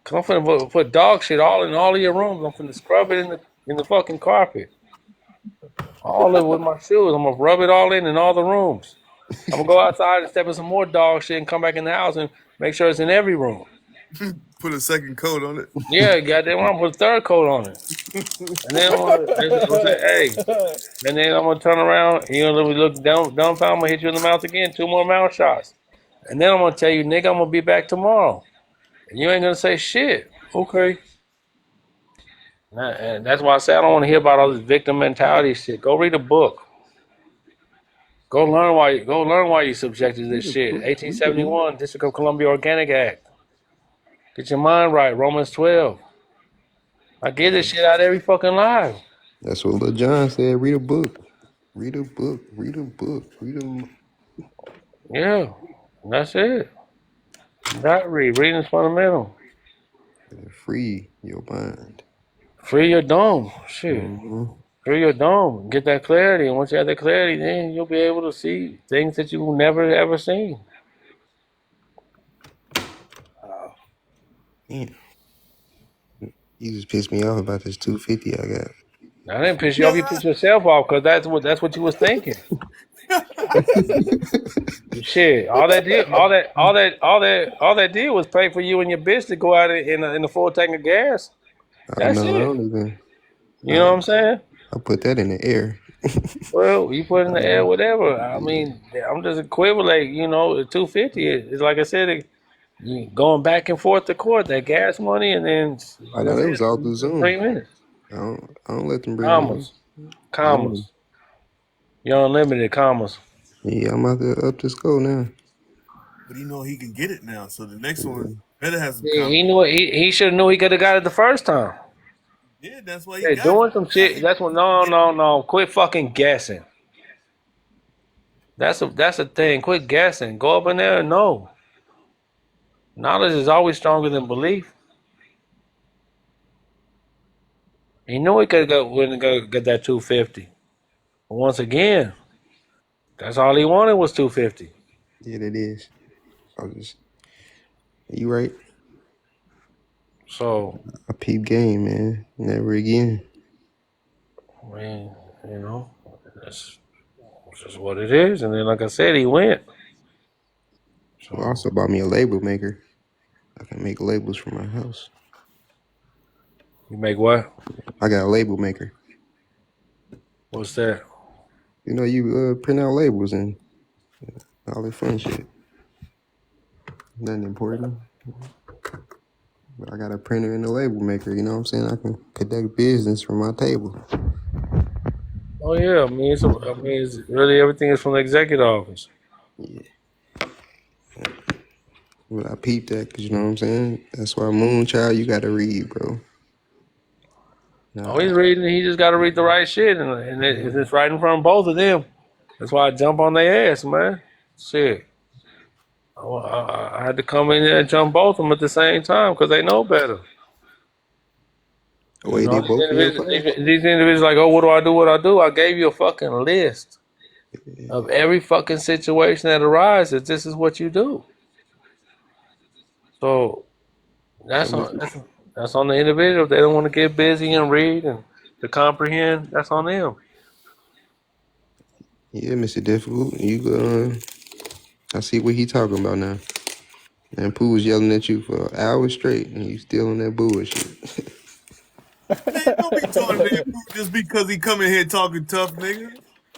Cause I'm finna put dog shit all in all of your rooms. I'm finna scrub it in the fucking carpet. All of it with my shoes. I'm gonna rub it all in all the rooms. I'm gonna go outside and step in some more dog shit and come back in the house and make sure it's in every room. Put a second coat on it. Yeah, goddamn, I'm gonna put a third coat on it. And then I'm gonna say, hey, and then I'm gonna turn around and you're gonna look dumbfounded, I'm gonna hit you in the mouth again, 2 more mouth shots. And then I'm gonna tell you, nigga, I'm gonna be back tomorrow. And you ain't gonna say shit. Okay. And that's why I say I don't want to hear about all this victim mentality shit. Go read a book. Go learn why you subjected to this shit. 1871, District of Columbia Organic Act. Get your mind right. Romans 12. I get this shit out every fucking live. That's what Lil John said. Read a book. Read a book. Read a book. Read a. Yeah, that's it. Not read. Reading is fundamental. Free your mind. Free your dome. Shit. Mm-hmm. Free your dome. Get that clarity. And once you have that clarity, then you'll be able to see things that you've never ever seen. Damn. You just pissed me off about this 250 I got. I didn't piss you off. You pissed yourself off because that's what you was thinking. Shit. All that did was pay for you and your bitch to go out in a full tank of gas. That's I it. don't even. You know what I'm saying? I put that in the air. Well, you put it in the air, whatever. I mean, I'm just equivalent. You know, the 250 is like I said, you going back and forth to court, that gas money, and then I like I know that said, was all through Zoom. 3 minutes. I don't let them bring me. Commas. You're unlimited commas. Yeah, I'm about to up the score now. But he know he can get it now. So the next one better have some Yeah, he confidence. knew it. He should have knew he could have got it the first time. Yeah, that's why he Hey, got it. doing some shit. That's what. No. Quit fucking guessing. That's a thing. Quit guessing. Go up in there and know. Knowledge is always stronger than belief. He knew he could go when go get that 250. But once again, that's all he wanted was 250. Yeah, that is. You right. So I peep game, man. Never again. I mean, you know, that's just what it is. And then, like I said, he went. So Well, also bought me a label maker. I can make labels for my house. you make what? I got a label maker. What's that? You know, you print out labels and all that fun shit. Nothing important. But I got a printer and a label maker, you know what I'm saying? I can conduct business from my table. Oh yeah, I mean, it's really everything is from the executive office. Yeah. Well, I peeped that because, you know what I'm saying? That's why Moonchild, you got to read, bro. Oh, he's reading. He just got to read the right shit, and it's right in front of both of them. That's why I jump on their ass, man. Shit. I had to come in there and jump both of them at the same time because they know better. You Wait, know, they both in your class? these individuals like, oh, what do I do? What I do? I gave you a fucking list of every fucking situation that arises. This is what you do. So That's on that's on the individual. If they don't want to get busy and read and to comprehend, that's on them. Yeah, Mr. Difficult. You I see what he talking about now. And Pooh was yelling at you for hours straight, and you still on that bullshit. Man, don't be talking to that fool just because he come in here talking tough, nigga.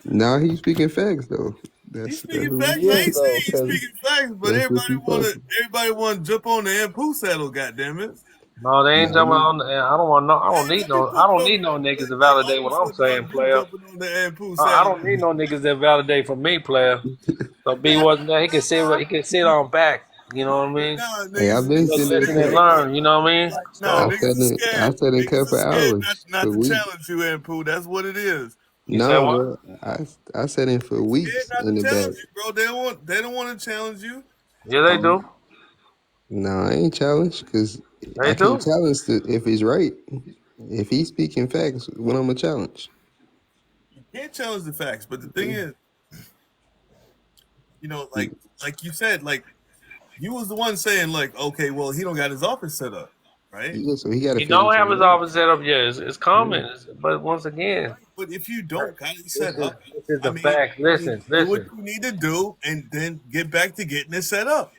Now he's speaking facts though. He's That's speaking what facts. we I Yes, ain't doing. saying though, he's because speaking facts, but That's what you talking. everybody wanna jump on the Ampu saddle, goddamn it. No, they ain't Nah, jumping we, on. I don't want no. I don't Hey, need let me no. I put don't no need no niggas to I validate what almost I'm wouldn't saying, mind you player. jumping on the Ampu I saddle. don't need no niggas that validate for me, player. So B wasn't there. He can sit. He can sit on back. You know what I mean? Nah, hey, I've been Just sitting there listen and for. learn. You know what I mean? nah, So I sat in niggas cut are for scared hours, not for to weeks. challenge you, Ampu. That's what it is. you said No, what? bro, I sat in for Scared weeks not in to the back. challenge you, bro. They don't want to challenge you. Yeah, they do. No, I ain't challenged because They I can't do. challenge if it's right. If he's speaking facts, when I'm a challenge. You can't challenge the facts, but the thing is, like you said, like you was the one saying, like, okay, well, he don't got his office set up, right? Yeah, so he got to He don't figure have something his out. office set up yet. It's Yeah. common. But once again, But if you don't got it set up, this is I the mean, fact. Listen, do what listen. you need to do, and then get back to getting it set up.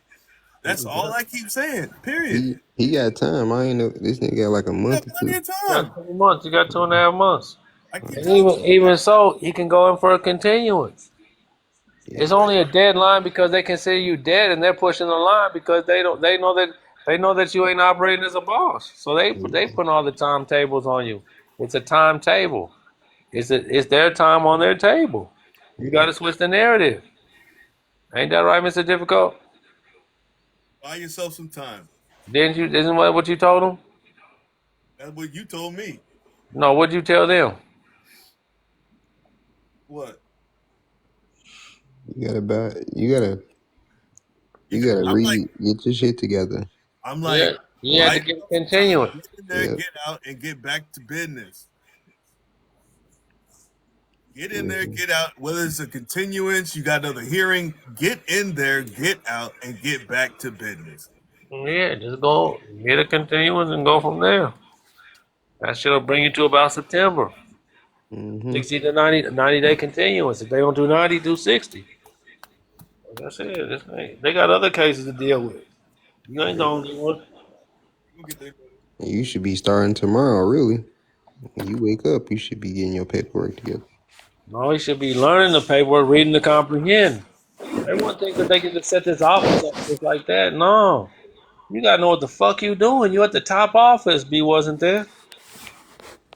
That's all I keep saying. Period. He got time. I ain't know this nigga got like a You got month or plenty two. of You got time. 2 months. You got 2.5 months. I keep And telling even so, he can go in for a continuance. Yeah, It's only a deadline because they consider you dead, and they're pushing the line because they don't. They know that you ain't operating as a boss. So they yeah, put all the timetables on you. It's a timetable. It's their time on their table. You got yeah. to switch the narrative. Ain't that right, Mister Difficult? buy yourself some time. Didn't you? Isn't what you told them? That's what you told me. No, what'd you tell them? What? You gotta buy. You You got, gotta I'm like, read. Get your shit together. I'm Yeah, like, you had buy to get a yourself some time. continuance. Get in there, Yep. get out, and get back to business. Get in there, Mhm. get out. Whether it's a continuance, you got another hearing. Get in there, get out, and get back to business. Yeah, just go get a continuance and go from there. That shit'll bring you to about September. Mhm. 60 to 90 day continuance. If they don't do 90, do 60. Like I said, they got other cases to deal with. You ain't the Yeah. only one. You gonna get there. You should be starting tomorrow. Really. When you wake up, you should be getting your paperwork together. No, he should be learning the paperwork, reading to comprehend. Everyone thinks that they can just set this office up just like that. No. You gotta know what the fuck you doing. You at the top office, B wasn't there.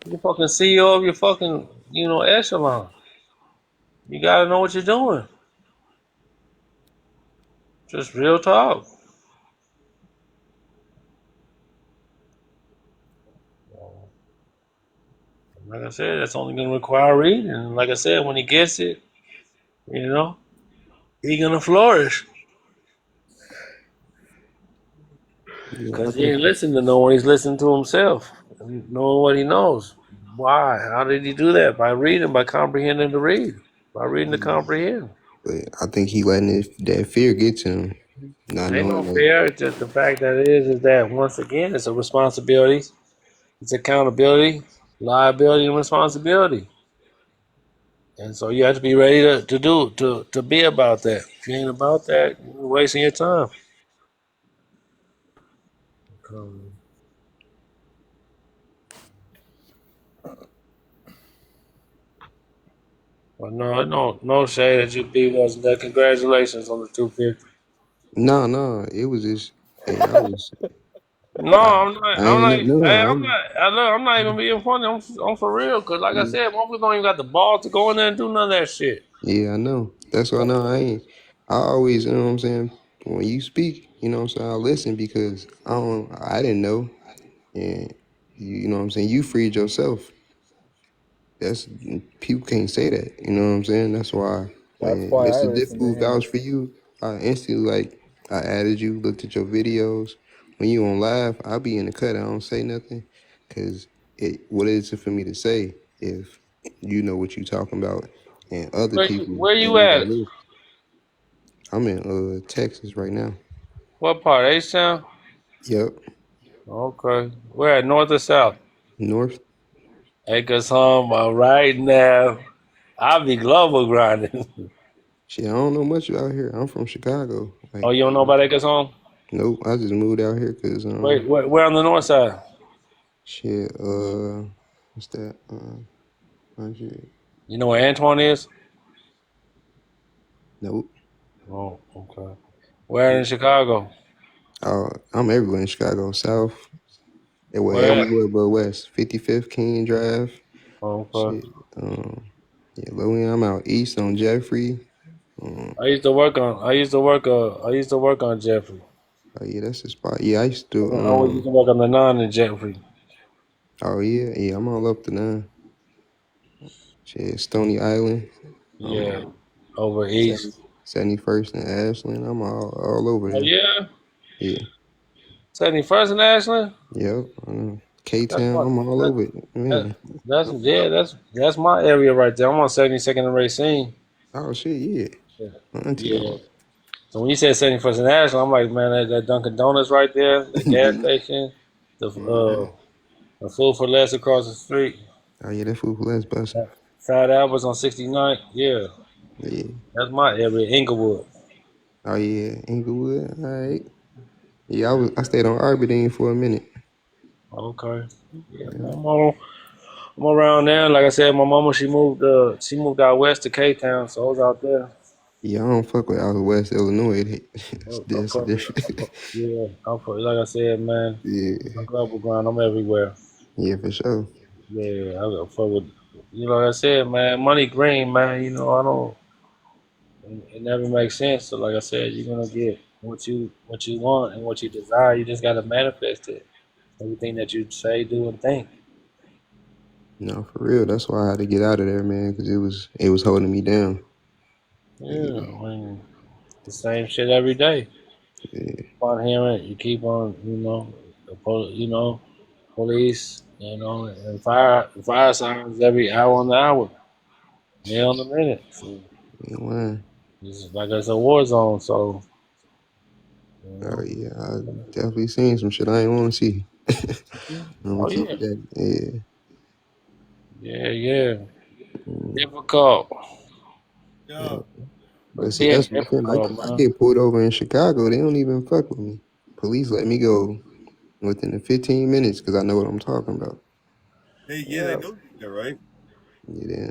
You the fucking CEO of your fucking, echelon. You gotta know what you're doing. Just real talk. Like I said, that's only gonna require reading. And like I said, when he gets it, you know, he gonna flourish. Yeah, I Cause he think. ain't listening to no one. He's listening to himself, knowing what he knows. Why? How did he do that? By reading, by comprehending to read, by reading to comprehend. But I think he letting that fear get to him, not Ain't knowing no that. fear. It's just the fact that it is that once again, it's a responsibility. It's accountability, liability, and responsibility. And so you have to be ready to be about that. If you ain't about that, you're wasting your time. Well, no shade at you, B wasn't that. Congratulations on the 250. No, no, it was just. Hey, I was. No, I, I'm not. I I'm ain't not. know. No, Hey, I'm I'm. not. I'm not even being funny. I'm for real. Cause like I said, most people don't even got the balls to go in there and do none of that shit. Yeah, I know. That's why I know I ain't. I always, you know what I'm saying. When you speak, you know what I'm saying. I listen because I don't. I didn't know, and you know what I'm saying. You freed yourself. That's people can't say that. You know what I'm saying. That's why That's when why I Mr. listen to Difficult him. vouched for you, I instantly I added you, looked at your videos. When you on live, I be in the cut. I don't say nothing, cause what is it for me to say if you know what you talking about and other people Where ain't you even at? live. I'm in Texas right now. What part? H Town? Yep. Okay. Where at north or south? North. Acres home right now. I'll be global grinding. Shit, I don't know much out here. I'm from Chicago. Oh, Like, you don't know about Acres home? nope. I just moved out here because Wait, where on the north side? shit. What's that? Shit. You know where Antoine is? Nope. Oh, okay. Where in Chicago? I'm everywhere in Chicago. South. Well, Where? everywhere but west. 55th King Drive. Okay. Shit. Um. Yeah, low end. I'm out east on Jeffrey. Um. I used to work on Jeffrey. Oh yeah, that's the spot. Yeah, I used I to. always used to work on the nine in Jeffrey. Oh yeah, yeah. I'm all up to now. Shit, Stony Island. Yeah, Um. over 70, east. 71st and Ashland. I'm all over Oh there. yeah, Yeah. 71st and Ashland. Yep. I know. K That's Town. my I'm all that, over it, that man. that's yeah that's my area right there. I'm on 72nd and Racine. Oh shit, yeah. Yeah. My auntie Yeah. on. So when you said 71st and Ashland, I'm like, man, that Dunkin' Donuts right there, the gas Yeah. station, Yeah. the food for less across the street, Oh yeah, that food for less busting. Fat Albert's on 69th. Yeah, Yeah. that's my area, Inglewood. Oh yeah, Inglewood. All right. Yeah, I stayed on Arbidine for a minute. Okay. Yeah, Yeah. man, I'm around there. Like I said, my mama she moved out west to K Town, so I was out there. Yeah, I don't fuck with out of West Illinois. It's, I'm it's from, different. yeah, like I said, man, Yeah. I'm global grind. I'm everywhere. Yeah, for sure. Yeah, I got fuck with. Like I said, man, money green, man. I don't. It never makes sense. So, like I said, you're gonna get what you want and what you desire. You just gotta manifest it. Everything that you say, do, and think. No, for real. That's why I had to get out of there, man, because it was holding me down. Yeah, Yeah. I mean, the same shit every day. Yeah. Keep on hearing, you keep on, police, and fire sirens every hour on the hour, minute on the minute. So Ain't lying. it's like it's a war zone. So you Oh know, yeah, I definitely seen some shit I ain't want to see. I'm gonna oh keep yeah, it that. Yeah. yeah, Mm, difficult, Yeah. but see, being that's what I'm saying. difficult, I man. get pulled over in Chicago. They don't even fuck with me. Police let me go within the 15 minutes because I know what I'm talking about. They Yeah, know that, right? Yeah,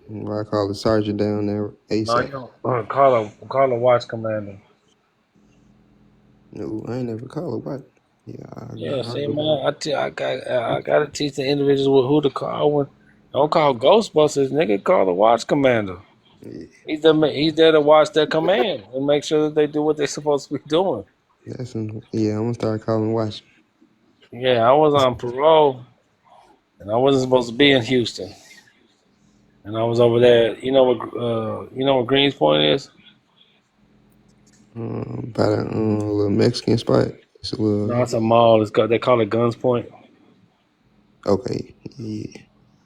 then I call the sergeant down there no, you ASAP. don't call a watch commander. No, I ain't never call a what. Yeah, Yeah, I'll see, go down. man, I gotta teach the individuals who to call when. Don't call Ghostbusters, nigga. Call the watch commander. Yeah, He's there to watch their command and make sure that they do what they're supposed to be doing. yeah, I'm gonna start calling watch. Yeah, I was on parole and I wasn't supposed to be in Houston, and I was over there. You know what Greens Point is? By the little Mexican spot. It's a No, little it's a mall. They call it Guns Point. okay. Yeah,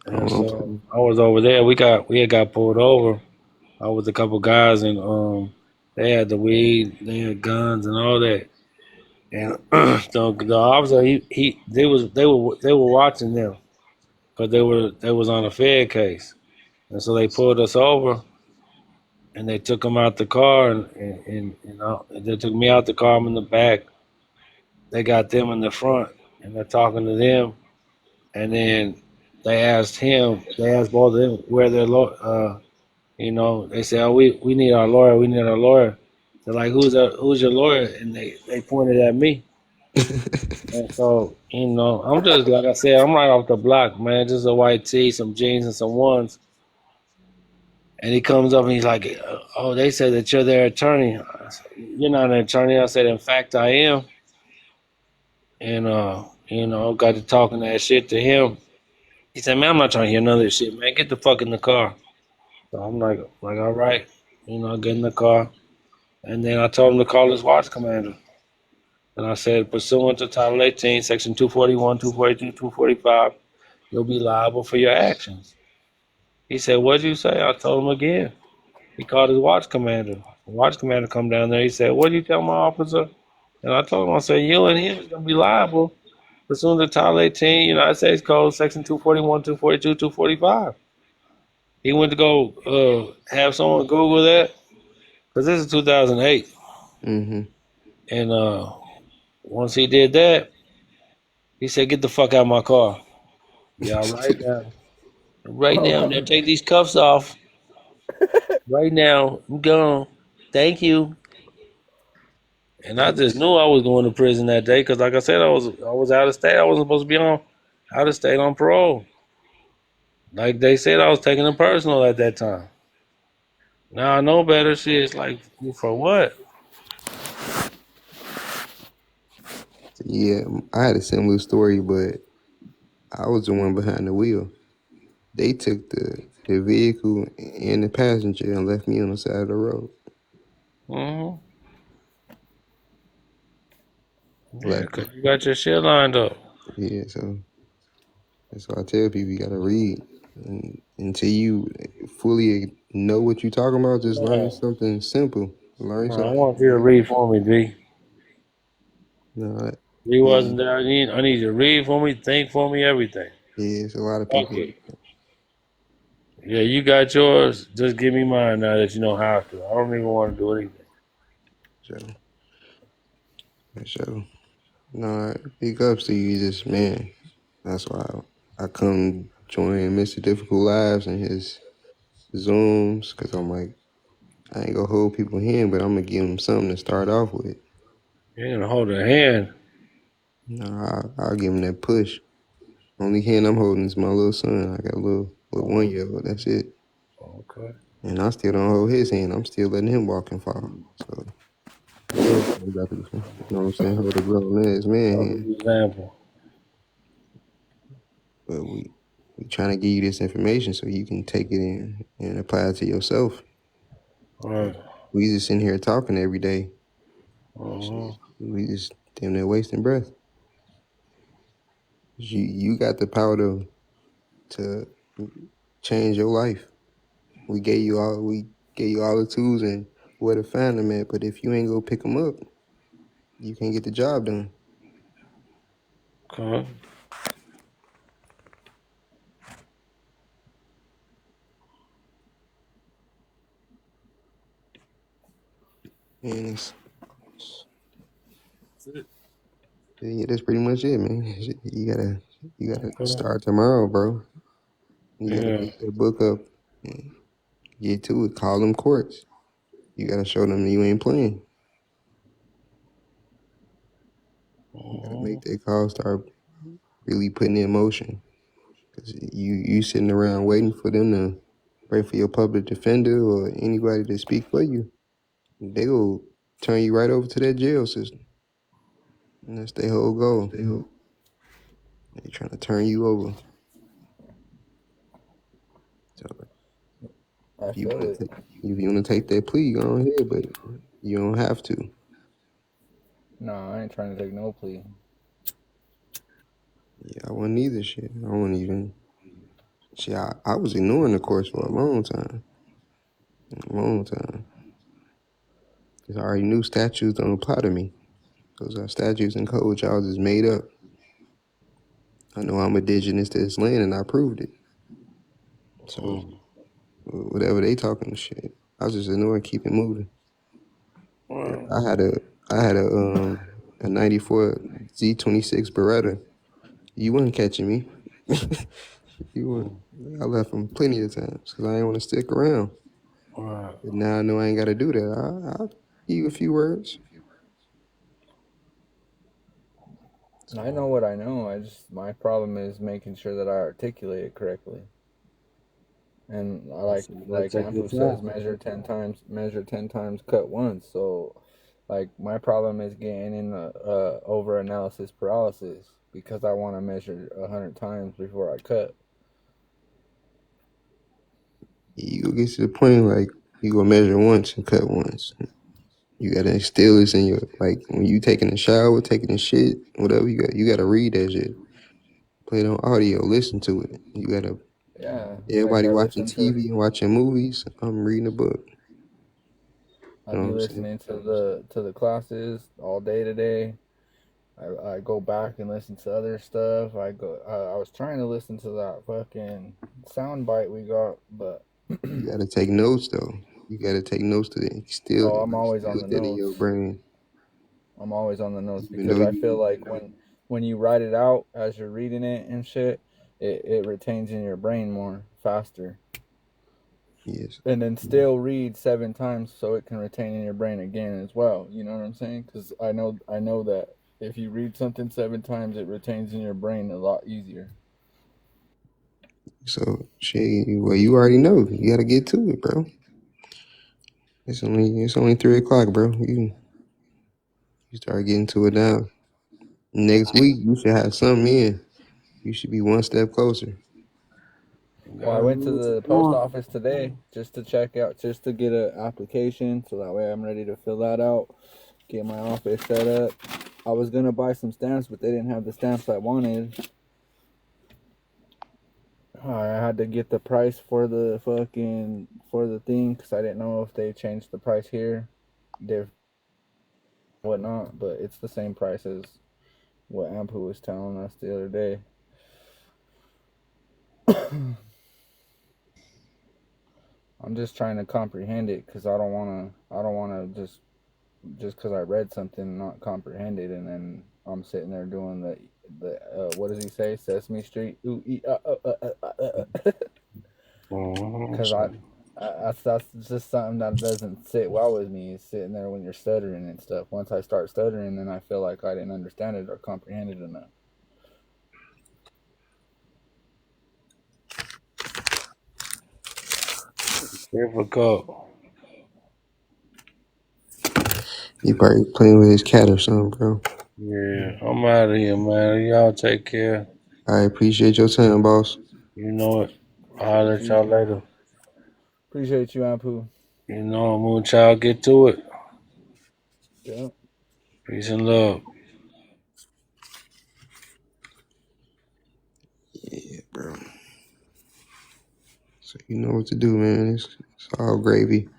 I don't And know. so I was over there. We had got pulled over. I was a couple guys, and they had the weed, they had guns, and all that. And the officer, they were watching them because they was on a Fed case, and so they pulled us over and they took them out the car, and they took me out the car. I'm in the back. They got them in the front, and they're talking to them, and then they asked both of them where their they say, oh, we need our lawyer, we need our lawyer. They're like, who's your lawyer? And they pointed at me. And so, I'm just, like I said, I'm right off the block, man. Just a white tee, some jeans, and some ones. And he comes up and he's like, oh, they say that you're their attorney. I said, you're not an attorney. I said, in fact, I am. And, got to talking that shit to him. He said, man, I'm not trying to hear none of this shit, man. Get the fuck in the car. So I'm like, all right. I get in the car. And then I told him to call his watch commander. And I said, pursuant to Title 18, Section 241, 242, 245, you'll be liable for your actions. He said, what'd you say? I told him again. He called his watch commander. The watch commander come down there. He said, what'd you tell my officer? And I told him, I said, you and him is going to be liable Pursuant to Title 18, United States Code, Section 241, 242, 245. He went to go have someone Google that because this is 2008, Mm-hmm. and once he did that, he said, "Get the fuck out of my car." Yeah, right now, right now. Now take these cuffs off. Right now, I'm gone. Thank you. And I just knew I was going to prison that day because, like I said, I was out of state. I wasn't supposed to be on out of state on parole. Like they said, I was taking it personal at that time. Now I know better. Shit, it's like for what? Yeah, I had a similar story, but I was the one behind the wheel. They took the vehicle and the passenger and left me on the side of the road. Mm-hmm. Yeah, Left. because you got your shit lined up. Yeah, so that's why I tell people you gotta read. And until you fully know what you're talking about, just learn Man, something simple. Learn man, I something. want you to read for me, B. No, He yeah, wasn't there. I need you to read for me, think for me, everything. yeah, it's a lot of Fuck people. it. Yeah, you got yours. Just give me mine now that you know how to. I don't even want to do anything. So, so no, big ups to you, just man. That's why I come join Mr. Difficult Lives and his Zooms, because I'm like, I ain't gonna hold people hand, but I'm gonna give them something to start off with. You ain't gonna hold her hand. No, I'll give them that push. Only hand I'm holding is my little son. I got a little Oh, 1 year old. That's it. okay. And I still don't hold his hand. I'm still letting him walk and fall. So everybody got to, you know what I'm saying, hold a grown ass man I'll hand. give you an example. But we trying to give you this information so you can take it in and apply it to yourself. All right. We just in here talking every day. Uh-huh. Shit, we just damn near wasting breath. You got the power to change your life. We gave you all the tools and where to find them at. But if you ain't go pick them up, you can't get the job done. Okay. And yeah, that's pretty much it, man. You gotta Okay. start tomorrow, bro. You gotta Yeah. pick that book up and get to it. Call them courts. You gotta show them that you ain't playing. You gotta Uh-huh. make that call. Start really putting it in motion. Cause you sitting around waiting for them to wait for your public defender or anybody to speak for you. They will turn you right over to that jail system. And that's their whole goal. They trying to turn you over. So I if you feel wanna it. take if you wanna take that plea, go ahead, but you don't have to. No, I ain't trying to take no plea. Yeah, I wasn't either shit. I wasn't even shit, I was ignoring the course for a long time. A long time. Because I already knew statutes don't apply to me. Those are statutes and codes y'all just made up. I know I'm indigenous to this land and I proved it. So whatever they talking shit, I was just ignoring, keep it moving. Well, I had a I had a '94 Z26 Beretta. You wasn't catching me. You weren't. I left them plenty of times because I didn't want to stick around. all right. But now I know I ain't got to do that. I'll give you a few words. I know what I know. My problem is making sure that I articulate it correctly. And I So you gotta like take your Ampu says, time. measure 10 times, cut once. So, like my problem is getting in the over analysis paralysis because I want to measure 100 times before I cut. You go get to the point like you go measure once and cut once. You gotta instill this in your like when you taking a shower, taking a shit, whatever you got. You gotta read that shit. Play it on audio. Listen to it. You gotta. Yeah, like Everybody I watching listen to, TV and watching movies. I'm reading a book. I You know be what I'm saying? listening to the classes all day today. I go back and listen to other stuff. I was trying to listen to that fucking sound bite we got, but You gotta take notes though. You gotta take notes to instill oh, I'm always on the that in your notes. brain. I'm always on the notes Even though because I feel you, like when you write it out as you're reading it and shit, it retains in your brain more faster. yes, And then still read 7 times so it can retain in your brain again as well. You know what I'm saying? Because I know that if you read something 7 times, it retains in your brain a lot easier. so shit. Well, you already know. You gotta get to it, bro. It's only 3 o'clock, bro. You start getting to it now. Next week you should have something in. You should be one step closer. Well, I Gotta went do to what the you're post doing. office today just to check out, just to get an application, so that way I'm ready to fill that out, get my office set up. I was gonna buy some stamps, but they didn't have the stamps I wanted. I had to get the price for the thing because I didn't know if they changed the price here, whatnot. But it's the same price as what Ampu was telling us the other day. I'm just trying to comprehend it because I don't wanna just because I read something not comprehend it, and then I'm sitting there doing the what does he say? Sesame Street. Ooh, because So, that's just something that doesn't sit well with me. Is sitting there when you're stuttering and stuff. Once I start stuttering, then I feel like I didn't understand it or comprehend it enough. difficult. You probably playing with his cat or something, bro. Yeah, I'm out of here, man. Y'all take care. I appreciate your time, boss. You know it. I'll Appreciate let you. y'all later. Appreciate you, Ampu. You know, Mooch, y'all get to it. Yep. Peace and love. Yeah, bro. So you know what to do, man. It's all gravy.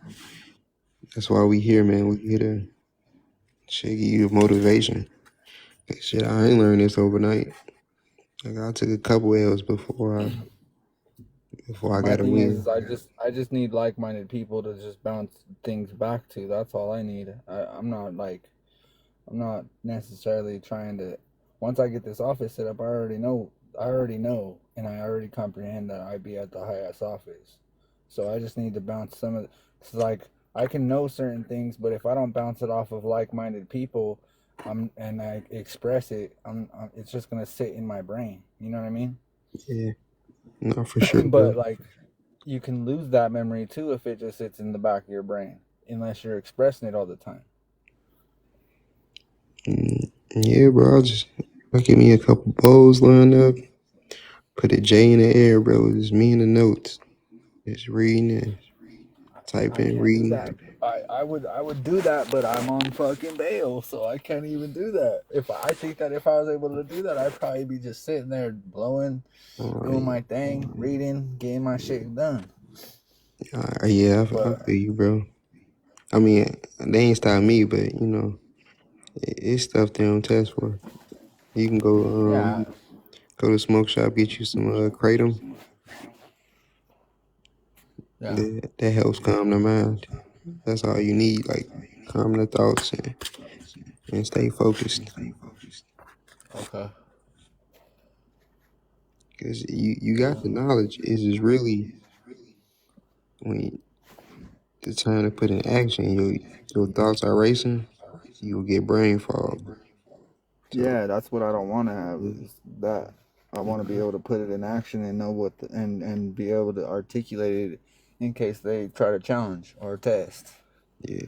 That's why we here, man. We here to shake you motivation. Shit, I ain't learned this overnight. Like I took a couple L's before I My got a thing win. is, I just need like-minded people to just bounce things back to. That's all I need. I'm not necessarily trying to. Once I get this office set up, I already know. And I already comprehend that I'd be at the highest office. So I just need to bounce some of. It's like I can know certain things, but if I don't bounce it off of like-minded people, and I express it, it's just gonna sit in my brain. You know what I mean? Yeah, no, for sure, But bro. like, you can lose that memory too if it just sits in the back of your brain, unless you're expressing it all the time. Yeah, bro. I'll give me a couple bowls lined up. Put a J in the air, bro. Just me and the notes. Just reading and I typing, can't do reading. that. I would do that, but I'm on fucking bail, so I can't even do that. If I think that if I was able to do that, I'd probably be just sitting there blowing, doing Yeah, my thing, reading, getting my shit done. yeah, I But feel you, bro. I mean, they ain't stop me, but it's stuff they don't test for. You can yeah, go to smoke shop, get you some kratom. yeah, That helps calm the mind. That's all you need, like calm the thoughts and stay focused. okay, Cause you got cool. the knowledge. It's just really when the time to put in action, your thoughts are racing. You'll get brain fog. So Yeah, that's what I don't want to have yeah, is that. I want to be able to put it in action and know and be able to articulate it in case they try to challenge or test. yeah,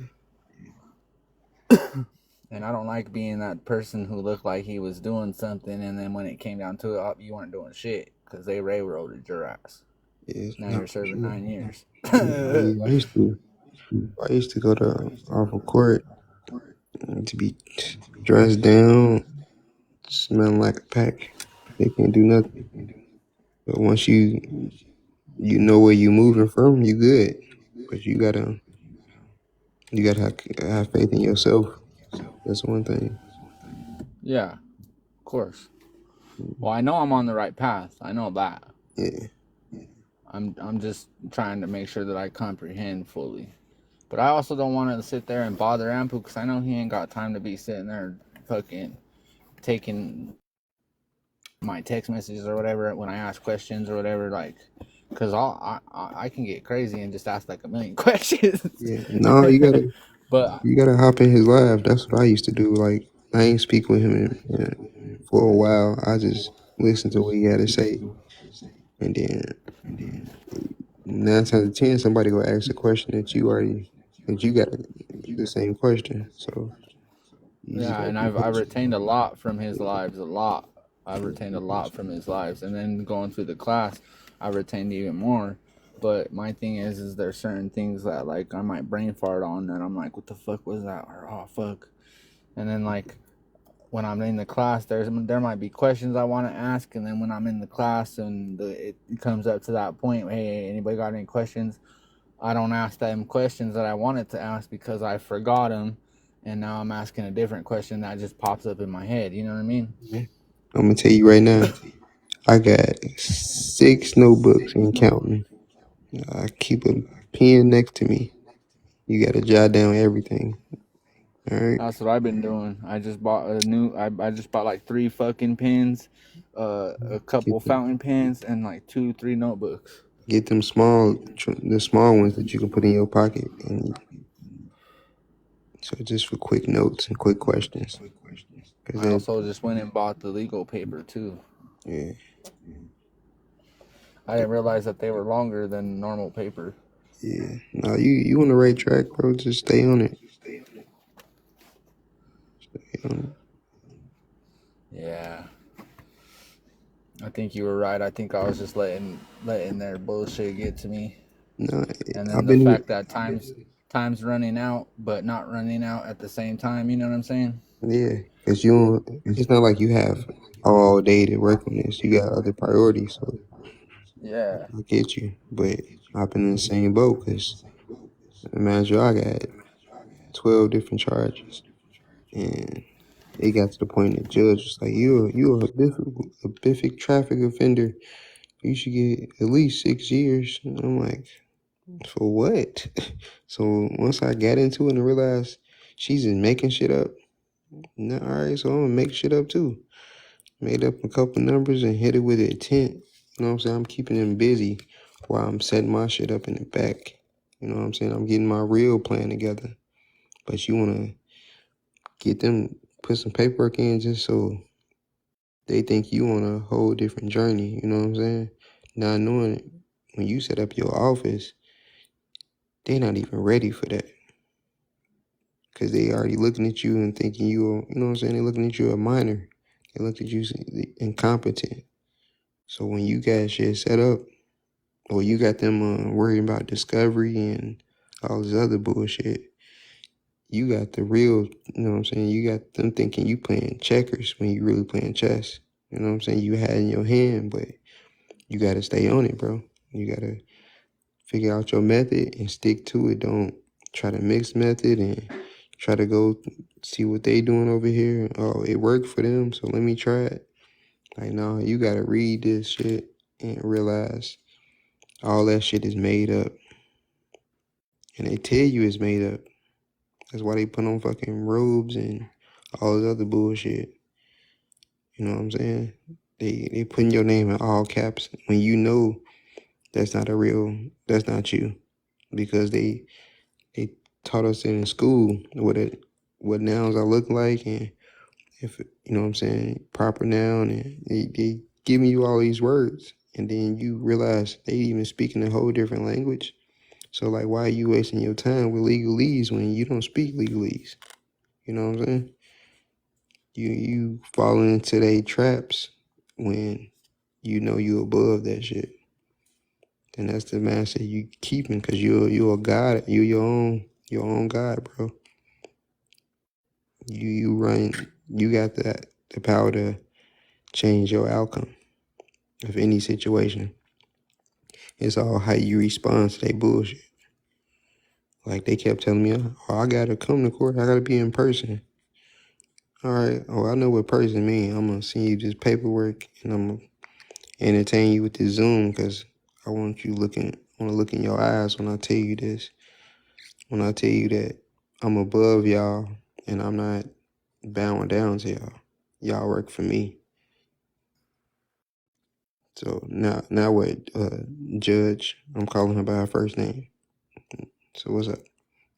And I don't like being that person who looked like he was doing something, and then when it came down to it, you weren't doing shit because they railroaded your ass. yeah. Now No, you're for serving sure. 9 years. Yeah, I used to go to off of court to be dressed down, smelling like a pack. They can't do nothing. But once you know where you moving from, you good. But you gotta have faith in yourself. That's one thing. Yeah, of course. Well, I know I'm on the right path. I know that. Yeah. I'm just trying to make sure that I comprehend fully. But I also don't want to sit there and bother Ampu because I know he ain't got time to be sitting there fucking taking my text messages or whatever when I ask questions or whatever. Like, because I can get crazy and just ask like a million questions. Yeah. No, But you gotta hop in his live. That's what I used to do. Like I ain't speak with him for a while. I just listened to what he had to say, and then 9 times out of 10, somebody will ask a question that you got the same question. So you just yeah, gotta and be I've patient. retained a lot from his lives, a lot. I've retained a lot from his lives, and then going through the class, I retained even more. But my thing is there's certain things that like I might brain fart on, and I'm like, what the fuck was that? Or oh fuck, and then like when I'm in the class, there might be questions I want to ask, and then when I'm in the class and it comes up to that point, hey, anybody got any questions? I don't ask them questions that I wanted to ask because I forgot them, and now I'm asking a different question that just pops up in my head. You know what I mean? Yeah. I'm gonna tell you right now. I got 6 notebooks and counting. I keep a pen next to me. You gotta jot down everything. All right. That's what I've been doing. I just bought a new. I just bought like 3 fucking pens, a couple Get them, fountain pens, and like 3 notebooks. get them the small ones that you can put in your pocket, and so just for quick notes and quick questions. Cause I then, also just went and bought the legal paper too. yeah, I didn't realize that they were longer than normal paper. yeah. No, you on the right track, bro. Just stay on it. Stay on Yeah, I think you were right. I think I was just letting their bullshit get to me. it. No, And then I've the been, fact that time's running out but not running out at the same time, you know what I'm saying? yeah. Cause you don't. It's not like you have all day to work on this. You got other priorities, so Yeah. I get you. But I've been in the same boat. Cause imagine I got 12 different charges, and it got to the point the judge was like, "You're a horrific traffic offender. You should get at least 6 years." And I'm like, "For what?" So once I got into it and realized she's just making shit up, nah, all right, so I'm gonna make shit up too. Made up a couple numbers and hit it with intent. You know what I'm saying? I'm keeping them busy while I'm setting my shit up in the back. You know what I'm saying? I'm getting my real plan together. But you wanna get them put some paperwork in just so they think you on a whole different journey, you know what I'm saying? Not knowing it, when you set up your office, they not even ready for that. Cause they already looking at you and thinking you know what I'm saying? They looking at you a minor. They look at you incompetent. So when you got shit set up, or you got them worrying about discovery and all this other bullshit, you got the real, you know what I'm saying? You got them thinking you playing checkers when you really playing chess. You know what I'm saying? You had in your hand, but you gotta stay on it, bro. You gotta figure out your method and stick to it. Don't try to mix method and try to go see what they doing over here. Oh, it worked for them, so let me try it. Like, no, you gotta read this shit and realize all that shit is made up. And they tell you it's made up. That's why they put on fucking robes and all this other bullshit. You know what I'm saying? They putting your name in all caps when you know that's not you. Because they taught us in school what nouns I look like, and if you know what I'm saying, proper noun, and they giving you all these words, and then you realize they even speaking a whole different language. So like, why are you wasting your time with legalese when you don't speak legalese? You know what I'm saying? You fall into they traps when you know you above that shit. And that's the mindset you keeping, cause you're a god. You your own god, bro. You run. You got the power to change your outcome of any situation. It's all how you respond to that bullshit. Like they kept telling me, oh, I gotta come to court. I gotta be in person. All right. Oh, I know what person mean. I'm gonna send you this paperwork, and I'm gonna entertain you with this Zoom because I want you looking. I want to look in your eyes when I tell you this. When I tell you that I'm above y'all and I'm not bowing down to y'all. Y'all work for me. So now what, Judge? I'm calling her by her first name. So what's up?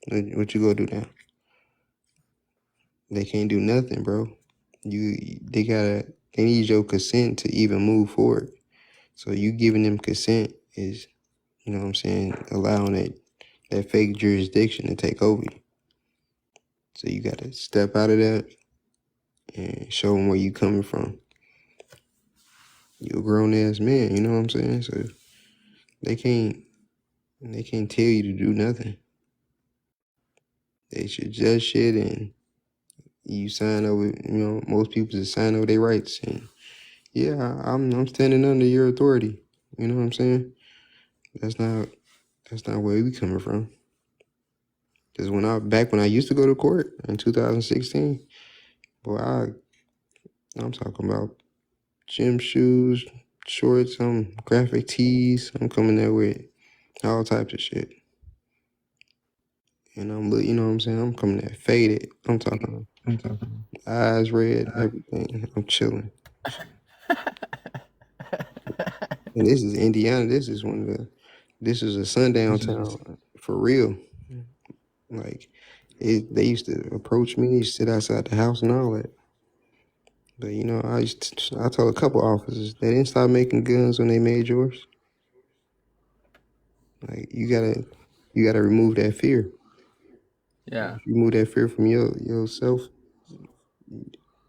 What you gonna do now? They can't do nothing, bro. They need your consent to even move forward. So you giving them consent is, you know what I'm saying, allowing that fake jurisdiction to take over you. So you gotta step out of that and show them where you coming from. You're a grown ass man, you know what I'm saying? So they can't tell you to do nothing. They should just shit and you sign over. You know, most people just sign over their rights. And yeah, I'm standing under your authority. You know what I'm saying? That's not where we coming from. Cause when I used to go to court in 2016, boy, I'm talking about gym shoes, shorts, graphic tees. I'm coming there with all types of shit. And you know what I'm saying? I'm coming there faded. I'm talking eyes red, everything. I'm chilling. And this is Indiana. This is a sundown town for real. Like they used to approach me, sit outside the house and all that. But you know, I told a couple officers they didn't stop making guns when they made yours. Like you gotta remove that fear. Yeah. If you remove that fear from yourself,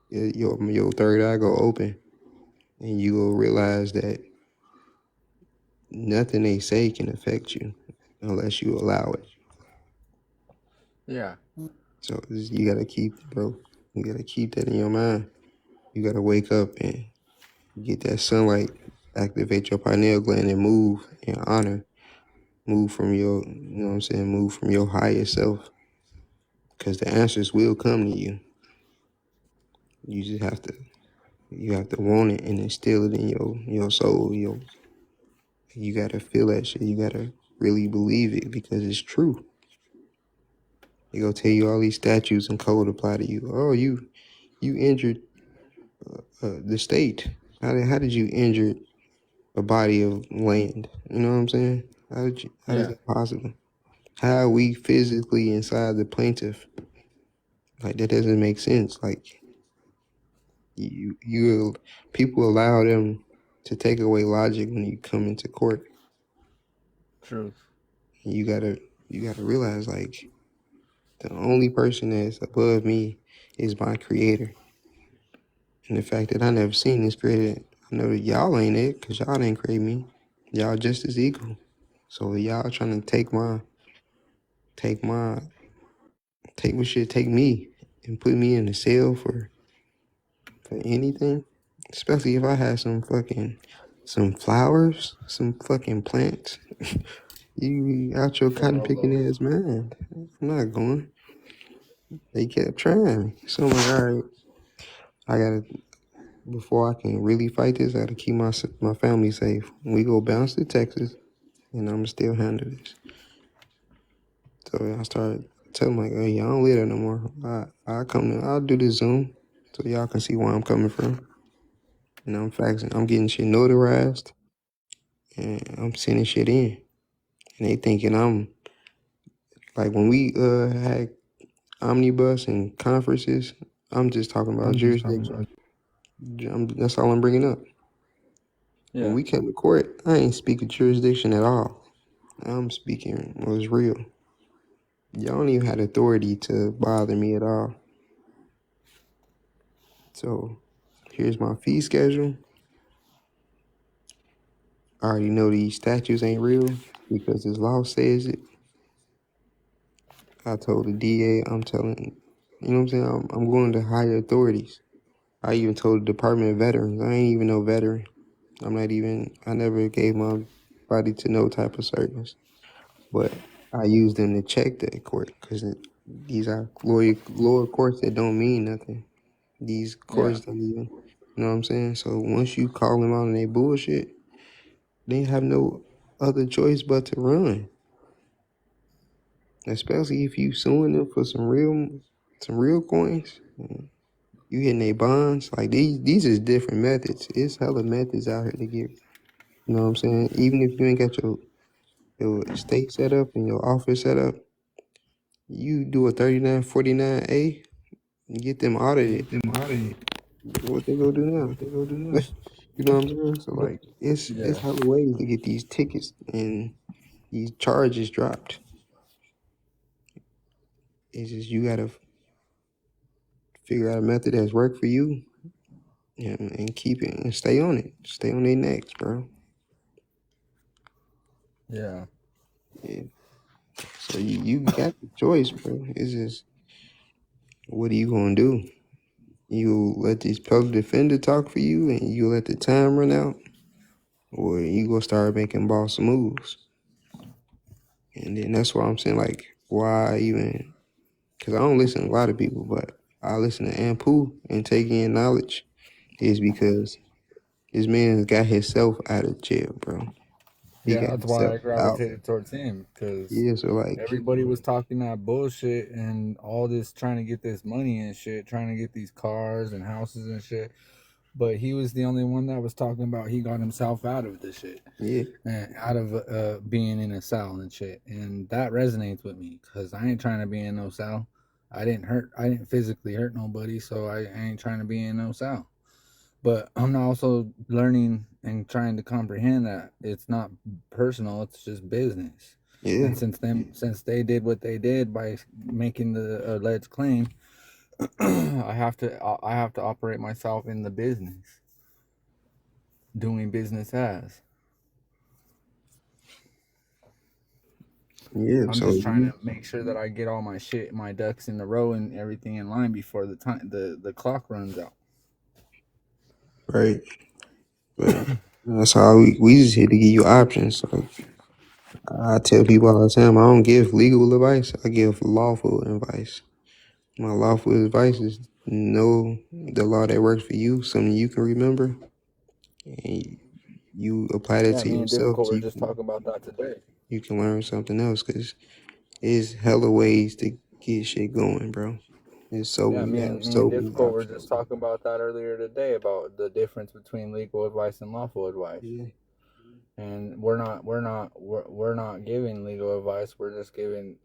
your third eye go open, and you will realize that nothing they say can affect you unless you allow it. Yeah. So you gotta you gotta keep that in your mind. You gotta wake up and get that sunlight, activate your pineal gland and move in honor. Move from you know what I'm saying, move from your higher self. Because the answers will come to you. You just have to want it and instill it in your soul. You gotta feel that shit. You gotta really believe it because it's true. They gonna tell you all these statutes and code apply to you. Oh, you injured the state. How did you injure a body of land? You know what I'm saying? How is Yeah. that possible? How are we physically inside the plaintiff? Like that doesn't make sense. Like you people allow them to take away logic when you come into court. Truth. And you gotta realize like the only person that's above me is my creator. And the fact that I never seen this created, I know that y'all ain't it, cause y'all didn't create me. Y'all just as equal. So y'all trying to take me and put me in a cell for anything. Especially if I had some flowers, some fucking plants. You out your cotton picking ass mind. I'm not going. They kept trying me. So I'm like, all right, I gotta before I can really fight this, I gotta keep my family safe. We go bounce to Texas, and I'm still handle this. So I started telling them like, hey, y'all don't live there no more. I'll do this Zoom so y'all can see where I'm coming from. And I'm faxing, I'm getting shit notarized, and I'm sending shit in. And they thinking I'm like when we had omnibus and conferences, I'm just talking about jurisdiction. That's all I'm bringing up. When Yeah. we came to court, I ain't speaking jurisdiction at all. I'm speaking what's real. Y'all don't even have authority to bother me at all. So here's my fee schedule. I already know these statutes ain't real because this law says it. I told the DA, I'm telling, you know what I'm saying? I'm going to higher authorities. I even told the Department of Veterans. I ain't even no veteran. I never gave my body to no type of service. But I use them to check that court because these are lower courts that don't mean nothing. These Yeah. courts don't even, you know what I'm saying? So once you call them out on their bullshit, they have no other choice but to run. Especially if you suing them for some real coins. You hitting their bonds. Like these is different methods. It's hella methods out here to get, you know what I'm saying? Even if you ain't got your estate set up and your office set up, you do a 3949A and get them audited. What they gonna do now? You know what I'm saying? So like it's Yeah. hella ways to get these tickets and these charges dropped. It's just you gotta figure out a method that's worked for you and keep it and stay on it. Stay on their necks, bro. Yeah. Yeah. So you got the choice, bro. It's just what are you gonna do? You let this public defender talk for you and you let the time run out, or you gonna start making boss moves. And then that's why I'm saying like why even because I don't listen to a lot of people, but I listen to Ampu and take in knowledge is because this man got himself out of jail, bro. He Yeah, got that's why himself I out. gravitated towards him, because Yeah, so like, everybody was talking that bullshit and all this trying to get this money and shit, trying to get these cars and houses and shit. But he was the only one that was talking about he got himself out of this shit yeah, and out of being in a cell and shit. And that resonates with me because I ain't trying to be in no cell. I didn't physically hurt nobody, so I ain't trying to be in no cell. But I'm also learning and trying to comprehend that it's not personal, it's just business. yeah, And since they did what they did by making the alleged claim, I have to operate myself in the business, doing business as. yeah. I'm So just trying you to make sure that I get all my shit, my ducks in the row and everything in line before the clock runs out. right, but that's how we just here to give you options. So I tell people all the time, I don't give legal advice. I give lawful advice. My lawful advice is know the law that works for you, something you can remember, and you apply that Yeah, to me and yourself Difficult so were just talking about that today. you can learn something else. Cause it's hella ways to get shit going, bro. It's so Yeah, you have me and so many Difficult were just options. talking about that earlier today about the difference between legal advice and lawful advice. Yeah, And we're not giving legal advice. We're just giving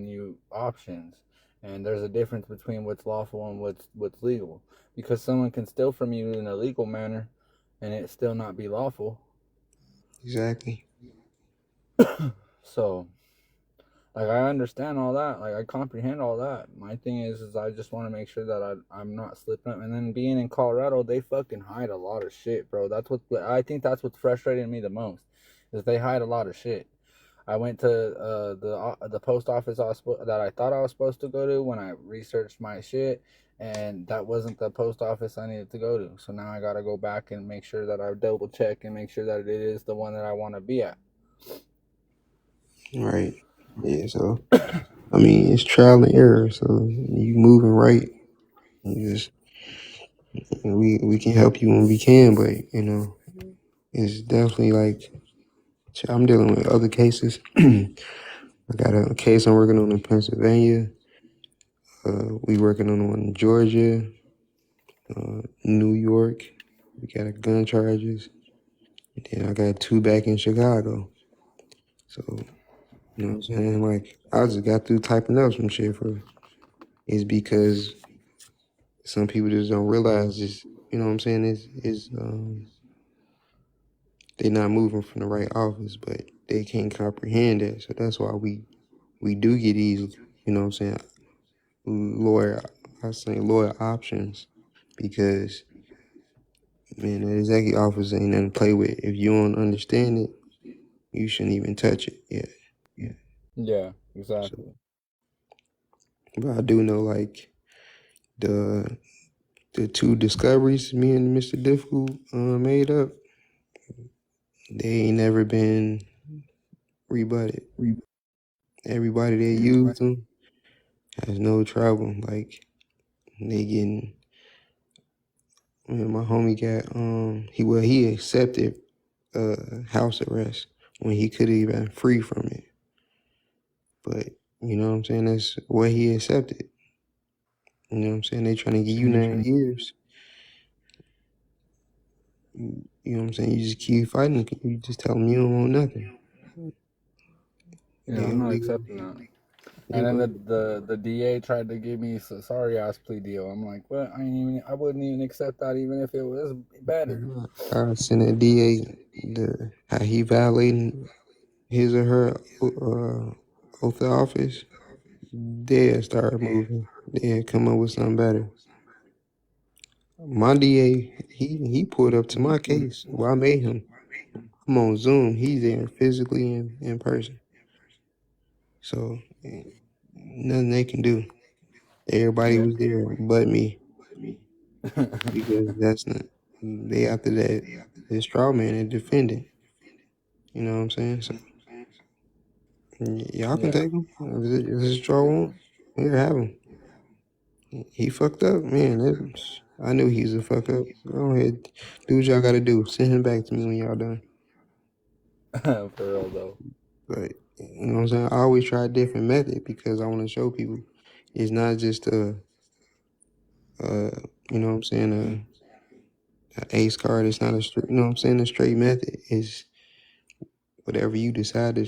you options. And there's a difference between what's lawful and what's legal. Because someone can steal from you in a legal manner and it still not be lawful. exactly. So like I understand all that, like I comprehend all that. My thing is I just want to make sure that I'm not slipping up. And then being in Colorado, they fucking hide a lot of shit, bro. I think that's what's frustrating me the most, is they hide a lot of shit. I went to the post office that I thought I was supposed to go to when I researched my shit, and that wasn't the post office I needed to go to. So now I gotta go back and make sure that I double check and make sure that it is the one that I want to be at. All right. Yeah. So I mean, it's trial and error. So you moving right. You just we can help you when we can, but you know, it's definitely like I'm dealing with other cases. I got a case I'm working on in Pennsylvania. We working on one in Georgia, New York. We got a gun charges. And then I got two back in Chicago. So you know what I'm saying? Like I just got through typing up some shit for. It's because some people just don't realize this. You know what I'm saying? Is they're not moving from the right office, but they can't comprehend that. So that's why we do get these. You know what I'm saying? Lawyer, I say lawyer options because man, the executive office ain't nothing to play with. If you don't understand it, you shouldn't even touch it. Yeah. Yeah, So, exactly. but I do know like the the two discoveries me and Mr. Difficult made up, they ain't never been rebutted. Everybody that used them has no trouble. Like they getting. My homie got he accepted house arrest when he could have been free from it. But you know what I'm saying? That's what he accepted. You know what I'm saying? They trying to give you 9 years. You know what I'm saying? You just keep fighting. You just tell them you don't want nothing. Yeah, They I'm not they accepting that. they And then go. the DA tried to give me a sorry ass plea deal. I'm like, what? I wouldn't even accept that even if it was better. I seen that DA how he violating his or her oath of office. They start moving. They come up with something better. My DA, he pulled up to my case. Well, I made him. I'm on Zoom. He's there physically in person. So nothing they can do. Everybody Yeah. was there but me because that's not. They after that straw man and defendant. You know what I'm saying? So y'all can Yeah. take him. If it's a straw one, here have him. He fucked up, man. I knew he was a fuck up. Go ahead, do what y'all got to do. Send him back to me when y'all done. For real though. But you know what I'm saying? I always try a different method because I want to show people it's not just you know what I'm saying, a ace card. It's not a straight, you know what I'm saying, a straight method. It's whatever you decide to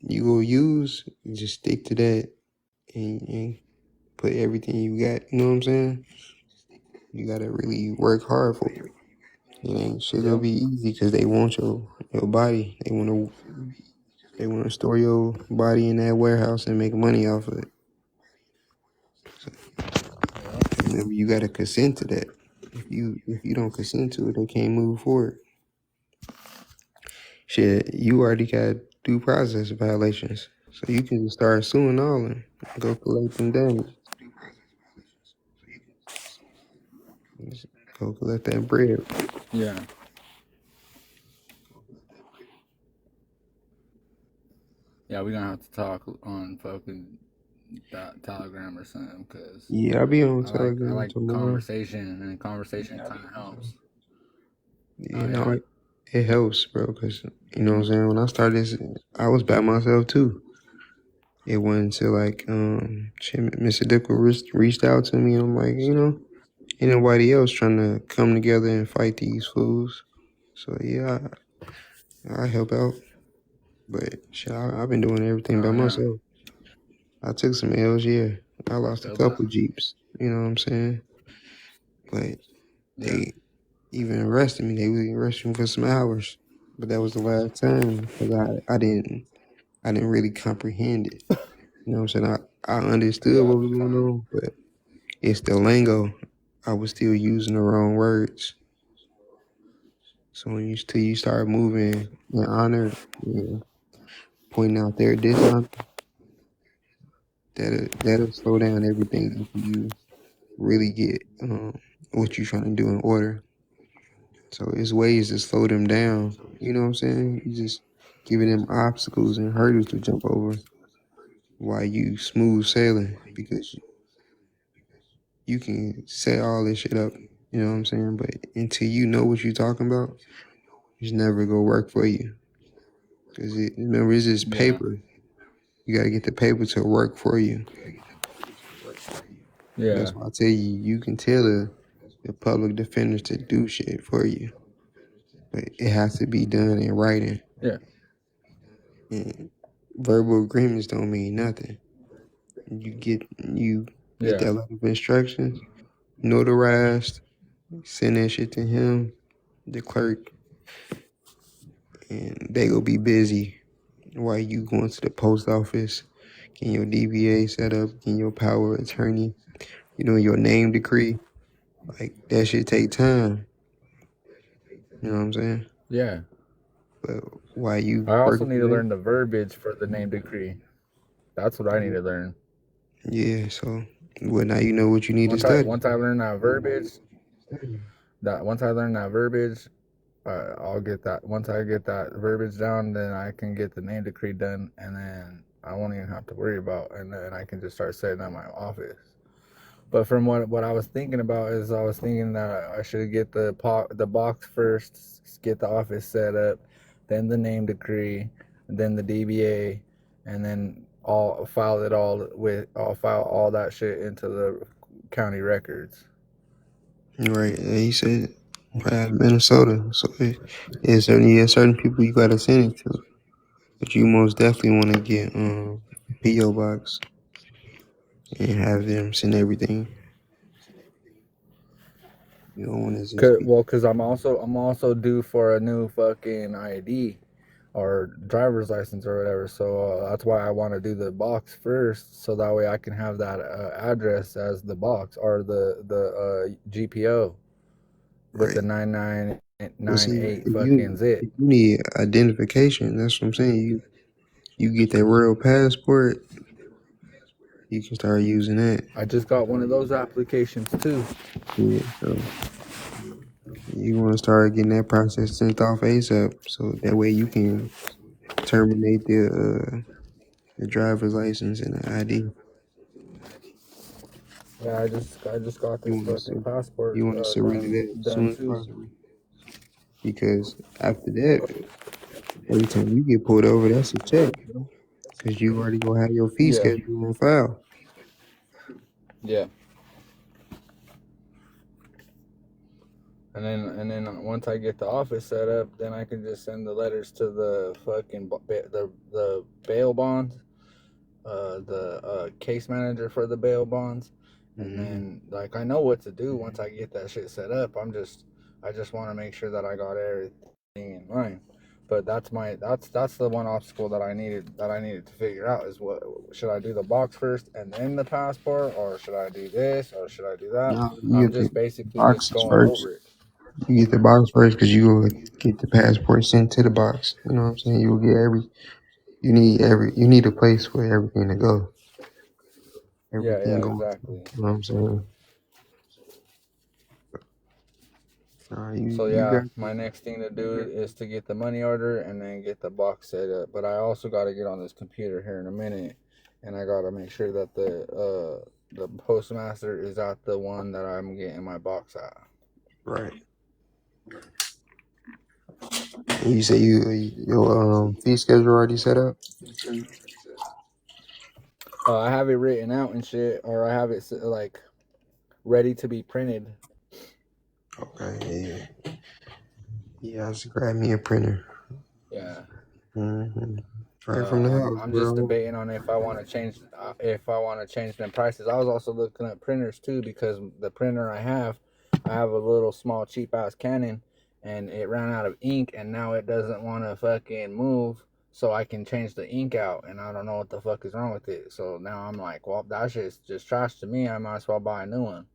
you will use, just stick to that and put everything you got. You know what I'm saying? You gotta really work hard for it. It ain't shit gonna Yep. be easy because they want your body. They wanna store your body in that warehouse and make money off of it. So, remember, you gotta consent to that. If you don't consent to it, they can't move forward. Shit, you already got due process violations, so you can just start suing all of them. Go collect them damages. Just go collect that bread. Yeah. Yeah, we're gonna have to talk on fucking Telegram or something because Yeah, I'll be on I Telegram like tomorrow. conversation and conversation kind of helps. You Oh know, yeah. it helps, bro, because you know what I'm saying. When I started this, I was by myself too. It wasn't until like Mr. Dickel reached out to me, and I'm like, ain't nobody else trying to come together and fight these fools. So yeah, I help out, but shit, I've been doing everything by Oh yeah. myself. I took some L's, yeah. I I lost a feel that. couple Jeeps, you know what I'm saying? But Yeah. they even arrested me. They really arrested me for some hours, but that was the last time because I didn't really comprehend it. You know what I'm saying? I understood Yeah. what was going on, but it's the lingo. I was still using the wrong words. So when you start moving in honor, pointing out their dishonor, that'll slow down everything until you really get what you're trying to do in order. So it's ways to slow them down. You know what I'm saying? You just giving them obstacles and hurdles to jump over while you smooth sailing because you can set all this shit up. You know what I'm saying? But until you know what you're talking about, it's never gonna work for you. Cause remember, it's just Yeah. paper. You gotta get the paper to work for you. Yeah. That's why I tell you, you can tell the public defenders to do shit for you, but it has to be done in writing. Yeah. And verbal agreements don't mean nothing. You get Yeah. that letter of instructions, notarized, send that shit to him, the clerk, and they gonna be busy while you going to the post office, getting your DBA set up, getting your power of attorney, your name decree. Like that shit take time. You know what I'm saying? Yeah. But while you I also working need for to that, learn the verbiage for the name decree. That's what I need to learn. yeah. So, well, now you know what you need to study. Once I learn that verbiage, once I learn that verbiage, I'll get that. Once I get that verbiage down, then I can get the name decree done, and then I won't even have to worry about. And then I can just start setting up my office. But from what I was thinking about is I was thinking that I should get the box first, get the office set up, then the name decree, then the DBA, and then I'll file all that shit into the county records. Right. He said Minnesota. So certain people you gotta send it to. But you most definitely wanna get PO box and have them send everything. You don't wanna just be Cause I'm also due for a new fucking ID or driver's license or whatever. So that's why I want to do the box first, so that way I can have that address as the box or the GPO with right. the But see, 9998 fucking zip. if you need identification, that's what I'm saying. You get that real passport, you can start using that. I just got one of those applications too. Yeah, so you want to start getting that process sent off ASAP, so that way you can terminate the driver's license and the ID. Yeah, I just got You this want fucking to passport you want to surrender that as done soon as too. possible, because after that, every time you get pulled over, that's a check, because you already gonna have your fee Yeah, schedule on file. yeah. And then once I get the office set up, then I can just send the letters to the fucking the bail bonds, the case manager for the bail bonds, and Mm-hmm. then like I know what to do once I get that shit set up. I just want to make sure that I got everything in line. But that's the one obstacle that I needed to figure out is what should I do the box first and then the passport, or should I do this, or should I do that? No, you I'm get the just basically just boxes going first. over it. You get the box first because you will get the passport sent to the box. You know what I'm saying? You will get you need a place for everything to go. Yeah, Everything yeah, going. exactly. You know what I'm saying? So You yeah, got my next thing to do is to get the money order and then get the box set up. But I also got to get on this computer here in a minute, and I got to make sure that the postmaster is at the one that I'm getting my box at. right. And you say your fee schedule already set up? I have it written out and shit, or I have it like ready to be printed. Okay, yeah. Yeah, I just grab me a printer. Yeah. Mm-hmm. Right from the house, I'm just bro. debating on if I want to change them prices. I was also looking at printers too, because the printer I have a little small cheap ass Canon, and it ran out of ink, and now it doesn't want to fucking move, so I can change the ink out, and I don't know what the fuck is wrong with it. So now I'm like, well, that shit's just trash to me. I might as well buy a new one,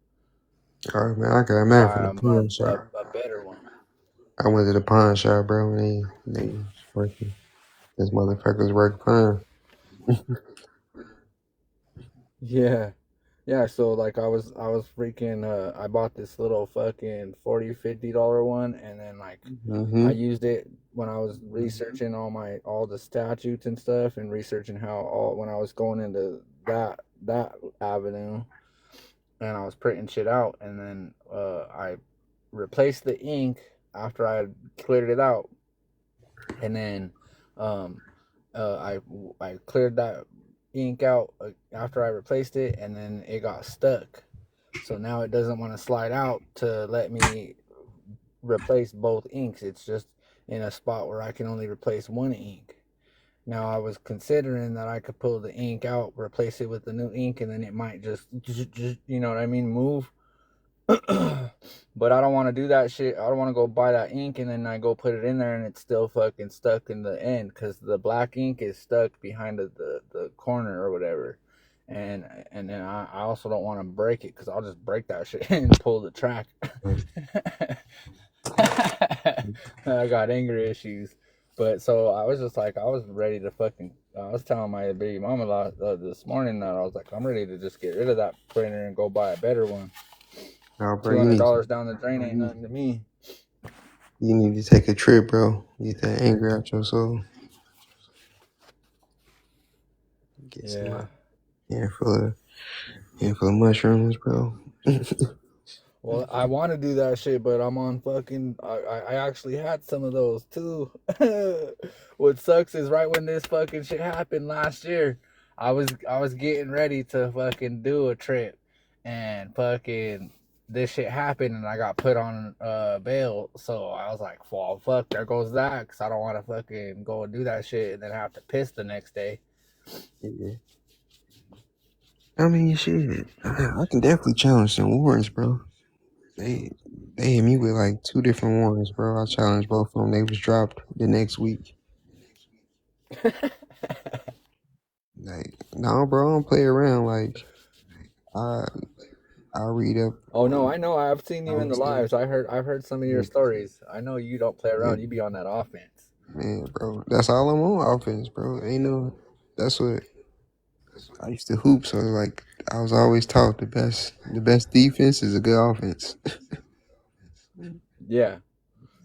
All right, man. I got mad from buy the pawn shop. a better one. I went to the pawn shop, bro. And they working. This motherfucker's work fine. Yeah. Yeah, so like I was freaking I bought this little fucking $40-$50 one, and then like I Mm-hmm. used it when I was researching all the statutes and stuff, and researching how all when I was going into that avenue, and I was printing shit out, and then I replaced the ink after I had cleared it out, and then um I cleared that ink out after I replaced it, and then it got stuck. So now it doesn't want to slide out to let me replace both inks. It's just in a spot where I can only replace one ink. Now I was considering that I could pull the ink out, replace it with the new ink, and then it might just you know what I mean, move. But I don't want to do that shit. I don't want to go buy that ink and then I go put it in there and it's still fucking stuck in the end, because the black ink is stuck behind the corner or whatever. And then I also don't want to break it, because I'll just break that shit and pull the track. I got anger issues. But so I was just like, I was ready to fucking. I was telling my baby mama this morning that I was like, I'm ready to just get rid of that printer and go buy a better one. Oh, bro, $200 down the drain ain't nothing to me. you need to take a trip, bro. Get that anger out your soul. Get Yeah. some handful of And for mushrooms, bro. Well, I want to do that shit, but I'm on fucking. I actually had some of those too. What sucks is right when this fucking shit happened last year, I was getting ready to fucking do a trip, and fucking this shit happened, and I got put on bail. So I was like, well, fuck, there goes that, because I don't want to fucking go and do that shit and then have to piss the next day. Yeah. I mean, shit. I can definitely challenge some warrants, bro. They they hit me with like 2 different warrants, bro. I challenged both of them. They was dropped the next week. Like, no, bro, I don't play around. Like, I I read up Oh no, on I know. I've seen you all in the the stuff. lives. I've heard some of your Yeah, stories. I know you don't play yeah, around. You be on that offense. man, bro. That's all I'm on offense, bro. Ain't no. That's what I used to hoop. So like, I was always taught the best defense is a good offense. Yeah,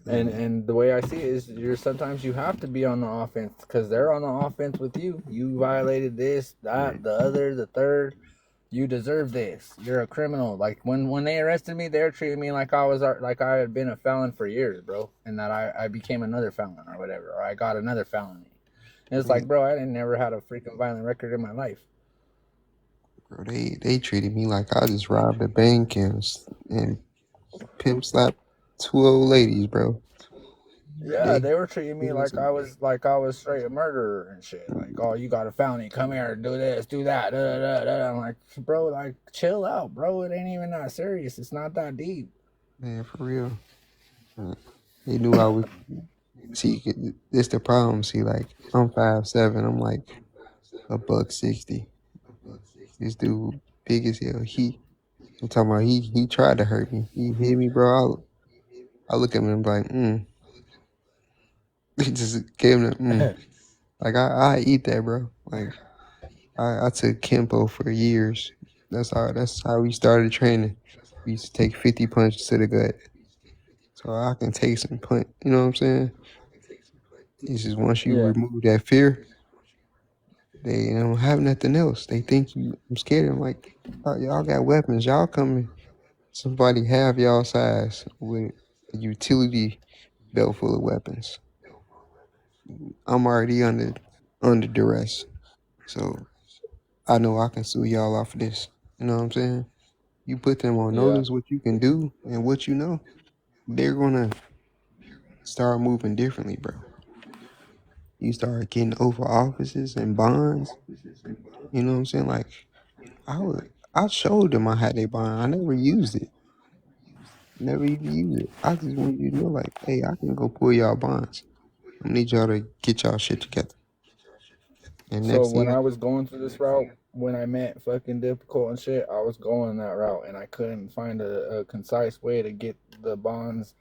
and Yeah, and the way I see it is, you're sometimes you have to be on the offense because they're on the offense with you. You violated this, that, right. the other, the third. You deserve this. You're a criminal. Like when they arrested me, they were treating me like I had been a felon for years, bro, and that I became another felon or whatever, or I got another felony. And it's Yeah, like, bro, I didn't never had a freaking violent record in my life. bro. They treated me like I just robbed a bank and pimp slapped 2 old ladies, bro. Yeah, They, they were treating you me know, like I was straight a murderer and shit. Like, oh, you got a felony, come here, do this, do that. Da, da, da, da. I'm like, bro, like, chill out, bro. It ain't even that serious. It's not that deep. man, for real. They knew I was. See, this the problem. See, like I'm 5'7". I'm like a 160. This dude big as hell. I'm talking about he tried to hurt me. He hit me, bro. I look at him and I'm like, He just gave him Like I eat that, bro. Like I took Kempo for years. That's how we started training. We used to take 50 punches to the gut. So I can take some punch. You know what I'm saying? It's just once you Yeah. remove that fear, they don't have nothing else. They think I'm scared. I'm like, oh, y'all got weapons. Y'all coming. Somebody have y'all size with a utility belt full of weapons. I'm already under duress. So I know I can sue y'all off of this. You know what I'm saying? You put them on Yeah. notice what you can do and what you know, they're gonna start moving differently, bro. You start getting over offices and bonds. You know what I'm saying? Like I showed them I had a bond. I never used it. Never even used it. I just want you to know, like, hey, I can go pull y'all bonds. I need y'all to get y'all shit together. And So next when thing, I was going through this route, when I met fucking difficult and shit, I was going that route, and I couldn't find a concise way to get the bonds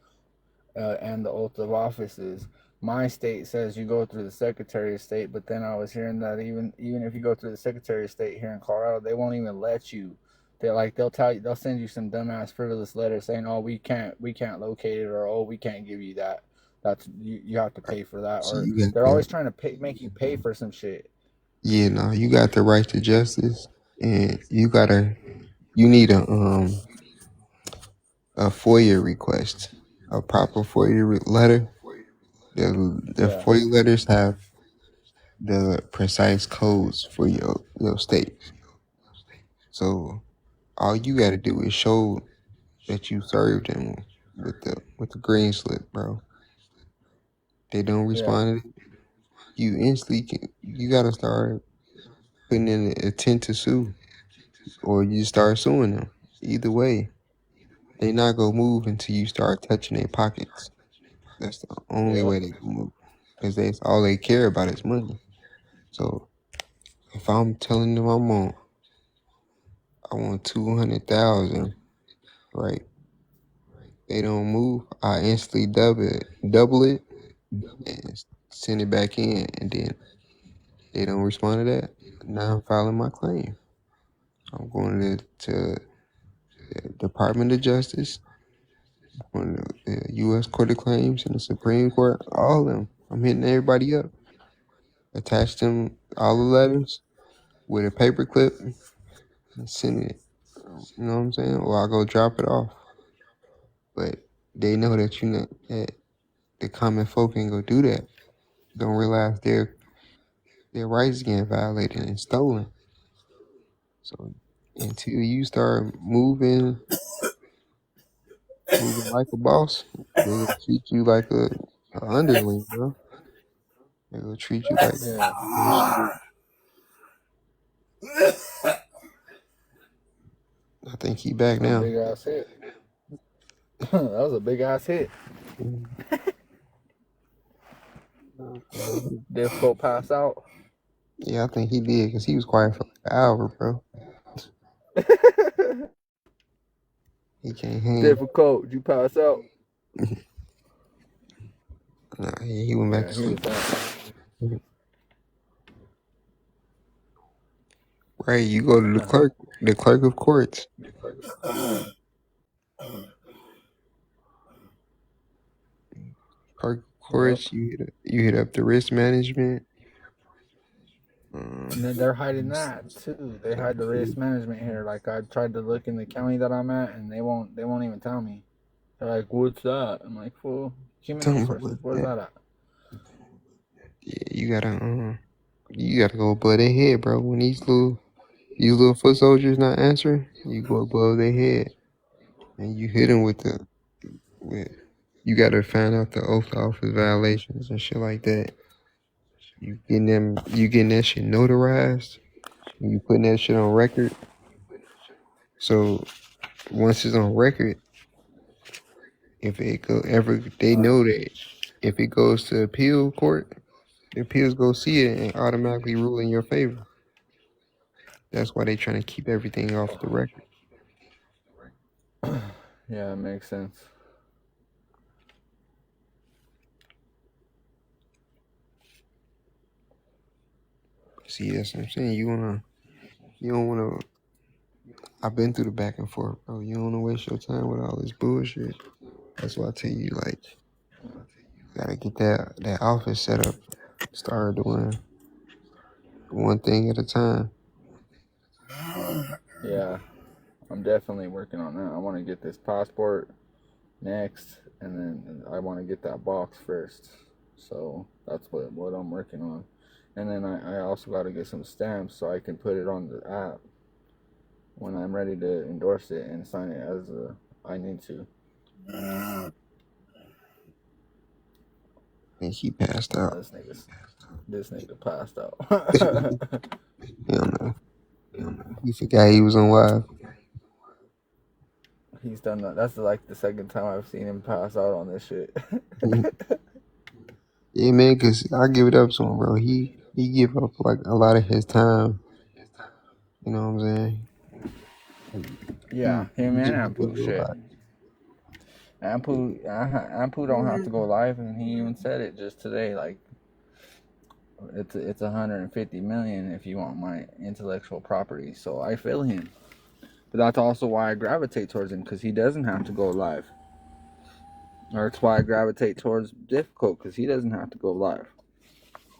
and the oath of offices. My state says you go through the Secretary of State, but then I was hearing that even if you go through the Secretary of State here in Colorado, they won't even let you. They'll tell you, they'll send you some dumbass frivolous letter saying, oh, we can't locate it, or oh, we can't give you that. That's you have to pay for that, so or you got they're the always trying to make you pay for some shit. yeah, no, you got the right to justice, and you need a FOIA request, a proper FOIA letter. The Yeah, FOIA letters have the precise codes for your state. So all you got to do is show that you served them with the green slip, bro. They don't yeah, respond to it, you instantly you got to start putting in an intent to sue, or you start suing them. Either way, they not gonna move until you start touching their pockets. That's the only yep. way they can move, because that's all they care about is money. So if I'm telling them I want 200,000, right? They don't move. I instantly double it, and send it back in, and then they don't respond to that. Now I'm filing my claim. I'm going to the Department of Justice, on the U.S. Court of Claims and the Supreme Court, all of them. I'm hitting everybody up. Attach them all the letters with a paper clip and send it. You know what I'm saying? Or I'll go drop it off. But they know that you know that the common folk ain't gonna do that. Don't realize their rights getting violated and stolen. So until you start moving like a boss, they gonna treat you like a underling, bro. They gonna treat you like Yeah, their shit. I think he back a now. big ass hit. That was a big ass hit. Mm, Difficult pass out. yeah, I think he did because he was quiet for like an hour, bro. He can't hang. Difficult. You pass out. Nah, he went back Yeah, to he was sleep. down. Right, you go to the clerk of courts. Clerk of Yep. courts, you hit up the risk management. And then they're hiding that too. They hide the risk management here. Like I tried to look in the county that I'm at, and they won't even tell me. They're like, "What's that?" I'm like, "Fool, human Talking about resources. what Where's that? that at?" Yeah, you gotta go above their head, bro. When these little foot soldiers not answering, you go above their head and you hit them with you gotta find out the oath of office violations and shit like that. You getting that shit notarized. You putting that shit on record. So once it's on record, if it go ever, they know that if it goes to appeal court, the appeals go see it and automatically rule in your favor. That's why they trying to keep everything off the record. Yeah, it makes sense. See, that's what I'm saying. You don't wanna. I've been through the back and forth, bro. You don't wanna waste your time with all this bullshit. That's why I tell you, like, gotta get that office set up. Start doing one thing at a time. Yeah, I'm definitely working on that. I want to get this passport next, and then I want to get that box first. So that's what I'm working on. And then I also got to get some stamps so I can put it on the app when I'm ready to endorse it and sign it as I need to. And he passed out. This nigga passed out. You know, he forgot he was on live. He's done that. That's like the second time I've seen him pass out on this shit. Yeah, man, cause I give it up to him, bro. He give up like a lot of his time. You know what I'm saying? Yeah, him He and really do Ampu a shit. lot. Ampu don't have to go live, and he even said it just today. Like it's 150 million if you want my intellectual property. So I feel him, but that's also why I gravitate towards him because he doesn't have to go live. Or it's why I gravitate towards difficult because he doesn't have to go live.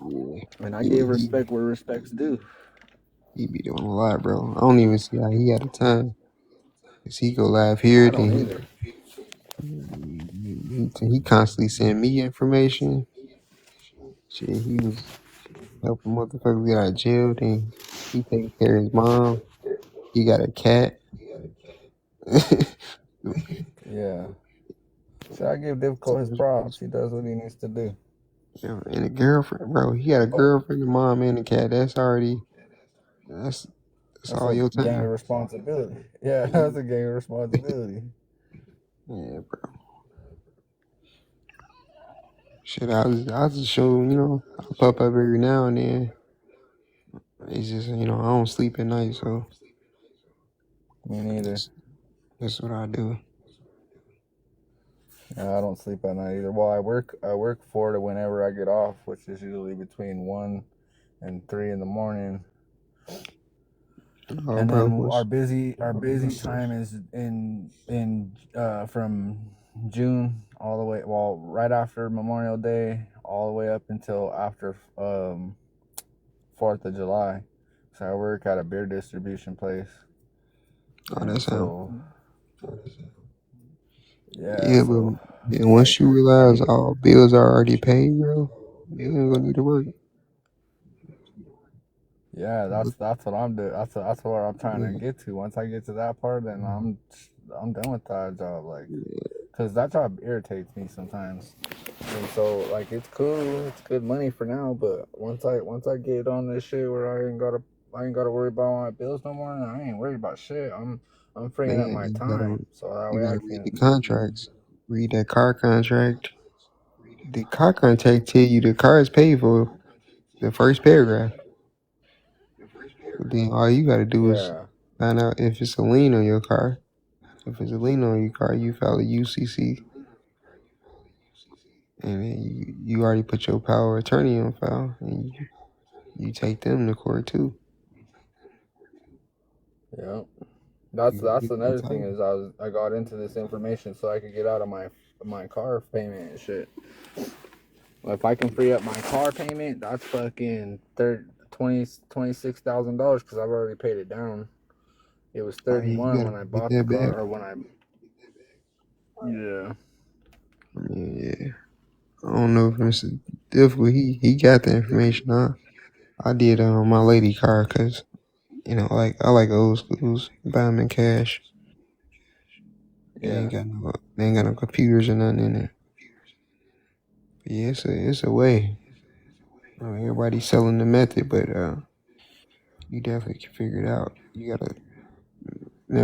Yeah, And I gave he respect where respect's due. he be doing a lot, bro. I don't even see how he got the time. Cause he go live here, I then don't either. he constantly send me information. Shit, he was helping motherfuckers get out of jail. Then he taking care of his mom. He got a cat. Yeah. So I give difficult his props. He does what he needs to do. And a girlfriend, bro. He got a girlfriend, a mom, and a cat. That's that's That's all a your gang of time. responsibility. Yeah, Yeah, that's a gang of responsibility. yeah, bro. Shit, I was just show I pop up every now and then. It's just I don't sleep at night, so Me neither. that's what I do. Yeah, I don't sleep at night either. Well, I work 4 to whenever I get off, which is usually between 1 and 3 in the morning. Oh, And bro, then our busy time is in from June all the way, well, right after Memorial Day all the way up until after 4th of July. So I work at a beer distribution place. Oh, that And sound. so, yeah, Yeah, but so man, like, once you realize all bills are already paid, bro, you ain't gonna need to work. yeah, that's what I'm doing. That's what I'm trying to Yeah, get to. Once I get to that part, then I'm done with that job. Like, cause that job irritates me sometimes. And so like it's cool, it's good money for now. But once I get on this shit where I ain't gotta worry about my bills no more, and I ain't worried about shit. I'm freeing up man, my time so that you way I gotta read the can. contracts. Read that car contract. The car contract tell you the car is paid for the first paragraph. But then all you gotta do is Yeah, find out if it's a lien on your car. If it's a lien on your car, you file a UCC, and then you already put your power of attorney on file, and you take them to court too. yeah. You can That's get that another thing title. is I got into this information so I could get out of my car payment and shit. If I can free up my car payment, that's fucking $26,000 because I've already paid it down. It was Oh yeah, you 31 gotta when I get bought the that car, back. or when I yeah. I mean, yeah. I don't know if it's difficult. He got the information. I did my lady car because like I like old schools. Buy them in cash. Yeah. They ain't got no computers or nothing in there. But yeah, it's a way. I mean, everybody's selling the method, but you definitely can figure it out. You gotta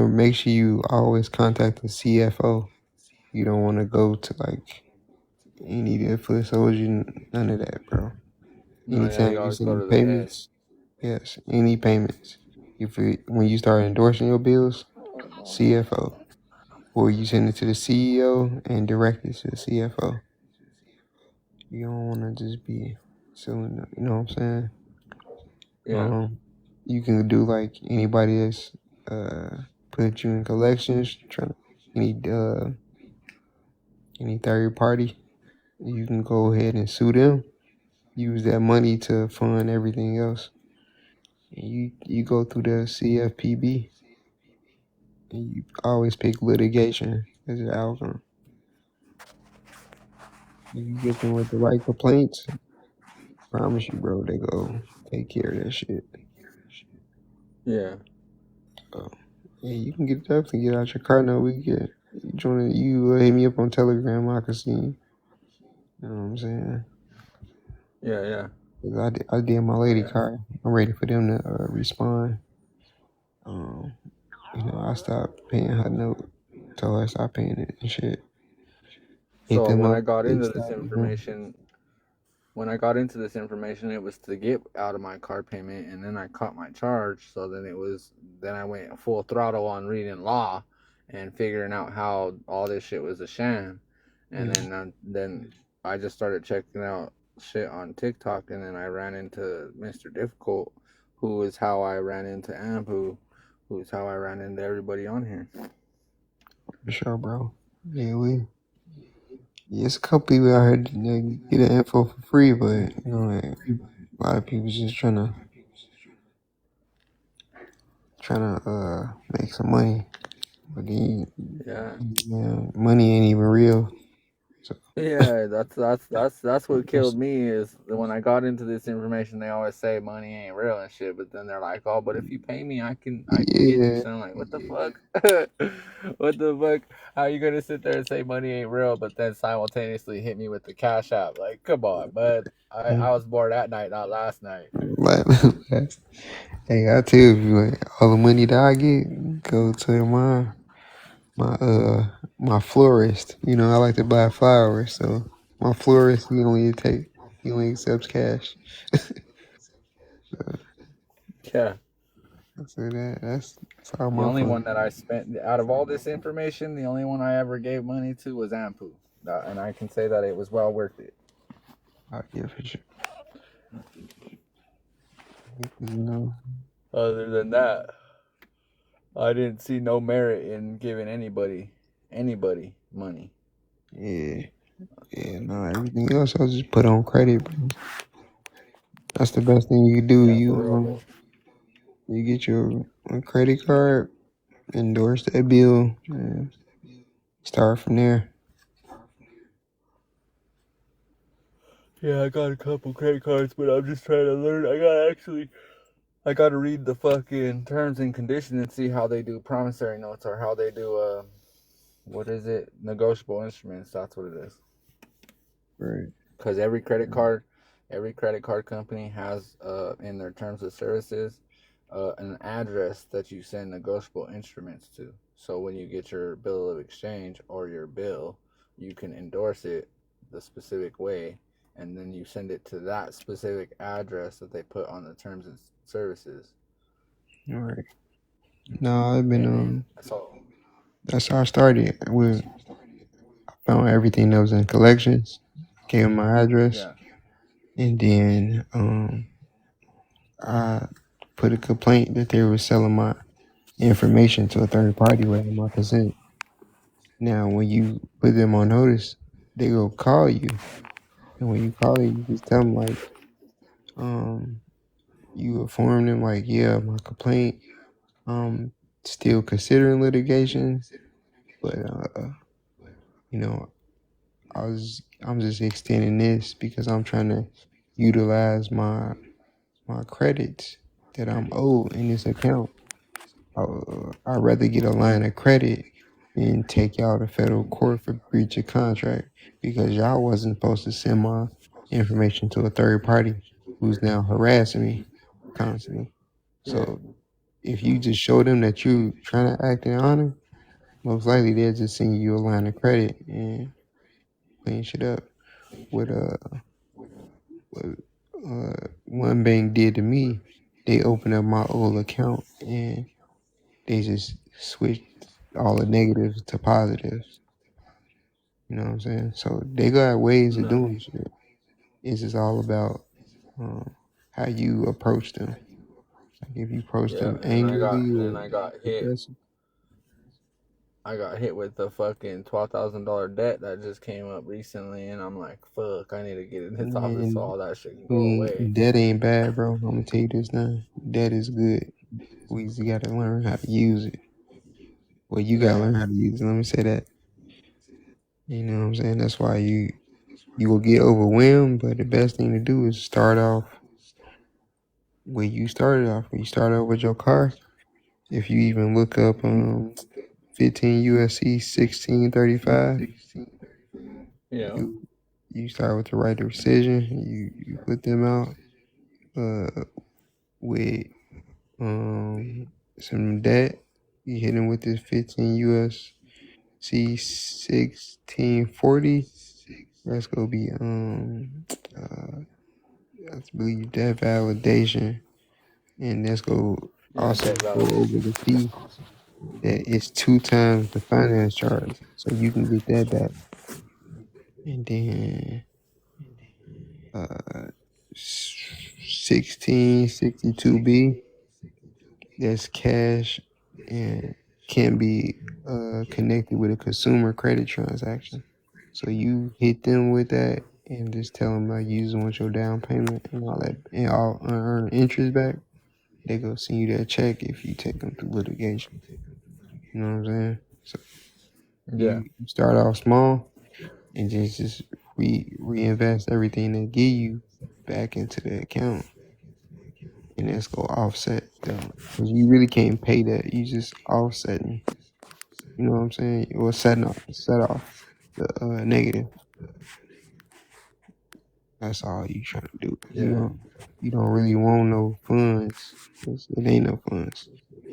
make sure you always contact the CFO. You don't want to go to like any of the foot soldier, none of that, bro. No, yeah, Anytime you you always send go me to the head. payments, yes, any payments. When you start endorsing your bills, CFO, or you send it to the CEO and direct it to the CFO. You don't want to just be selling. You know what I'm saying? Yeah. You can do like anybody that's put you in collections, trying any third party. You can go ahead and sue them. Use that money to fund everything else. And you go through the CFPB, and you always pick litigation as an outcome. If you get them with the right complaints, promise you, bro, they go take care of that shit. Yeah. So, yeah, you can definitely get out your car now. We get you join. You hit me up on Telegram. I can see you. You know what I'm saying? Yeah. Yeah. 'Cause I did my lady car. I'm ready for them to respond. Um, I stopped paying her note. Told her I stopped paying it and shit. Hit So them up. They stopped. when I got into this information, it was to get out of my car payment, and then I caught my charge. So then I went full throttle on reading law and figuring out how all this shit was a sham, and Yeah, then I just started checking out shit on TikTok, and then I ran into Mr. Difficult, who is how I ran into Ampu, who's how I ran into everybody on here. for sure, bro. Yeah, it's a couple people out here that get the info for free, but like, a lot of people just trying to make some money. But then, Yeah. man, money ain't even real. So Yeah, that's what killed me is when I got into this information. They always say money ain't real and shit, but then they're like, "Oh, but if you pay me, I can get you." yeah, So I'm like, "What the fuck? What the fuck? How you gonna sit there and say money ain't real, but then simultaneously hit me with the cash app? Like, come on, bud. I was bored that night, not last night." like, hey, I tell you, like, all the money that I get go to my florist. I like to buy flowers, so my florist he only accepts cash. Yeah. So that's how The my only fun. one that I spent out of all this information, the only one I ever gave money to was Ampu, and I can say that it was well worth it. Yeah, for sure. You know, Other than that, I didn't see no merit in giving anybody money. yeah, yeah. No, everything else I just put on credit, bro. That's the best thing you can do. Yeah, for real, bro. You get your credit card. endorse that bill and start from there. Yeah, I got a couple credit cards, but I'm just trying to learn. I gotta read the fucking terms and conditions and see how they do promissory notes or how they do what is it? Negotiable instruments. That's what it is. Right. Because every credit card company has in their terms of services an address that you send negotiable instruments to. So when you get your bill of exchange or your bill, you can endorse it the specific way, and then you send it to that specific address that they put on the terms and services. All right. No, I've been And then so that's how I started. I found everything that was in collections, gave them my address, yeah, and then I put a complaint that they were selling my information to a third party without my consent. Now, when you put them on notice, they will call you, and when you call you just tell them like, you inform them like, yeah, my complaint, still considering litigation, but you know, I'm just extending this because I'm trying to utilize my credits that I'm owed in this account. I'd rather get a line of credit than take y'all to federal court for breach of contract because y'all wasn't supposed to send my information to a third party who's now harassing me constantly. yeah, So if you just show them that you trying to act in honor, most likely they'll just send you a line of credit and clean shit up. What one bank did to me, they opened up my old account and they just switched all the negatives to positives. You know what I'm saying? So they got ways of no, doing shit. It's just all about how you approach them. Like if you approach yeah. them angrily And then or I got hit. aggressive. I got hit with the fucking $12,000 debt that just came up recently, and I'm like, fuck, I need to get in this office so Man, all that shit can go away. that ain't bad, bro. I'm gonna tell you this now. That is good. We just gotta learn how to use it. Well, you gotta Yeah, learn how to use it. Let me say that. You know what I'm saying? That's why you will get overwhelmed, but the best thing to do is start off where you started off. When you start off with your car, if you even look up 15 USC 1635, yeah, you start with the right of rescission. You put them out with some debt. You hit them with this 15 USC 1640. That's gonna be I believe debt validation, and that's gonna yeah, also debt go over validation. the fee that is 2 times the finance charge, so you can get that back. And then 1662B, that's cash and can be connected with a consumer credit transaction. So you hit them with that and just tell them like you just want your down payment and all that and all unearned interest back. They go send you that check if you take them through litigation. You know what I'm saying? So Yeah, you start off small and just reinvest everything they give you back into the account, and that's gonna offset them because you really can't pay that. You just offsetting. You know what I'm saying? Or set off the negative. That's all you trying to do. yeah, You don't really want no funds. 'Cause it ain't no funds.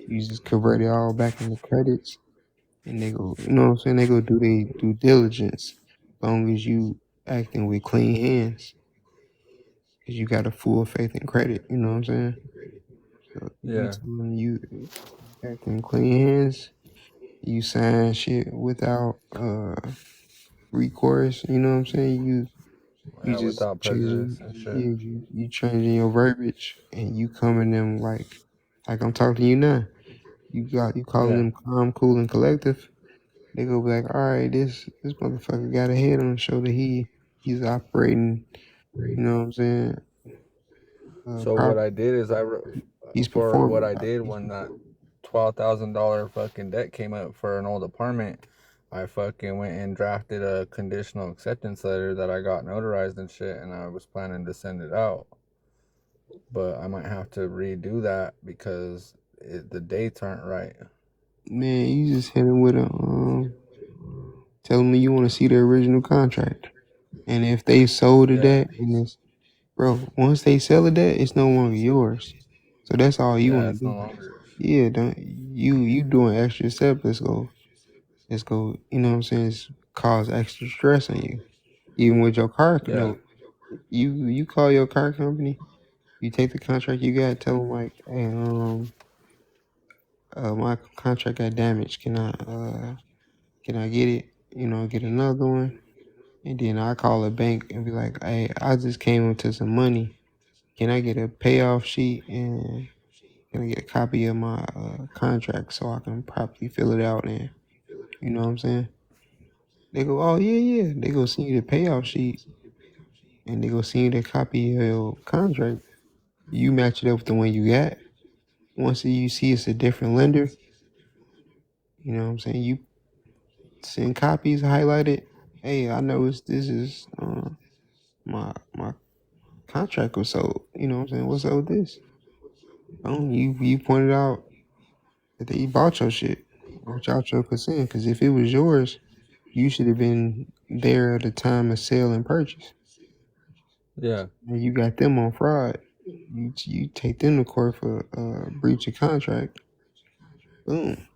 You just convert it all back into credits, and they go. You know what I'm saying? They go do their due diligence. As long as you acting with clean hands, cause you got a full faith and credit. You know what I'm saying? So you yeah. tell them you acting clean hands. You sign shit without recourse. You know what I'm saying? You Yeah, just without changing, prejudice and shit. yeah, you changing your verbiage, and you coming them like I'm talking to you now. You calling Yeah. them calm, cool, and collective. They go be like, all right, this motherfucker got a head on his shoulder. He's operating. You know what I'm saying? So what Proper. I did is He's for what performing I did properly. when that $12,000 fucking debt came up for an old apartment, I fucking went and drafted a conditional acceptance letter that I got notarized and shit, and I was planning to send it out. But I might have to redo that because the dates aren't right. Man, you just hit him with a tell them you want to see the original contract, and if they sold it Yeah. that, and it's bro, once they sell it that, it's no longer yours. So that's all you Yeah, want to it's no do. longer. Yeah, don't you doing extra step? Let's go. You know what I'm saying? It's cause extra stress on you. Even with your car Yeah. note, you call your car company. You take the contract you got. Tell them like, hey, my contract got damaged. Can I get it? You know, get another one. And then I call a bank and be like, hey, I just came into some money. Can I get a payoff sheet and can I get a copy of my contract so I can properly fill it out? And you know what I'm saying? They go, oh yeah, yeah. They go send you the payoff sheet and they go send you the copy of your contract. You match it up with the one you got. Once you see it's a different lender, you know what I'm saying? You send copies highlighted. Hey, I noticed this is my contract was sold. You know what I'm saying? What's up with this? You pointed out that they bought your shit without your consent. Because if it was yours, you should have been there at the time of sale and purchase. Yeah. And you got them on fraud. You take them to court for breach of contract. Boom.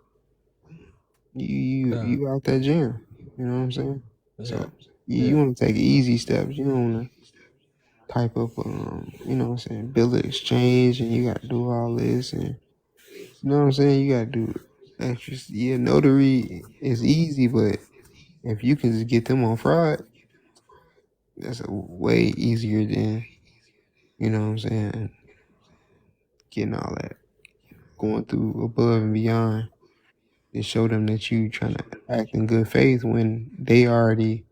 Yeah. You out that jam. You know what I'm saying? Yeah. So you Yeah. want to take easy steps. You don't want to type up you know what I'm saying, bill of exchange, and you got to do all this, and you know what I'm saying. You got to do extra. Yeah, notary is easy, but if you can just get them on fraud, that's a way easier than, you know what I'm saying, getting all that, going through above and beyond to show them that you trying to act in good faith when they already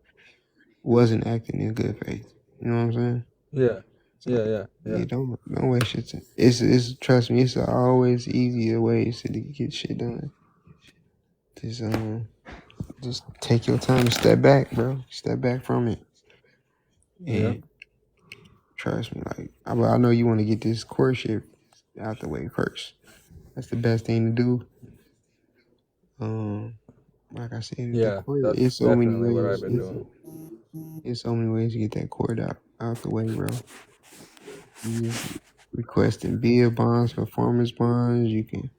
wasn't acting in good faith. You know what I'm saying? Yeah. So Yeah. Yeah. Yeah. yeah, don't waste your time. It's trust me, it's always easier ways to get shit done. Just just take your time and step back, bro. Step back from it, Yeah. and trust me. Like I know you want to get this courtship out the way first. That's the best thing to do. Like I said, the Yeah. court. That's It's so many definitely what I've ways. been doing. It's so many ways to get that court out the way, bro. You just requesting bill bonds, performance bonds. You can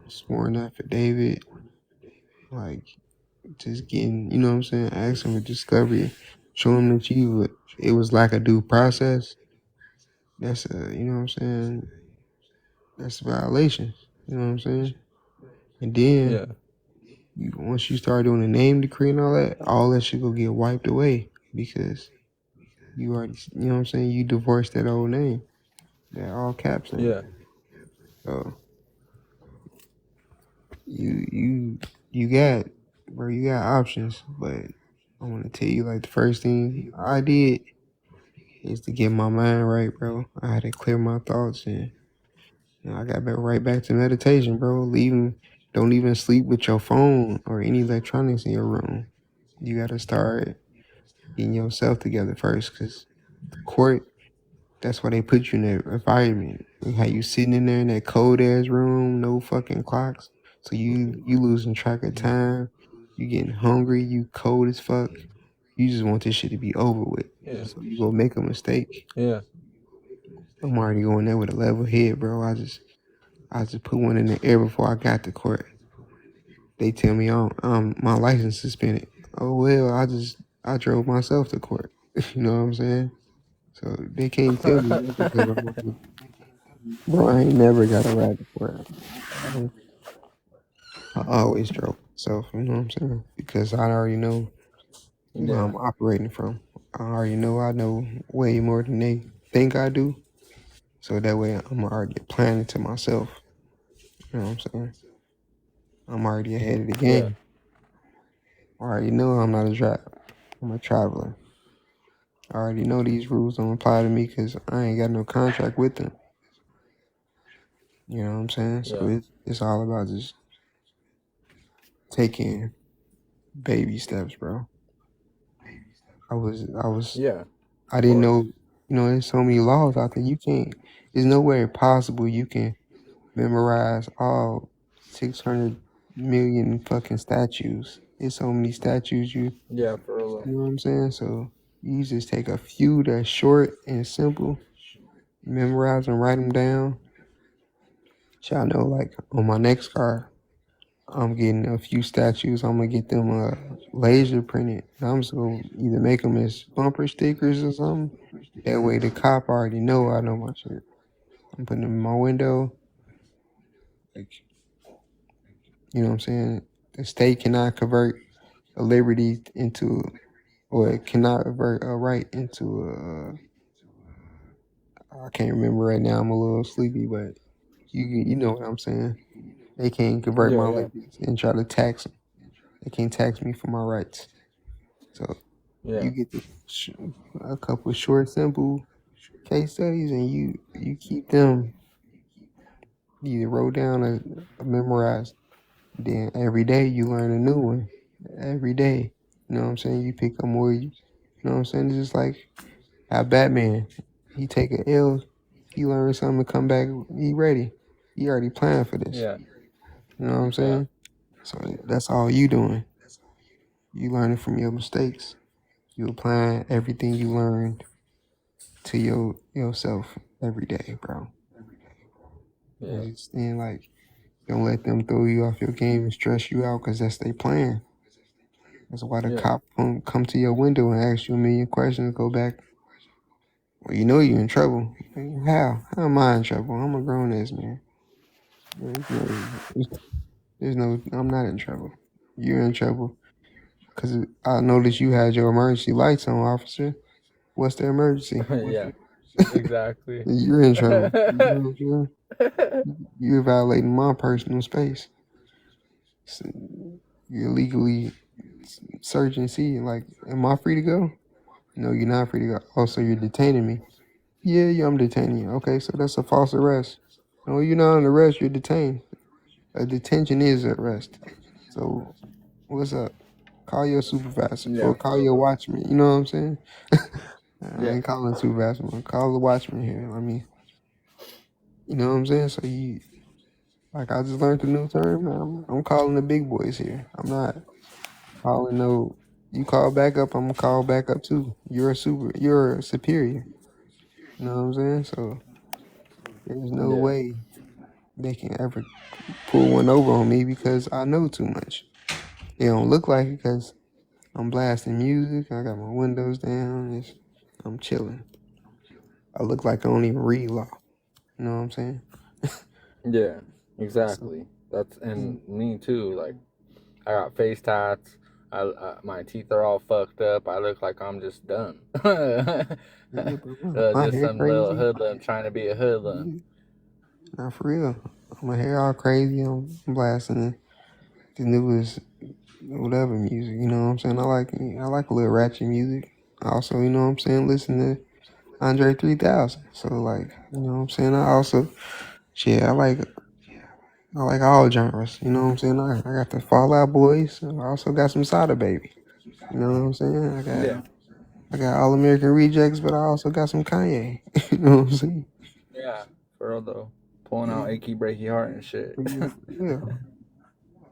sworn affidavit, like just getting, you know what I'm saying, asking for discovery, show them that it was like a due process. That's you know what I'm saying, that's a violation. You know what I'm saying, and then Yeah. once you start doing the name decree and all that shit will get wiped away because you already, you know what I'm saying, you divorced that old name, that all caps name. Yeah. So you you you got, bro, you got options, but I want to tell you, like, the first thing I did is to get my mind right, bro. I had to clear my thoughts, and I got right back to meditation, bro. Don't even sleep with your phone or any electronics in your room. You got to start getting yourself together first, because the court, that's why they put you in that environment. They had you sitting in there in that cold ass room, no fucking clocks. So you losing track of time. You getting hungry. You cold as fuck. You just want this shit to be over with. Yeah. So you gonna make a mistake. Yeah. I'm already going there with a level head, bro. I just put one in the air before I got to court. They tell me my license suspended. Oh well, I drove myself to court. You know what I'm saying? So they can't tell me nothing because bro, I ain't never got a ride to court. I always drove myself. You know what I'm saying? Because I already know where Yeah. I'm operating from. I know way more than they think I do. So that way I'm already planning to myself. You know what I'm saying? I'm already ahead of the Yeah. game. I already know I'm not a driver. I'm a traveler. I already know these rules don't apply to me because I ain't got no contract with them. You know what I'm saying? So Yeah. it's all about just taking baby steps, bro. I was Yeah. I Of didn't course. know, there's so many laws out there. You can't. There's no way possible you can memorize all 600 million fucking statues. There's so many statues. Yeah, for real. You know what I'm saying? So you just take a few that's short and simple, memorize and write them down. So I know, like on my next car, I'm getting a few statues. I'm gonna get them laser printed. I'm just gonna either make them as bumper stickers or something. That way the cop already know I know my shit. I'm putting them in my window. Like, you know what I'm saying? The state cannot convert a liberty into, or it cannot convert a right into I can't remember right now. I'm a little sleepy, but you know what I'm saying. They can't convert Yeah, my yeah. liberties and try to tax them. They can't tax me for my rights. So Yeah. you get a couple of short, simple case studies, and you keep them either wrote down or memorized. Then every day you learn a new one. Every day, you know what I'm saying. You pick up more. You know what I'm saying. It's just like how Batman. He take a L, he learn something, and come back. He ready. He already planned for this. Yeah. You know what I'm Yeah. saying. So that's all you doing. You learning from your mistakes. You applying everything you learned to yourself every day, bro. Yeah. And then like, don't let them throw you off your game and stress you out because that's their plan. That's why the Yeah. cop come to your window and ask you a million questions. Go back. Well, you know you're in trouble. How? How am I in trouble? I'm a grown ass man. There's no. I'm not in trouble. You're in trouble because I noticed you had your emergency lights on, officer. What's the emergency? Yeah. Exactly. You're in trouble. You know what I'm saying? You're violating my personal space. So you're illegally searching, see, like, am I free to go? No, you're not free to go. Oh, so you're detaining me. Yeah, yeah, I'm detaining you. Okay, so that's a false arrest. No, you're not an arrest, you're detained. A detention is an arrest. So what's up? Call your supervisor Yeah, or call for your real. watchman. You know what I'm saying? I Yeah. ain't calling supervisor. I'm call the watchman here. I mean, you know what I'm saying? So like, I just learned a new term. I'm calling the big boys here. I'm not calling no. You call back up, I'm gonna call back up too. You're a superior. You know what I'm saying? So there's no Yeah. way they can ever pull one over on me because I know too much. It don't look like it because I'm blasting music. I got my windows down. I'm chilling. I look like I don't even read law. You know what I'm saying? Yeah. So, Exactly. That's yeah, and me too. Like I got face tats. My teeth are all fucked up. I look like I'm just done. yeah, bro. My Just hair some little crazy. hoodlum trying to be a hoodlum. Yeah, not for real. My hair all crazy. I'm blasting the newest whatever music. You know what I'm saying? I like a little ratchet music. Also, you know what I'm saying? Listen to Andre 3000. So like, you know what I'm saying? I like all genres. You know what I'm saying? I got the Fallout Boys. I also got some Sada Baby. You know what I'm saying? Yeah. I got All American Rejects, but I also got some Kanye. You know what I'm saying? Yeah. For real though. Pulling Yeah, out achy breaky heart and shit. yeah, yeah.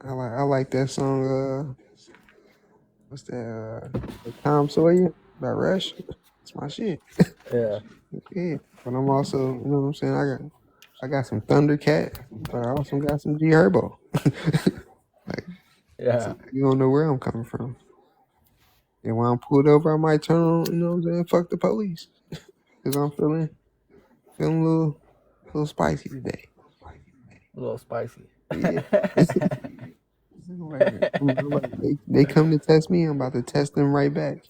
I like that song. What's that? Tom Sawyer by Rush. It's my shit. Yeah. Yeah, but I'm also, you know what I'm saying. I got some Thundercat, but I also got some G Herbo. Like, so Yeah. you don't know where I'm coming from. And when I'm pulled over, I might turn on, you know what I'm saying, fuck the police. Cause I'm feeling a little spicy today. A little spicy. Yeah. I'm like, they come to test me, I'm about to test them right back.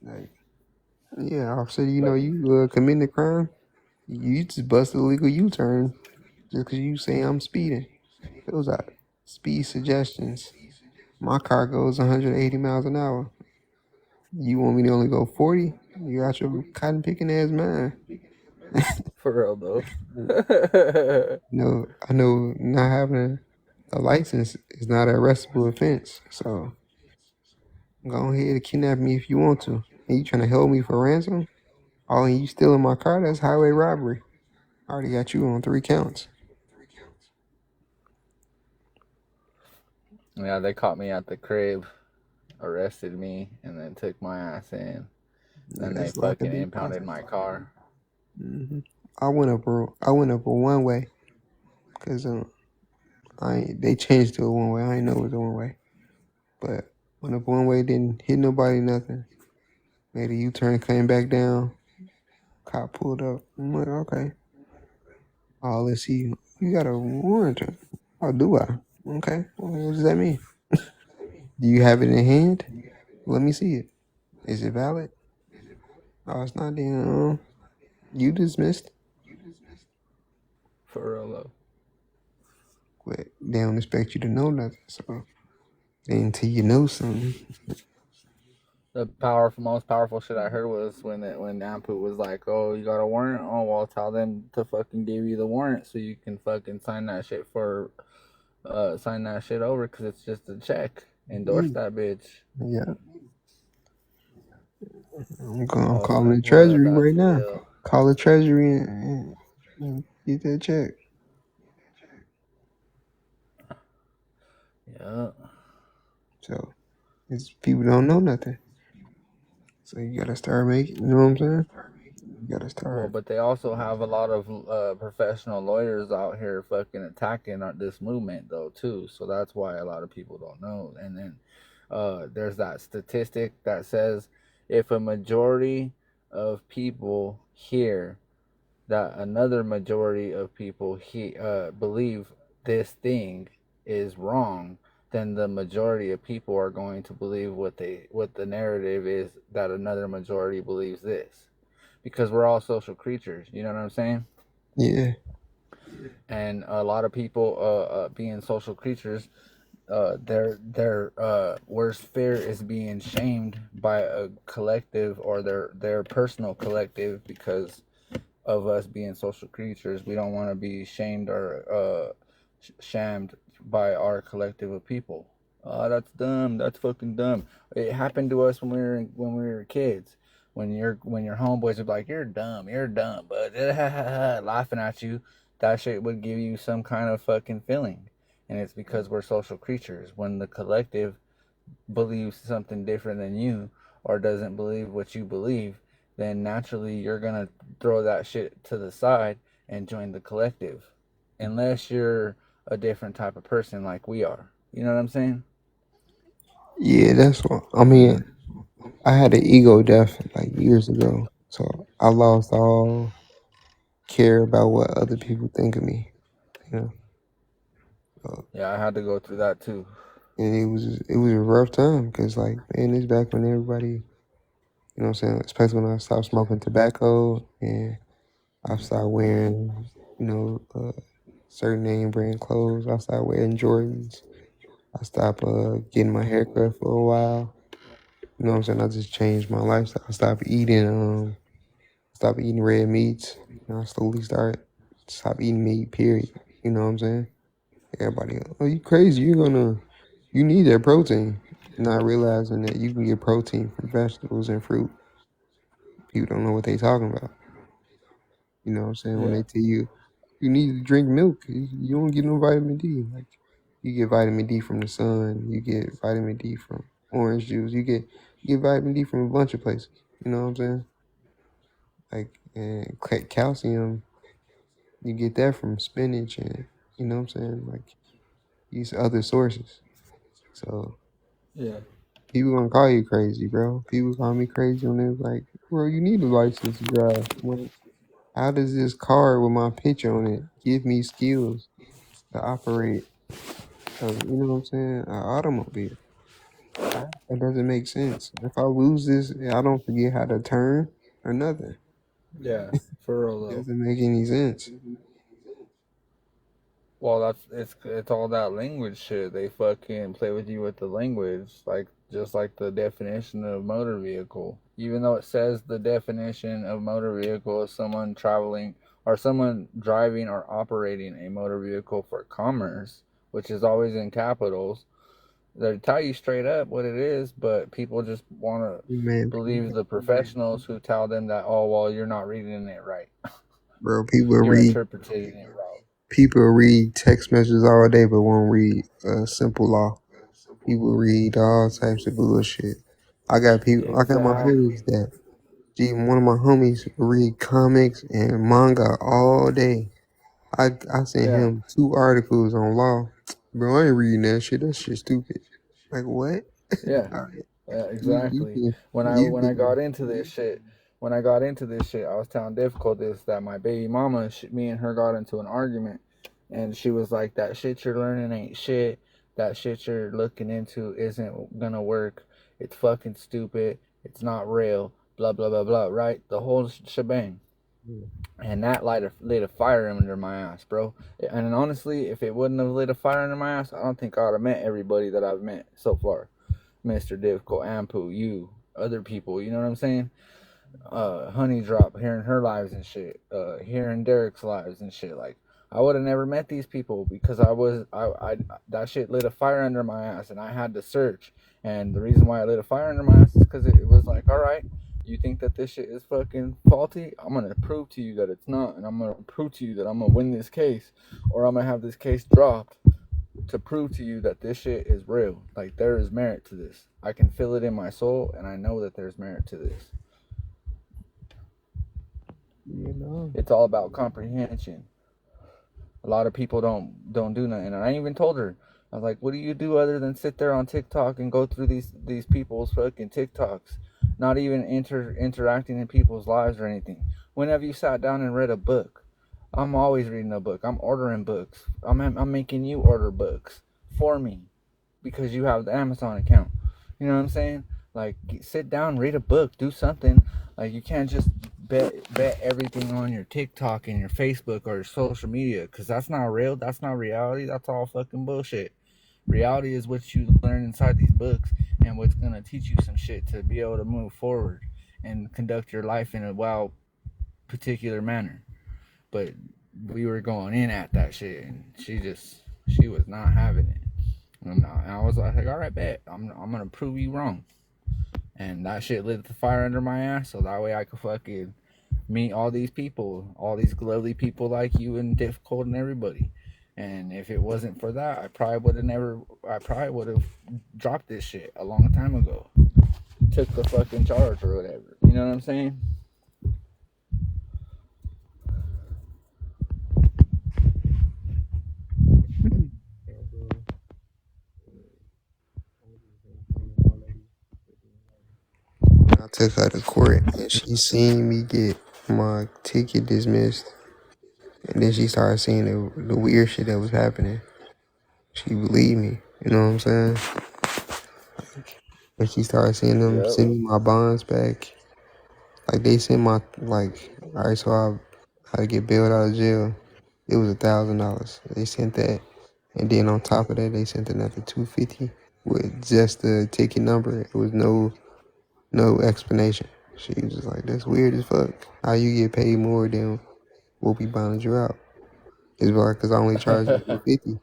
Like, yeah, officer, But you committing a crime. You just bust a legal U-turn just because you say I'm speeding. Those are speed suggestions. My car goes 180 miles an hour. You want me to only go 40? You got your cotton picking ass mind. For real though. No, I know not having a license is not an arrestable offense. So go ahead and kidnap me if you want to. And you trying to hold me for ransom? Oh, and you stealing my car? That's highway robbery. I already got you on 3 counts. Yeah, they caught me at the crib, arrested me, and then took my ass in. Yeah, Then they that's like a fucking due impounded process. my car. I went up a one way because they changed to a one way. I didn't know it was a one way, but went up one way, didn't hit nobody, nothing. Made a U turn, came back down. Cop pulled up. I'm like, okay. Oh, let's see. You got a warrant? Oh, do I? Okay. Well, what does that mean? Do you have it in hand? Let me see it. Is it valid? Oh, it's not. Then you dismissed. For real though. But they don't expect you to know nothing. So until you know something, The most powerful shit I heard was when Ampu was like, "Oh, you got a warrant? Oh, well, I'll tell them to fucking give you the warrant so you can fucking sign that shit over because it's just a check. Endorse that bitch." yeah, I'm I was calling like, the "What? treasury That's right now. real." Call the treasury and get that check. Yeah. So it's people don't know nothing. So you gotta start making. You know what I'm saying? You gotta Well, start. but they also have a lot of professional lawyers out here fucking attacking this movement though too. So that's why a lot of people don't know. And then there's that statistic that says if a majority of people hear that another majority of people believe this thing is wrong, then the majority of people are going to believe what the narrative is that another majority believes this, because we're all social creatures. You know what I'm saying? Yeah. And a lot of people, being social creatures, their worst fear is being shamed by a collective or their personal collective because of us being social creatures. We don't want to be shamed or shammed by our collective of people. Oh, that's dumb. That's fucking dumb. It happened to us when we were kids. When your homeboys would be like, you're dumb, but laughing at you, that shit would give you some kind of fucking feeling. And it's because we're social creatures. When the collective believes something different than you or doesn't believe what you believe, then naturally you're gonna throw that shit to the side and join the collective. Unless you're a different type of person like we are. You know what I'm saying? Yeah, that's what I mean. I had an ego death like years ago, so I lost all care about what other people think of me. You know, Yeah, I had to go through that too. and it was a rough time because like man, it's back when everybody, you know what I'm saying, especially when I stopped smoking tobacco and I started wearing, certain name brand clothes. I started wearing Jordans. I stopped getting my hair cut for a while. You know what I'm saying? I just changed my lifestyle. I stopped eating red meats. I slowly started stop eating meat, period. You know what I'm saying? Everybody, oh, you crazy. You need that protein. Not realizing that you can get protein from vegetables and fruit. People don't know what they talking about. You know what I'm saying? When Yeah. they tell you need to drink milk, you don't get no vitamin D. Like you get vitamin D from the sun, you get vitamin D from orange juice, you get vitamin D from a bunch of places. You know what I'm saying? Like and calcium, you get that from spinach and you know what I'm saying? Like these other sources. So Yeah. people gonna call you crazy, bro. People call me crazy when they're like, bro, you need a license to drive. I'm like, how does this car with my picture on it give me skills to operate you know what I'm saying, an automobile? That doesn't make sense. If I lose this, I don't forget how to turn or nothing. Yeah. For real It though. doesn't make any sense. Well, it's all that language shit. They fucking play with you with the language, like just like the definition of motor vehicle. even though it says the definition of motor vehicle is someone traveling or someone driving or operating a motor vehicle for commerce, which is always in capitals. They tell you straight up what it is, but people just want to Man, believe the professionals who tell them that, oh, well, you're not reading it right. bro, You're interpreting it wrong. people read text messages all day, but won't read simple law. People read all types of bullshit. I got people. I got my Exactly. homies that. Gee, one of my homies read comics and manga all day. I sent Yeah. him 2 articles on law. Bro, I ain't reading that shit. That shit stupid. Like what? Yeah. Alright, Yeah, you exactly. can you When I got can. into this shit, I was telling Difficult this that my baby mama, me and her got into an argument, and she was like, "That shit you're learning ain't shit. That shit you're looking into isn't gonna work. It's fucking stupid. It's not real. Blah blah blah blah." Right? The whole shebang. And that lit a fire under my ass, bro. And honestly, if it wouldn't have lit a fire under my ass, I don't think I would have met everybody that I've met so far. Mr. Difficult, Ampu, you, other people, you know what I'm saying? Honey Drop, hearing her lives and shit, hearing Derek's lives and shit. Like, I would have never met these people because that shit lit a fire under my ass and I had to search. And the reason why I lit a fire under my ass is because it was like, all right, you think that this shit is fucking faulty? I'm gonna prove to you that it's not, and I'm gonna prove to you that I'm gonna win this case, or I'm gonna have this case dropped to prove to you that this shit is real. Like, there is merit to this. I can feel it in my soul, and I know that there's merit to this. You know. It's all about comprehension. A lot of people don't do nothing. And I even told her, I was like, what do you do other than sit there on TikTok and go through these people's fucking TikToks? Not even interacting in people's lives or anything. When have you sat down and read a book? I'm always reading a book. I'm ordering books. I'm making you order books for me because you have the Amazon account. You know what I'm saying? Like, sit down, read a book, do something. Like, you can't just bet everything on your TikTok and your Facebook or your social media, because that's not real. That's not reality. That's all fucking bullshit. Reality is what you learn inside these books and what's gonna teach you some shit to be able to move forward and conduct your life in a particular manner. But we were going in at that shit, and she was not having it. And I was like, all right, bet. I'm gonna prove you wrong. And that shit lit the fire under my ass, so that way I could fucking meet all these people, all these lovely people like you and Difficult and everybody. And if it wasn't for that, I probably would have dropped this shit a long time ago. Took the fucking charge or whatever. You know what I'm saying? I took her to court and she seen me get my ticket dismissed. And then she started seeing the weird shit that was happening. She believed me. You know what I'm saying? And she started seeing them Yep. send me my bonds back. Like they sent my alright, so I had to get bailed out of jail. It was $1,000. They sent that. And then on top of that they sent another $250 with just the ticket number. It was no explanation. She was just like, that's weird as fuck. How you get paid more than what we bonded you out? It's like, cause I only charged you $250.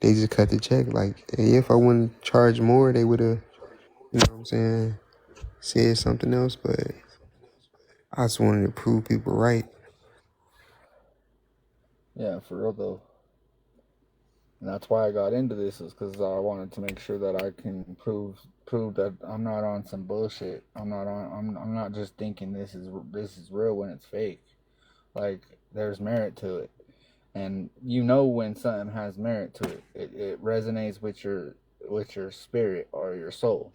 They just cut the check. Like, if I wouldn't charge more, they would have, you know what I'm saying, said something else. But I just wanted to prove people right. Yeah, for real though. And that's why I got into this, is because I wanted to make sure that I can prove that I'm not on some bullshit. I'm not just thinking this is real when it's fake. Like, there's merit to it. And you know when something has merit to it. It resonates with your spirit or your soul.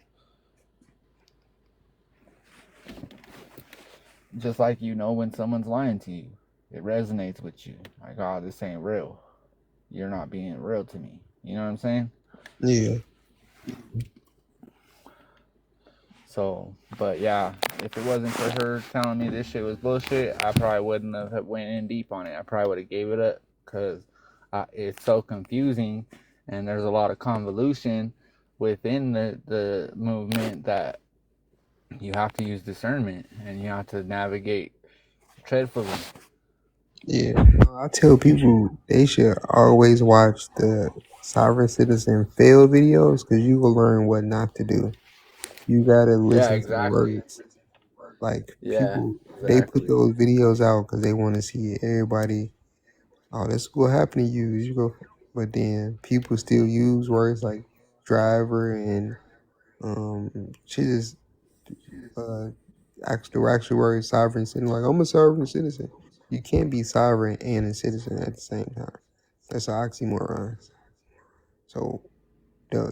Just like you know when someone's lying to you. It resonates with you. Like, oh, this ain't real. You're not being real to me. You know what I'm saying? Yeah. So, but yeah, if it wasn't for her telling me this shit was bullshit, I probably wouldn't have went in deep on it. I probably would have gave it up because it's so confusing and there's a lot of convolution within the movement that You have to use discernment, and you have to navigate treadfully. Yeah, I tell people they should always watch the sovereign citizen fail videos because you will learn what not to do. You gotta Yeah, listen to the exactly. words. Like Yeah, people, they put exactly. those videos out because they want to see everybody. Oh, this will happen to you. You go, but then people still use words like driver and she just uh actual word sovereign citizen. Like I'm a sovereign citizen. You can't be sovereign and a citizen at the same time. That's an oxymoron. So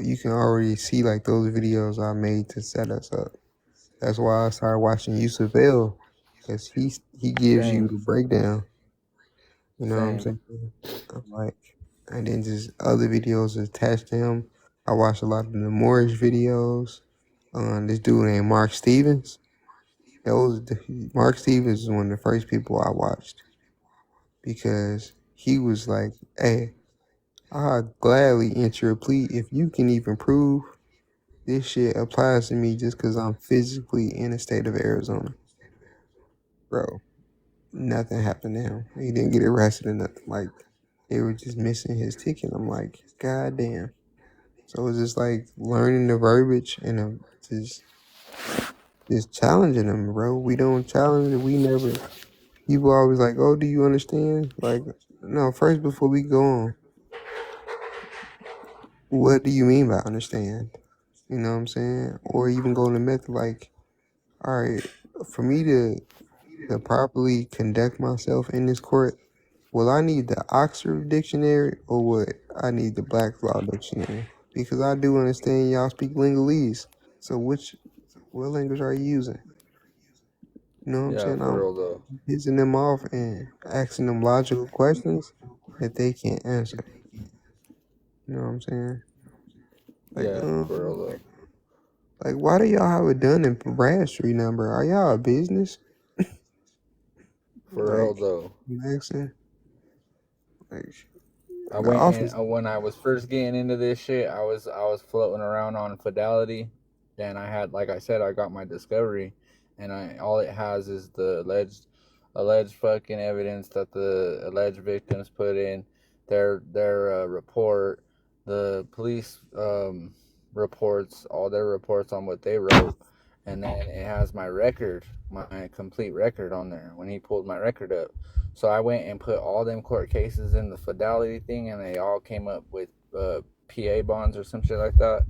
you can already see like those videos are made to set us up. That's why I started watching Yusuf L, because he gives you Same, the breakdown. You know what I'm same, saying? I'm like, and then just other videos attached to him. I watch a lot of the Moorish videos. This dude named Mark Stevens. Mark Stevens is one of the first people I watched because he was like, "Hey, I'll gladly enter a plea if you can even prove this shit applies to me just because I'm physically in the state of Arizona, bro." Nothing happened to him. He didn't get arrested or nothing. Like they were just missing his ticket. I'm like, God damn. So it's just like learning the verbiage and just challenging them, bro. We don't challenge it. We never. People always like, oh, do you understand? Like, no. First, before we go on, what do you mean by understand? You know what I'm saying? Or even go to method like, all right, for me to properly conduct myself in this court, will I need the Oxford Dictionary or what I need the Black Law Dictionary? Because I do understand y'all speak Lingalese. So what language are you using? You know what I'm yeah, saying? for I'm real though. pissing them off and asking them logical questions that they can't answer. You know what I'm saying? Like, Yeah, for real though. why do y'all have a Dun and Bradstreet number? Are y'all a business? For real Like, though. I'm asking. Like, I the went in office. when I was first getting into this shit. I was floating around on Fidelity, and I had, like I said, I got my discovery, and I all it has is the alleged fucking evidence that the alleged victims put in their report, the police reports, all their reports on what they wrote, and then it has my record, my complete record on there when he pulled my record up. So I went and put all them court cases in the Fidelity thing, and they all came up with PA bonds or some shit like that.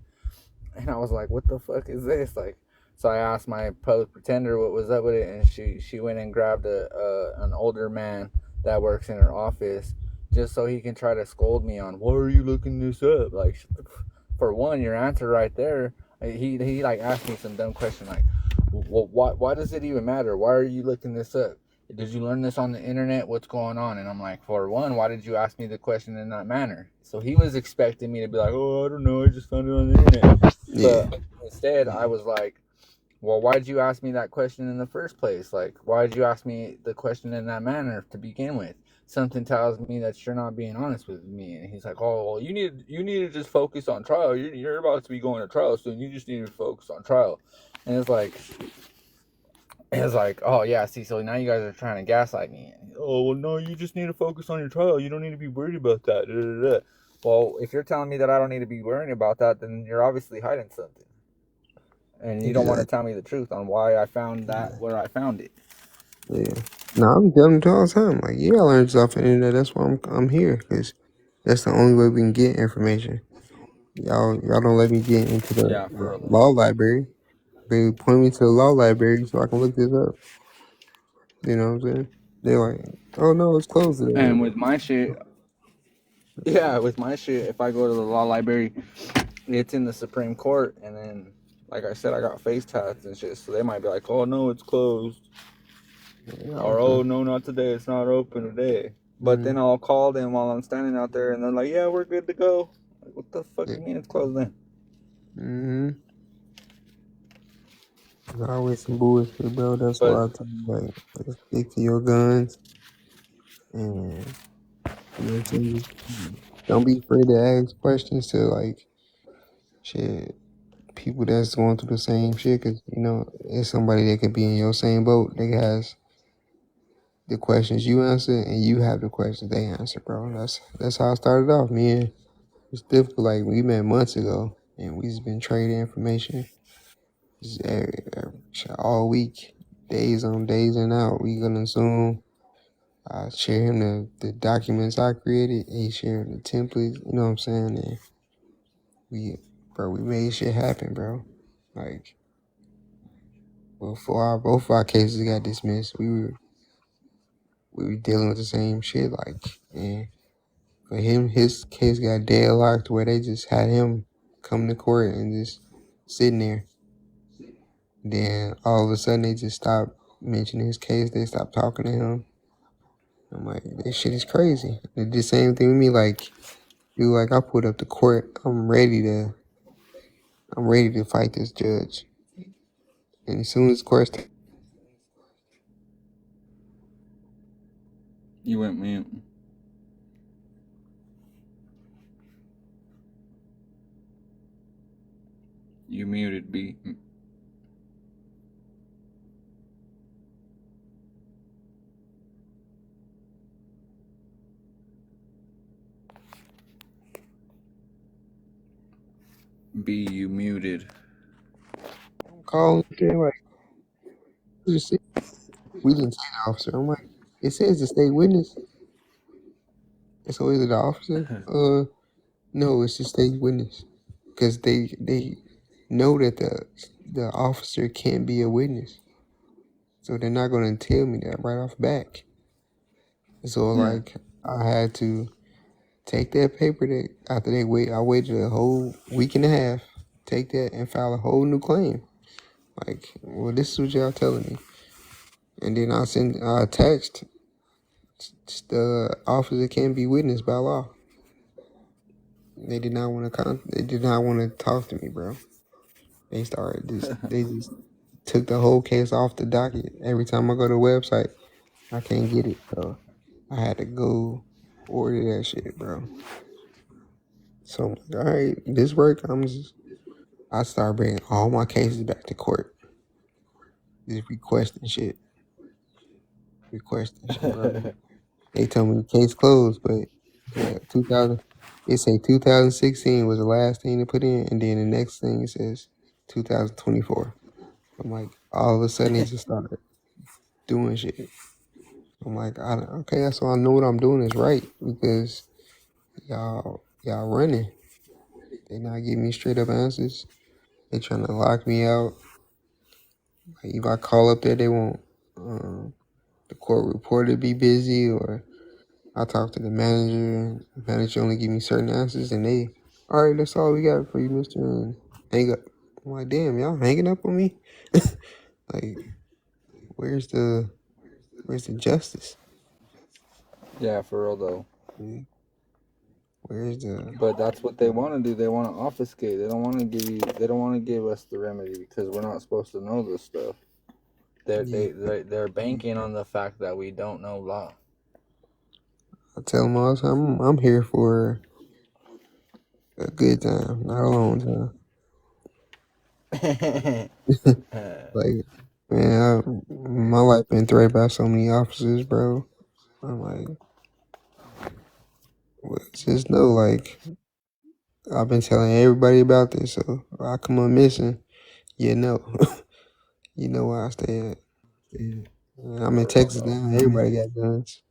And I was like, "What the fuck is this?" Like, so I asked my public pretender what was up with it, and she went and grabbed an older man that works in her office just so he can try to scold me on why are you looking this up? Like, for one, your answer right there. He like asked me some dumb question like, well, why does it even matter? Why are you looking this up? Did you learn this on the internet? What's going on? And I'm like, for one, why did you ask me the question in that manner? So he was expecting me to be like, oh, I don't know, I just found it on the internet. Yeah. But instead, I was like, well, why did you ask me that question in the first place? Like, why did you ask me the question in that manner to begin with? Something tells me that you're not being honest with me. And he's like, oh, well, you need to just focus on trial. You're about to be going to trial soon. You just need to focus on trial. And it's like, oh yeah, see, so now you guys are trying to gaslight me. Oh well, no, you just need to focus on your trial. You don't need to be worried about that. Da, da, da. Well, if you're telling me that I don't need to be worrying about that, then you're obviously hiding something, and you don't want to Exactly. tell me the truth on why I found that where I found it. Yeah. No, I'm telling them all the time. Like, yeah, I learned stuff on the internet. That's why I'm here because that's the only way we can get information. Y'all don't let me get into the Yeah, for real. law library. They point me to the law library so I can look this up. You know what I'm saying? They're like, oh no, it's closed today. And with my shit, yeah, with my shit, if I go to the law library, it's in the Supreme Court, and then, like I said, I got face tats and shit, so they might be like, oh no, it's closed. Yeah, Or, okay. oh no, not today, it's not open today. But Mm, then I'll call them while I'm standing out there, and they're like, yeah, we're good to go. Like, what the fuck yeah. you mean it's closed then? Mm-hmm. There's always some bullshit, bro. That's But why I tell you, like, stick to your guns and you know what I'm saying? Don't be afraid to ask questions to like shit. people that's going through the same shit, because you know it's somebody that could be in your same boat. They has the questions you answer, and you have the questions they answer, bro. That's how I started off. Me and it's difficult. Like we met months ago, and we just been trading information just all week, days on days and out. We gonna Zoom. I share him the documents I created. He shared the templates. You know what I'm saying? And we made shit happen, bro. Like before both of our cases got dismissed, we were dealing with the same shit. Like, and for him, his case got deadlocked where they just had him come to court and just sitting there. Then all of a sudden they just stopped mentioning his case. They stopped talking to him. I'm like, this shit is crazy. They did the same thing with me. Like, dude, like I put up the court. I'm ready to fight this judge. And as soon as court, You went mute. You muted, B. B, you muted. I'm calling, like, we didn't see the officer. I'm like, it says the state witness. And so is it the officer? No, it's the state witness. Because they know that the officer can't be a witness. So they're not gonna tell me that right off back. So Yeah. like I had to take that paper that after I waited a whole week and a half, take that and file a whole new claim. Like, well, this is what y'all telling me. And then I attached the officer can't be witnessed by law. They did not want to talk to me, bro. They just took the whole case off the docket. Every time I go to the website, I can't get it. So I had to go order that shit, bro. So I'm like, all right, this work. I start bringing all my cases back to court. Just requesting shit, bro. They told me the case closed, but yeah, 2000. It say 2016 was the last thing to put in, and then the next thing it says 2024. I'm like, all of a sudden they just started doing shit. I'm like, okay, so I know what I'm doing is right because y'all running. They not giving me straight up answers. They trying to lock me out. Like if I call up there, they won't. The court reporter be busy, or I talk to the manager. The manager only give me certain answers, and they, all right, that's all we got for you, Mister. And hang up. I'm like, damn, y'all hanging up on me. Like, where's the justice? Yeah, for real though. Where's the? But that's what they want to do. They want to obfuscate. They don't want to give you. They don't want to give us the remedy because we're not supposed to know this stuff. They're banking on the fact that we don't know law. I tell them all the time, I'm here for a good time, not a long time. Like, man, my life been threatened by so many officers, bro. I'm like, well, just know, like, I've been telling everybody about this, so if I come up missing, you know, you know where I stay at. And I'm in For real Texas though. now. Everybody got guns.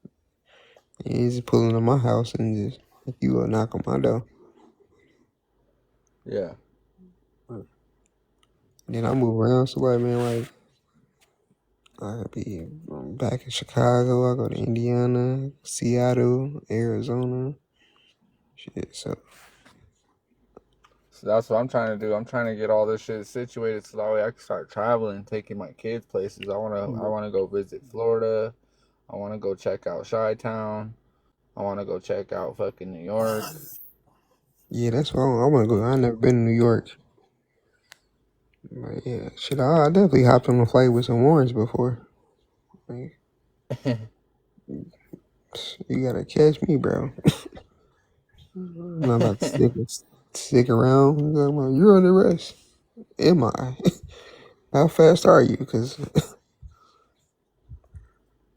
You ain't just pulling to my house and just if you go knock on my door. Yeah. Then I move around. So like, man, like I be back in Chicago. I go to Indiana, Seattle, Arizona. Shit. So That's what I'm trying to do. I'm trying to get all this shit situated so that way I can start traveling, taking my kids places. I wanna go visit Florida. I wanna go check out Chi-Town. I wanna go check out fucking New York. yeah, that's why I want to go. I never been to New York. But yeah, shit. I definitely hopped on a flight with some warrants before. Like, you gotta catch me, bro. I'm not about to stick around. You're under arrest. Am I? How fast are you? Because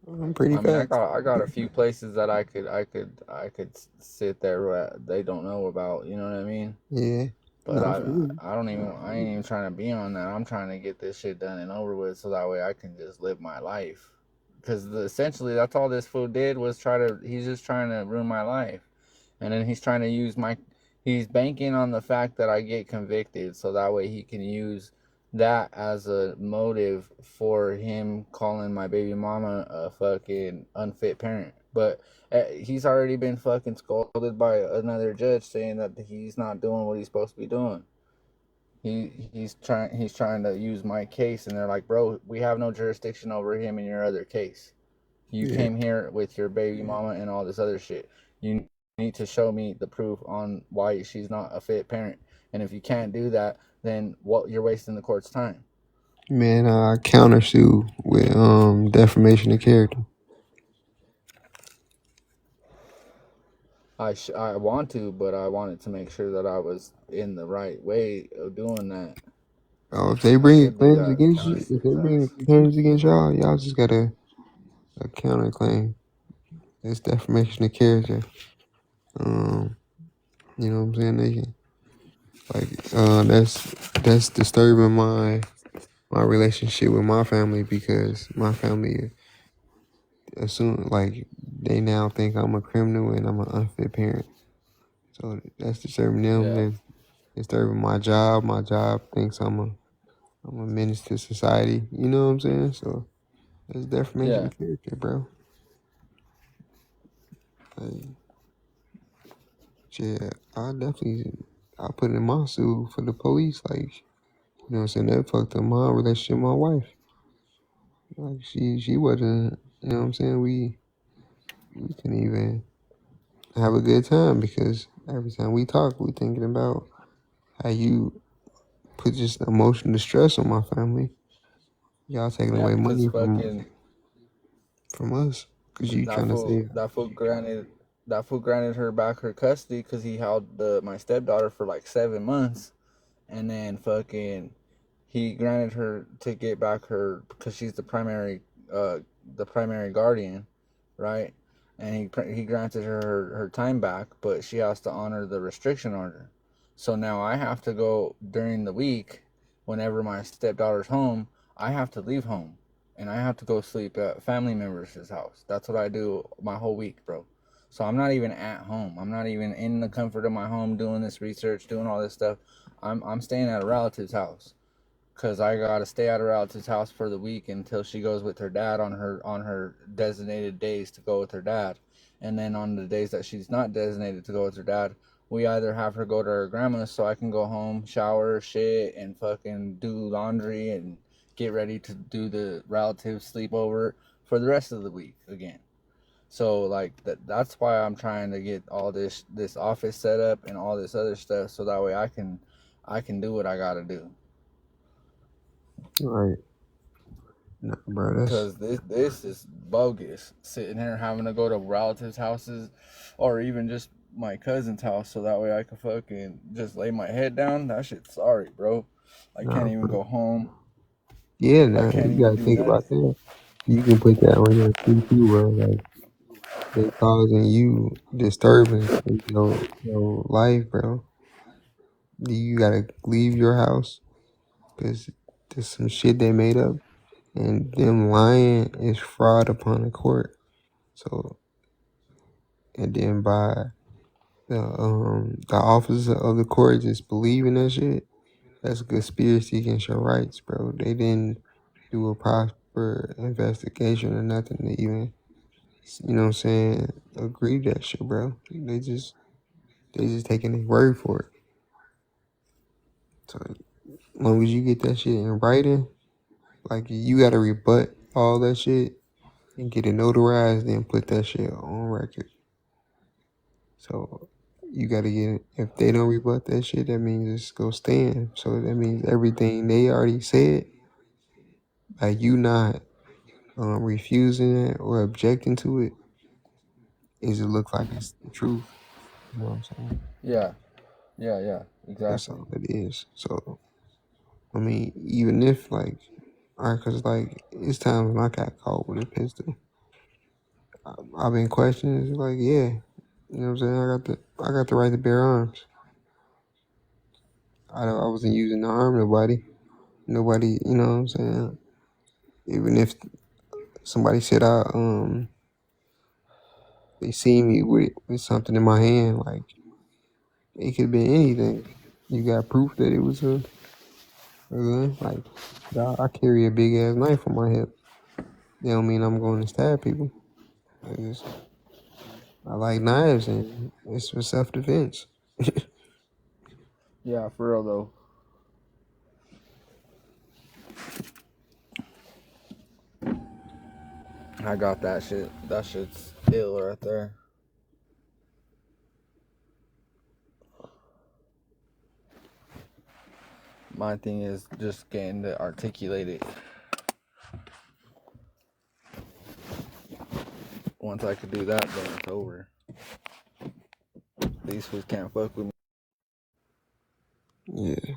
I'm pretty I mean, I fast. got a few places that I could sit there where they don't know about. You know what I mean? Yeah. But No, I for real. I don't even I ain't even trying to be on that. I'm trying to get this shit done and over with so that way I can just live my life. Because essentially that's all this fool did was he's just trying to ruin my life. And then he's trying to use he's banking on the fact that I get convicted so that way he can use that as a motive for him calling my baby mama a fucking unfit parent. But he's already been fucking scolded by another judge saying that he's not doing what he's supposed to be doing. He's trying to use my case, and they're like, bro, we have no jurisdiction over him in your other case. You Yeah. came here with your baby mama and all this other shit. You need to show me the proof on why she's not a fit parent. And if you can't do that, then what you're wasting the court's time. Man, I countersue with defamation of character. I want to, but I wanted to make sure that I was in the right way of doing that. Oh, if they I bring should do claims that against you, if countersuit they bring facts. claims against y'all, y'all just got a counterclaim. It's defamation of character. Um, you know what I'm saying? They can, like, that's disturbing my relationship with my family because my family assume like they now think I'm a criminal and I'm an unfit parent. So that's disturbing them. Yeah, Then disturbing my job. My job thinks I'm a menace to society. You know what I'm saying? So that's defamation yeah, of character, bro. Like, yeah, I put in my suit for the police. Like, you know what I'm saying? That fucked up my relationship with my wife. Like she wasn't, you know what I'm saying? We couldn't even have a good time because every time we talk, we thinking about how you put just emotional distress on my family. Y'all taking yeah. away Because money fucking from us because you that trying to fool, save. that fool granted, that fool granted her back her custody because he held my stepdaughter for like 7 months, and then fucking he granted her to get back her because she's the primary guardian, right? And he granted her time back, but she has to honor the restriction order. So now I have to go during the week whenever my stepdaughter's home. I have to leave home and I have to go sleep at family members' house. That's what I do my whole week, bro. So I'm not even at home. I'm not even in the comfort of my home doing this research, doing all this stuff. I'm staying at a relative's house because I gotta stay at a relative's house for the week until she goes with her dad on her designated days to go with her dad, and then on the days that she's not designated to go with her dad, we either have her go to her grandma's so I can go home, shower, shit, and fucking do laundry and get ready to do the relative sleepover for the rest of the week again. So like that's why I'm trying to get all this office set up and all this other stuff so that way I can do what I gotta do. All right, nah, bro. That's Because this is bogus. Sitting here having to go to relatives' houses, or even just my cousin's house, so that way I can fucking just lay my head down. That shit's sorry, bro. I can't nah, even bro. go home. Yeah, I nah. can't You even gotta do think about nothing. that. You can put that on your C too, bro. Like they causing you disturbance in your life, bro. You gotta leave your house because there's some shit they made up, and them lying is fraud upon the court. So, and then by the officers of the court just believing that shit, that's a conspiracy against your rights, bro. They didn't do a proper investigation or nothing to even, you know what I'm saying, agree to that shit, bro. They just taking their word for it. So as long as you get that shit in writing, like you gotta rebut all that shit and get it notarized, then put that shit on record. So you gotta get it. If they don't rebut that shit, that means it's go stand. So that means everything they already said, like you not refusing it or objecting to it, is it look like it's the truth. You know what I'm saying? Yeah, yeah, That's exactly. all it is. So I mean, even if like, alright, cause like it's times when I got caught with a pistol. I've been questioned. It's like, yeah, you know what I'm saying. I got the right to bear arms. I wasn't using to harm nobody. Nobody, you know what I'm saying. Even if somebody said they see me with something in my hand, like it could be anything. You got proof that it was a gun. Like I carry a big ass knife on my hip. That don't mean I'm going to stab people. I like knives and it's for self defense. Yeah, for real though. I got that shit. That shit's ill right there. My thing is just getting to articulate it. Once I could do that, then it's over. These fools can't fuck with me. Yeah.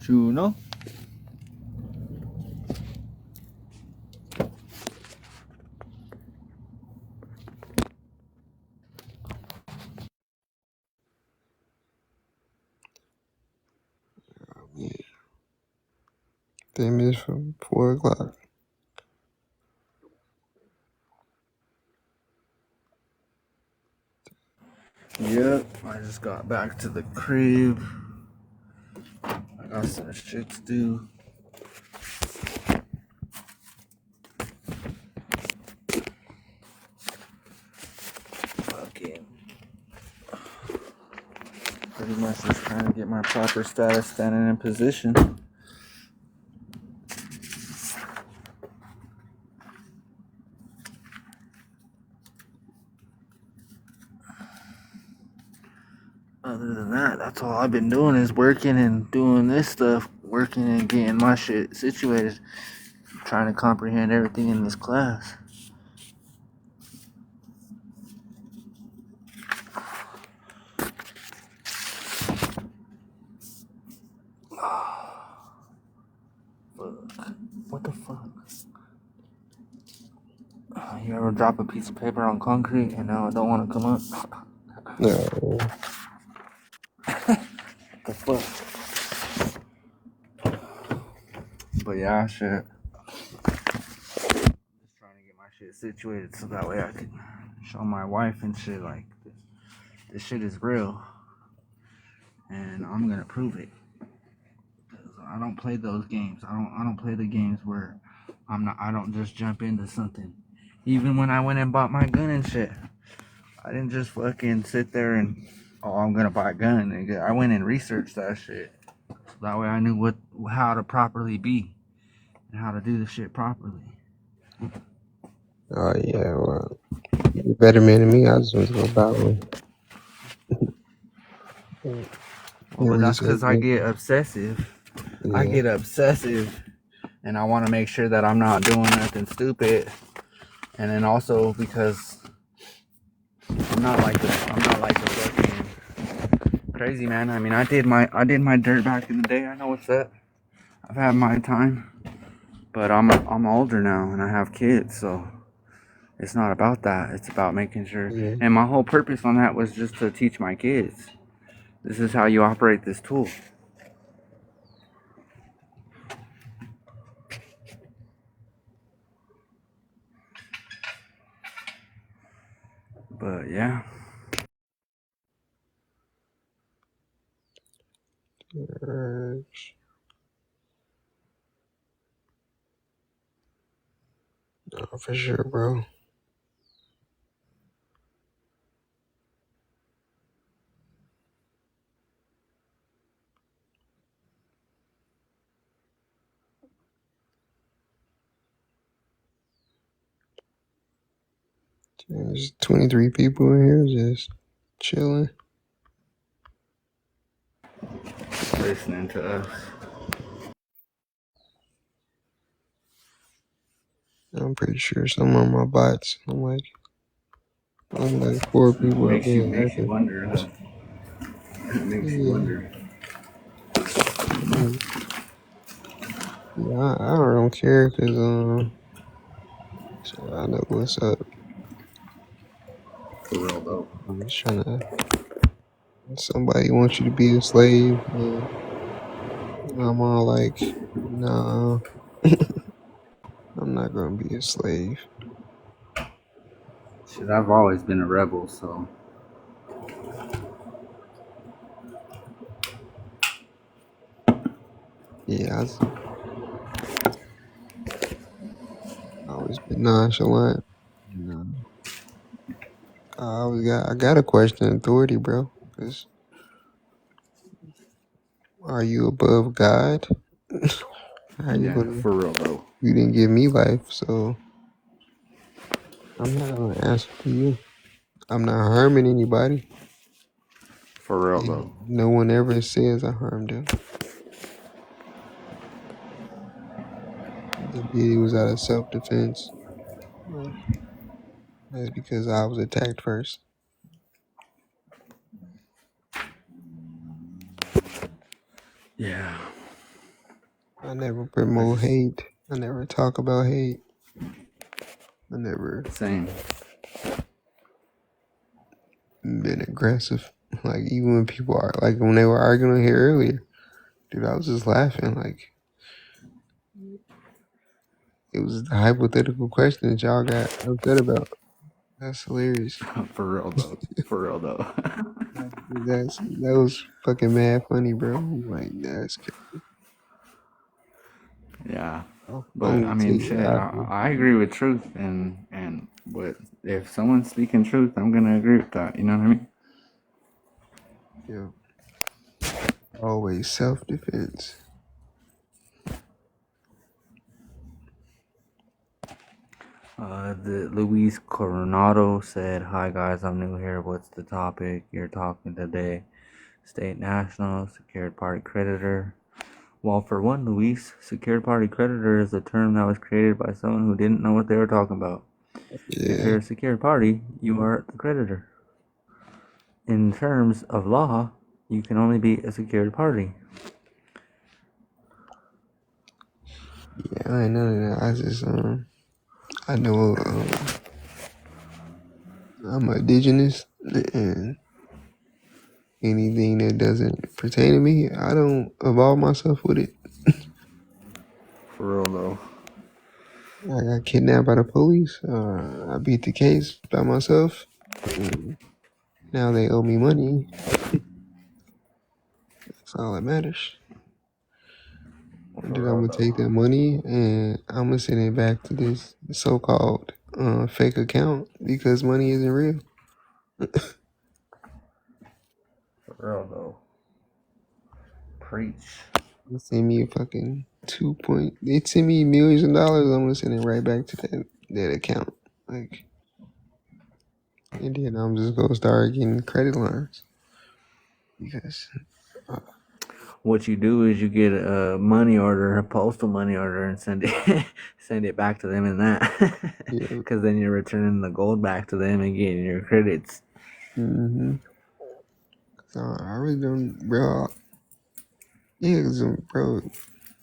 You know? Yeah. 10 minutes from 4 o'clock. Yep. I just got back to the crib. I got some shit to do. Fucking. Pretty much just trying to get my proper status standing in position. Other than that, that's all I've been doing is working and doing this stuff. Working and getting my shit situated. Trying to comprehend everything in this class. What the fuck? You ever drop a piece of paper on concrete and now it don't want to come up? No. The fuck? But yeah, shit. Just trying to get my shit situated so that way I can show my wife and shit like this shit is real. And I'm gonna prove it. I don't play those games. I don't play the games where I don't just jump into something. Even when I went and bought my gun and shit, I didn't just fucking sit there and I'm gonna buy a gun. I went and researched that shit. So that way I knew how to properly be and how to do the shit properly. Oh yeah, well, you're a better man than me. I just went to go buy one. Well, And but that's research because I it. get obsessive. I Yeah. get obsessive and I want to make sure that I'm not doing nothing stupid. And then also because I'm not like a fucking crazy man. I mean, I did my dirt back in the day. I know what's up. I've had my time, but I'm older now and I have kids, so it's not about that. It's about making sure. Yeah. And my whole purpose on that was just to teach my kids. This is how you operate this tool. But yeah. No, for sure, bro. There's 23 people in here just chilling. Listening to us. I'm pretty sure some of my bots. I'm like only like 4 people out Makes there you active. wonder, huh? It makes you Yeah, wonder. yeah, yeah. I don't care because so I know what's up. For real though. I'm just trying to. Somebody wants you to be a slave, and I'm all like, nah, I'm not gonna be a slave. Shit, I've always been a rebel, so Yeah, I always been nonchalant. And, I got a question authority, bro. 'Cause are you above God? How you yeah, gonna? for real though. You didn't give me life, so I'm not gonna answer to you. I'm not harming anybody. For real And though. no one ever says I harmed them. They did it was out of self defense. Like that's because I was attacked first. Yeah. I never I promote just hate. I never talk about hate. I never same. been aggressive. Like even when people are like when they were arguing here earlier, dude, I was just laughing. Like it was the hypothetical question that y'all got upset about. That's hilarious. For real though. For real though. Like, that was fucking mad funny, bro. I'm like that's Yeah. I'll But I only mean, take shit. apple. I agree with truth, and what if someone's speaking truth, I'm gonna agree with that. You know what I mean? Yeah, always self defense. The Luis Coronado said, "Hi guys, I'm new here. What's the topic you're talking today? State national secured party creditor." Well, for one, Luis, secured party creditor is a term that was created by someone who didn't know what they were talking about. If Yeah, you're a secured party, you are the creditor. In terms of law, you can only be a secured party. yeah. I ain't none of that. I just I know I'm indigenous and anything that doesn't pertain to me, I don't involve myself with it. For real though. I got kidnapped by the police. I beat the case by myself. And now they owe me money. That's all that matters. And For then I'm real gonna though. take that money and I'm gonna send it back to this so-called fake account because money isn't real. For real though. Preach. They send me a fucking They send me millions of dollars. I'm gonna send it right back to that account. Like, and then I'm just gonna start getting credit lines because What you do is you get a money order, a postal money order, and send it send it back to them in that, yeah, because then you're returning the gold back to them and getting your credits. mm-hmm. So I really don't, bro. Yeah, 'cause, bro,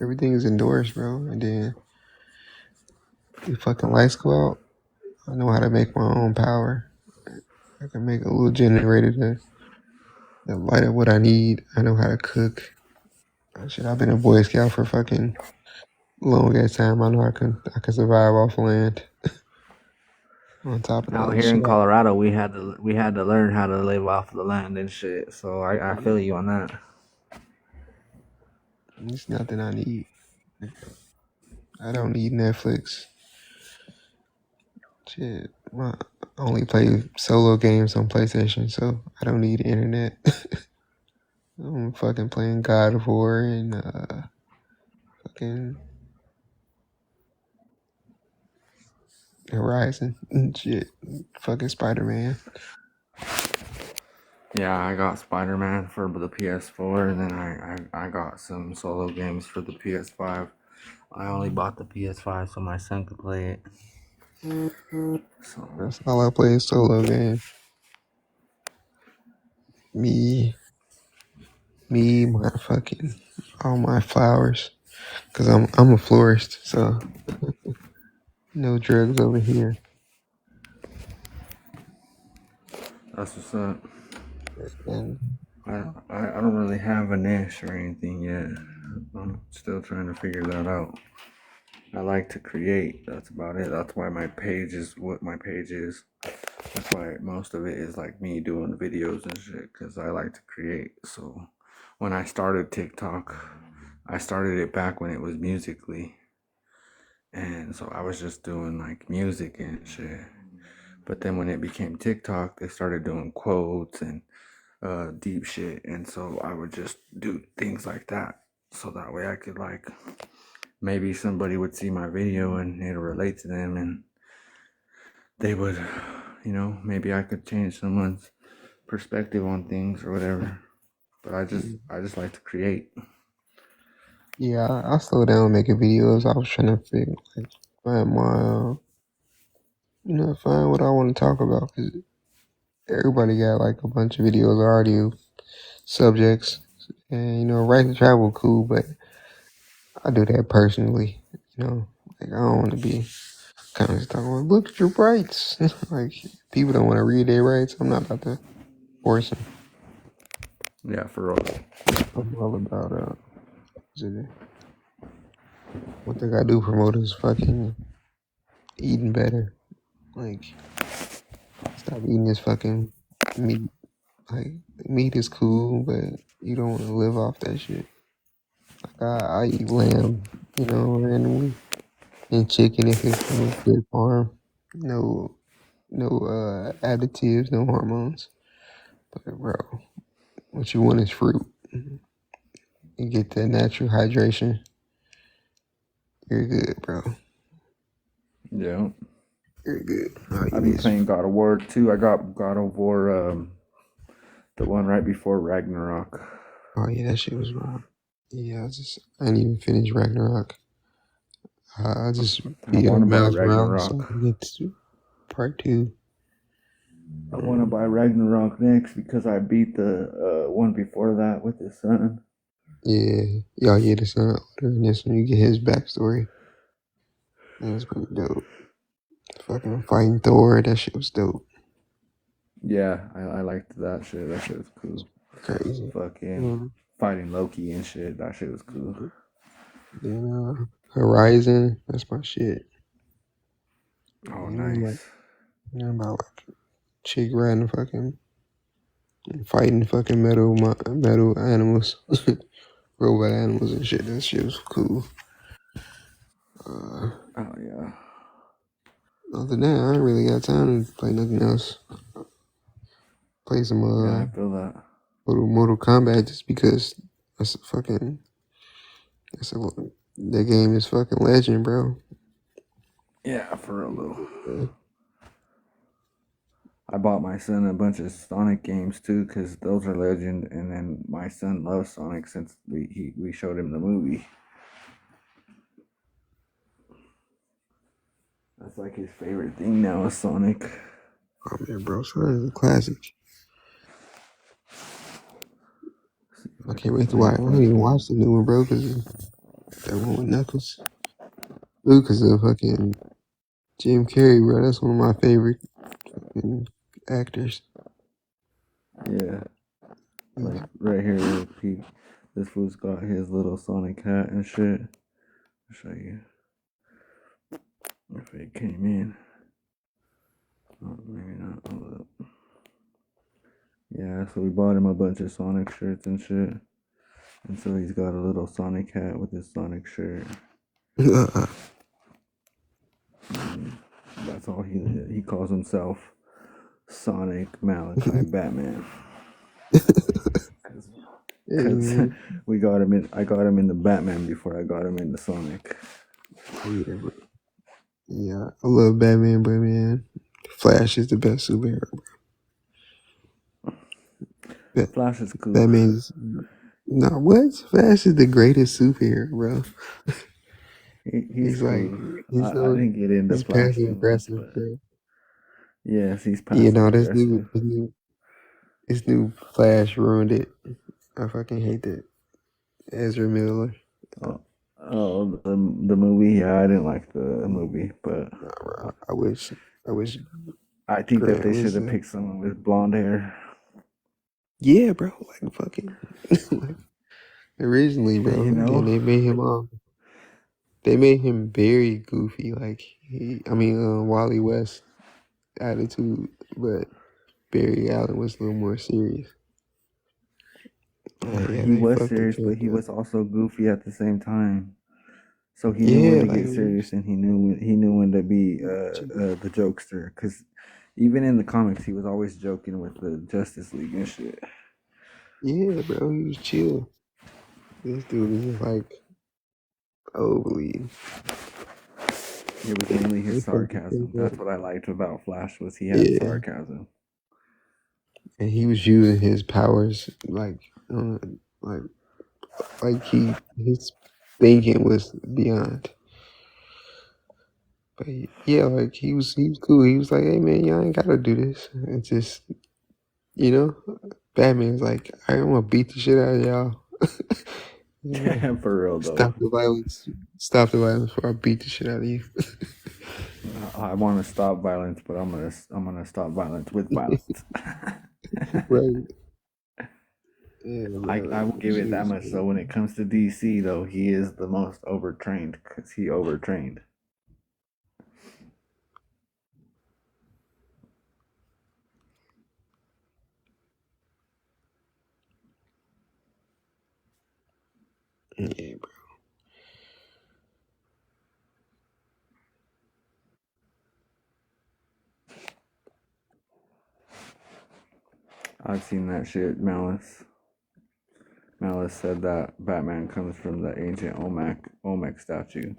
everything is endorsed, bro. And then the fucking lights go out. I know how to make my own power. I can make a little generator that light up what I need. I know how to cook. Shit, I've been a Boy Scout for fucking long ass time. I know I can survive off land. On top of the Out other here in shit, Colorado, we had to learn how to live off the land and shit. So I feel you on that. it's nothing I need. I don't need Netflix. Shit, I only play solo games on PlayStation, so I don't need internet. I'm fucking playing God of War and fucking Horizon and shit. Fucking Spider Man. Yeah, I got Spider-Man for the PS4, and then I got some solo games for the PS5. I only bought the PS5 so my son could play it. So That's all I play is solo game. Me, my fucking all my flowers. Cause I'm a florist, so no drugs over here. that's what's up. And I don't really have a niche or anything yet. I'm still trying to figure that out. I like to create. That's about it. That's why my page is what my page is. That's why most of it is like me doing videos and shit. Cause I like to create. So when I started TikTok, I started it back when it was Musically, and so I was just doing like music and shit. But then when it became TikTok, they started doing quotes and deep shit, and so I would just do things like that, so that way I could like maybe somebody would see my video and it'll relate to them, and they would, maybe I could change someone's perspective on things or whatever. But I just like to create. yeah, I slow down making videos. I was trying to figure like find my find what I want to talk about. Cause everybody got like a bunch of videos already of subjects, and right to travel cool, but I do that personally. Like I don't want to be kind of talking about look at your rights. Like people don't want to read their rights. I'm not about to force them. Yeah, for real. I'm all about what they gotta do promote is fucking eating better. Like stop eating this fucking meat. Like meat is cool, but you don't want to live off that shit. Like I eat lamb, randomly, and chicken if it's from a good farm. No, no additives, no hormones. But bro, what you want is fruit. You get that natural hydration. You're good, bro. Yeah, You're good. All you I've need been is playing God of War too. I got God of War, the one right before Ragnarok. oh yeah, that shit was wrong. Yeah, I didn't even finish Ragnarok. I just I beat want up to buy Miles Morales so I Ragnarok. can get to part 2. I want to buy Ragnarok next because I beat the one before that with his son. Yeah, y'all get his son older, and this one you get his backstory. That's pretty dope. Fucking fighting Thor, that shit was dope. Yeah, I liked that shit. That shit was cool. Crazy. Fucking fighting Loki and shit. That shit was cool. Then Horizon, that's my shit. Oh, Like, nice. about like chick riding fucking fighting fucking metal animals, robot animals and shit. That shit was cool. Oh yeah. Other than that, I ain't really got time to play nothing else. Play some Yeah, I feel that. Mortal Kombat just because that's a fucking that's a that game is fucking legend, bro. Yeah, for real though. Yeah. I bought my son a bunch of Sonic games too, cause those are legend. And then my son loves Sonic since we showed him the movie. That's like his favorite thing now is Sonic. Oh man, bro, so that is a classic. I can't wait to watch. I don't even watch the new one, bro, because that one with Knuckles. Because of fucking Jim Carrey, bro. That's one of my favorite fucking actors. Yeah. Like right here, real peek. This fool's got his little Sonic hat and shit. I'll show you if it came in. Oh, maybe not. Hold up. Yeah, so we bought him a bunch of Sonic shirts and shit. And so he's got a little Sonic hat with his Sonic shirt. That's all he calls himself, Sonic Malachi Batman. Because Hey, I got him in the Batman before I got him in the Sonic. yeah, bro. Yeah, I love Batman, but man, Flash is the best superhero. Flash is cool. Batman's no what? Flash is the greatest superhero, bro. He's He's like cool. he's I so didn't get into he's Flash passive too much, aggressive, but bro. yes, he's Yeah, passive no, aggressive. this new Flash ruined it. I fucking hate that Ezra Miller. Oh, oh, the movie. Yeah, I didn't like the movie, but Nah, bro. I wish I think that Grant they should was have picked someone with blonde hair. yeah, bro. Like fucking like, originally, bro. You And know, they made him very goofy. Like Wally West attitude, but Barry Allen was a little more serious. Yeah, he they was fucked the serious, but he character up. was also goofy at the same time. So he knew when Yeah, to like get serious, and he knew when to be the jokester. Because even in the comics, he was always joking with the Justice League and shit. yeah, bro, he was chill. This dude is just like overly. It was mainly They his fucked the sarcasm. character up. That's what I liked about Flash was he had Yeah, sarcasm. and he was using his powers uh, like his thinking was beyond. But yeah, like he was cool. He was like, hey man, y'all ain't gotta do this. It's just you know, Batman's like, all right, I'm gonna beat the shit out of y'all. Yeah. For real though, Stop the violence. Stop the violence before I beat the shit out of you. I want to stop violence, but I'm gonna stop violence with violence. Right. Yeah, I bro. will give it that much. So when it comes to DC, though, he is the most overtrained because he overtrained. Yeah, bro. I've seen that shit. Malice said that Batman comes from the ancient Olmec statue.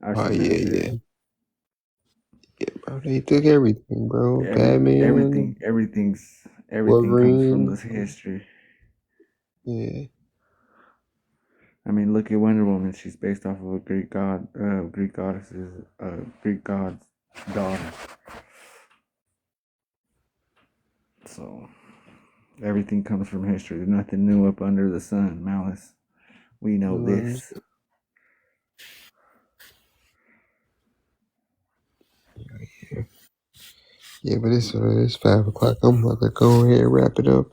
I've Oh seen that yeah, shit. yeah. Yeah, bro. They took everything, bro. Batman, Everything comes from Wolverine. this history. Yeah. I mean, look at Wonder Woman. She's based off of a Greek goddess's, Greek god's daughter. So everything comes from history. There's nothing new up under the sun, Malice. We know this. Yeah, but it's 5 o'clock. I'm about to go ahead and wrap it up.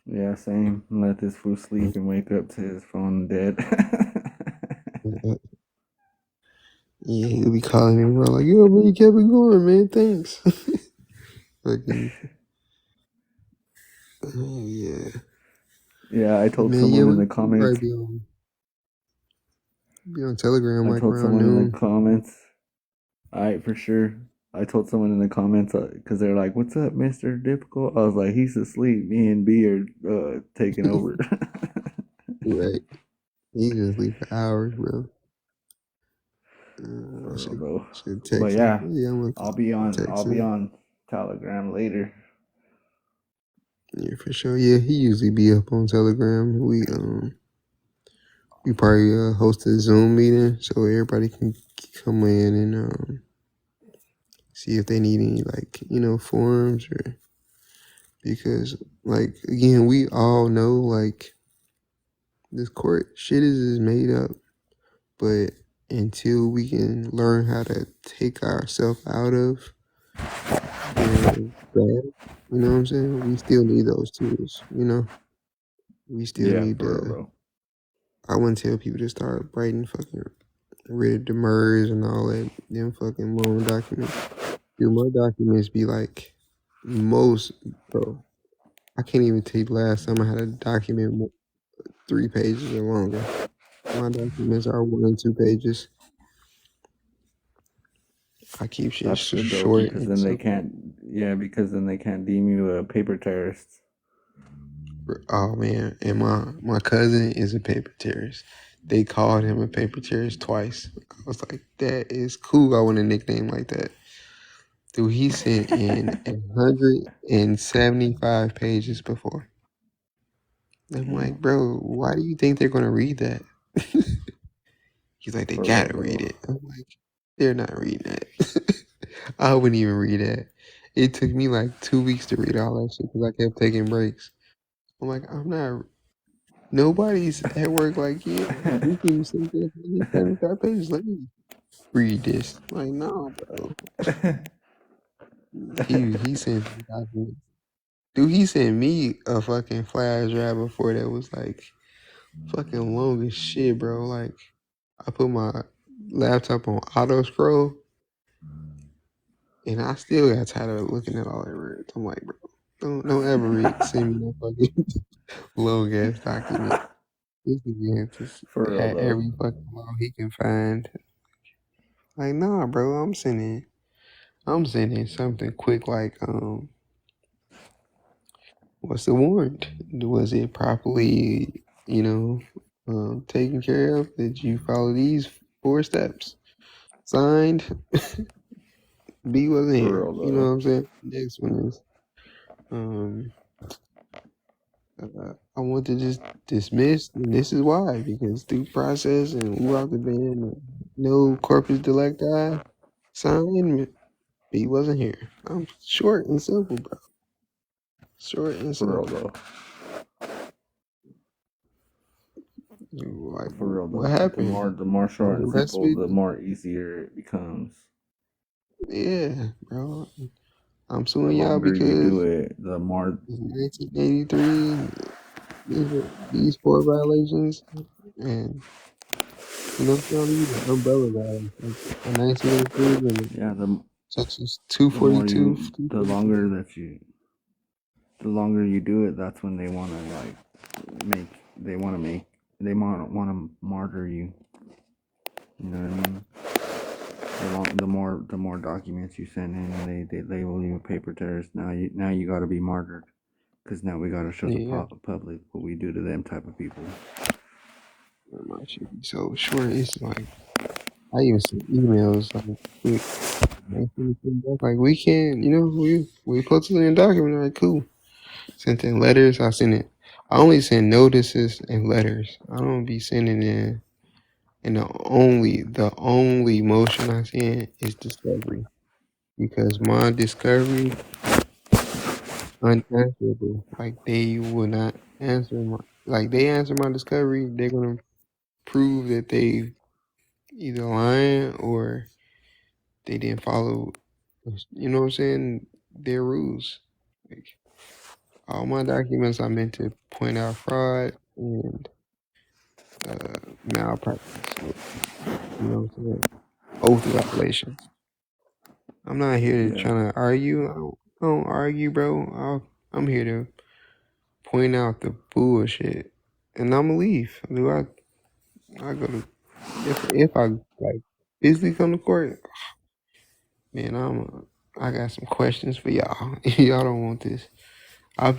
Yeah, same. Let this fool sleep and wake up to his phone dead. Yeah, he'll be calling me bro, like, yo, man, you kept it going, man. Thanks. Fucking yeah. Yeah, I But told man, yeah, someone in we the probably comments. be on Telegram I like told around someone in the noon. comments. All right, for sure. I told someone in the comments because they're like, "What's up, Mister Difficult?" I was like, "He's asleep. Me and B are taking over." Right. He just leave for hours, bro. I For real should though. But text him. yeah, Yeah, I'm gonna I'll text be him. on Telegram later. Yeah, for sure. Yeah, he usually be up on Telegram. We probably host a Zoom meeting so everybody can come in and see if they need any forums or because like again we all know like this court shit is made up, but until we can learn how to take ourselves out of the bad, you know what I'm saying? We still need those tools, you know. We still Yeah, need for real, to. bro. I wouldn't tell people to start writing fucking rid of demurs and all that them fucking loan documents. Dude, my documents be like most bro. I can't even tell you the last time I had a document 3 pages or longer. My documents are 1 and 2 pages. I keep shit That's good though, short because and then they simple. can't. Yeah, because then they can't deem you a paper terrorist. Oh man, and my cousin is a paper terrorist. They called him a paper terrorist twice. I was like, that is cool. I want a nickname like that. Dude, he sent in 175 pages before. I'm like, Damn. bro, why do you think they're gonna read that? He's like, they For real gotta read though. it. I'm like, they're not reading that. I wouldn't even read that. It took me like 2 weeks to read all that shit because I kept taking breaks. I'm like, I'm not. Nobody's at work like, yeah, this dude sent that 75 pages. Let me read this. I'm like, no, bro. He sent me documents. Dude, he sent me a fucking flash drive before that was like fucking long as shit, bro. Like, I put my laptop on auto scroll and I still got tired of looking at all that words. I'm like, bro, don't ever send me no fucking long ass document. This nigga just For real had though. every fucking law he can find. Like, nah, bro, I'm sending something quick like what's the warrant? Was it properly, taken care of? Did you follow these 4 steps? Signed. B wasn't For here. real You know what though. I'm saying? Next one is um I want to just dismiss, and this is why, because due process and who out the band, no corpus delicti, signed. B wasn't here. I'm short and simple, bro. Short and For real simple. though. Like, For real what though. happened? The more short and Arrest simple, me? the more easier it becomes. Yeah, bro. I'm The suing y'all longer you do because it, the more. it's 1983. These 4 violations, and trying to use an umbrella violation, like a 1983 and Yeah, Sections the more 242, you, the 243. longer that you, the longer you do it, that's when they want to make, they want to make, they want to martyr you. You know what I mean? The more documents you send in, and they label you a paper terrorist. Now you got to be martyred because now we got to show the Yeah, public what we do to them type of people. my shit be so short. It's like I even send emails like quick. Like, we can't, we posted in a document. Like, cool. Sent in letters. I only send notices and letters. I don't be sending in. And the only motion I send is discovery, because my discovery unanswerable. Like, they will not answer they answer my discovery, they're gonna prove that they either lying or they didn't follow, you know what I'm saying, their rules. Like, all my documents are meant to point out fraud and malpractice. You know what I'm saying? Oath violations. I'm not here to Yeah, try to argue. I don't argue, bro. I'm here to point out the bullshit, and I'ma leave. Do I go to if I like physically come to court, man, I got some questions for y'all. Y'all don't want this. I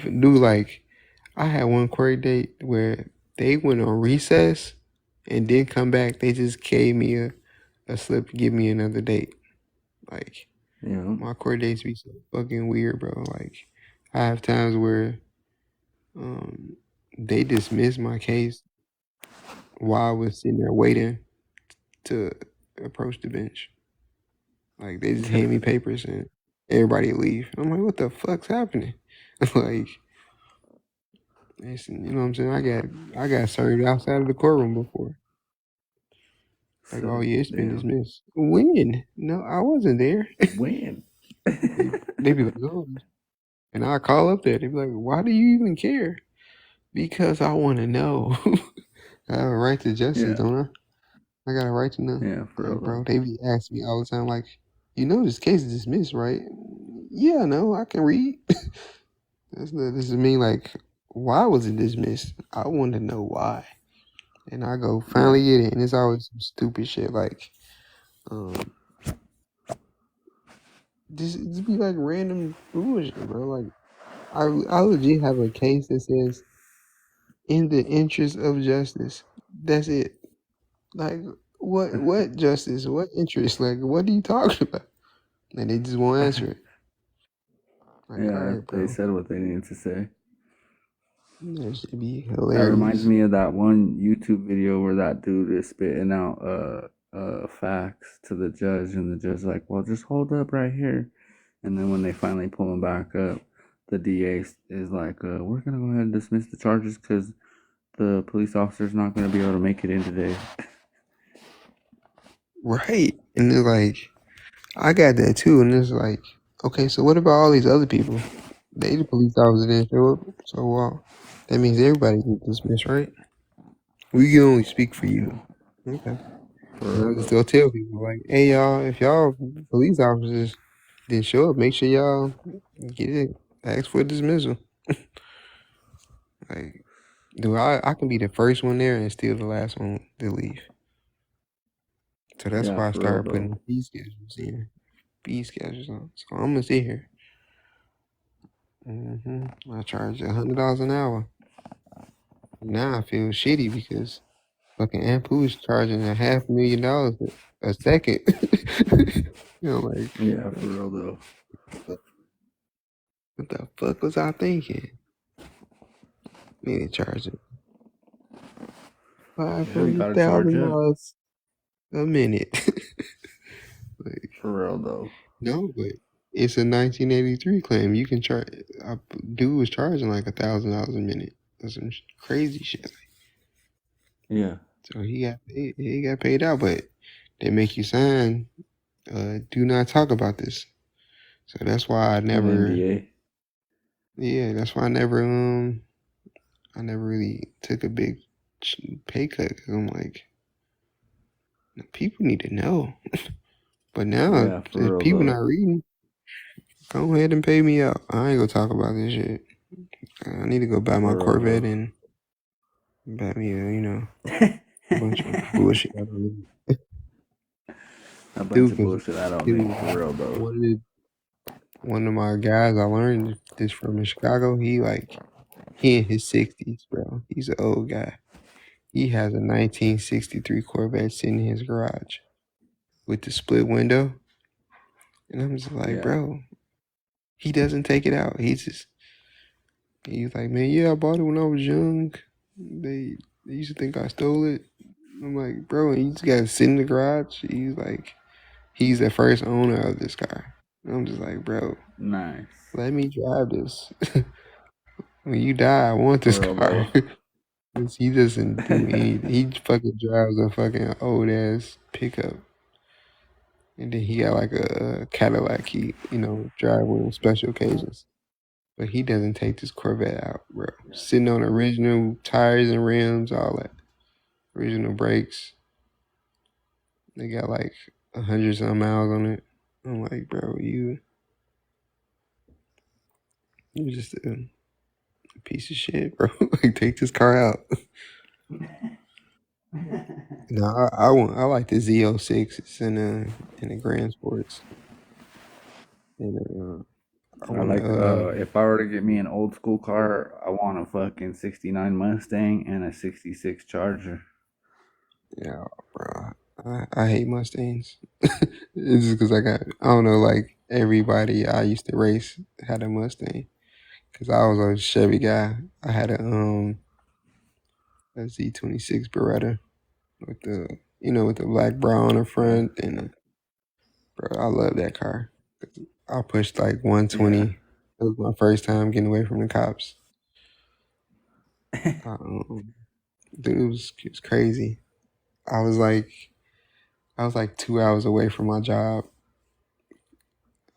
had one court date where they went on recess and didn't come back. They just gave me a slip to give me another date. Like, yeah, my court dates be so fucking weird, bro. Like, I have times where um they dismissed my case while I was sitting there waiting to approach the bench. Like, they just hand me papers and everybody leave. I'm like, what the fuck's happening? Like, you know what I'm saying? I got served outside of the courtroom before. Like, oh so yeah, it's been damn. dismissed. When? No, I wasn't there. When? They be like, oh, and I call up there. They be like, why do you even care? Because I want to know. I have a right to justice, Yeah, don't I? I got a right to know. yeah, for real Like, bro, though. they be asking me all the time, like, this case is dismissed, right? Yeah, no, I can read. This is me, like, why was it dismissed? I want to know why. And I go Yeah, finally get it, and it's always some stupid shit, like, um, just be like random bullshit, bro. Like, I legit have a case that says, in the interest of justice. That's it. Like, what justice? What interest? Like, what are you talking about? And they just won't answer it. Like, all yeah. right, They bro. said what they needed to say. That should be That reminds hilarious. me of that one YouTube video where that dude is spitting out facts to the judge, and the judge's like, "Well, just hold up right here." And then when they finally pull him back up, the DA is like, "We're gonna go ahead and dismiss the charges because the police officer's not gonna be able to make it in today." Right. And it's like, I got that too. And it's like, okay, so what about all these other people? They the police officer didn't show up. So that means everybody gets dismissed, right? We can only speak for you. Okay. And I just go tell people like, hey y'all, if y'all police officers didn't show up, make sure y'all get it, ask for a dismissal. Like, dude, I can be the first one there and still the last one to leave. So that's Yeah, why I for real started though. putting fee schedules in. Fee schedules on. So I'm gonna sit here. I charge $100 an hour. Now I feel shitty because fucking Ampu is charging $500,000 a second. You know, like, Yeah, for real though. what the fuck was I thinking? Need to charge it five Yeah, you hundred gotta charge thousand up. dollars a minute. Like, For real though. no, but it's a 1983 claim. You can charge. Dude was charging like $1,000 a minute. That's some crazy shit. Yeah. So he got paid out, but they make you sign. Do not talk about this. So that's why I An never. NDA. Yeah, that's why I never really took a big pay cut because I'm like, people need to know. But now, Yeah, for if real people though. not reading, go ahead and pay me out. I ain't gonna talk about this shit. I need to go buy my For real Corvette though. and buy me a bunch of bullshit. I don't need. A bunch Dude, of because bullshit I don't need. For real though. one of my guys I learned this from in Chicago, he in his 60s, bro. He's an old guy. He has a 1963 Corvette sitting in his garage with the split window. And I'm just like, Yeah. bro, he doesn't take it out. He's like, man, yeah, I bought it when I was young. They used to think I stole it. I'm like, bro, and you just got to sit in the garage. He's like, he's the first owner of this car. And I'm just like, bro, Nice. let me drive this. When you die, I want For this real car. though. 'Cause he doesn't do anything. He fucking drives a fucking old ass pickup. And then he got like a Cadillac he, drive on special occasions. But he doesn't take this Corvette out, bro. Sitting on original tires and rims, all that. Original brakes. They got like 100 some miles on it. I'm like, bro, you just a piece of shit, bro. Like, take this car out. No, I like the Z06. It's in the Grand Sports. And I I want like to if I were to get me an old school car, I want a fucking 69 Mustang and a 66 Charger. yeah, bro. I hate Mustangs. It's just because I don't know, like everybody I used to race had a Mustang. Cause I was a Chevy guy. I had a Z26 Beretta with the black brown on the Yeah. front, and bro, I love that car. I pushed like Yeah. 120. It was my first time getting away from the cops. Dude, it was crazy. I was like I was like 2 hours away from my job.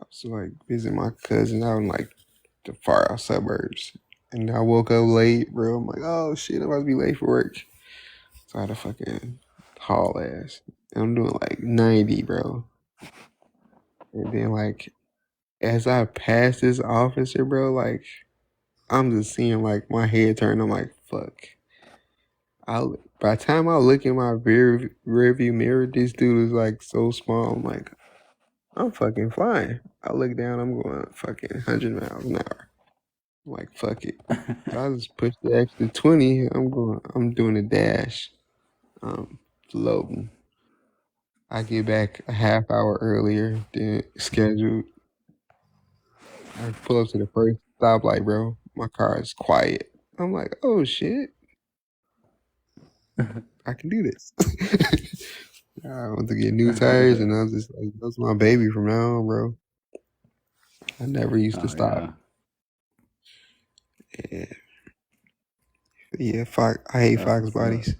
I was like visiting my cousin out in like the far out suburbs. And I woke up late, bro. I'm like, oh shit, I'm about to be late for work. So I had to fucking haul ass. And I'm doing like 90, bro. And then like as I pass this officer, bro, like I'm just seeing like my head turn. I'm like, fuck. By the time I look in my rear view mirror, this dude is like so small. I'm like, I'm fucking flying. I look down, I'm going fucking 100 miles an hour. I'm like, fuck it. So I just pushed the extra 20. I'm doing a dash. Floating. I get back a half hour earlier than scheduled. I pull up to the first stoplight, bro. My car is quiet. I'm like, oh shit, I can do this. I want to get new tires, and I was just like, that's my baby from now on, bro. I never used to Oh stop. yeah, Yeah, yeah. Fox, I hate that's Fox what's up. bodies.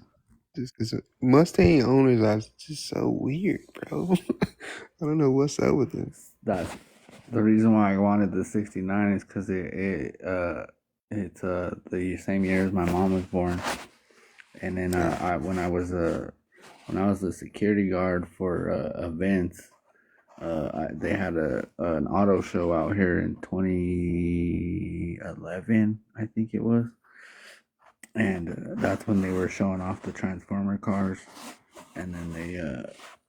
Just because Mustang owners are just so weird, bro. I don't know what's up with them. That's the reason why I wanted the '69 is because it's the same year as my mom was born, and then when I was the security guard for events, they had an auto show out here in 2011, I think it was, and that's when they were showing off the Transformer cars, and then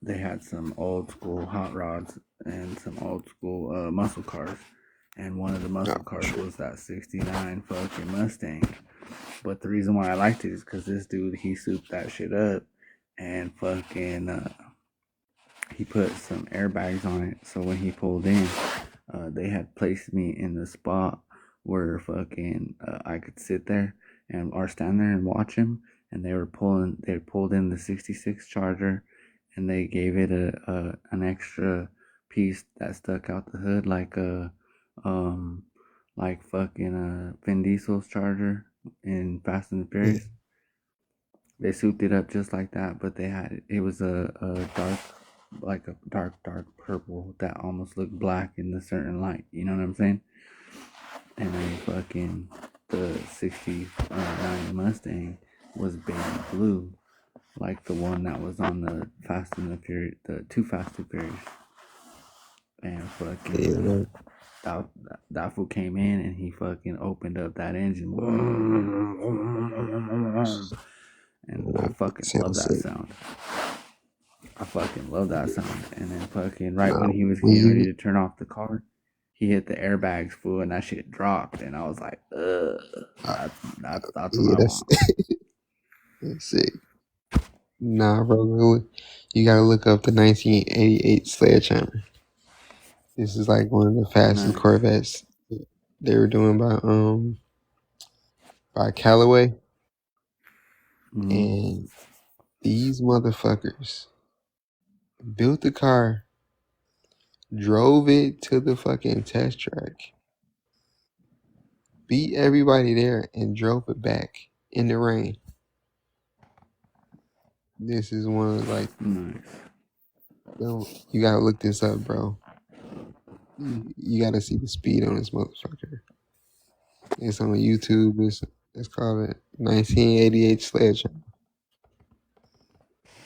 they had some old school hot rods and some old school muscle cars, and one of the Oh, muscle cars shit. was that '69 fucking Mustang. But the reason why I liked it is because this dude he souped that shit up and fucking he put some airbags on it, so when he pulled in, they had placed me in the spot where fucking I could sit there and or stand there and watch him. And they pulled in the '66 Charger, and they gave it a an extra piece that stuck out the hood um like fucking Vin Diesel's Charger in Fast and the Yeah, Furious. They souped it up just like that, but it was a dark, like a dark purple that almost looked black in a certain light. You know what I'm saying? And then fucking the '69 Mustang was baby blue, like the one that was on the Fast and the Furious, the Too Fast Too Furious. And fucking yeah, man. that fool came in and he fucking opened up that engine, and I fucking love Sounds that sick. sound. I fucking love that Yeah. sound. And then fucking right Nah, when he was when getting ready you, to turn off the car, he hit the airbags, fool, and that shit dropped. And I was like, ugh, uh, that's what yeah, I want. that's sick. Nah, bro, you gotta look up the 1988 Sledgehammer. This is like one of the fastest Nice. Corvettes they were doing by Callaway, Mm-hmm. and these motherfuckers built the car, drove it to the fucking test track, beat everybody there, and drove it back in the rain. This is one of like, Nice. you gotta look this up, bro. You gotta see the speed on this motherfucker. It's on YouTube. It's called a 1988 Sledgehammer.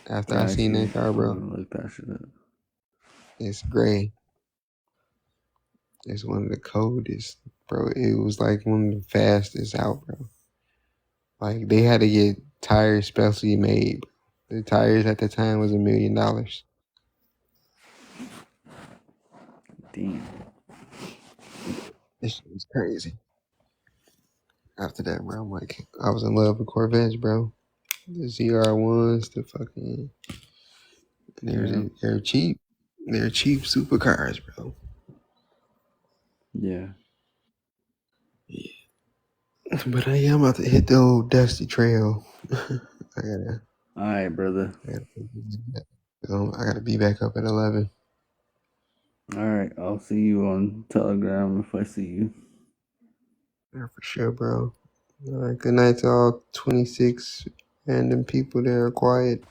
After I Yeah, I seen see that it. car, I'm bro, gonna look that shit up. it's gray. It's one of the coldest, bro. It was like one of the fastest out, bro. Like they had to get tires specially made. The tires at the time was $1 million. Damn. This shit was crazy. After that, bro, I'm like, I was in love with Corvettes, bro. The ZR1s, the fucking, Yeah. they're cheap. They're cheap supercars, bro. Yeah. Yeah. But yeah, I'm about to hit the old dusty trail. I gotta, All right, brother. I gotta, I gotta be back up at 11. All right. I'll see you on Telegram if I see you. Yeah, for sure, bro. All right, good night to all 26 random people that are quiet.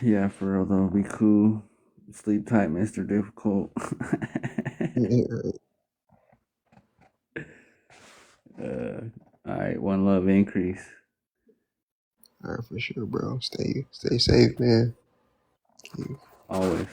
Yeah, for real though. Be cool. Sleep tight, Mr. Difficult. Yeah, uh, all right. One love increase. all right, for sure, bro. Stay safe, man. Always.